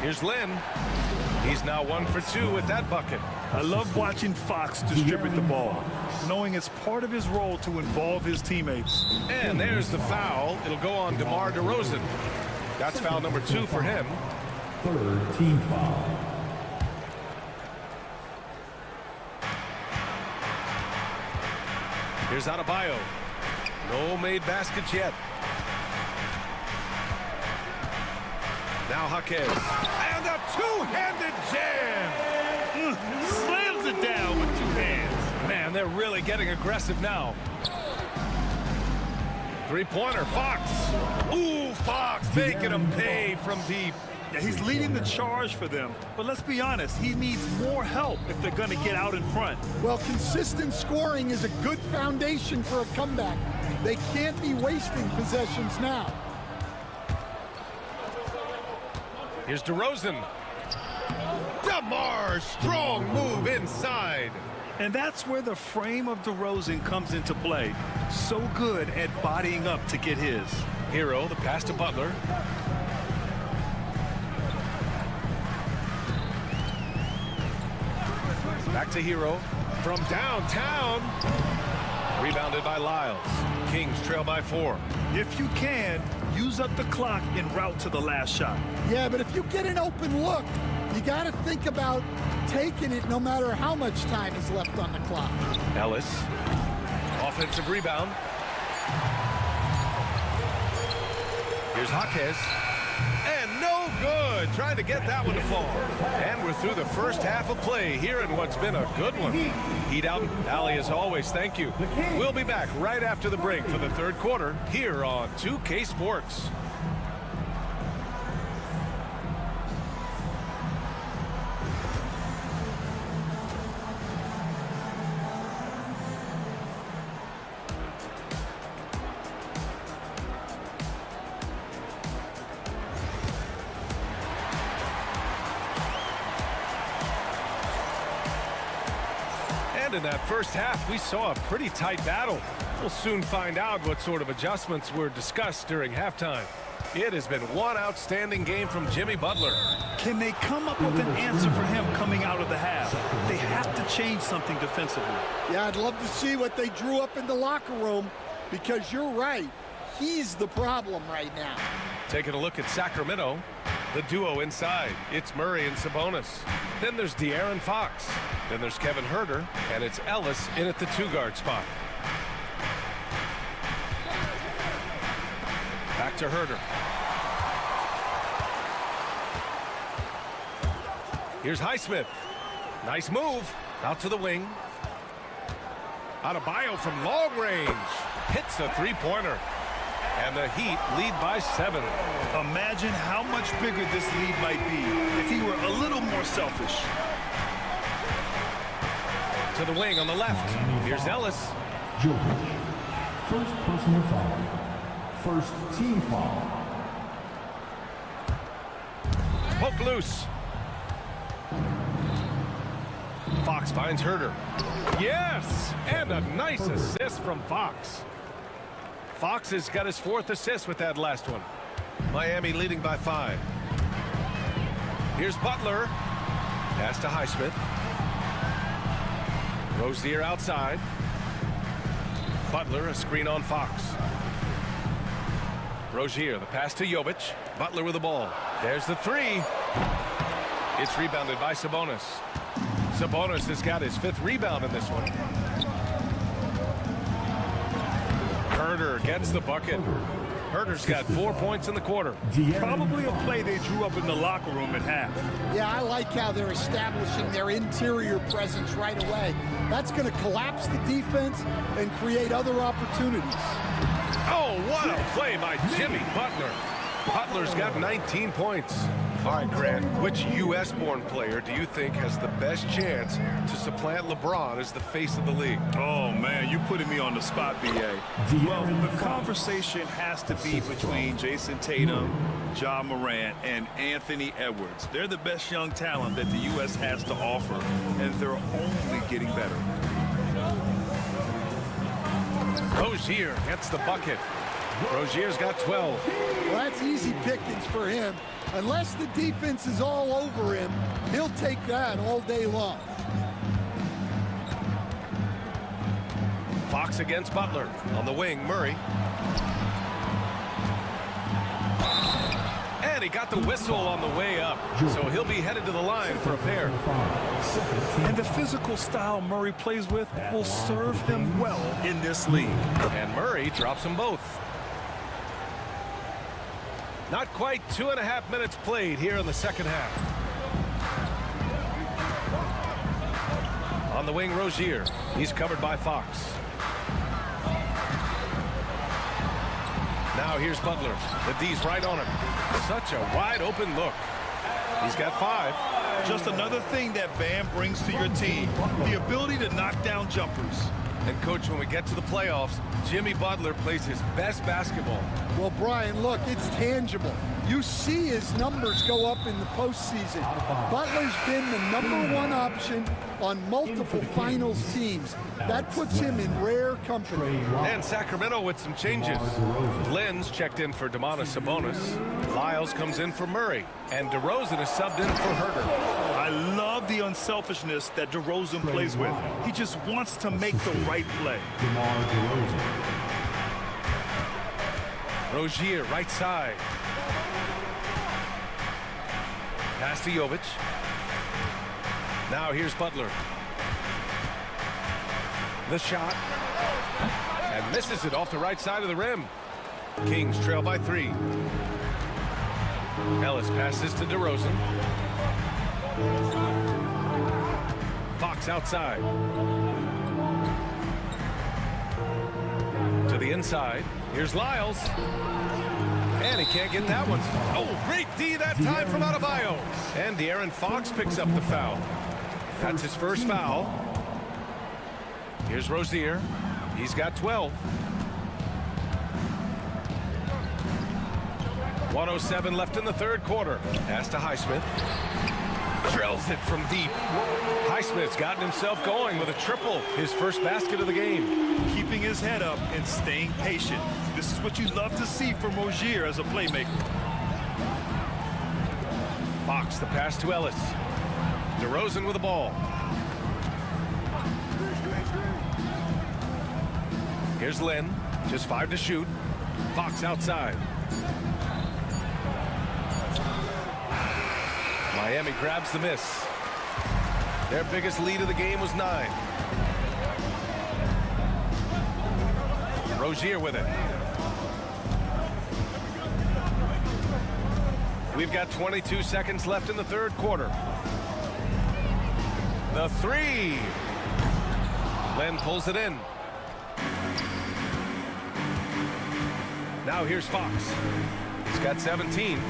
Here's Lynn. He's now 1 for 2 with that bucket. I love watching Fox distribute the ball, knowing it's part of his role to involve his teammates. And there's the foul. It'll go on DeMar DeRozan. That's foul number 2 for him. Third team foul. Here's Adebayo. No made baskets yet. Now Jaquez. And a two-handed jam. Slams it down with 2 hands. Man, they're really getting aggressive now. Three-pointer, Fox. Ooh, Fox making him pay from deep. Yeah, he's leading the charge for them. But let's be honest, he needs more help if they're going to get out in front. Well, consistent scoring is a good foundation for a comeback. They can't be wasting possessions now. Here's DeRozan. DeMar, strong move inside. And that's where the frame of DeRozan comes into play. So good at bodying up to get his. Hero, the pass to Butler. Back to Hero. From downtown. Rebounded by Lyles. Kings trail by 4. If you can, use up the clock en route to the last shot. Yeah, but if you get an open look, you got to think about taking it no matter how much time is left on the clock. Ellis. Offensive rebound. Here's Jaquez. And no good. Trying to get that one to fall. And we're through the first half of play here in what's been a good one. Heat out. Allie, as always, thank you. We'll be back right after the break for the third quarter here on 2K Sports. And in that first half, we saw a pretty tight battle. We'll soon find out what sort of adjustments were discussed during halftime. It has been one outstanding game from Jimmy Butler. Can they come up with an answer for him coming out of the half? They have to change something defensively. Yeah, I'd love to see what they drew up in the locker room, because you're right. He's the problem right now. Taking a look at Sacramento, the duo inside. It's Murray and Sabonis. Then there's De'Aaron Fox. Then there's Kevin Huerter, and it's Ellis in at the 2-guard spot. Back to Huerter. Here's Highsmith. Nice move. Out to the wing. Adebayo from long range. Hits a three-pointer. And the Heat lead by 7. Imagine how much bigger this lead might be if he were a little more selfish. To the wing on the left. Here's Ellis. First personal foul. first team foul. Poke loose. Fox finds Herder. Yes! And a nice assist from Fox. Fox has got his 4th assist with that last one. Miami leading by 5. Here's Butler. Pass to Highsmith. Rozier outside. Butler, a screen on Fox. Rozier, the pass to Jovic. Butler with the ball. There's the 3. It's rebounded by Sabonis. Sabonis has got his 5th rebound in this one. Herder gets the bucket. Herder's got 4 points in the quarter. Probably a play they drew up in the locker room at half. Yeah, I like how they're establishing their interior presence right away. That's going to collapse the defense and create other opportunities. Oh, what a play by Jimmy Butler. Butler's got 19 points. All right, Grant, which U.S.-born player do you think has the best chance to supplant LeBron as the face of the league? Oh, man, you're putting me on the spot, B.A. Well, the conversation has to be between Jason Tatum, Ja Morant, and Anthony Edwards. They're the best young talent that the U.S. has to offer, and they're only getting better. Rozier gets the bucket. Rozier's got 12. Well, that's easy pickings for him. Unless the defense is all over him, he'll take that all day long. Fox against Butler. On the wing, Murray. And he got the whistle on the way up. So he'll be headed to the line for a pair. And the physical style Murray plays with will serve him well in this league. And Murray drops them both. Not quite 2.5 minutes played here in the second half. On the wing, Rozier. He's covered by Fox. Now here's Butler. The D's right on him. Such a wide open look. He's got 5. Just another thing that Bam brings to your team. The ability to knock down jumpers. And, Coach, when we get to the playoffs, Jimmy Butler plays his best basketball. Well, Brian, look, it's tangible. You see his numbers go up in the postseason. Butler's been the #1 option on multiple finals teams. That puts him in rare company. And Sacramento with some changes. Lynn's checked in for Domantas Sabonis. Lyles comes in for Murray. And DeRozan is subbed in for Herder. I love the unselfishness that DeRozan plays with. He just wants to make the right play. Rozier, right side. Pass to Jovic. Now here's Butler. The shot. And misses it off the right side of the rim. Kings trail by 3. Ellis passes to DeRozan. Fox outside. To the inside. Here's Lyles. And he can't get that one. Oh, great D that time from Adebayo. And De'Aaron Fox picks up the foul. That's his first foul. Here's Rozier. He's got 12. 1:07 left in the third quarter. Pass to Highsmith. Drills it from deep. Highsmith's gotten himself going with a triple. His first basket of the game. Keeping his head up and staying patient. This is what you love to see from Rozier as a playmaker. Fox, the pass to Ellis. DeRozan with the ball. Here's Lynn. Just 5 to shoot. Fox outside. Miami grabs the miss. Their biggest lead of the game was 9. Rozier with it. We've got 22 seconds left in the third quarter. The 3. Len pulls it in. Now here's Fox. He's got 17.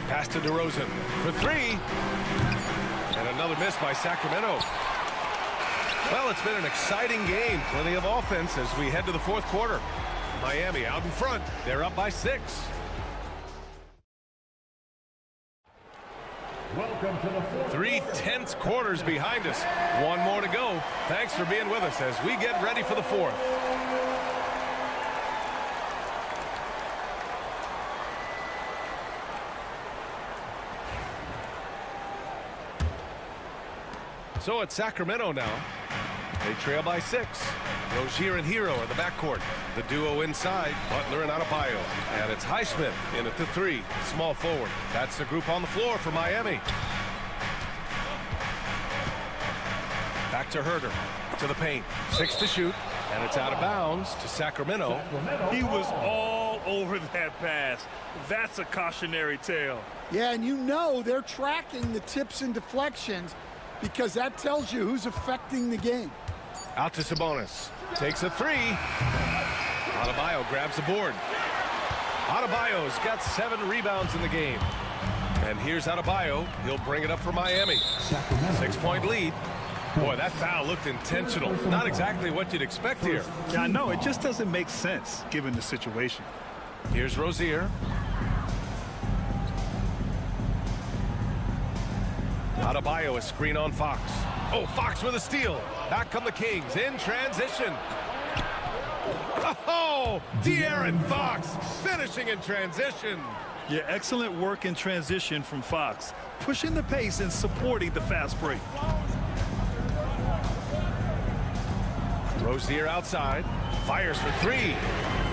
Pass to DeRozan for 3. And another miss by Sacramento. Well, it's been an exciting game. Plenty of offense as we head to the fourth quarter. Miami out in front. They're up by 6. Welcome to the fourth. 3 tense quarters behind us. One more to go. Thanks for being with us as we get ready for the 4th. So it's Sacramento now. They trail by 6. Rozier and Hero in the backcourt. The duo inside, Butler and Adebayo. And it's Highsmith in at the 3, small forward. That's the group on the floor for Miami. Back to Herder, to the paint. 6 to shoot, and it's out of bounds to Sacramento. He was all over that pass. That's a cautionary tale. Yeah, and you know they're tracking the tips and deflections because that tells you who's affecting the game. Out to Sabonis. Takes a 3. Adebayo grabs the board. Adebayo's got 7 rebounds in the game. And here's Adebayo. He'll bring it up for Miami. 6-point lead. Boy, that foul looked intentional. Not exactly what you'd expect here. Yeah, I know. It just doesn't make sense given the situation. Here's Rozier. Adebayo, a screen on Fox. Oh, Fox with a steal. Back come the Kings in transition. Oh, De'Aaron Fox finishing in transition. Yeah, excellent work in transition from Fox. Pushing the pace and supporting the fast break. Rozier outside. Fires for 3.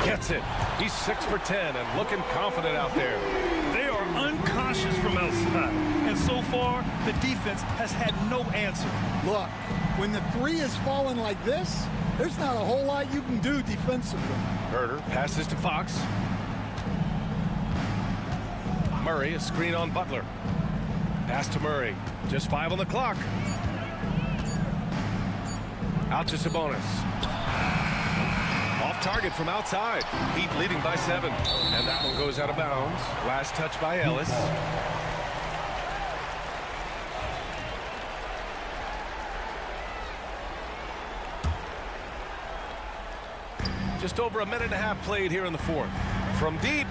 Gets it. He's 6 for 10 and looking confident out there. They are unconscious from outside. And so far, the defense has had no answer. Look, when the 3 is falling like this, there's not a whole lot you can do defensively. Herder passes to Fox. Murray, a screen on Butler. Pass to Murray. Just 5 on the clock. Out to Sabonis. Off target from outside. Heat leading by 7. And that one goes out of bounds. Last touch by Ellis. Just over a minute and a half played here in the 4th. From deep.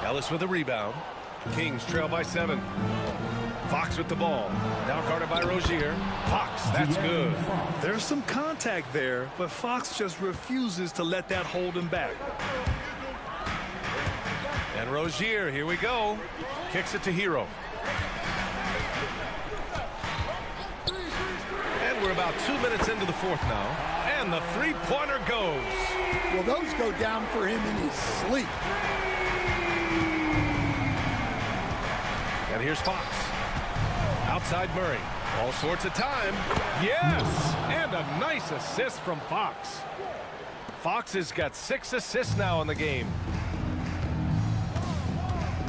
Ellis with a rebound. Kings trail by 7. Fox with the ball. Now guarded by Rozier. Fox, that's good. There's some contact there, but Fox just refuses to let that hold him back. And Rozier, here we go. Kicks it to Hero. And we're about 2 minutes into the 4th now. And the 3-pointer goes. Well, those go down for him in his sleep. And here's Fox. Outside Murray. All sorts of time. Yes! And a nice assist from Fox. Fox has got 6 assists now in the game.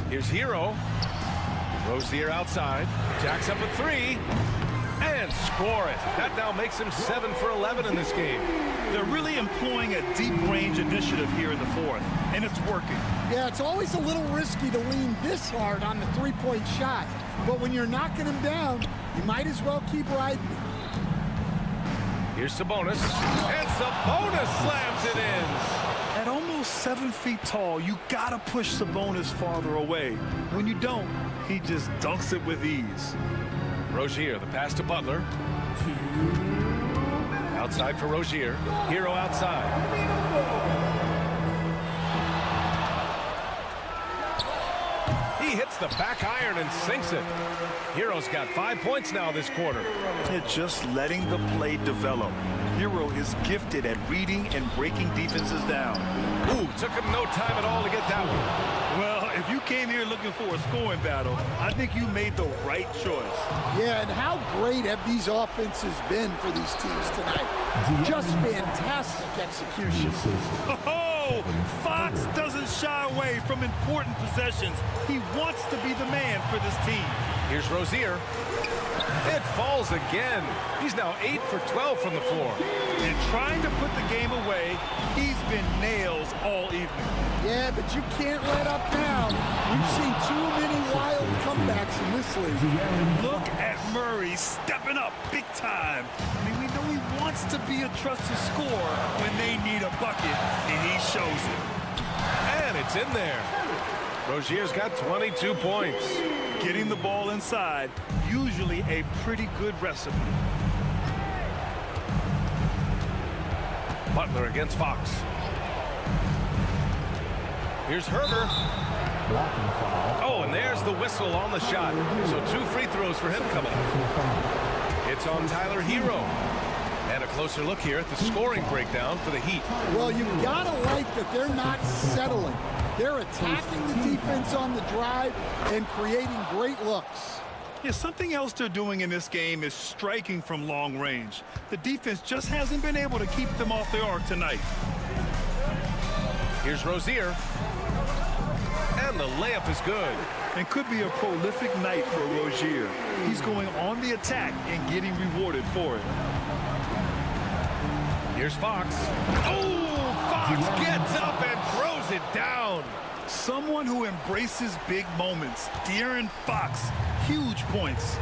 Here's Hero. Rozier outside. Jacks up a 3. And score it. That now makes him 7 for 11 in this game. They're really employing a deep range initiative here in the 4th, and it's working. Yeah, it's always a little risky to lean this hard on the 3-point shot. But when you're knocking him down, you might as well keep riding him. Here's Sabonis. And Sabonis slams it in. At almost 7 feet tall, you gotta push Sabonis farther away. When you don't, he just dunks it with ease. Rozier, the pass to Butler. Outside for Rozier. Hero outside. He hits the back iron and sinks it. Hero's got 5 points now this quarter. They're just letting the play develop. Hero is gifted at reading and breaking defenses down. Ooh, took him no time at all to get that one. Well, if you came here looking for a scoring battle, I think you made the right choice. Yeah, and how great have these offenses been for these teams tonight? Just fantastic execution. Oh, Fox doesn't shy away from important possessions. He wants to be the man for this team. Here's Rozier. It falls again. He's now 8 for 12 from the floor. And trying to put the game away, he's been nails all evening. Yeah, but you can't let up now. We've seen too many wild comebacks in this league. Look at Murray stepping up big time. I mean, we know he wants to be a trusted scorer when they need a bucket, and he shows it. And it's in there. Rozier's got 22 points. Getting the ball inside, usually a pretty good recipe. Butler against Fox. Here's Herder. Oh, and there's the whistle on the shot. So 2 free throws for him coming up. It's on Tyler Hero. And a closer look here at the scoring breakdown for the Heat. Well, you've got to like that they're not settling. They're attacking the defense on the drive and creating great looks. Yeah, something else they're doing in this game is striking from long range. The defense just hasn't been able to keep them off the arc tonight. Here's Rozier. And the layup is good. And could be a prolific night for Rozier. He's going on the attack and getting rewarded for it. Here's Fox. Oh, Fox gets up and throws it down. Someone who embraces big moments. De'Aaron Fox, huge points.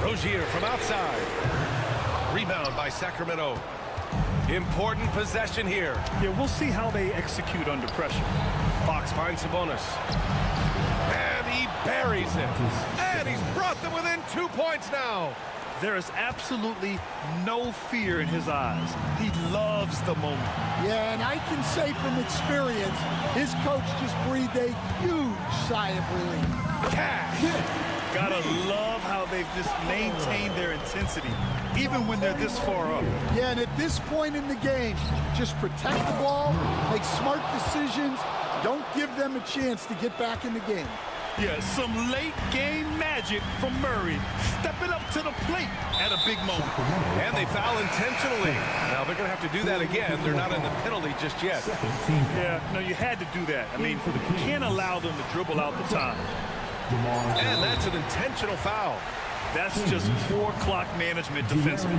Rozier from outside. Rebound by Sacramento. Important possession here. Yeah, we'll see how they execute under pressure. Fox finds Sabonis. And he buries it. And he's brought them within 2 points now. There is absolutely no fear in his eyes. He loves the moment. Yeah, and I can say from experience, his coach just breathed a huge sigh of relief. Cash. Gotta love how they've just maintained their intensity, even when they're this far up. Yeah, and at this point in the game, just protect the ball, make smart decisions, don't give them a chance to get back in the game. Yeah, some late game magic from Murray, stepping up to the plate at a big moment. And they foul intentionally. Now they're going to have to do that again. They're not in the penalty just yet. Yeah, no, you had to do that. I mean, you can't allow them to dribble out the time. And that's an intentional foul. That's just poor clock management defensively.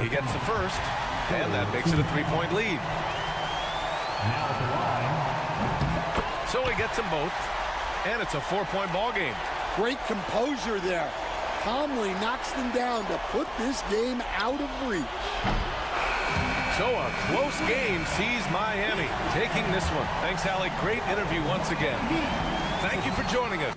He gets the first, and that makes it a 3-point lead. So he gets them both, and it's a 4-point ball game. Great composure there. Calmly knocks them down to put this game out of reach. So a close game sees Miami taking this one. Thanks, Allie. Great interview once again. Thank you for joining us.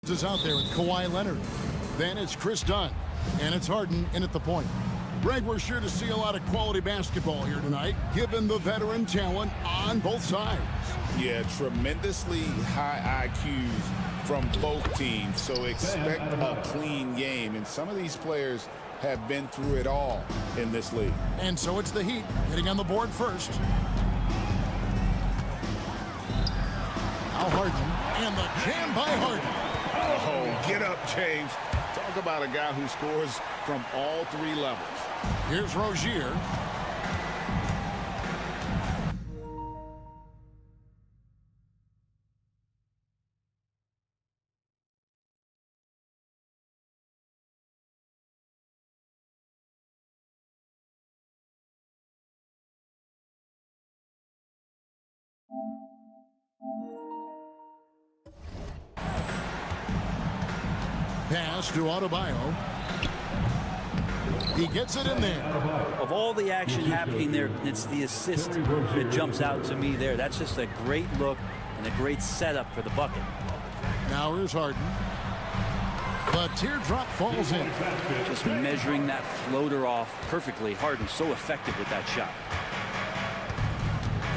is out there with Kawhi Leonard. Then it's Chris Dunn. And it's Harden in at the point. Greg, we're sure to see a lot of quality basketball here tonight, given the veteran talent on both sides. Yeah, tremendously high IQs from both teams, so expect a clean game. And some of these players have been through it all in this league. And so it's the Heat getting on the board first. Now Harden, and the jam by Harden. Oh, get up, James. Talk about a guy who scores from all three levels. Here's Rozier. Pass to Adebayo. He gets it in there. Of all the action happening there, it's the assist that jumps out to me there. That's just a great look and a great setup for the bucket. Now here's Harden. The teardrop falls in. Just measuring that floater off perfectly. Harden so effective with that shot.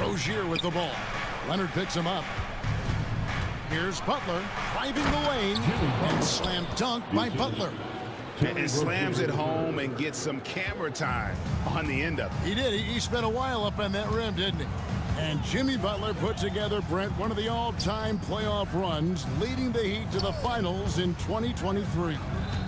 Rozier with the ball. Leonard picks him up. Here's Butler driving the lane and slam dunk by Butler. And slams it home and gets some camera time on the end of it. He did. He spent a while up on that rim, didn't he? And Jimmy Butler put together, Brent, one of the all-time playoff runs, leading the Heat to the finals in 2023.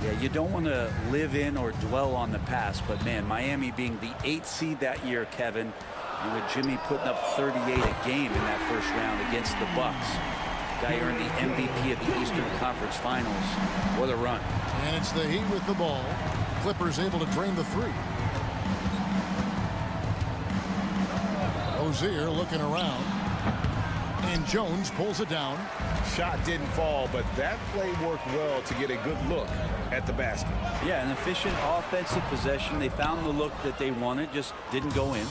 Yeah, you don't want to live in or dwell on the past, but man, Miami being the 8th seed that year, Kevin, and with Jimmy putting up 38 a game in that first round against the Bucks. Guy earned the MVP of the Eastern Conference Finals. What a run. And it's the Heat with the ball. Clippers able to drain the three. Rozier looking around. And Jones pulls it down. Shot didn't fall, but that play worked well to get a good look at the basket. Yeah, an efficient offensive possession. They found the look that they wanted, just didn't go in.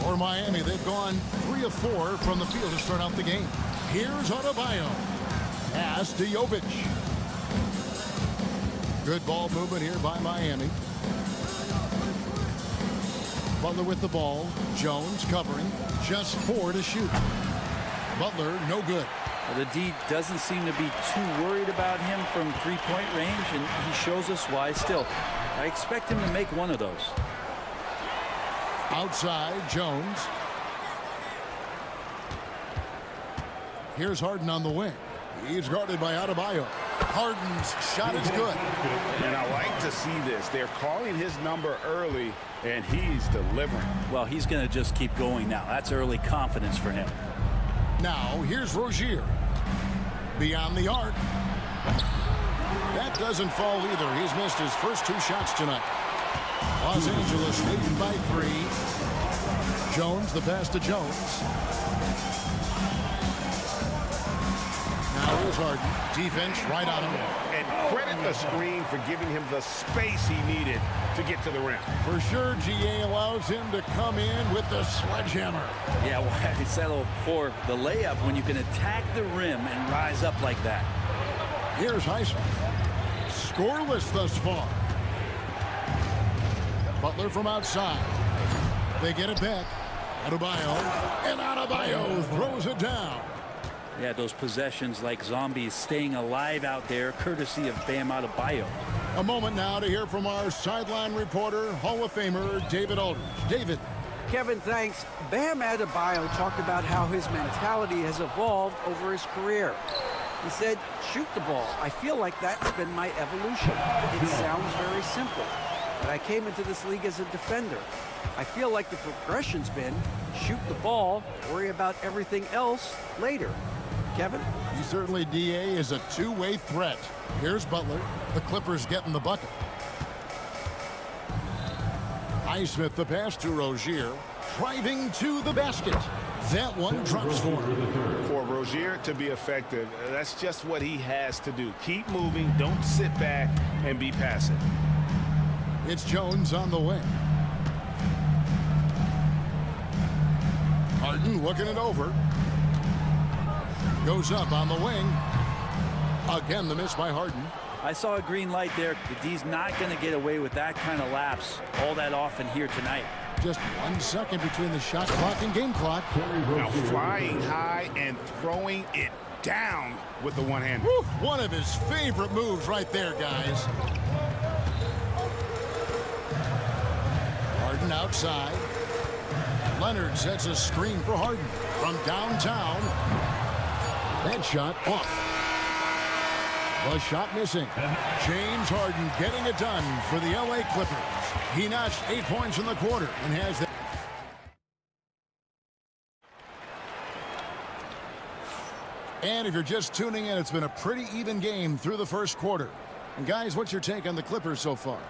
For Miami, they've gone 3 of 4 from the field to start out the game. Here's Adebayo. Pass to Jovic. Good ball movement here by Miami. Butler with the ball. Jones covering. Just 4 to shoot. Butler, no good. Well, the D doesn't seem to be too worried about him from three-point range, and he shows us why still. I expect him to make one of those. Outside, Jones. Here's Harden on the wing. He's guarded by Adebayo. Harden's shot is good. And I like to see this. They're calling his number early, and he's delivering. Well, he's going to just keep going now. That's early confidence for him. Now, here's Rozier. Beyond the arc. That doesn't fall either. He's missed his first 2 shots tonight. Los Angeles leading by 3. Jones, the pass to Jones. Now here's Harden. Defense right on him. And credit the screen for giving him the space he needed to get to the rim. For sure, GA allows him to come in with the sledgehammer. Yeah, why settle for the layup when you can attack the rim and rise up like that? Here's Highsmith. Scoreless thus far. Butler from outside. They get it back. Adebayo. And Adebayo throws it down. Yeah, those possessions like zombies staying alive out there, courtesy of Bam Adebayo. A moment now to hear from our sideline reporter, Hall of Famer David Aldridge. David. Kevin, thanks. Bam Adebayo talked about how his mentality has evolved over his career. He said, shoot the ball. I feel like that's been my evolution. It sounds very simple, but I came into this league as a defender. I feel like the progression's been shoot the ball, worry about everything else later. Kevin? He certainly, DA, is a two-way threat. Here's Butler. The Clippers getting the bucket. Highsmith, the pass to Rozier. Driving to the basket. That one drops for him. For Rozier to be effective, that's just what he has to do. Keep moving. Don't sit back and be passive. It's Jones on the wing. Harden looking it over. Goes up on the wing. Again, the miss by Harden. I saw a green light there. The D's not going to get away with that kind of lapse all that often here tonight. Just 1 second between the shot clock and game clock. Now flying high and throwing it down with the one-hand. One of his favorite moves right there, guys. Harden outside. Leonard sets a screen for Harden from downtown. That shot off. The shot missing. James Harden getting it done for the LA Clippers. He notched 8 points in the quarter and has the... And if you're just tuning in, it's been a pretty even game through the first quarter. And guys, what's your take on the Clippers so far?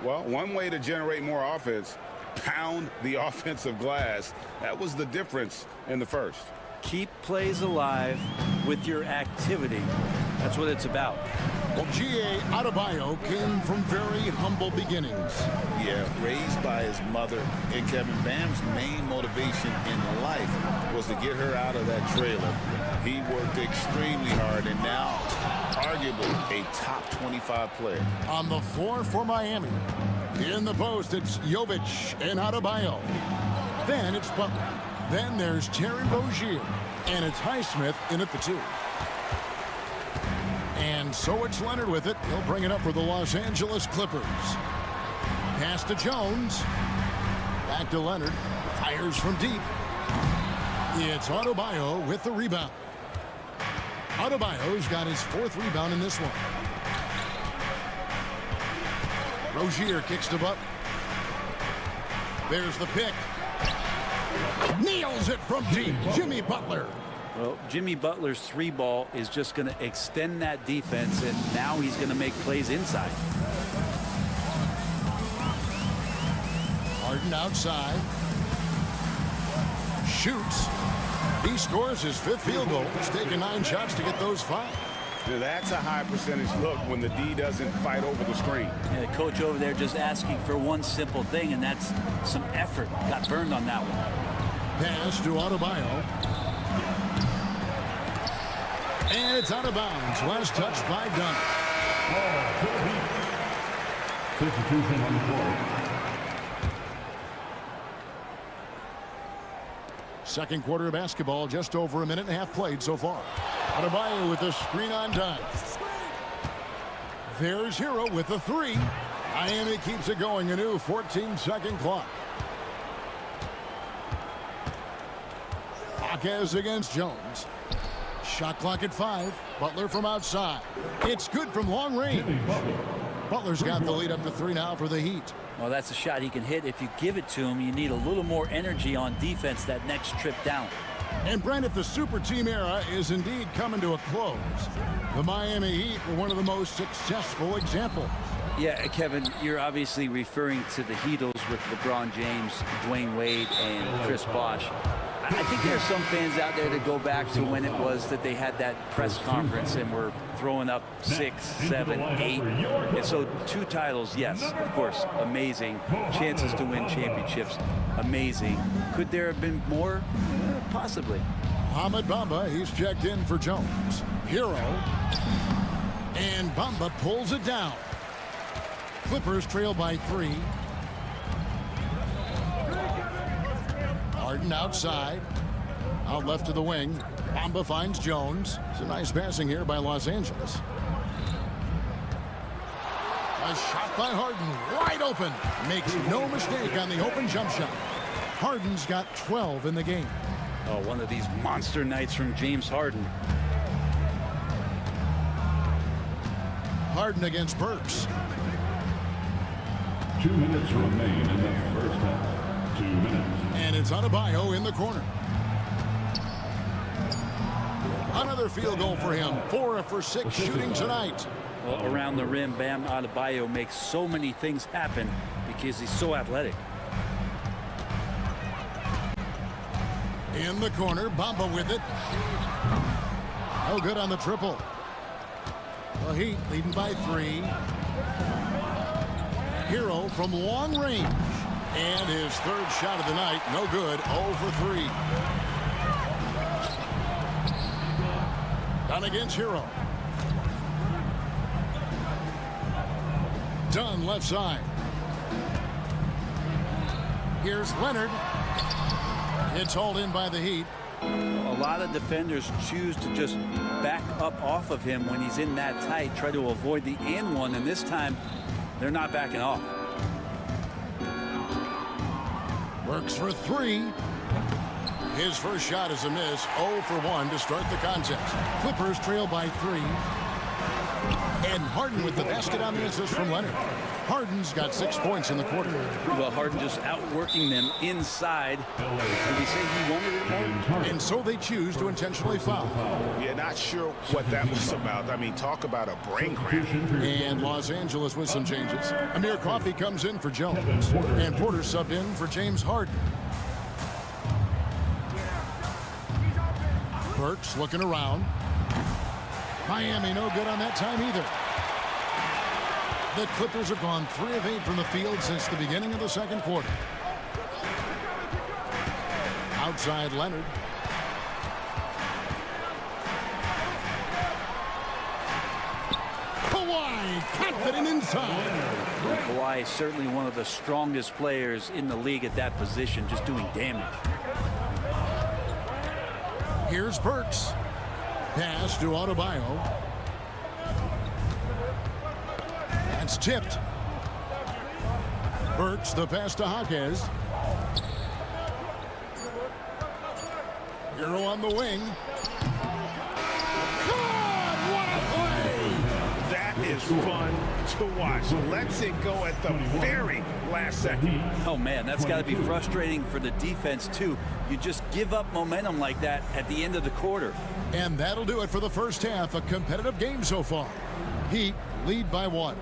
Well, one way to generate more offense, pound the offensive glass. That was the difference in the first. Keep plays alive with your activity. That's what it's about. Well, G.A. Adebayo came from very humble beginnings. Yeah, raised by his mother. And Kevin, Bam's main motivation in life was to get her out of that trailer. He worked extremely hard and now arguably a top 25 player. On the floor for Miami. In the post, it's Jovic and Adebayo. Then it's Butler. Then there's Terry Rozier. And it's Highsmith in at the 2. And so it's Leonard with it. He'll bring it up for the Los Angeles Clippers. Pass to Jones. Back to Leonard. Fires from deep. It's Adebayo with the rebound. Adebayo's got his 4th rebound in this one. Rozier kicks to Butler. There's the pick. Nails it from deep. Jimmy Butler. Well, Jimmy Butler's 3-ball is just going to extend that defense, and now he's going to make plays inside. Harden outside. Shoots. He scores his 5th field goal. He's taken 9 shots to get those 5. Now, that's a high percentage look when the D doesn't fight over the screen. And the coach over there just asking for one simple thing, and that's some effort. Got burned on that one. Pass to Adebayo. And it's out of bounds. Last touch by Dunn. Substitution on the floor. Second quarter of basketball, just over a minute and a half played so far. Adebayo with the screen on Dunn. There's Hero with the 3. Miami keeps it going. A new 14-second clock. Hawkes against Jones. Shot clock at 5. Butler from outside. It's good from long range. Butler's got the lead up to 3 now for the Heat. Well, that's a shot he can hit. If you give it to him, you need a little more energy on defense that next trip down. And Brent, if the super team era is indeed coming to a close, the Miami Heat were one of the most successful examples. Yeah, Kevin, you're obviously referring to the Heatles with LeBron James, Dwayne Wade, and Chris Bosh. I think there's some fans out there that go back to when it was that they had that press conference and were throwing up 6, 7, 8. And so 2 titles, yes, of course, amazing. Chances to win championships, amazing. Could there have been more? Possibly. Ahmed Bamba, he's checked in for Jones. Hero. And Bamba pulls it down. Clippers trail by 3. Harden outside. Out left to the wing. Bamba finds Jones. It's a nice passing here by Los Angeles. A shot by Harden. Wide open. Makes no mistake on the open jump shot. Harden's got 12 in the game. Oh, one of these monster nights from James Harden. Harden against Burks. 2 minutes remain in the first half. 2 minutes. And it's Adebayo in the corner. Another field goal for him. 4 for 6 shooting tonight. Well, around the rim, Bam Adebayo makes so many things happen because he's so athletic. In the corner, Bamba with it. No good on the triple. The Heat leading by 3. Hero from long range. And his 3rd shot of the night, no good, 0 for 3. Done against Hero. Dunn left side. Here's Leonard. It's hauled in by the Heat. A lot of defenders choose to just back up off of him when he's in that tight, try to avoid the and one, and this time they're not backing off. Works for three. His first shot is a miss. 0 for 1 to start the contest. Clippers trail by 3. And Harden with the basket on the assist from Leonard. Harden's got 6 points in the quarter. Well, Harden just outworking them inside. Did he say he wanted it more? And so they choose to intentionally foul. Yeah, not sure what that was about. I mean, talk about a brain cramp. And Los Angeles with some changes. Amir Coffey comes in for Jones. And Porter subbed in for James Harden. Burks looking around. Miami no good on that time either. The Clippers have gone 3 of 8 from the field since the beginning of the second quarter. Outside Leonard. Kawhi confident inside. Kawhi is certainly one of the strongest players in the league at that position, just doing damage. Here's Burks. Pass to Adebayo. That's tipped. Burks the pass to Hawkes. Hero on the wing. God, what a play! That is fun to watch. Let's it go at the very last second. Oh, man, that's got to be frustrating for the defense, too. You just give up momentum like that at the end of the quarter. And that'll do it for the first half. A competitive game so far. Heat lead by 1.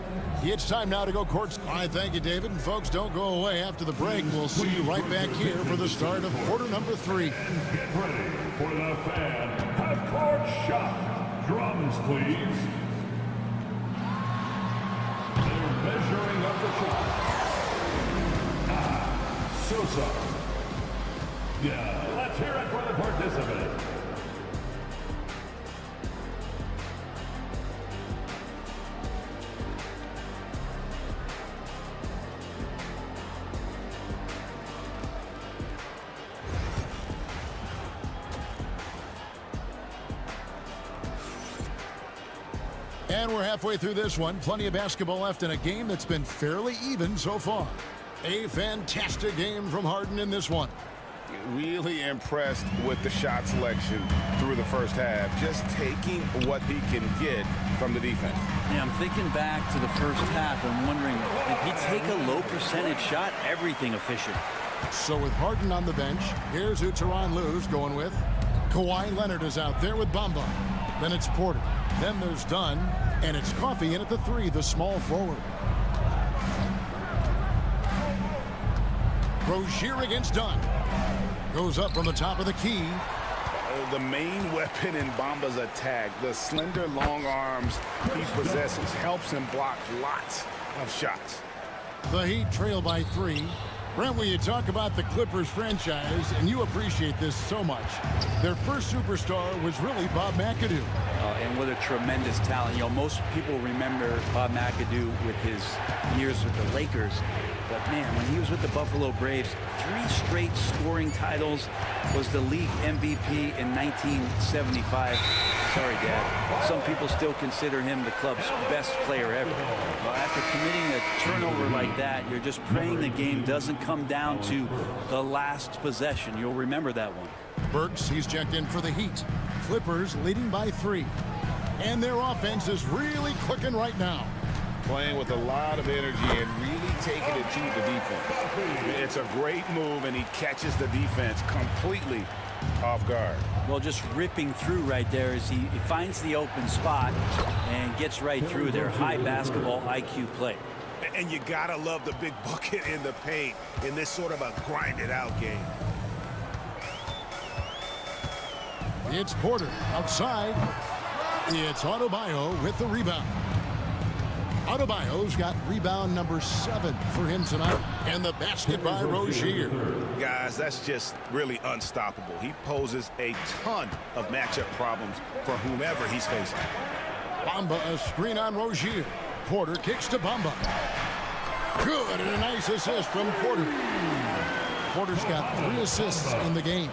It's time now to go courts. All right, thank you, David. And folks, don't go away after the break. We'll see you right back here for the start of quarter number 3. Get ready for the fan half-court shot. Drums, please. They're measuring up the shot. Sosa. Yeah, let's hear it for the participant. And we're halfway through this one. Plenty of basketball left in a game that's been fairly even so far. A fantastic game from Harden in this one. Really impressed with the shot selection through the first half. Just taking what he can get from the defense. Yeah, I'm thinking back to the first half and wondering, did he take a low percentage shot? Everything efficient. So with Harden on the bench, here's who Tyronn Lue's going with. Kawhi Leonard is out there with Bamba. Then it's Porter. Then there's Dunn. And it's Coffey in at the 3, the small forward. Rozier against Dunn. Goes up from the top of the key. The main weapon in Bamba's attack, the slender long arms he possesses, helps him block lots of shots. The Heat trail by 3. Brent, when you talk about the Clippers franchise, and you appreciate this so much, their first superstar was really Bob McAdoo. And what a tremendous talent. You know, most people remember Bob McAdoo with his years with the Lakers. But, man, when he was with the Buffalo Braves, 3 straight scoring titles, was the league MVP in 1975. Sorry, Dad. Some people still consider him the club's best player ever. Well, after committing a turnover like that, you're just praying the game doesn't come down to the last possession. You'll remember that one. Burks, he's checked in for the Heat. Clippers leading by 3. And their offense is really clicking right now. Playing with a lot of energy and really taking it to the defense. It's a great move, and he catches the defense completely off guard. Well, just ripping through right there as he finds the open spot and gets right through there. High basketball IQ play. And you gotta love the big bucket in the paint in this sort of a grinded-out game. It's Porter outside. It's Adebayo with the rebound. Adebayo's got rebound number 7 for him tonight. And the basket by Rozier. Guys, that's just really unstoppable. He poses a ton of matchup problems for whomever he's facing. Bamba a screen on Rozier. Porter kicks to Bamba. Good, and a nice assist from Porter. Porter's got 3 assists in the game.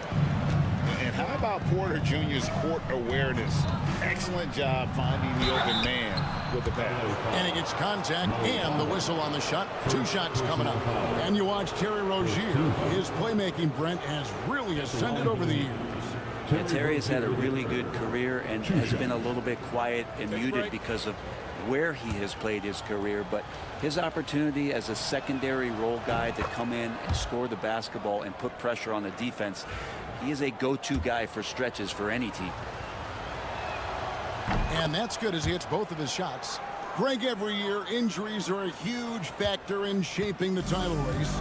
And how about Porter Jr.'s court awareness? Excellent job finding the open man with the pass. And he gets contact and the whistle on the shot. 2 shots coming up. And you watch Terry Rozier. His playmaking, Brent, has really ascended over the years. Yeah, Terry has had a really good career and has been a little bit quiet and muted because of where he has played his career, but his opportunity as a secondary role guy to come in and score the basketball and put pressure on the defense, he is a go-to guy for stretches for any team. And that's good as he hits both of his shots. Greg, every year, injuries are a huge factor in shaping the title race.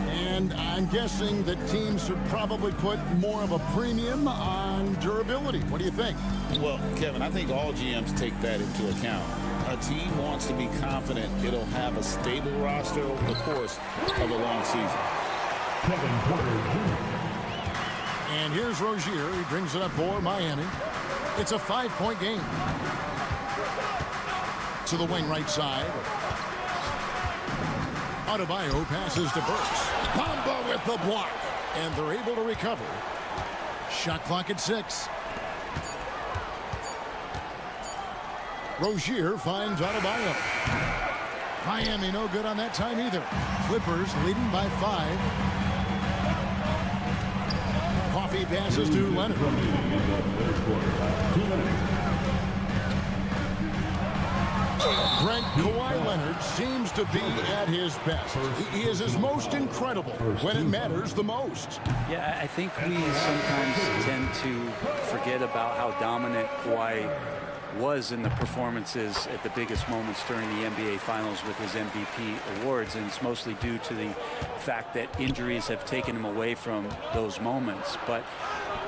And I'm guessing that teams should probably put more of a premium on durability. What do you think? Well, Kevin, I think all GMs take that into account. A team wants to be confident it'll have a stable roster over the course of a long season. And here's Rozier. He brings it up for Miami. It's a 5-point game. To the wing right side. Adebayo passes to Burks. Bamba with the block. And they're able to recover. Shot clock at 6. Rozier finds Adebayo. Miami no good on that time either. Clippers leading by 5. Coffee passes to Leonard. Greg, Kawhi Leonard seems to be at his best. He is his most incredible when it matters the most. Yeah, I think we sometimes tend to forget about how dominant Kawhi was in the performances at the biggest moments during the NBA Finals with his MVP awards, and it's mostly due to the fact that injuries have taken him away from those moments. But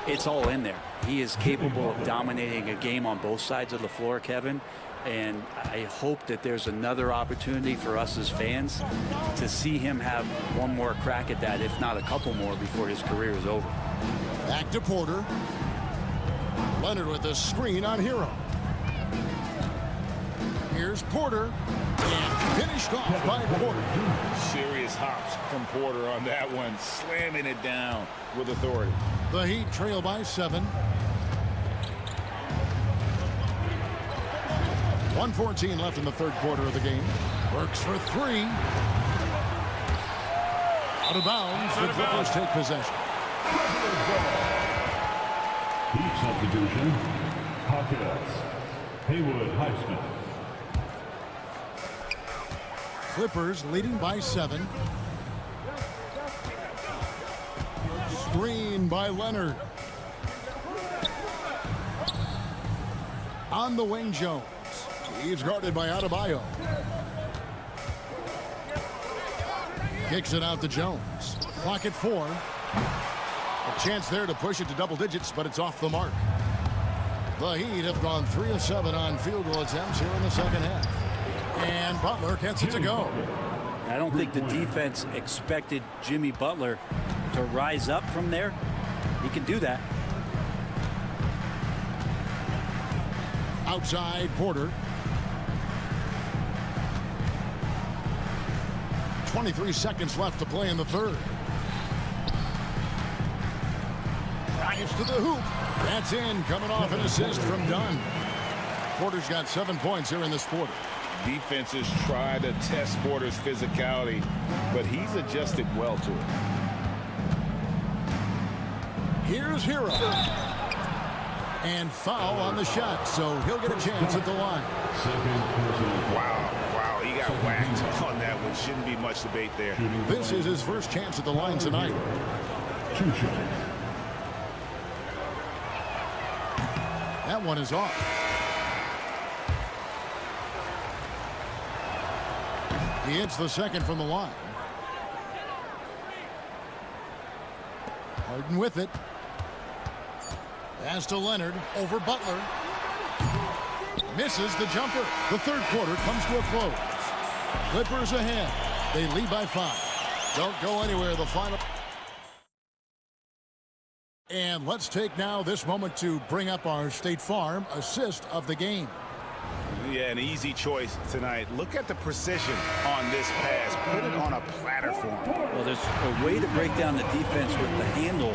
it's all in there. He is capable of dominating a game on both sides of the floor, Kevin. And I hope that there's another opportunity for us as fans to see him have one more crack at that, if not a couple more, before his career is over. Back to Porter. Leonard with a screen on Hero. Here's Porter. And finished off by Porter. Serious hops from Porter on that one, slamming it down with authority. The Heat trail by 7. 1:14 left in the third quarter of the game. Works for 3. Out of bounds. The Clippers take possession. Heat substitution. Hawkins. Haywood Highsmith. Clippers leading by 7. Screen by Leonard. On the wing, Jones. He's guarded by Adebayo. Kicks it out to Jones. Clock at 4. A chance there to push it to double digits, but it's off the mark. The Heat have gone 3 of 7 on field goal attempts here in the second half. And Butler gets it to go. I don't think the defense expected Jimmy Butler to rise up from there. He can do that. Outside Porter. 23 seconds left to play in the third. Drives to the hoop. That's in. Coming off an assist from Dunn. Porter's got 7 points here in this quarter. Defenses try to test Porter's physicality, but he's adjusted well to it. Here's Hero. And foul on the shot, so he'll get a chance at the line. Wow, he got whacked on that one. Shouldn't be much debate there. This is his first chance at the line tonight. 2 shots. That one is off. He hits the second from the line. Harden with it. Pass to Leonard over Butler. Misses the jumper. The third quarter comes to a close. Clippers ahead. They lead by 5. Don't go anywhere. The final. And let's take now this moment to bring up our State Farm assist of the game. Yeah, an easy choice tonight. Look at the precision on this pass. Put it on a platter for him. Well, there's a way to break down the defense with the handle.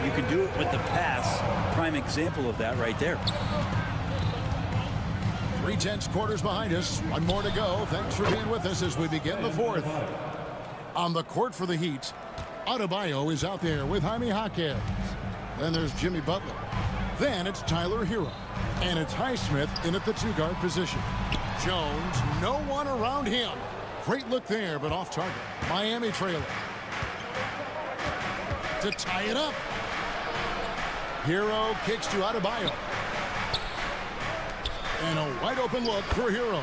You can do it with the pass. Prime example of that right there. 3 tenths quarters behind us. One more to go. Thanks for being with us as we begin the fourth. On the court for the Heat, Adebayo is out there with Jaime Jaquez. Then there's Jimmy Butler. Then it's Tyler Hero. And it's Highsmith in at the 2-guard position. Jones, no one around him. Great look there, but off target. Miami trailer. To tie it up. Hero kicks to Adebayo. And a wide open look for Hero.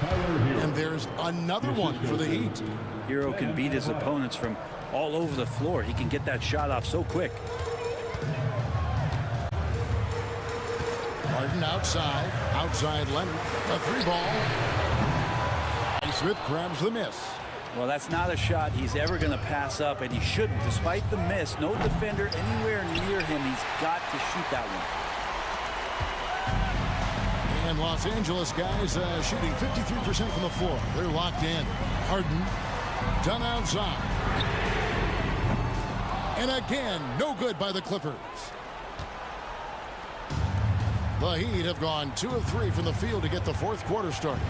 And there's another one for the Heat. Hero can beat his opponents from all over the floor. He can get that shot off so quick. Harden outside Leonard, a 3-ball. Smith grabs the miss. Well, that's not a shot he's ever going to pass up, and he shouldn't. Despite the miss, no defender anywhere near him. He's got to shoot that one. And Los Angeles guys shooting 53% from the floor. They're locked in. Harden done outside. And again, no good by the Clippers. The Heat have gone 2 of 3 from the field to get the fourth quarter started.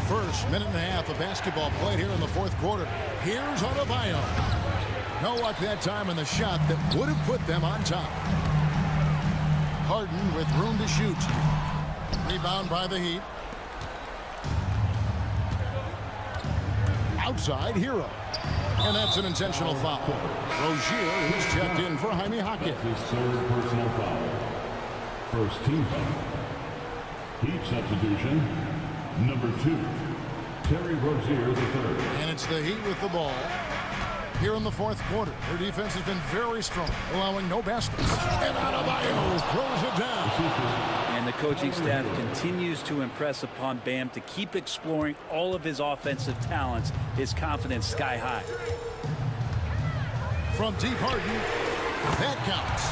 First minute and a half of basketball played here in the fourth quarter. Here's Adebayo. No luck that time in the shot that would have put them on top. Harden with room to shoot. Rebound by the Heat. Outside Hero. And that's an intentional foul. Rozier is checked in for Jaime Jaquez. His third personal foul. First team foul. Heat substitution, number 2, Terry Rozier III. And it's the Heat with the ball. Here in the fourth quarter, their defense has been very strong, allowing no baskets. And Adebayo throws it down. And the coaching staff continues to impress upon Bam to keep exploring all of his offensive talents. His confidence sky high. From deep Harden, that counts.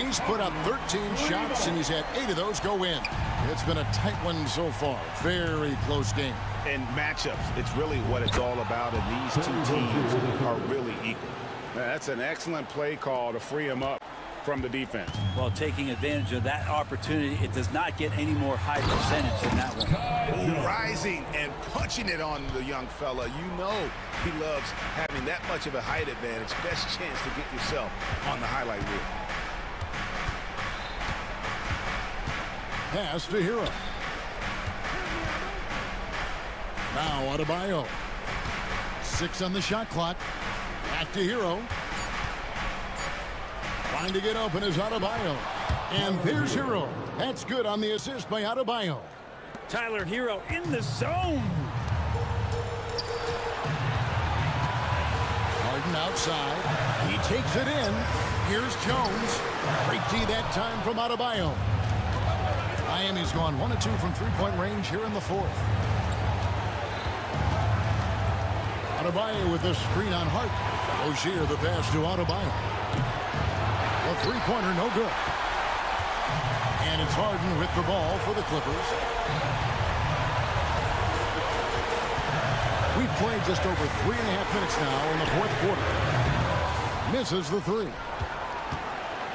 He's put up 13 shots, and he's had 8 of those go in. It's been a tight one so far. Very close game. And matchups, it's really what it's all about, and these two teams are really equal. Now, that's an excellent play call to free him up from the defense. While taking advantage of that opportunity, it does not get any more high percentage than that one. Oh, rising and punching it on the young fella. You know he loves having that much of a height advantage. Best chance to get yourself on the highlight reel. Pass to Hero. Now Adebayo. 6 on the shot clock. Back to Hero. Trying to get open is Adebayo. And there's Hero. That's good on the assist by Adebayo. Tyler Hero in the zone. Harden outside. He takes it in. Here's Jones. Great D that time from Adebayo. Miami's gone 1 of 2 from 3-point range here in the fourth. Adebayo with the screen on Hart. Rozier the pass to Adebayo. A 3-pointer, no good. And it's Harden with the ball for the Clippers. We've played just over 3.5 minutes now in the fourth quarter. Misses the 3.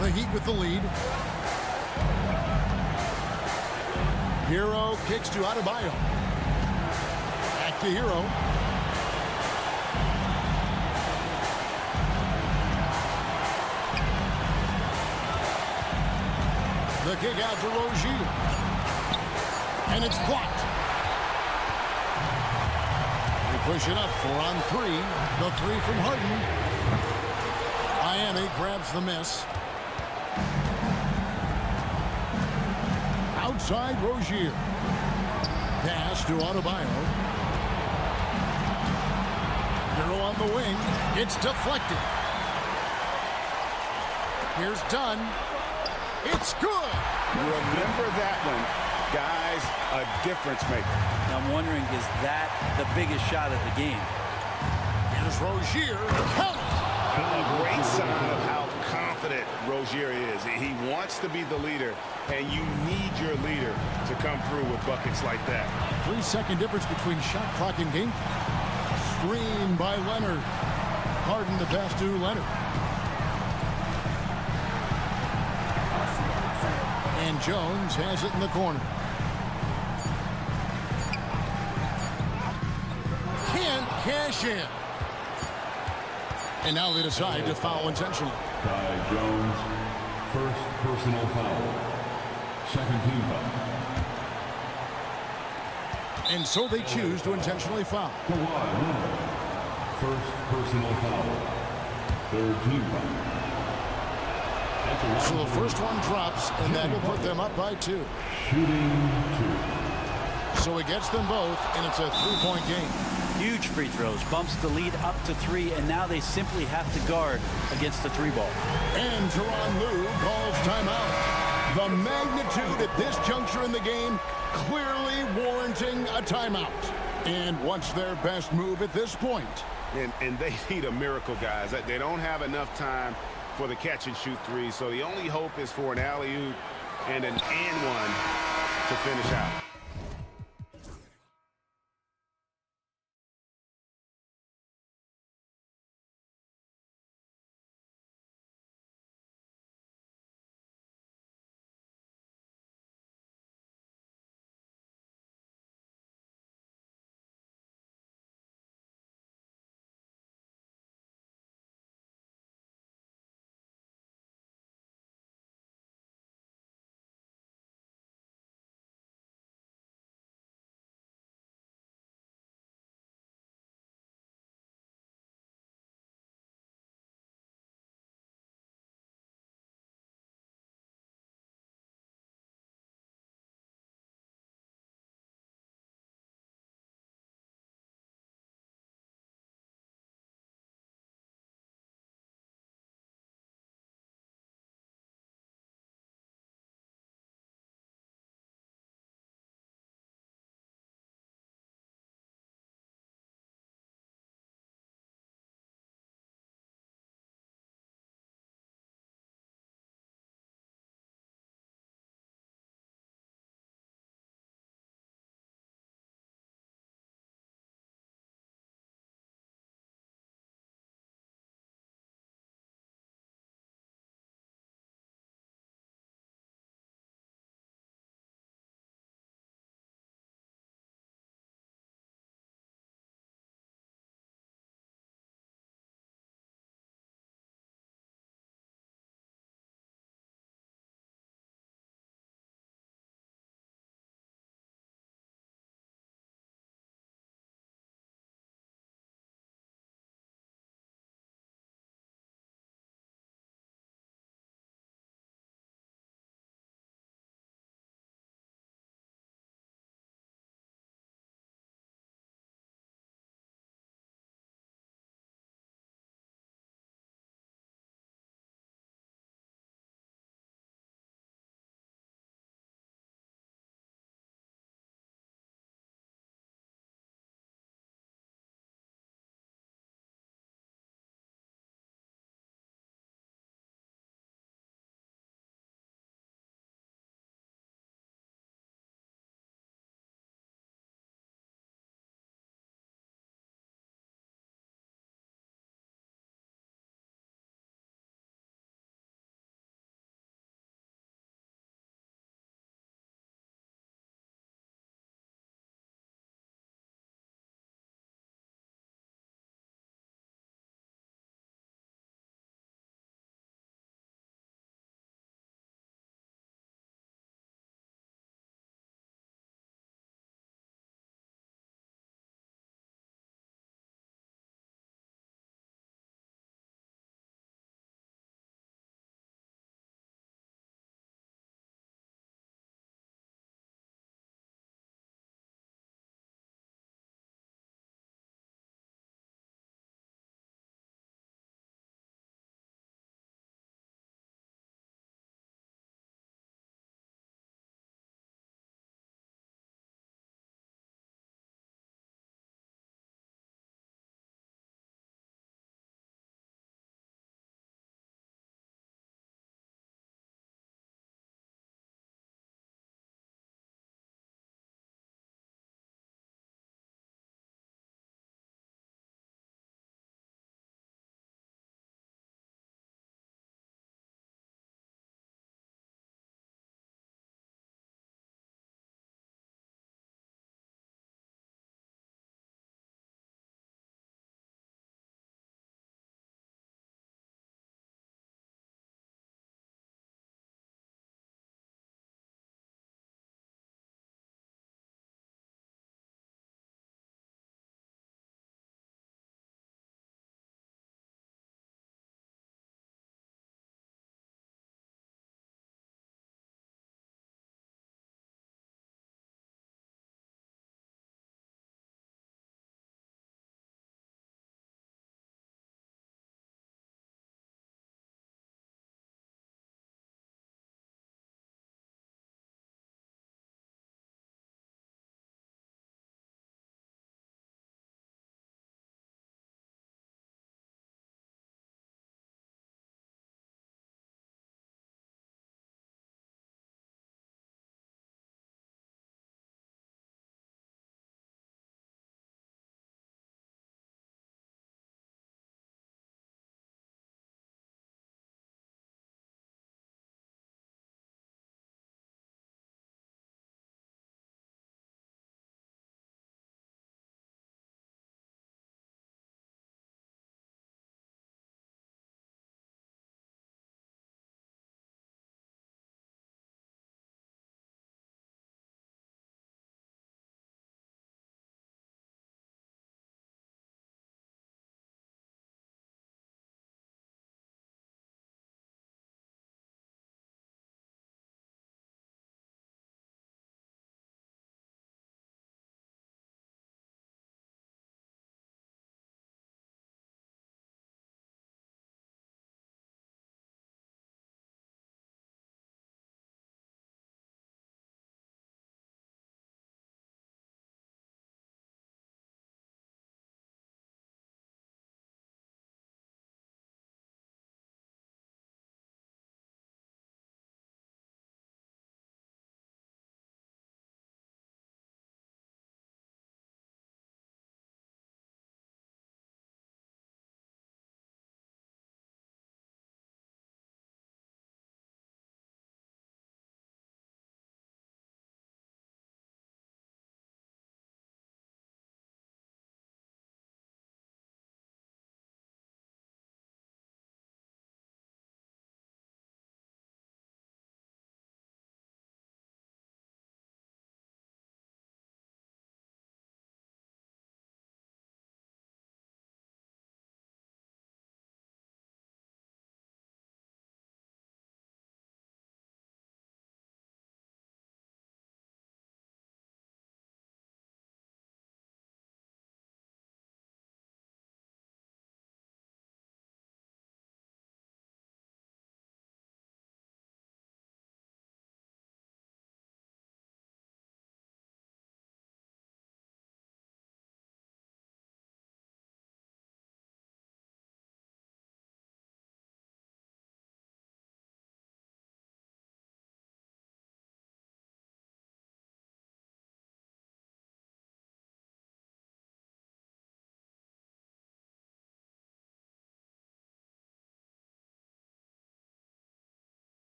The Heat with the lead. Hero kicks to Adebayo. Back to Hero. The kick out to Rozier. And it's blocked. They push it up 4 on 3. The 3 from Harden. Miami grabs the miss. Outside Rozier. Pass to Adebayo. Hero on the wing. It's deflected. Here's Dunn. It's good. Remember that one, guys, a difference maker. I'm wondering, is that the biggest shot of the game? Here's Rozier. Count. A great sign of how confident confident Rozier is. He wants to be the leader, and you need your leader to come through with buckets like that. 3-second difference between shot clock and game clock. Screen by Leonard. Harden the pass to Leonard. And Jones has it in the corner. Can't cash in. And now they decide to foul intentionally. By Jones, first personal foul. Second team foul. And so they choose to intentionally foul. Kawhi Leonard, first personal foul. Third team foul. So the first one drops, and that will put them up by 2. Shooting 2. So he gets them both, and it's a 3-point game. Huge free throws, bumps the lead up to 3, and now they simply have to guard against the 3-ball. And Tyronn Lue calls timeout. The magnitude at this juncture in the game clearly warranting a timeout. And what's their best move at this point? And they need a miracle, guys. They don't have enough time for the catch-and-shoot three, so the only hope is for an alley-oop and an and-one to finish out.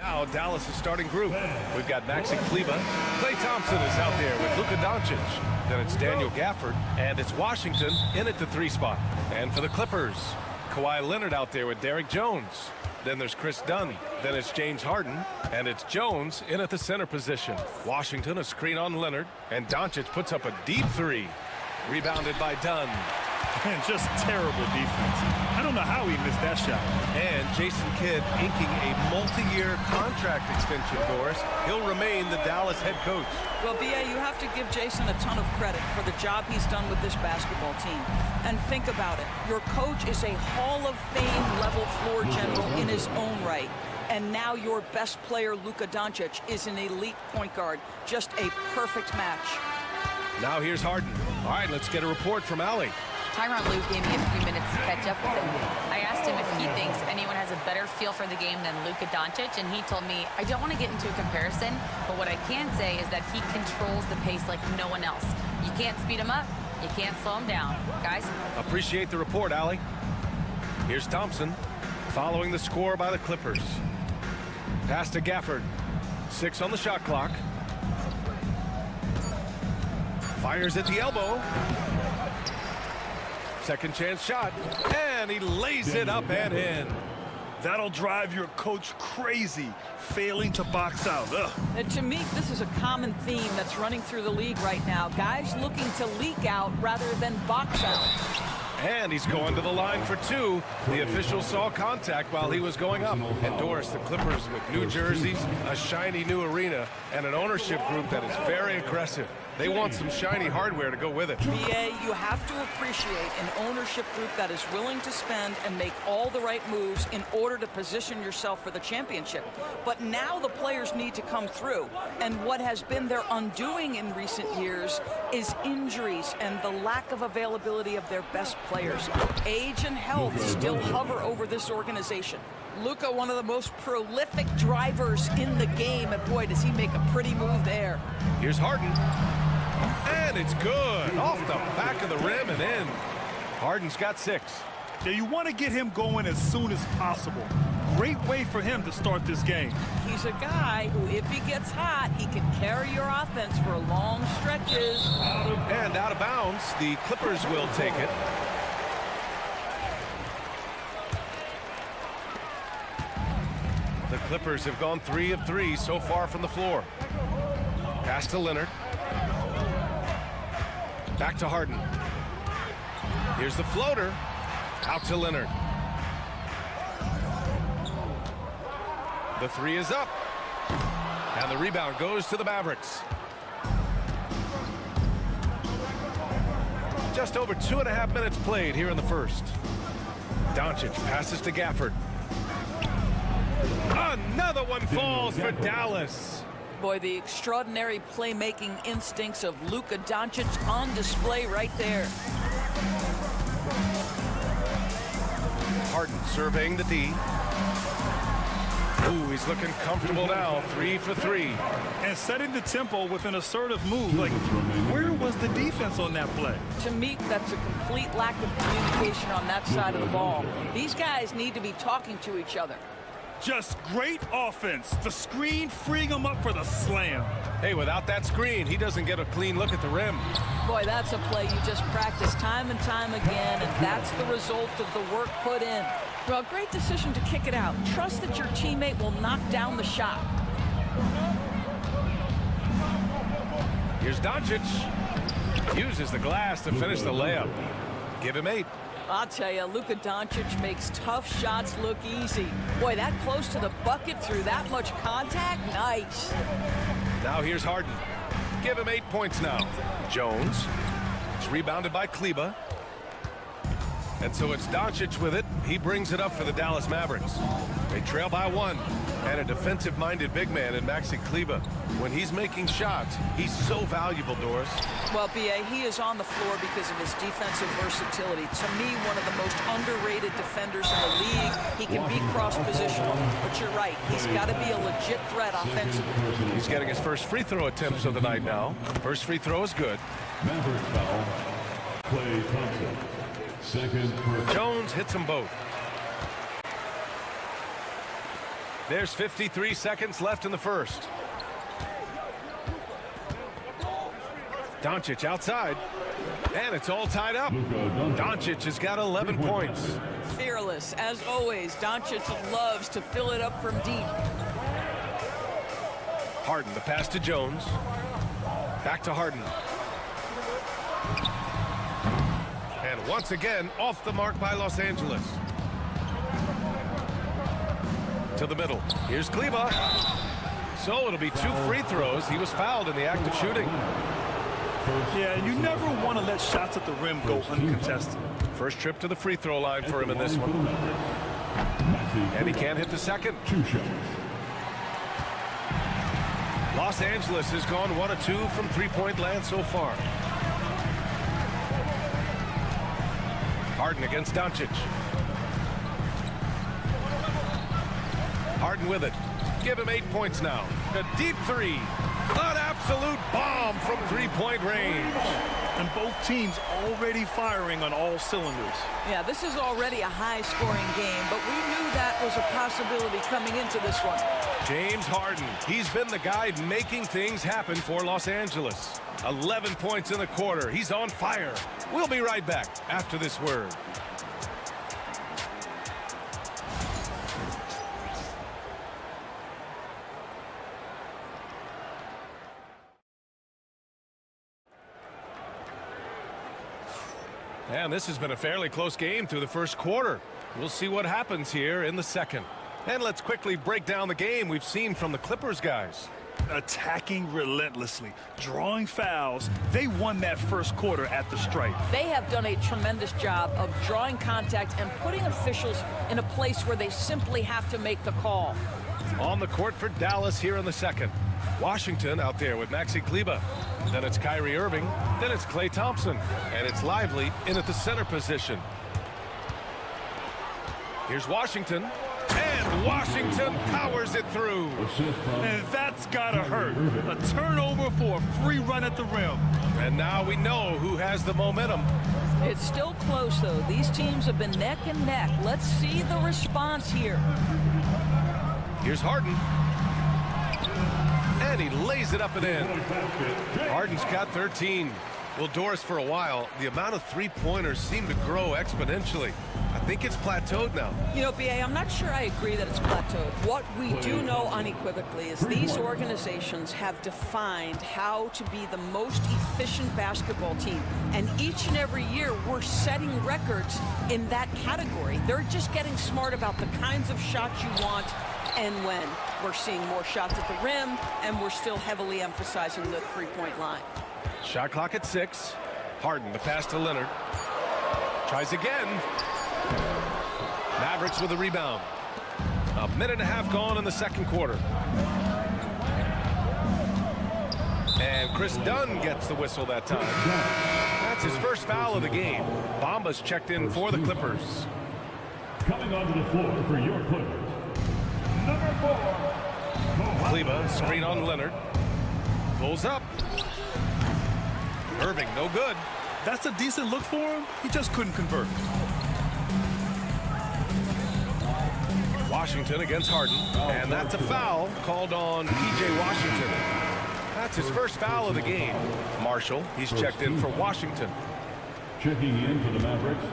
now Dallas' starting group. We've got Maxi Kleber. Klay Thompson is out there with Luka Doncic. Then it's Daniel Gafford, and it's Washington in at the 3 spot. And for the Clippers, Kawhi Leonard out there with Derrick Jones. Then there's Chris Dunn. Then it's James Harden, and it's Jones in at the center position. Washington a screen on Leonard, and Doncic puts up a deep 3. Rebounded by Dunn. And just terrible defense. I don't know how he missed that shot. And Jason Kidd inking a multi-year contract extension, Doris. He'll remain the Dallas head coach. Well, B.A., you have to give Jason a ton of credit for the job he's done with this basketball team. And think about it. Your coach is a Hall of Fame level floor general in his own right. And now your best player, Luka Doncic, is an elite point guard. Just a perfect match. Now here's Harden. All right, let's get a report from Allie. Tyronn Lue gave me a few minutes to catch up with him. I asked him if he thinks anyone has a better feel for the game than Luka Doncic, and he told me, I don't want to get into a comparison, but what I can say is that he controls the pace like no one else. You can't speed him up, you can't slow him down. Guys? Appreciate the report, Allie. Here's Thompson, following the score by the Clippers. Pass to Gafford. 6 on the shot clock. Fires at the elbow. Second chance shot, and he lays it up and in. That'll drive your coach crazy, failing to box out. Ugh. And to me, this is a common theme that's running through the league right now. Guys looking to leak out rather than box out. And he's going to the line for 2. The official saw contact while he was going up. And Doris, the Clippers with new jerseys, a shiny new arena, and an ownership group that is very aggressive. They want some shiny hardware to go with it. BA, you have to appreciate an ownership group that is willing to spend and make all the right moves in order to position yourself for the championship. But now the players need to come through. And what has been their undoing in recent years is injuries and the lack of availability of their best players. Age and health still hover over this organization. Luka, one of the most prolific drivers in the game, and boy, does he make a pretty move there. Here's Harden. And it's good. Off the back of the rim and in. Harden's got 6. Yeah, you want to get him going as soon as possible. Great way for him to start this game. He's a guy who, if he gets hot, he can carry your offense for long stretches. And out of bounds, the Clippers will take it. The Clippers have gone 3 of 3 so far from the floor. Pass to Leonard. Back to Harden. Here's the floater. Out to Leonard. The 3 is up. And the rebound goes to the Mavericks. Just over 2.5 minutes played here in the first. Doncic passes to Gafford. Another one falls for Dallas. Boy, the extraordinary playmaking instincts of Luka Doncic on display right there. Harden surveying the D. Ooh, he's looking comfortable now. 3 for 3. And setting the tempo with an assertive move. Like, where was the defense on that play? To me, that's a complete lack of communication on that side of the ball. These guys need to be talking to each other. Just great offense. The screen freeing him up for the slam. Hey, without that screen, he doesn't get a clean look at the rim. Boy, that's a play you just practice time and time again, and that's the result of the work put in. Well, great decision to kick it out. Trust that your teammate will knock down the shot. Here's Doncic. Uses the glass to finish the layup. Give him 8. I'll tell you, Luka Doncic makes tough shots look easy. Boy, that close to the bucket through that much contact, nice. Now here's Harden. Give him 8 points now. Jones. It's rebounded by Kleber. And so it's Doncic with it. He brings it up for the Dallas Mavericks. They trail by 1. And a defensive-minded big man in Maxi Kleber. When he's making shots, he's so valuable, Doris. Well, B.A., he is on the floor because of his defensive versatility. To me, one of the most underrated defenders in the league. He can be cross-positional, but you're right. He's got to be a legit threat offensively. He's getting his first free throw attempts of the night now. First free throw is good. Mavericks foul. Klay Thompson. Second for Jones hits them both. There's 53 seconds left in the first. Doncic outside. And it's all tied up. Doncic has got 11 points. Fearless, as always. Doncic loves to fill it up from deep. Harden, the pass to Jones. Back to Harden. And once again, off the mark by Los Angeles. To the middle. Here's Kleba. So it'll be 2 free throws. He was fouled in the act of shooting. Yeah, and you never want to let shots at the rim go uncontested. First trip to the free throw line for him in this one. And he can't hit the second. 2 shots. Los Angeles has gone 1 of 2 from three-point land so far. Harden against Doncic. Harden with it. Give him 8 points now. A deep three. An absolute bomb from three-point range. And both teams already firing on all cylinders. Yeah, this is already a high-scoring game, but we knew that was a possibility coming into this one. James Harden. He's been the guy making things happen for Los Angeles. 11 points in the quarter. He's on fire. We'll be right back after this word. And this has been a fairly close game through the first quarter. We'll see what happens here in the second. And let's quickly break down the game we've seen from the Clippers guys. Attacking relentlessly, drawing fouls. They won that first quarter at the stripe. They have done a tremendous job of drawing contact and putting officials in a place where they simply have to make the call. On the court for Dallas here in the second. Washington out there with Maxi Kleba. Then it's Kyrie Irving. Then it's Klay Thompson. And it's Lively in at the center position. Here's Washington. And Washington powers it through. And that's gotta hurt. A turnover for a free run at the rim. And now we know who has the momentum. It's still close, though. These teams have been neck and neck. Let's see the response here. Here's Harden. And he lays it up and in. Harden's got 13. Well, Doris, for a while, the amount of three-pointers seemed to grow exponentially. I think it's plateaued now. You know, B.A., I'm not sure I agree that it's plateaued. What we do know unequivocally is these organizations have defined how to be the most efficient basketball team. And each and every year, we're setting records in that category. They're just getting smart about the kinds of shots you want and when. We're seeing more shots at the rim, and we're still heavily emphasizing the three-point line. Shot clock at 6. Harden, the pass to Leonard. Tries again. Mavericks with a rebound. A minute and a half gone in the second quarter. And Chris Dunn gets the whistle that time. That's his first foul of the game. Bamba's checked in for the Clippers. Coming onto the floor for your Clippers, number 4. Kleba, screen on Leonard. Pulls up. Irving, no good. That's a decent look for him. He just couldn't convert. Washington against Harden. And that's a foul called on P.J. Washington. That's his first foul of the game. Marshall, he's checked in for Washington. Checking in for the Mavericks,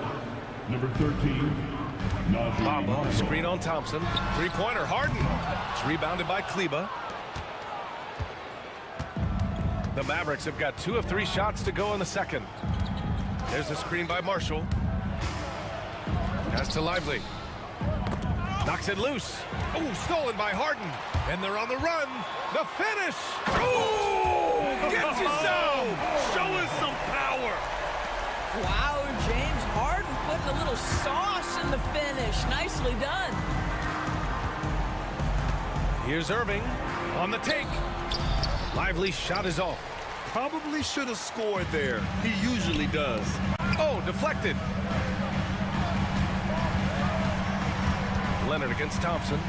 number 13. Bamba, screen on Thompson. Three-pointer, Harden. It's rebounded by Kleba. The Mavericks have got 2 of 3 shots to go in the second. There's a screen by Marshall. Pass to Lively. Knocks it loose. Oh, stolen by Harden. And they're on the run. The finish. Oh, gets you some. Show us some power. Wow, James Harden putting a little sauce in the finish. Nicely done. Here's Irving on the take. Lively shot is off. Probably should have scored there. He usually does. Oh, deflected. Leonard against Thompson.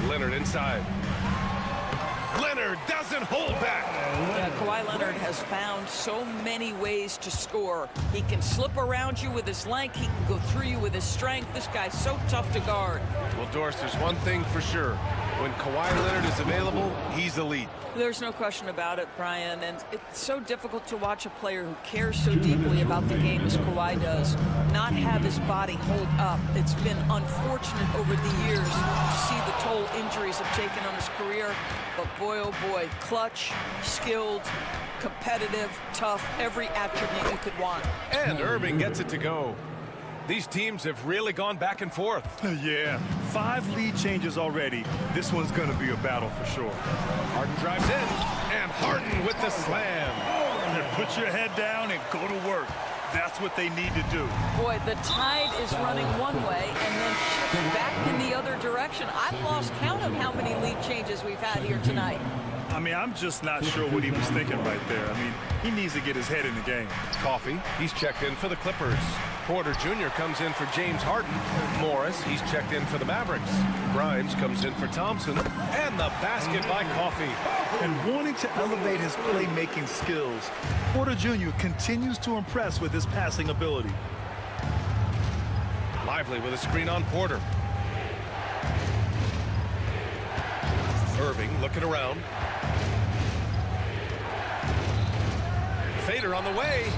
Leonard inside. Leonard doesn't hold back. Yeah, Kawhi Leonard has found so many ways to score. He can slip around you with his length. He can go through you with his strength. This guy's so tough to guard. Well, Doris, there's one thing for sure. When Kawhi Leonard is available, he's elite. There's no question about it, Brian, and it's so difficult to watch a player who cares so deeply about the game as Kawhi does not have his body hold up. It's been unfortunate over the years to see the toll injuries have taken on his career, but boy, oh boy, clutch, skilled, competitive, tough, every attribute you could want. And Irving gets it to go. These teams have really gone back and forth. Yeah, 5 lead changes already. This one's going to be a battle for sure. Harden drives in, and Harden with the slam. And put your head down and go to work. That's what they need to do. Boy, the tide is running one way and then shifts back in the other direction. I've lost count of how many lead changes we've had here tonight. I mean, I'm just not sure what he was thinking right there. I mean, he needs to get his head in the game. Coffee, he's checked in for the Clippers. Porter Jr. comes in for James Harden. Morris, he's checked in for the Mavericks. Grimes comes in for Thompson. And the basket by Coffee. And wanting to elevate his playmaking skills, Porter Jr. continues to impress with his passing ability. Lively with a screen on Porter. Irving looking around. Fader on the way.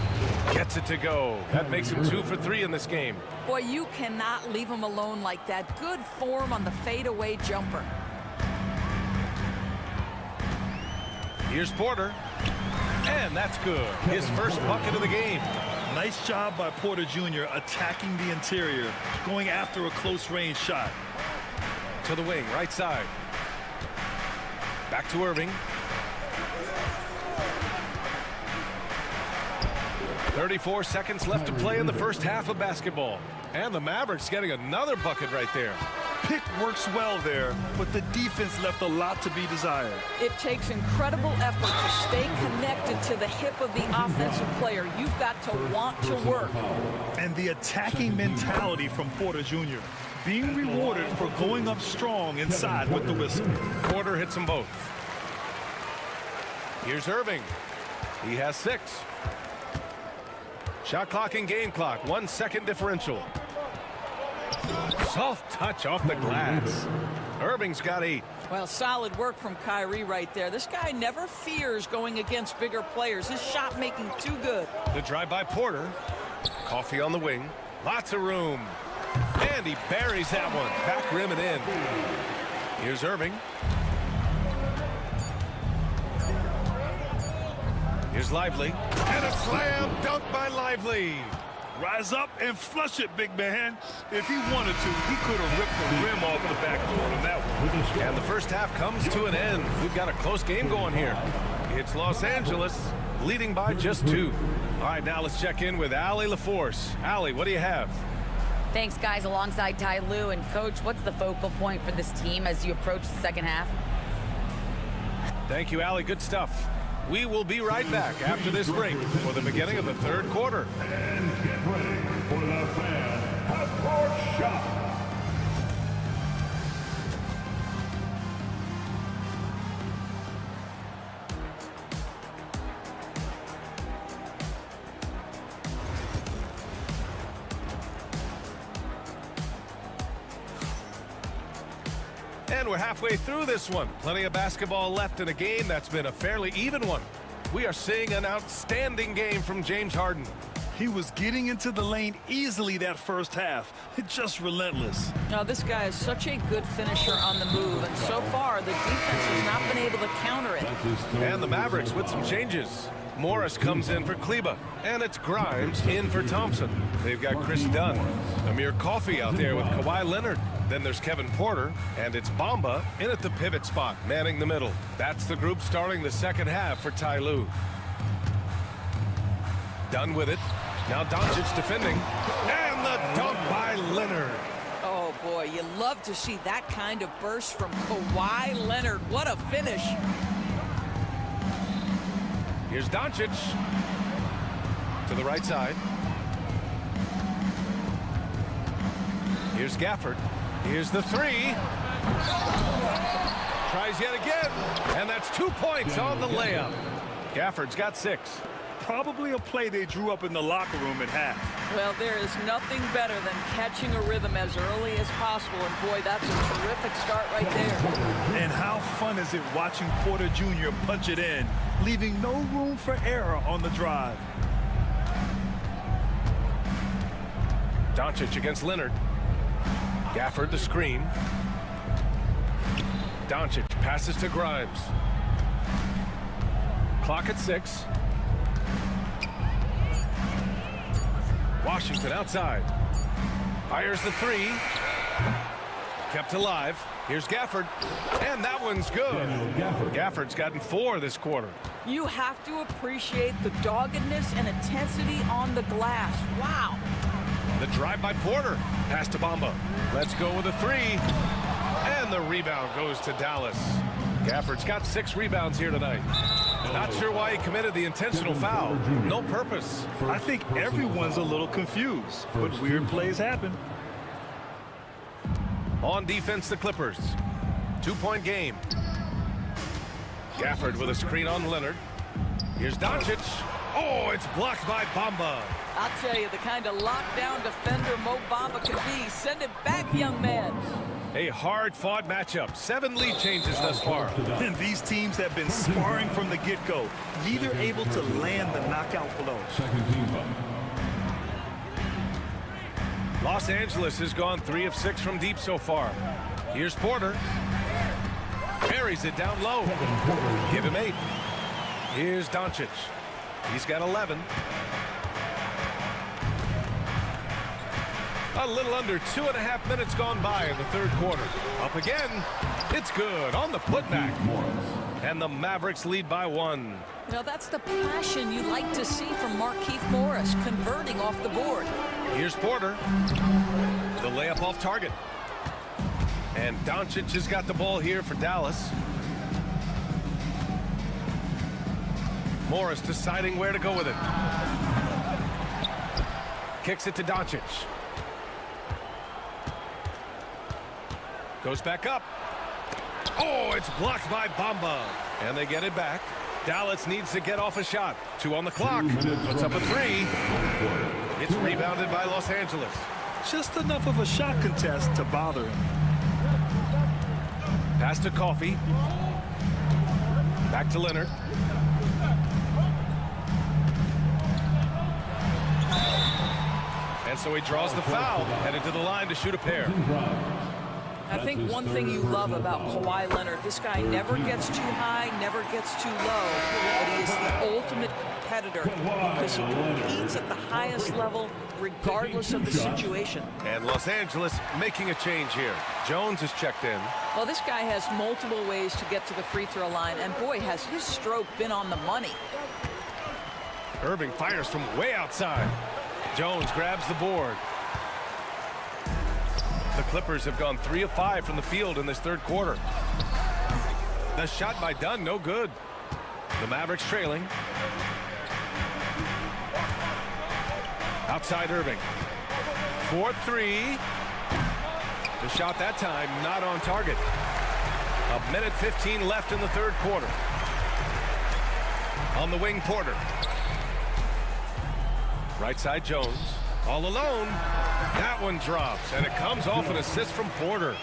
Gets it to go. That makes him 2 for 3 in this game. Boy, you cannot leave him alone like that. Good form on the fadeaway jumper. Here's Porter. And that's good. His first bucket of the game. Nice job by Porter Jr. attacking the interior, going after a close-range shot. To the wing, right side. Back to Irving. 34 seconds left to play in the first half of basketball. And the Mavericks getting another bucket right there. Pick works well there, but the defense left a lot to be desired. It takes incredible effort to stay connected to the hip of the offensive player. You've got to want to work. And the attacking mentality from Porter Jr. being rewarded for going up strong inside with the whistle. Porter hits them both. Here's Irving. He has 6. Shot clock and game clock, 1 second differential. Soft touch off the glass. Irving's got 8. Well, solid work from Kyrie right there. This guy never fears going against bigger players. His shot making too good. The drive by Porter. Coffee on the wing. Lots of room. And he buries that one. Back rim and in. Here's Irving. Here's Lively. And a slam dunk by Lively. Rise up and flush it, big man. If he wanted to, he could have ripped the rim off the backboard on that one. And the first half comes to an end. We've got a close game going here. It's Los Angeles leading by just 2. All right, now let's check in with Allie LaForce. Allie, what do you have? Thanks, guys, alongside Ty Lue. And, Coach, what's the focal point for this team as you approach the second half? Thank you, Allie. Good stuff. We will be right back after this break for the beginning of the third quarter. And get ready for the fan half-court shot. And we're halfway through this one. Plenty of basketball left in a game that's been a fairly even one. We are seeing an outstanding game from James Harden. He was getting into the lane easily that first half. Just relentless. Now, this guy is such a good finisher on the move, and so far the defense has not been able to counter it. And the Mavericks with some changes. Morris comes in for Kleba, and it's Grimes in for Thompson. They've got Chris Dunn, Amir Coffey out there with Kawhi Leonard. Then there's Kevin Porter, and it's Bamba in at the pivot spot, manning the middle. That's the group starting the second half for Ty Lue. Dunn with it. Now Doncic defending, and the dunk by Leonard. Oh, boy, you love to see that kind of burst from Kawhi Leonard. What a finish. Here's Doncic to the right side. Here's Gafford. Here's the 3. Tries yet again, and that's 2 points on the layup. Gafford's got 6. Probably a play they drew up in the locker room at half. Well, there is nothing better than catching a rhythm as early as possible, and boy, that's a terrific start right there. And how fun is it watching Porter Jr. punch it in, leaving no room for error on the drive. Doncic against Leonard. Gafford the screen. Doncic passes to Grimes. Clock at 6. Washington outside. Fires the 3. Kept alive. Here's Gafford. And that one's good. Gafford's gotten 4 this quarter. You have to appreciate the doggedness and intensity on the glass. Wow. The drive by Porter. Pass to Bamba. Let's go with a 3. And the rebound goes to Dallas. Gafford's got 6 rebounds here tonight. Not sure why he committed the intentional foul. No purpose. I think everyone's a little confused, but weird plays happen. On defense, the Clippers. 2-point game. Gafford with a screen on Leonard. Here's Doncic. Oh, it's blocked by Bamba. I'll tell you, the kind of lockdown defender Mo Bamba can be. Send it back, young man. A hard-fought matchup. 7 lead changes thus far. And these teams have been sparring from the get-go, neither able to land the knockout blow. Second team foul. Los Angeles has gone 3 of 6 from deep so far. Here's Porter. Buries it down low. Give him 8. Here's Doncic. He's got 11. A little under 2.5 minutes gone by in the third quarter. Up again. It's good on the putback. And the Mavericks lead by 1. Now that's the passion you like to see from Markieff Morris, converting off the board. Here's Porter. The layup off target. And Doncic has got the ball here for Dallas. Morris deciding where to go with it. Kicks it to Doncic. Goes back up. Oh, it's blocked by Bamba. And they get it back. Dallas needs to get off a shot. 2 on the clock. Puts up a 3. It's rebounded by Los Angeles. Just enough of a shot contest to bother him. Pass to Coffey. Back to Leonard. And so he draws the foul, headed to the line to shoot a pair. I think one thing you love about Kawhi Leonard, this guy never gets too high, never gets too low, but he is the ultimate competitor because he competes at the highest level regardless of the situation. And Los Angeles making a change here. Jones is checked in. Well, this guy has multiple ways to get to the free throw line, and boy, has his stroke been on the money. Irving fires from way outside. Jones grabs the board. The Clippers have gone 3 of 5 from the field in this third quarter. The shot by Dunn, no good. The Mavericks trailing. Outside Irving. 4-3. The shot that time not on target. 1:15 left in the third quarter. On the wing, Porter. Right side, Jones. All alone. That one drops, and it comes off an assist from Porter.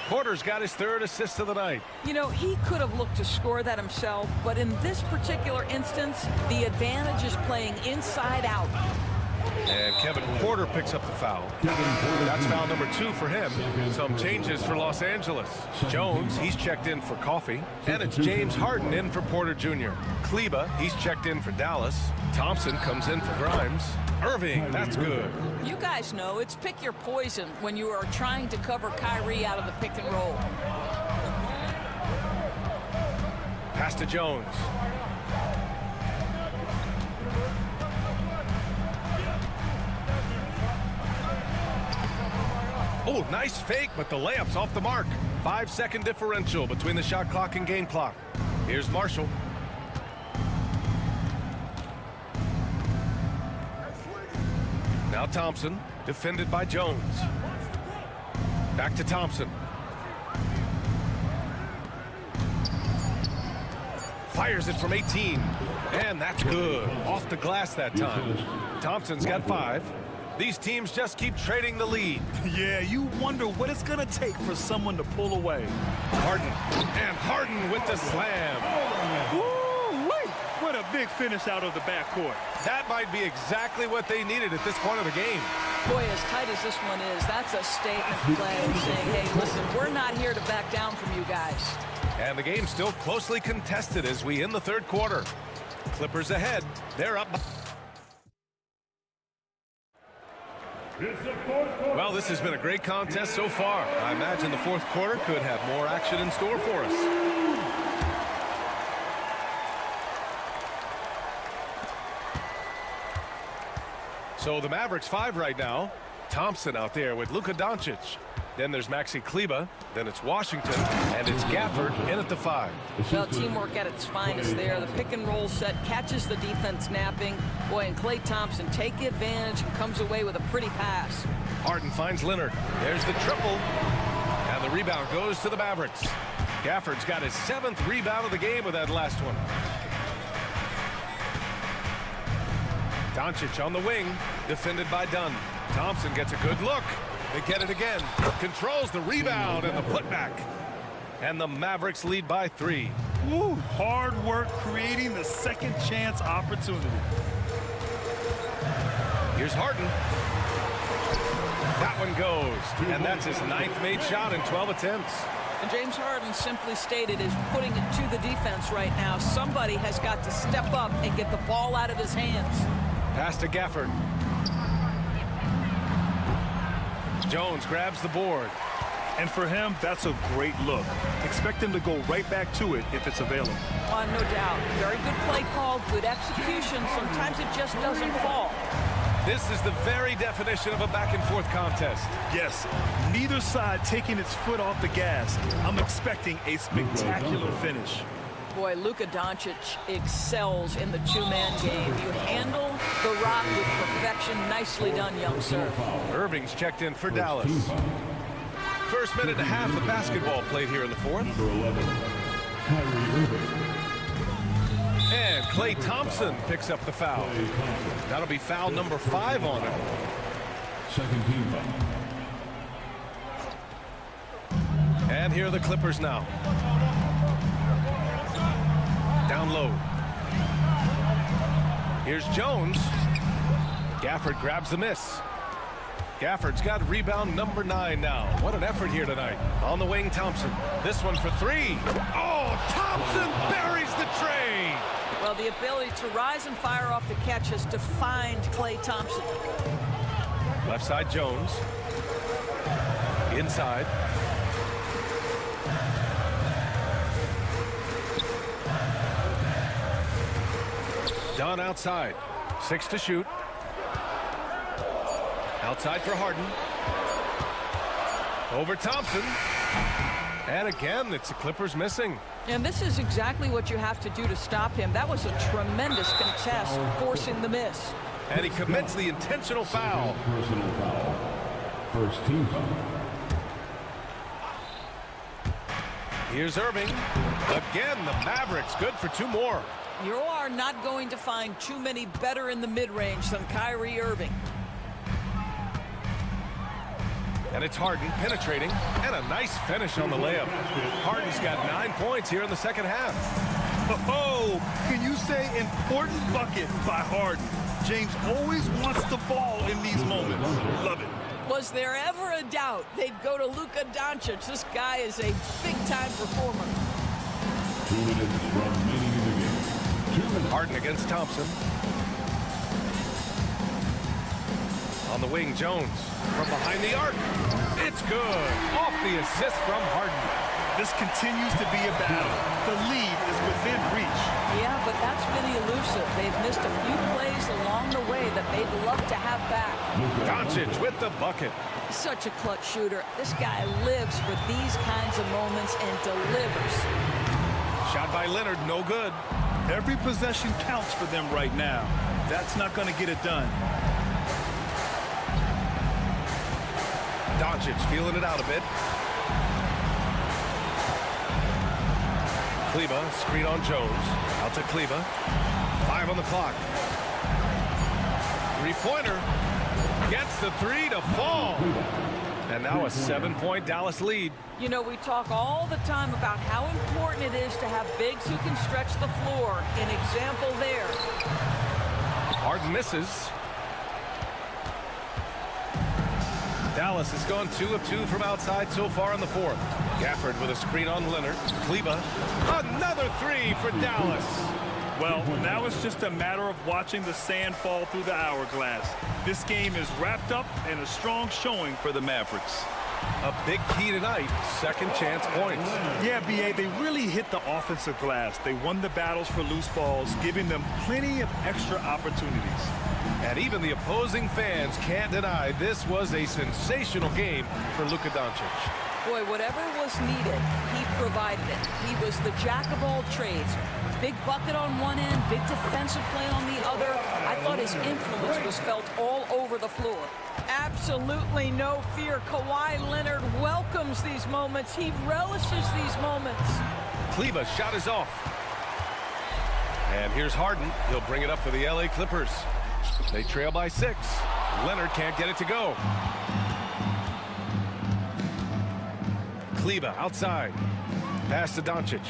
Porter's got his 3rd assist of the night. You know, he could have looked to score that himself, but in this particular instance, the advantage is playing inside out. And Kevin Porter picks up the foul. That's foul number 2 for him. Some changes for Los Angeles. Jones, he's checked in for Coffey. And it's James Harden in for Porter Jr. Kleba, he's checked in for Dallas. Thompson comes in for Grimes. Irving, that's good. You guys know it's pick your poison when you are trying to cover Kyrie out of the pick and roll. Pass to Jones. Oh, nice fake, but the layup's off the mark. 5-second differential between the shot clock and game clock. Here's Marshall. Now Thompson, defended by Jones. Back to Thompson. Fires it from 18. And that's good. Off the glass that time. Thompson's got 5. These teams just keep trading the lead. Yeah, you wonder what it's going to take for someone to pull away. Harden. And Harden with the slam. Woo-wee! What a big finish out of the backcourt. That might be exactly what they needed at this point of the game. Boy, as tight as this one is, that's a statement play saying, hey, listen, we're not here to back down from you guys. And the game's still closely contested as we end the third quarter. Clippers ahead. They're up. Well, this has been a great contest so far. I imagine the fourth quarter could have more action in store for us. So the Mavericks 5 right now. Thompson out there with Luka Doncic. Then there's Maxi Kleber. Then it's Washington. And it's Gafford in at the 5. Well, teamwork at its finest there. The pick and roll set catches the defense napping. Boy, and Klay Thompson take advantage and comes away with a pretty pass. Harden finds Leonard. There's the triple. And the rebound goes to the Mavericks. Gafford's got his 7th rebound of the game with that last one. Doncic on the wing, defended by Dunn. Thompson gets a good look. They get it again. Controls the rebound and the putback. And the Mavericks lead by 3. Woo, hard work creating the second chance opportunity. Here's Harden. That one goes. And that's his 9th made shot in 12 attempts. And James Harden simply stated is putting it to the defense right now. Somebody has got to step up and get the ball out of his hands. Pass to Gafford. Jones grabs the board. And for him, that's a great look. Expect him to go right back to it if it's available. No doubt. Very good play call, good execution. Sometimes it just doesn't fall. This is the very definition of a back-and-forth contest. Yes, neither side taking its foot off the gas. I'm expecting a spectacular finish. Boy, Luka Doncic excels in the two-man game. You handle the rock with perfection. Nicely done, young sir. Irving's checked in for Dallas. First minute and a half of basketball played here in the fourth. Number 11, Kyrie Irving. And Klay Thompson picks up the foul. That'll be foul number 5 on him. Second team foul. And here are the Clippers now. Down low. Here's Jones. Gafford grabs the miss. Gafford's got rebound number 9 now. What an effort here tonight. On the wing, Thompson. This one for 3. Oh, Thompson buries the tray. Well, the ability to rise and fire off the catch has defined Klay Thompson. Left side, Jones. Inside. Dunn outside. 6 to shoot. Outside for Harden. Over Thompson. And again, it's the Clippers missing. And this is exactly what you have to do to stop him. That was a tremendous contest, forcing the miss. And he commits the intentional foul. Personal foul. First team foul. Here's Irving. Again, the Mavericks good for 2 more. You are not going to find too many better in the mid-range than Kyrie Irving. And it's Harden penetrating, and a nice finish on the layup. Harden's got 9 points here in the second half. Oh, can you say important bucket by Harden? James always wants the ball in these moments. Love it. Was there ever a doubt they'd go to Luka Doncic? This guy is a big-time performer. 2 minutes remaining in the game. 2 minutes. Harden against Thompson. On the wing, Jones. From behind the arc. It's good. Off the assist from Harden. This continues to be a battle. The lead is within reach. Yeah, but that's been elusive. They've missed a few plays along the way that they'd love to have back. Doncic with the bucket. Such a clutch shooter. This guy lives for these kinds of moments and delivers. Shot by Leonard, no good. Every possession counts for them right now. That's not going to get it done. Doncic feeling it out a bit. Kleba, screen on Jones. Out to Kleba. 5 on the clock. Three-pointer. Gets the three to fall. And now a 7-point Dallas lead. You know, we talk all the time about how important it is to have bigs who can stretch the floor. An example there. Harden misses. Dallas has gone 2 of 2 from outside so far in the fourth. Gafford with a screen on Leonard. Kleba. Another three for Dallas. Well, now it's just a matter of watching the sand fall through the hourglass. This game is wrapped up in a strong showing for the Mavericks. A big key tonight, second chance points. Yeah, B.A., they really hit the offensive glass. They won the battles for loose balls, giving them plenty of extra opportunities. And even the opposing fans can't deny this was a sensational game for Luka Doncic. Boy, whatever was needed, he provided it. He was the jack of all trades. Big bucket on one end, big defensive play on the other. I thought his influence was felt all over the floor. Absolutely no fear. Kawhi Leonard welcomes these moments. He relishes these moments. Kleba's shot is off. And here's Harden. He'll bring it up for the LA Clippers. They trail by 6. Leonard can't get it to go. Kleba outside. Pass to Doncic.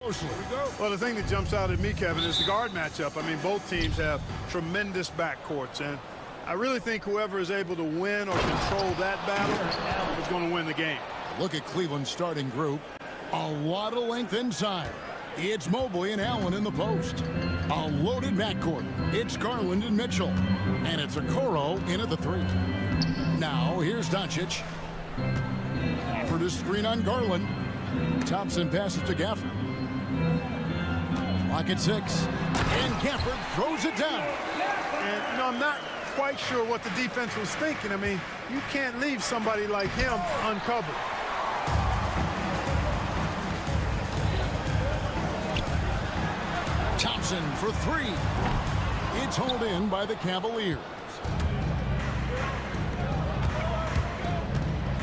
Well, the thing that jumps out at me, Kevin, is the guard matchup. I mean, both teams have tremendous backcourts, and I really think whoever is able to win or control that battle is going to win the game. Look at Cleveland's starting group. A lot of length inside. It's Mobley and Allen in the post. A loaded backcourt. It's Garland and Mitchell. And it's Okoro in at the three. Now, here's Doncic. Gafford is screen on Garland. Thompson passes to Gafford. Lock at 6. And Gafford throws it down. And, you know, I'm not quite sure what the defense was thinking. I mean, you can't leave somebody like him uncovered. Thompson for 3. It's hauled in by the Cavaliers.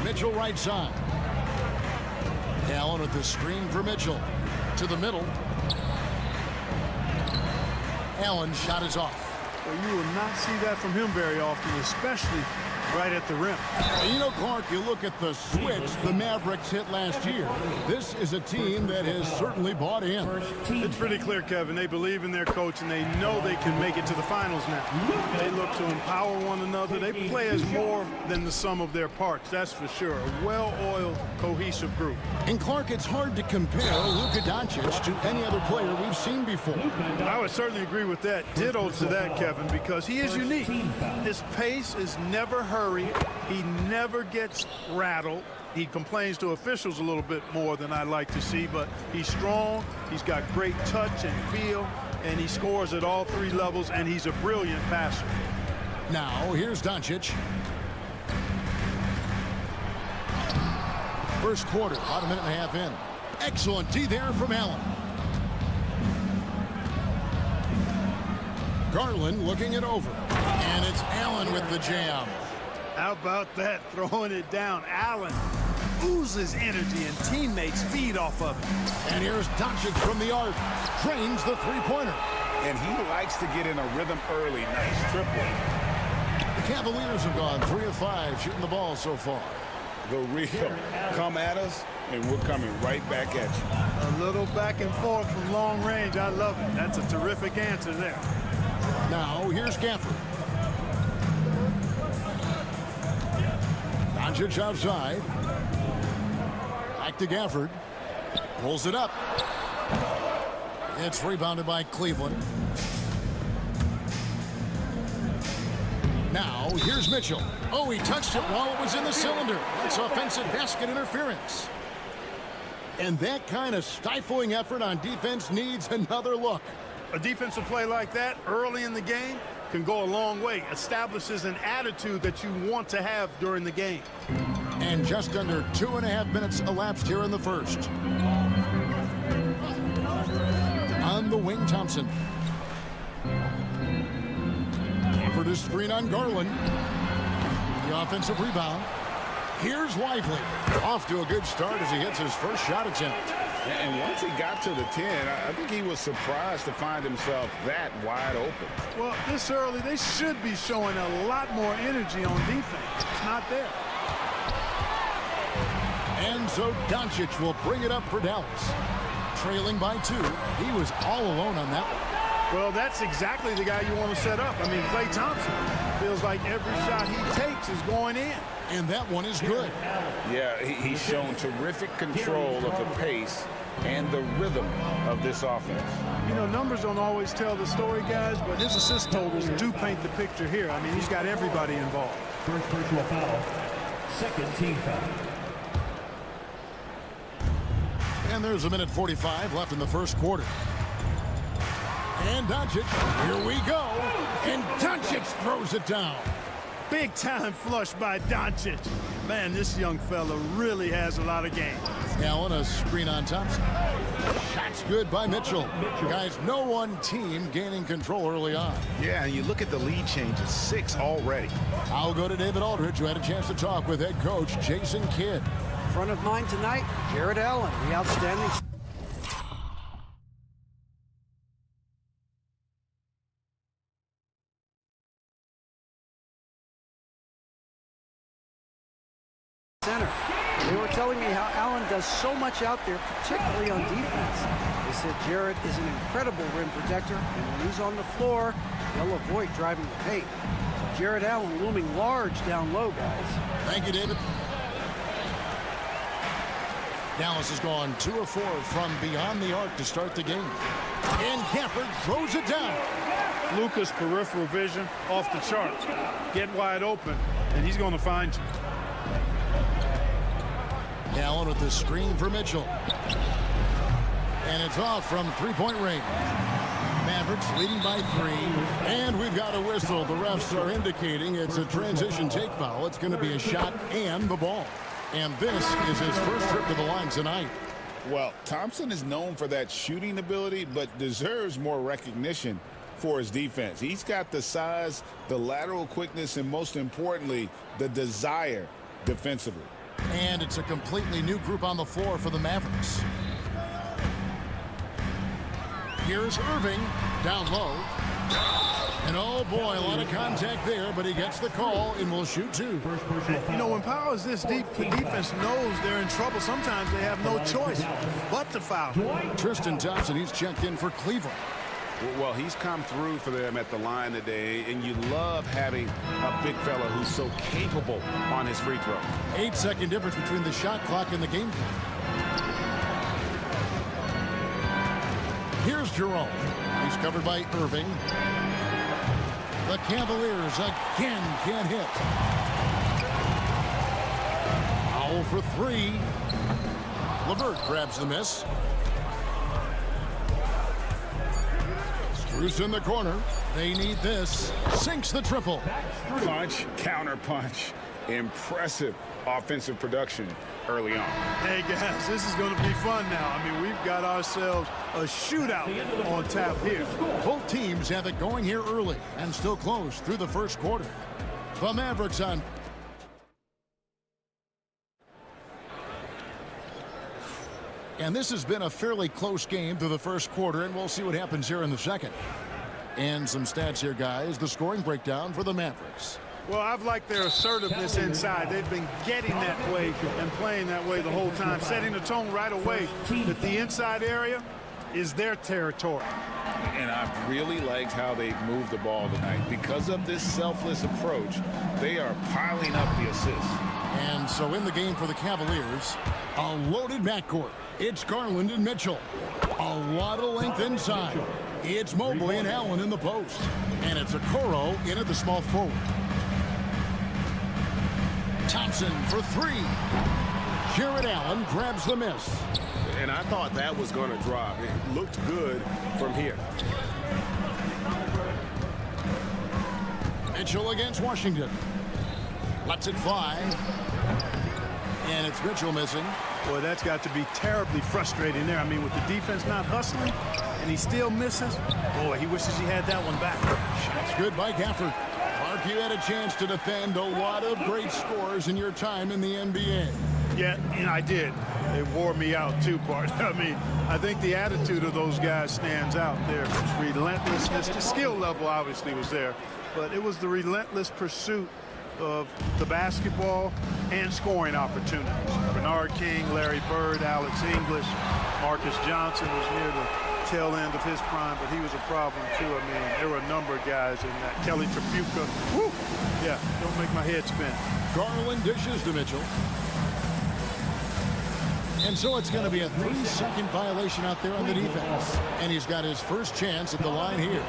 Mitchell right side. Allen with the screen for Mitchell. To the middle. Allen's shot is off. Well, you will not see that from him very often, especially right at the rim. You know, Clark, you look at the switch the Mavericks hit last year. This is a team that has certainly bought in. It's pretty clear, Kevin. They believe in their coach, and they know they can make it to the finals now. They look to empower one another. They play as more than the sum of their parts, that's for sure. A well-oiled, cohesive group. And, Clark, it's hard to compare Luka Doncic to any other player we've seen before. I would certainly agree with that. Ditto to that, Kevin, because he is unique. His pace is never hurried. He never gets rattled. He complains to officials a little bit more than I like to see, but he's strong. He's got great touch and feel, and he scores at all 3 levels, and he's a brilliant passer. Now, here's Doncic. First quarter, about a minute and a half in. Excellent D there from Allen. Garland looking it over. And it's Allen with the jam. How about that, throwing it down? Allen oozes energy, and teammates feed off of it. And here's Doncic from the arc. Drains the three-pointer. And he likes to get in a rhythm early. Nice triple. The Cavaliers have gone 3 of 5 shooting the ball so far. The real come at us, and we're coming right back at you. A little back and forth from long range. I love it. That's a terrific answer there. Now, here's Gafford. Doncic outside. Back to Gafford. Pulls it up. It's rebounded by Cleveland. Now, here's Mitchell. Oh, he touched it while it was in the cylinder. That's offensive basket interference. And that kind of stifling effort on defense needs another look. A defensive play like that early in the game can go a long way. Establishes an attitude that you want to have during the game. And just under 2.5 minutes elapsed here in the first. On the wing, Thompson. For the screen on Garland. The offensive rebound. Here's Lively. Off to a good start as he hits his first shot attempt. And once he got to the 10, I think he was surprised to find himself that wide open. Well, this early, they should be showing a lot more energy on defense. It's not there. And so Doncic will bring it up for Dallas. Trailing by 2. He was all alone on that one. Well, that's exactly the guy you want to set up. I mean, Klay Thompson feels like every shot he takes is going in. And that one is good. Yeah, he's shown terrific control of the pace and the rhythm of this offense. You know, numbers don't always tell the story, guys, but his assist totals do paint the picture here. I mean, he's got everybody involved. First personal foul. Second team foul. And there's a minute 45 left in the first quarter. And Doncic, here we go. And Doncic throws it down. Big time flush by Doncic. Man, this young fella really has a lot of game. Allen, a screen on Thompson. Shot's good by Mitchell. Guys, no one team gaining control early on. Yeah, and you look at the lead change, it's 6 already. I'll go to David Aldridge, who had a chance to talk with head coach Jason Kidd. Front of mind tonight, Jared Allen, the outstanding center. They were telling me how Allen does so much out there, particularly on defense. His said Jarrett is an incredible rim protector, and when he's on the floor, he'll avoid driving the paint. Jarrett Allen looming large down low, guys. Thank you, David. Dallas has gone 2 of 4 from beyond the arc to start the game. And Gafford throws it down. Luka's peripheral vision off the charts. Get wide open, and he's going to find you. Allen with the screen for Mitchell. And it's off from three-point range. Mavericks leading by 3. And we've got a whistle. The refs are indicating it's a transition take foul. It's going to be a shot and the ball. And this is his first trip to the line tonight. Well, Thompson is known for that shooting ability, but deserves more recognition for his defense. He's got the size, the lateral quickness, and most importantly, the desire defensively. And it's a completely new group on the floor for the Mavericks. Here's Irving down low. And oh boy, a lot of contact there, but he gets the call and will shoot 2. You know, when power is this deep, the defense knows they're in trouble. Sometimes they have no choice but to foul. Tristan Thompson, he's checked in for Cleveland. Well, he's come through for them at the line today, and you love having a big fella who's so capable on his free throw. 8-second difference between the shot clock and the game clock. Here's Jerome. He's covered by Irving. The Cavaliers again can't hit. Foul for 3. LeVert grabs the miss. Bruce in the corner. They need this. Sinks the triple. Punch, counter punch. Impressive offensive production early on. Hey, guys, this is going to be fun now. I mean, we've got ourselves a shootout on tap here. Both teams have it going here early and still close through the first quarter. The Mavericks on. And this has been a fairly close game through the first quarter, and we'll see what happens here in the second. And some stats here, guys. The scoring breakdown for the Mavericks. Well, I've liked their assertiveness inside. They've been getting that way and playing that way the whole time, setting the tone right away that the inside area is their territory. And I've really liked how they've moved the ball tonight. Because of this selfless approach, they are piling up the assists. And so in the game for the Cavaliers, a loaded backcourt. It's Garland and Mitchell. A lot of length inside. It's Mobley and Allen in the post. And it's Okoro in at the small forward. Thompson for 3. Jarrett Allen grabs the miss. And I thought that was going to drop. It looked good from here. Mitchell against Washington. Lets it fly. And it's Mitchell missing. Boy, that's got to be terribly frustrating there. I mean, with the defense not hustling, and he still misses. Boy, he wishes he had that one back. Shots good by Gafford. Mark, you had a chance to defend a lot of great scores in your time in the NBA. Yeah, and I did. It wore me out, too, Bart. I mean, I think the attitude of those guys stands out there. Relentlessness. The skill level obviously was there, but it was the relentless pursuit of the basketball and scoring opportunities. Bernard King, Larry Bird, Alex English, Marcus Johnson was near the tail end of his prime, but he was a problem too. I mean, there were a number of guys in that. Kelly Tripucka. Woo! Yeah, don't make my head spin. Garland dishes to Mitchell. And so it's going to be a 3-second violation out there on the defense. And he's got his first chance at the line here.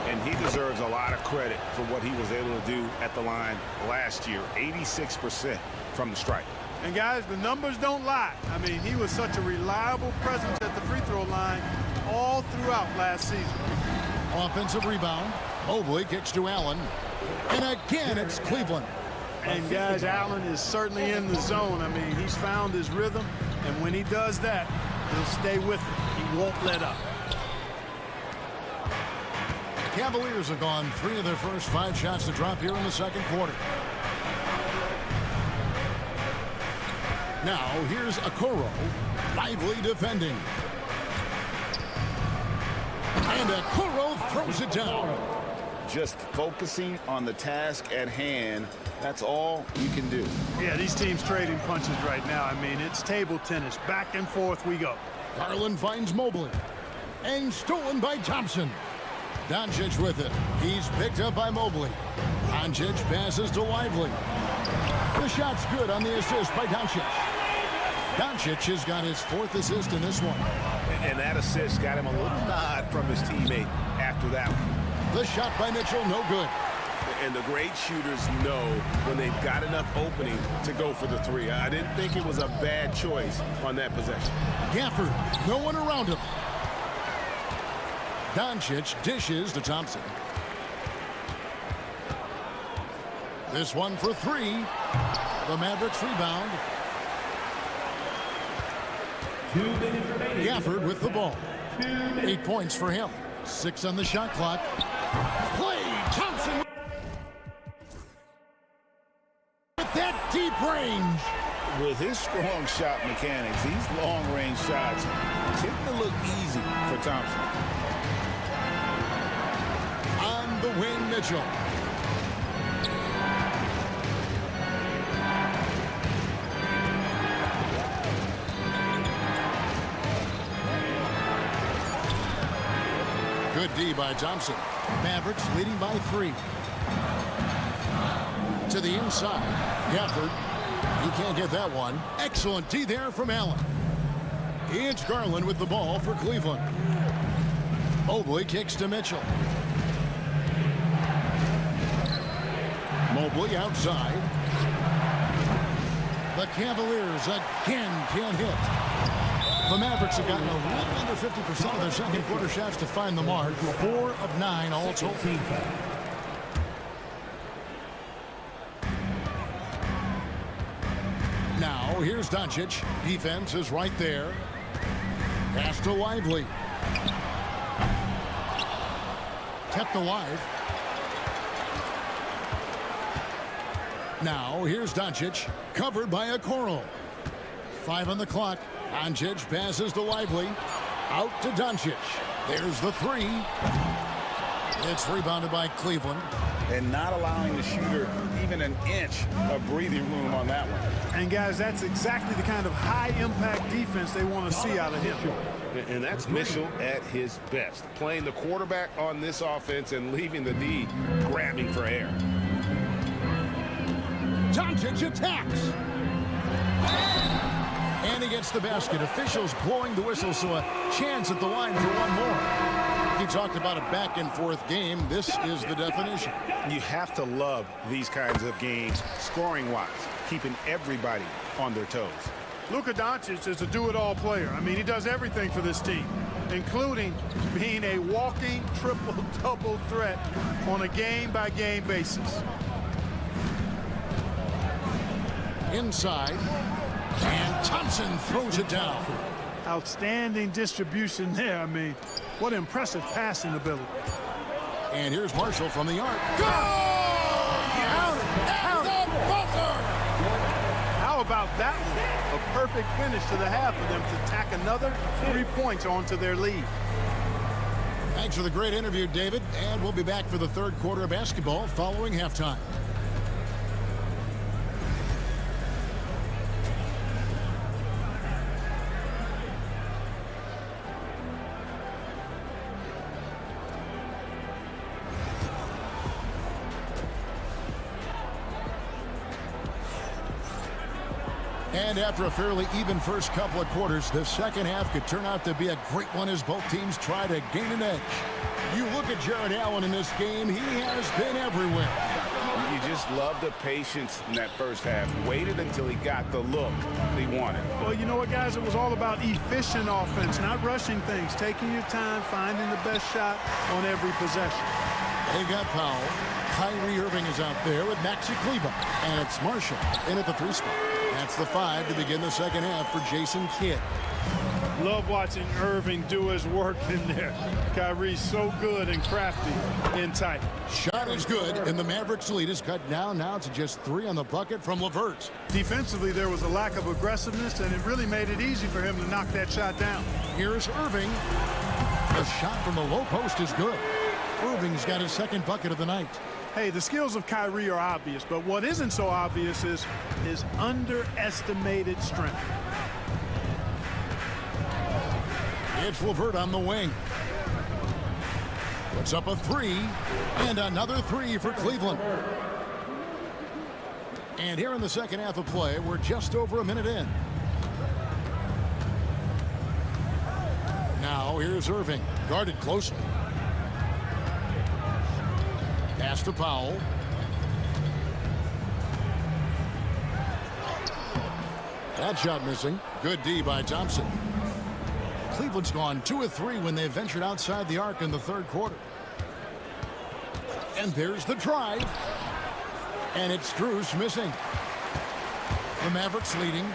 And he deserves a lot of credit for what he was able to do at the line last year. 86% from the stripe. And guys, the numbers don't lie. I mean, he was such a reliable presence at the free throw line all throughout last season. Offensive rebound. Mobley kicks to Allen. And again, it's Cleveland. And guys, Allen is certainly in the zone. I mean, he's found his rhythm. And when he does that, he'll stay with it. He won't let up. The Cavaliers have gone 3 of their first 5 shots to drop here in the second quarter. Now, here's Okoro, lively defending. And Okoro throws it down. Just focusing on the task at hand. That's all you can do. Yeah, these teams trading punches right now. I mean, it's table tennis. Back and forth we go. Garland finds Mobley. And stolen by Thompson. Doncic with it. He's picked up by Mobley. Doncic passes to Lively. The shot's good on the assist by Doncic. Doncic has got his 4th assist in this one. And that assist got him a little nod from his teammate after that one. The shot by Mitchell, no good. And the great shooters know when they've got enough opening to go for the 3. I didn't think it was a bad choice on that possession. Gafford, no one around him. Doncic dishes to Thompson. This one for 3. The Mavericks rebound. Gafford with the ball. 8 points for him. 6 on the shot clock. Play Thompson with that deep range. With his strong shot mechanics, these long-range shots tend to look easy for Thompson. On the wing, Mitchell. Good D by Thompson. Mavericks leading by 3. To the inside. Gafford. He can't get that one. Excellent D there from Allen. It's Garland with the ball for Cleveland. Mobley kicks to Mitchell. Mobley outside. The Cavaliers again can't hit. The Mavericks have gotten a little under 50% of their second quarter shots to find the mark. 4 of 9 all told. Now here's Doncic. Defense is right there. Pass to Lively. Kept alive. Now here's Doncic. Covered by Okoro. 5 on the clock. Doncic passes to Lively. Out to Doncic. There's the 3. It's rebounded by Cleveland. And not allowing the shooter even an inch of breathing room on that one. And guys, that's exactly the kind of high-impact defense they want to see out of him. And that's Mitchell at his best. Playing the quarterback on this offense and leaving the D grabbing for air. Doncic attacks. And he gets the basket. Officials blowing the whistle, so a chance at the line for one more. He talked about a back-and-forth game. This is the definition. You have to love these kinds of games, scoring-wise, keeping everybody on their toes. Luka Doncic is a do-it-all player. I mean, he does everything for this team, including being a walking triple-double threat on a game-by-game basis. Inside. And Thompson throws it down. Outstanding distribution there. I mean, what impressive passing ability. And here's Marshall from the arc. Go! How about that one? A perfect finish to the half for them to tack another 3 points onto their lead. Thanks for the great interview, David. And we'll be back for the third quarter of basketball following halftime. And after a fairly even first couple of quarters, the second half could turn out to be a great one as both teams try to gain an edge. You look at Jared Allen in this game, he has been everywhere. You just love the patience in that first half. Waited until he got the look he wanted. Well, you know what, guys? It was all about efficient offense, not rushing things, taking your time, finding the best shot on every possession. They got Powell. Kyrie Irving is out there with Maxi Kleber. And it's Marshall in at the 3 spot. That's the 5 to begin the second half for Jason Kidd. Love watching Irving do his work in there. Kyrie's so good and crafty in tight. Shot is good, and the Mavericks lead is cut down now to just 3 on the bucket from LeVert. Defensively, there was a lack of aggressiveness, and it really made it easy for him to knock that shot down. Here's Irving. The shot from the low post is good. Irving's got his second bucket of the night. Hey, the skills of Kyrie are obvious, but what isn't so obvious is his underestimated strength. It's LeVert on the wing. Puts up a three, and another three for Cleveland. And here in the second half of play, we're just over a minute in. Now here's Irving, guarded closely. Pass to Powell. That shot missing. Good D by Thompson. Cleveland's gone 2 of 3 when they ventured outside the arc in the third quarter. And there's the drive. And it's Drews missing. The Mavericks leading.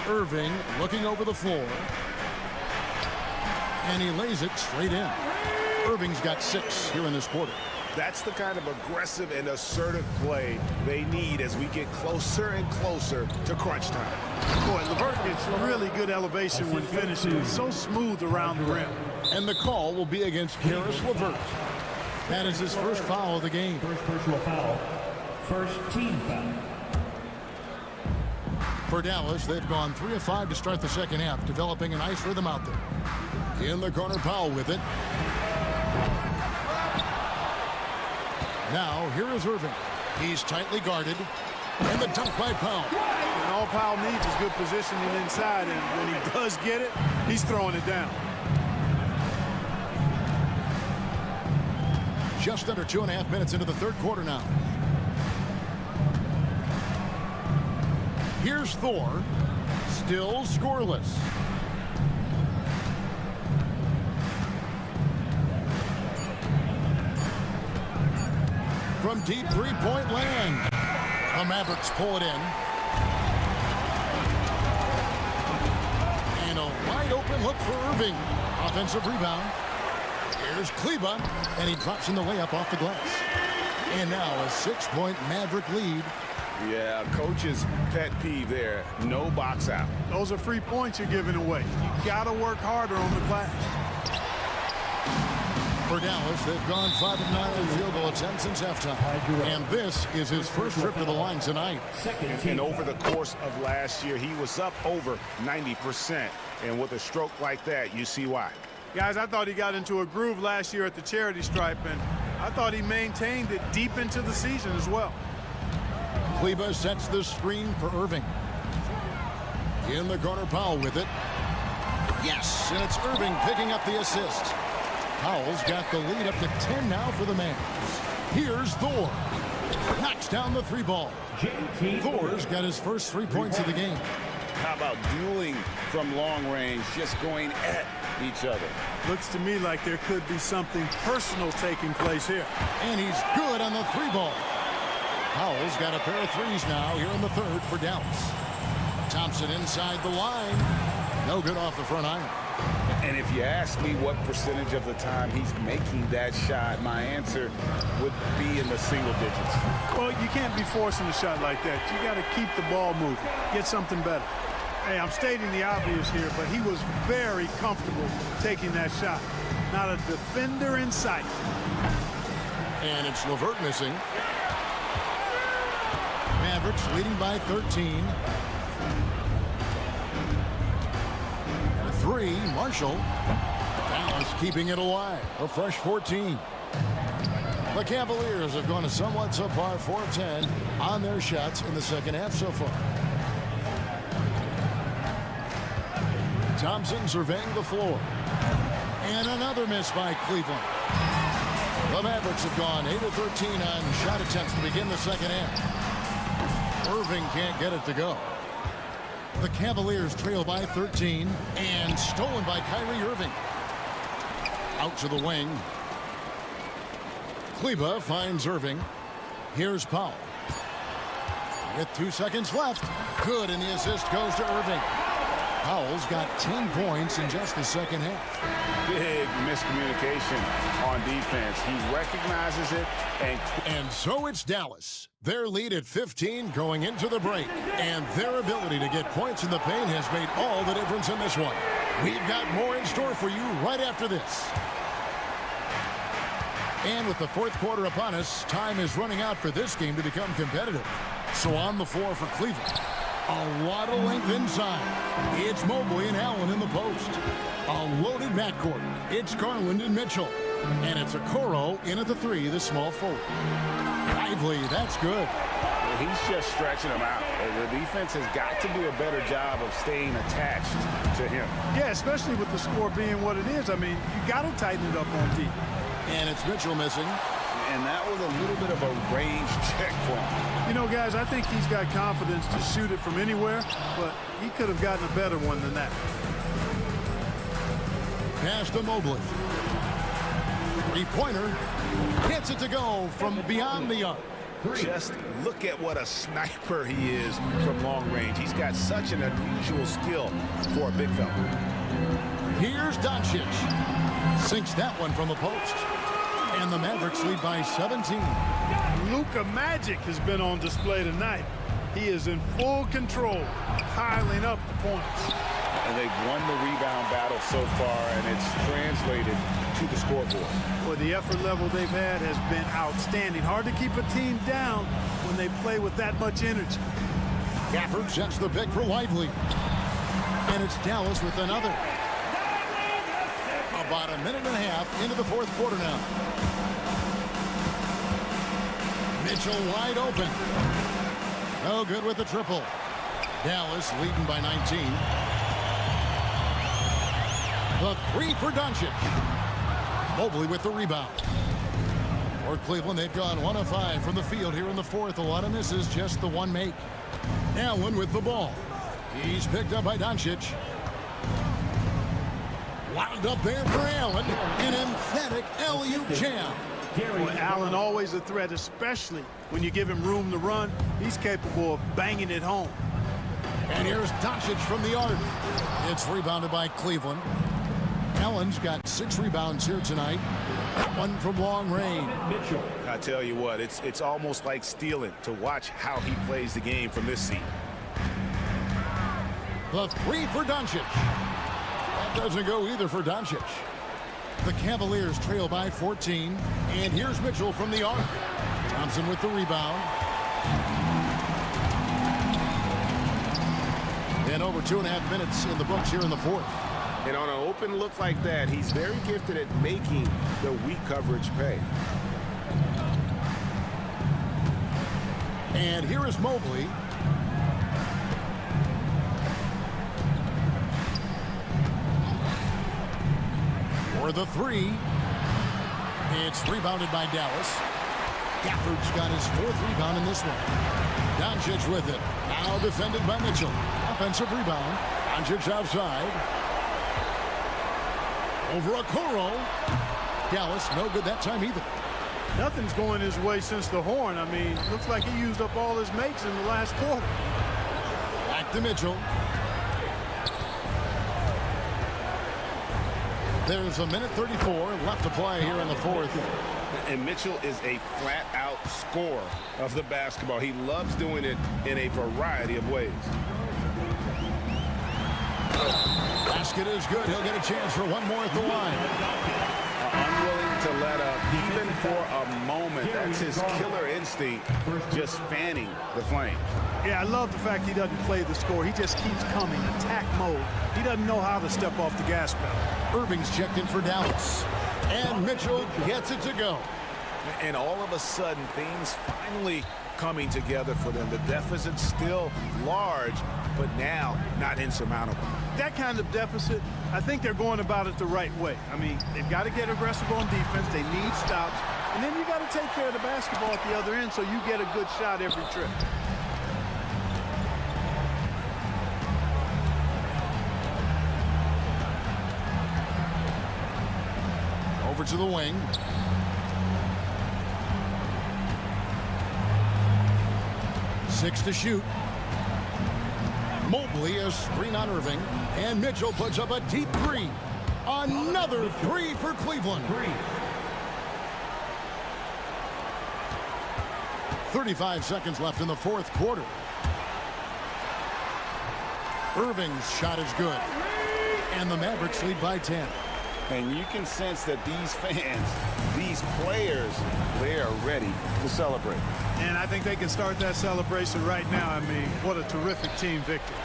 Irving looking over the floor. And he lays it straight in. Irving's got 6 here in this quarter. That's the kind of aggressive and assertive play they need as we get closer and closer to crunch time. Boy, LeVert gets really good elevation when finishing. It's so smooth around the rim. And the call will be against Karis LeVert. That is his first foul of the game. First personal foul. First team foul. For Dallas, they've gone 3 of 5 to start the second half, developing a nice rhythm out there. In the corner, Powell with it. Now, here is Irving. He's tightly guarded. And the dunk by Powell. And all Powell needs is good positioning inside, and when he does get it, he's throwing it down. Just under 2.5 minutes into the third quarter now. Here's Thor. Still scoreless. From deep three-point land. The Mavericks pull it in. And a wide open look for Irving. Offensive rebound. Here's Kleba, and he drops in the layup off the glass. And now a 6-point Maverick lead. Yeah, coach's pet peeve there. No box out. Those are free points you're giving away. You got to work harder on the glass. For Dallas, they've gone 5 of 9 in field goal attempts since halftime. And this is his first trip to the line tonight. And over the course of last year, he was up over 90%. And with a stroke like that, you see why. Guys, I thought he got into a groove last year at the charity stripe, and I thought he maintained it deep into the season as well. Kleba sets the screen for Irving. In the corner, Powell with it. Yes, and it's Irving picking up the assist. Powell's got the lead up to 10 now for the Mavs. Here's Thor. Knocks down the 3 ball. Thor's got his first 3 points of the game. How about dueling from long range, just going at each other? Looks to me like there could be something personal taking place here. And he's good on the 3 ball. Powell's got a pair of threes now here in the third for Dallas. Thompson inside the line. No good off the front iron. And if you ask me what percentage of the time he's making that shot, my answer would be in the single digits. Well, you can't be forcing a shot like that. You got to keep the ball moving. Get something better. Hey, I'm stating the obvious here, but he was very comfortable taking that shot. Not a defender in sight. And it's LeVert missing. Mavericks leading by 13. 3, Marshall. Dallas keeping it alive. A fresh 14. The Cavaliers have gone a somewhat subpar 4 of 10 on their shots in the second half so far. Thompson surveying the floor. And another miss by Cleveland. The Mavericks have gone 8 of 13 on shot attempts to begin the second half. Irving can't get it to go. The Cavaliers trail by 13 and stolen by Kyrie Irving. Out to the wing. Kleba finds Irving. Here's Powell. With 2 seconds left. Good, and the assist goes to Irving. Powell's got 10 points in just the second half. Big miscommunication on defense. He recognizes it. And so it's Dallas. Their lead at 15 going into the break. And their ability to get points in the paint has made all the difference in this one. We've got more in store for you right after this. And with the fourth quarter upon us, time is running out for this game to become competitive. So on the floor for Cleveland A lot of length inside. It's Mobley and Allen in the post. A loaded backcourt. It's Garland and Mitchell. And it's Okoro in at the 3, the small forward. Lively, that's good. He's just stretching them out. The defense has got to do a better job of staying attached to him. Yeah, especially with the score being what it is. I mean, you got to tighten it up on D. And it's Mitchell missing. And that was a little bit of a range check for him. You know, guys, I think he's got confidence to shoot it from anywhere, but he could have gotten a better one than that. Pass to Mobley. Three-pointer. Gets it to go from beyond the arc. Just look at what a sniper he is from long range. He's got such an unusual skill for a big fella. Here's Doncic. Sinks that one from the post. And the Mavericks lead by 17. Luka Magic has been on display tonight. He is in full control, piling up the points. And they've won the rebound battle so far, and it's translated to the scoreboard. Well, the effort level they've had has been outstanding. Hard to keep a team down when they play with that much energy. Gafford sets the pick for Lively. And it's Dallas with another. About a minute and a half into the fourth quarter now. Mitchell wide open. No good with the triple. Dallas leading by 19. The 3 for Doncic. Mobley with the rebound. For Cleveland, they've gone 1 of 5 from the field here in the fourth. A lot of misses, just the one make. Allen with the ball. He's picked up by Doncic. Wound up there for Allen. An emphatic alley-oop jam. Well, Allen always a threat, especially when you give him room to run. He's capable of banging it home. And here's Doncic from the arc. It's rebounded by Cleveland. Allen's got 6 rebounds here tonight. One from long range. I tell you what, it's almost like stealing to watch how he plays the game from this seat. The 3 for Doncic. That doesn't go either for Doncic. The Cavaliers trail by 14. And here's Mitchell from the arc. Thompson with the rebound. And over 2.5 minutes in the books here in the fourth. And on an open look like that, he's very gifted at making the weak coverage pay. And here is Mobley. For the 3. It's rebounded by Dallas. Gafford's got his 4th rebound in this one. Doncic with it. Now defended by Mitchell. Offensive rebound. Doncic outside. Over Okoro. Dallas, no good that time either. Nothing's going his way since the horn. I mean, looks like he used up all his makes in the last quarter. Back to Mitchell. There's a minute 34 left to play here in the fourth. And Mitchell is a flat-out scorer of the basketball. He loves doing it in a variety of ways. Basket is good. He'll get a chance for one more at the line. Unwilling to let up even for a moment. That's his killer instinct, just fanning the flame. Yeah, I love the fact he doesn't play the score. He just keeps coming, attack mode. He doesn't know how to step off the gas pedal. Irving's checked in for Dallas. And Mitchell gets it to go. And all of a sudden, things finally coming together for them. The deficit's still large, but now not insurmountable. That kind of deficit, I think they're going about it the right way. I mean, they've got to get aggressive on defense. They need stops. And then you got to take care of the basketball at the other end so you get a good shot every trip. Over to the wing. Six to shoot. Mobley is screen on Irving. And Mitchell puts up a deep 3. Another 3 for Cleveland. 35 seconds left in the fourth quarter. Irving's shot is good. And the Mavericks lead by 10. And you can sense that these fans, these players, they are ready to celebrate. And I think they can start that celebration right now. I mean, what a terrific team victory.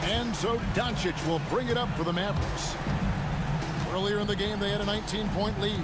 And so Doncic will bring it up for the Mavericks. Earlier in the game, they had a 19-point lead.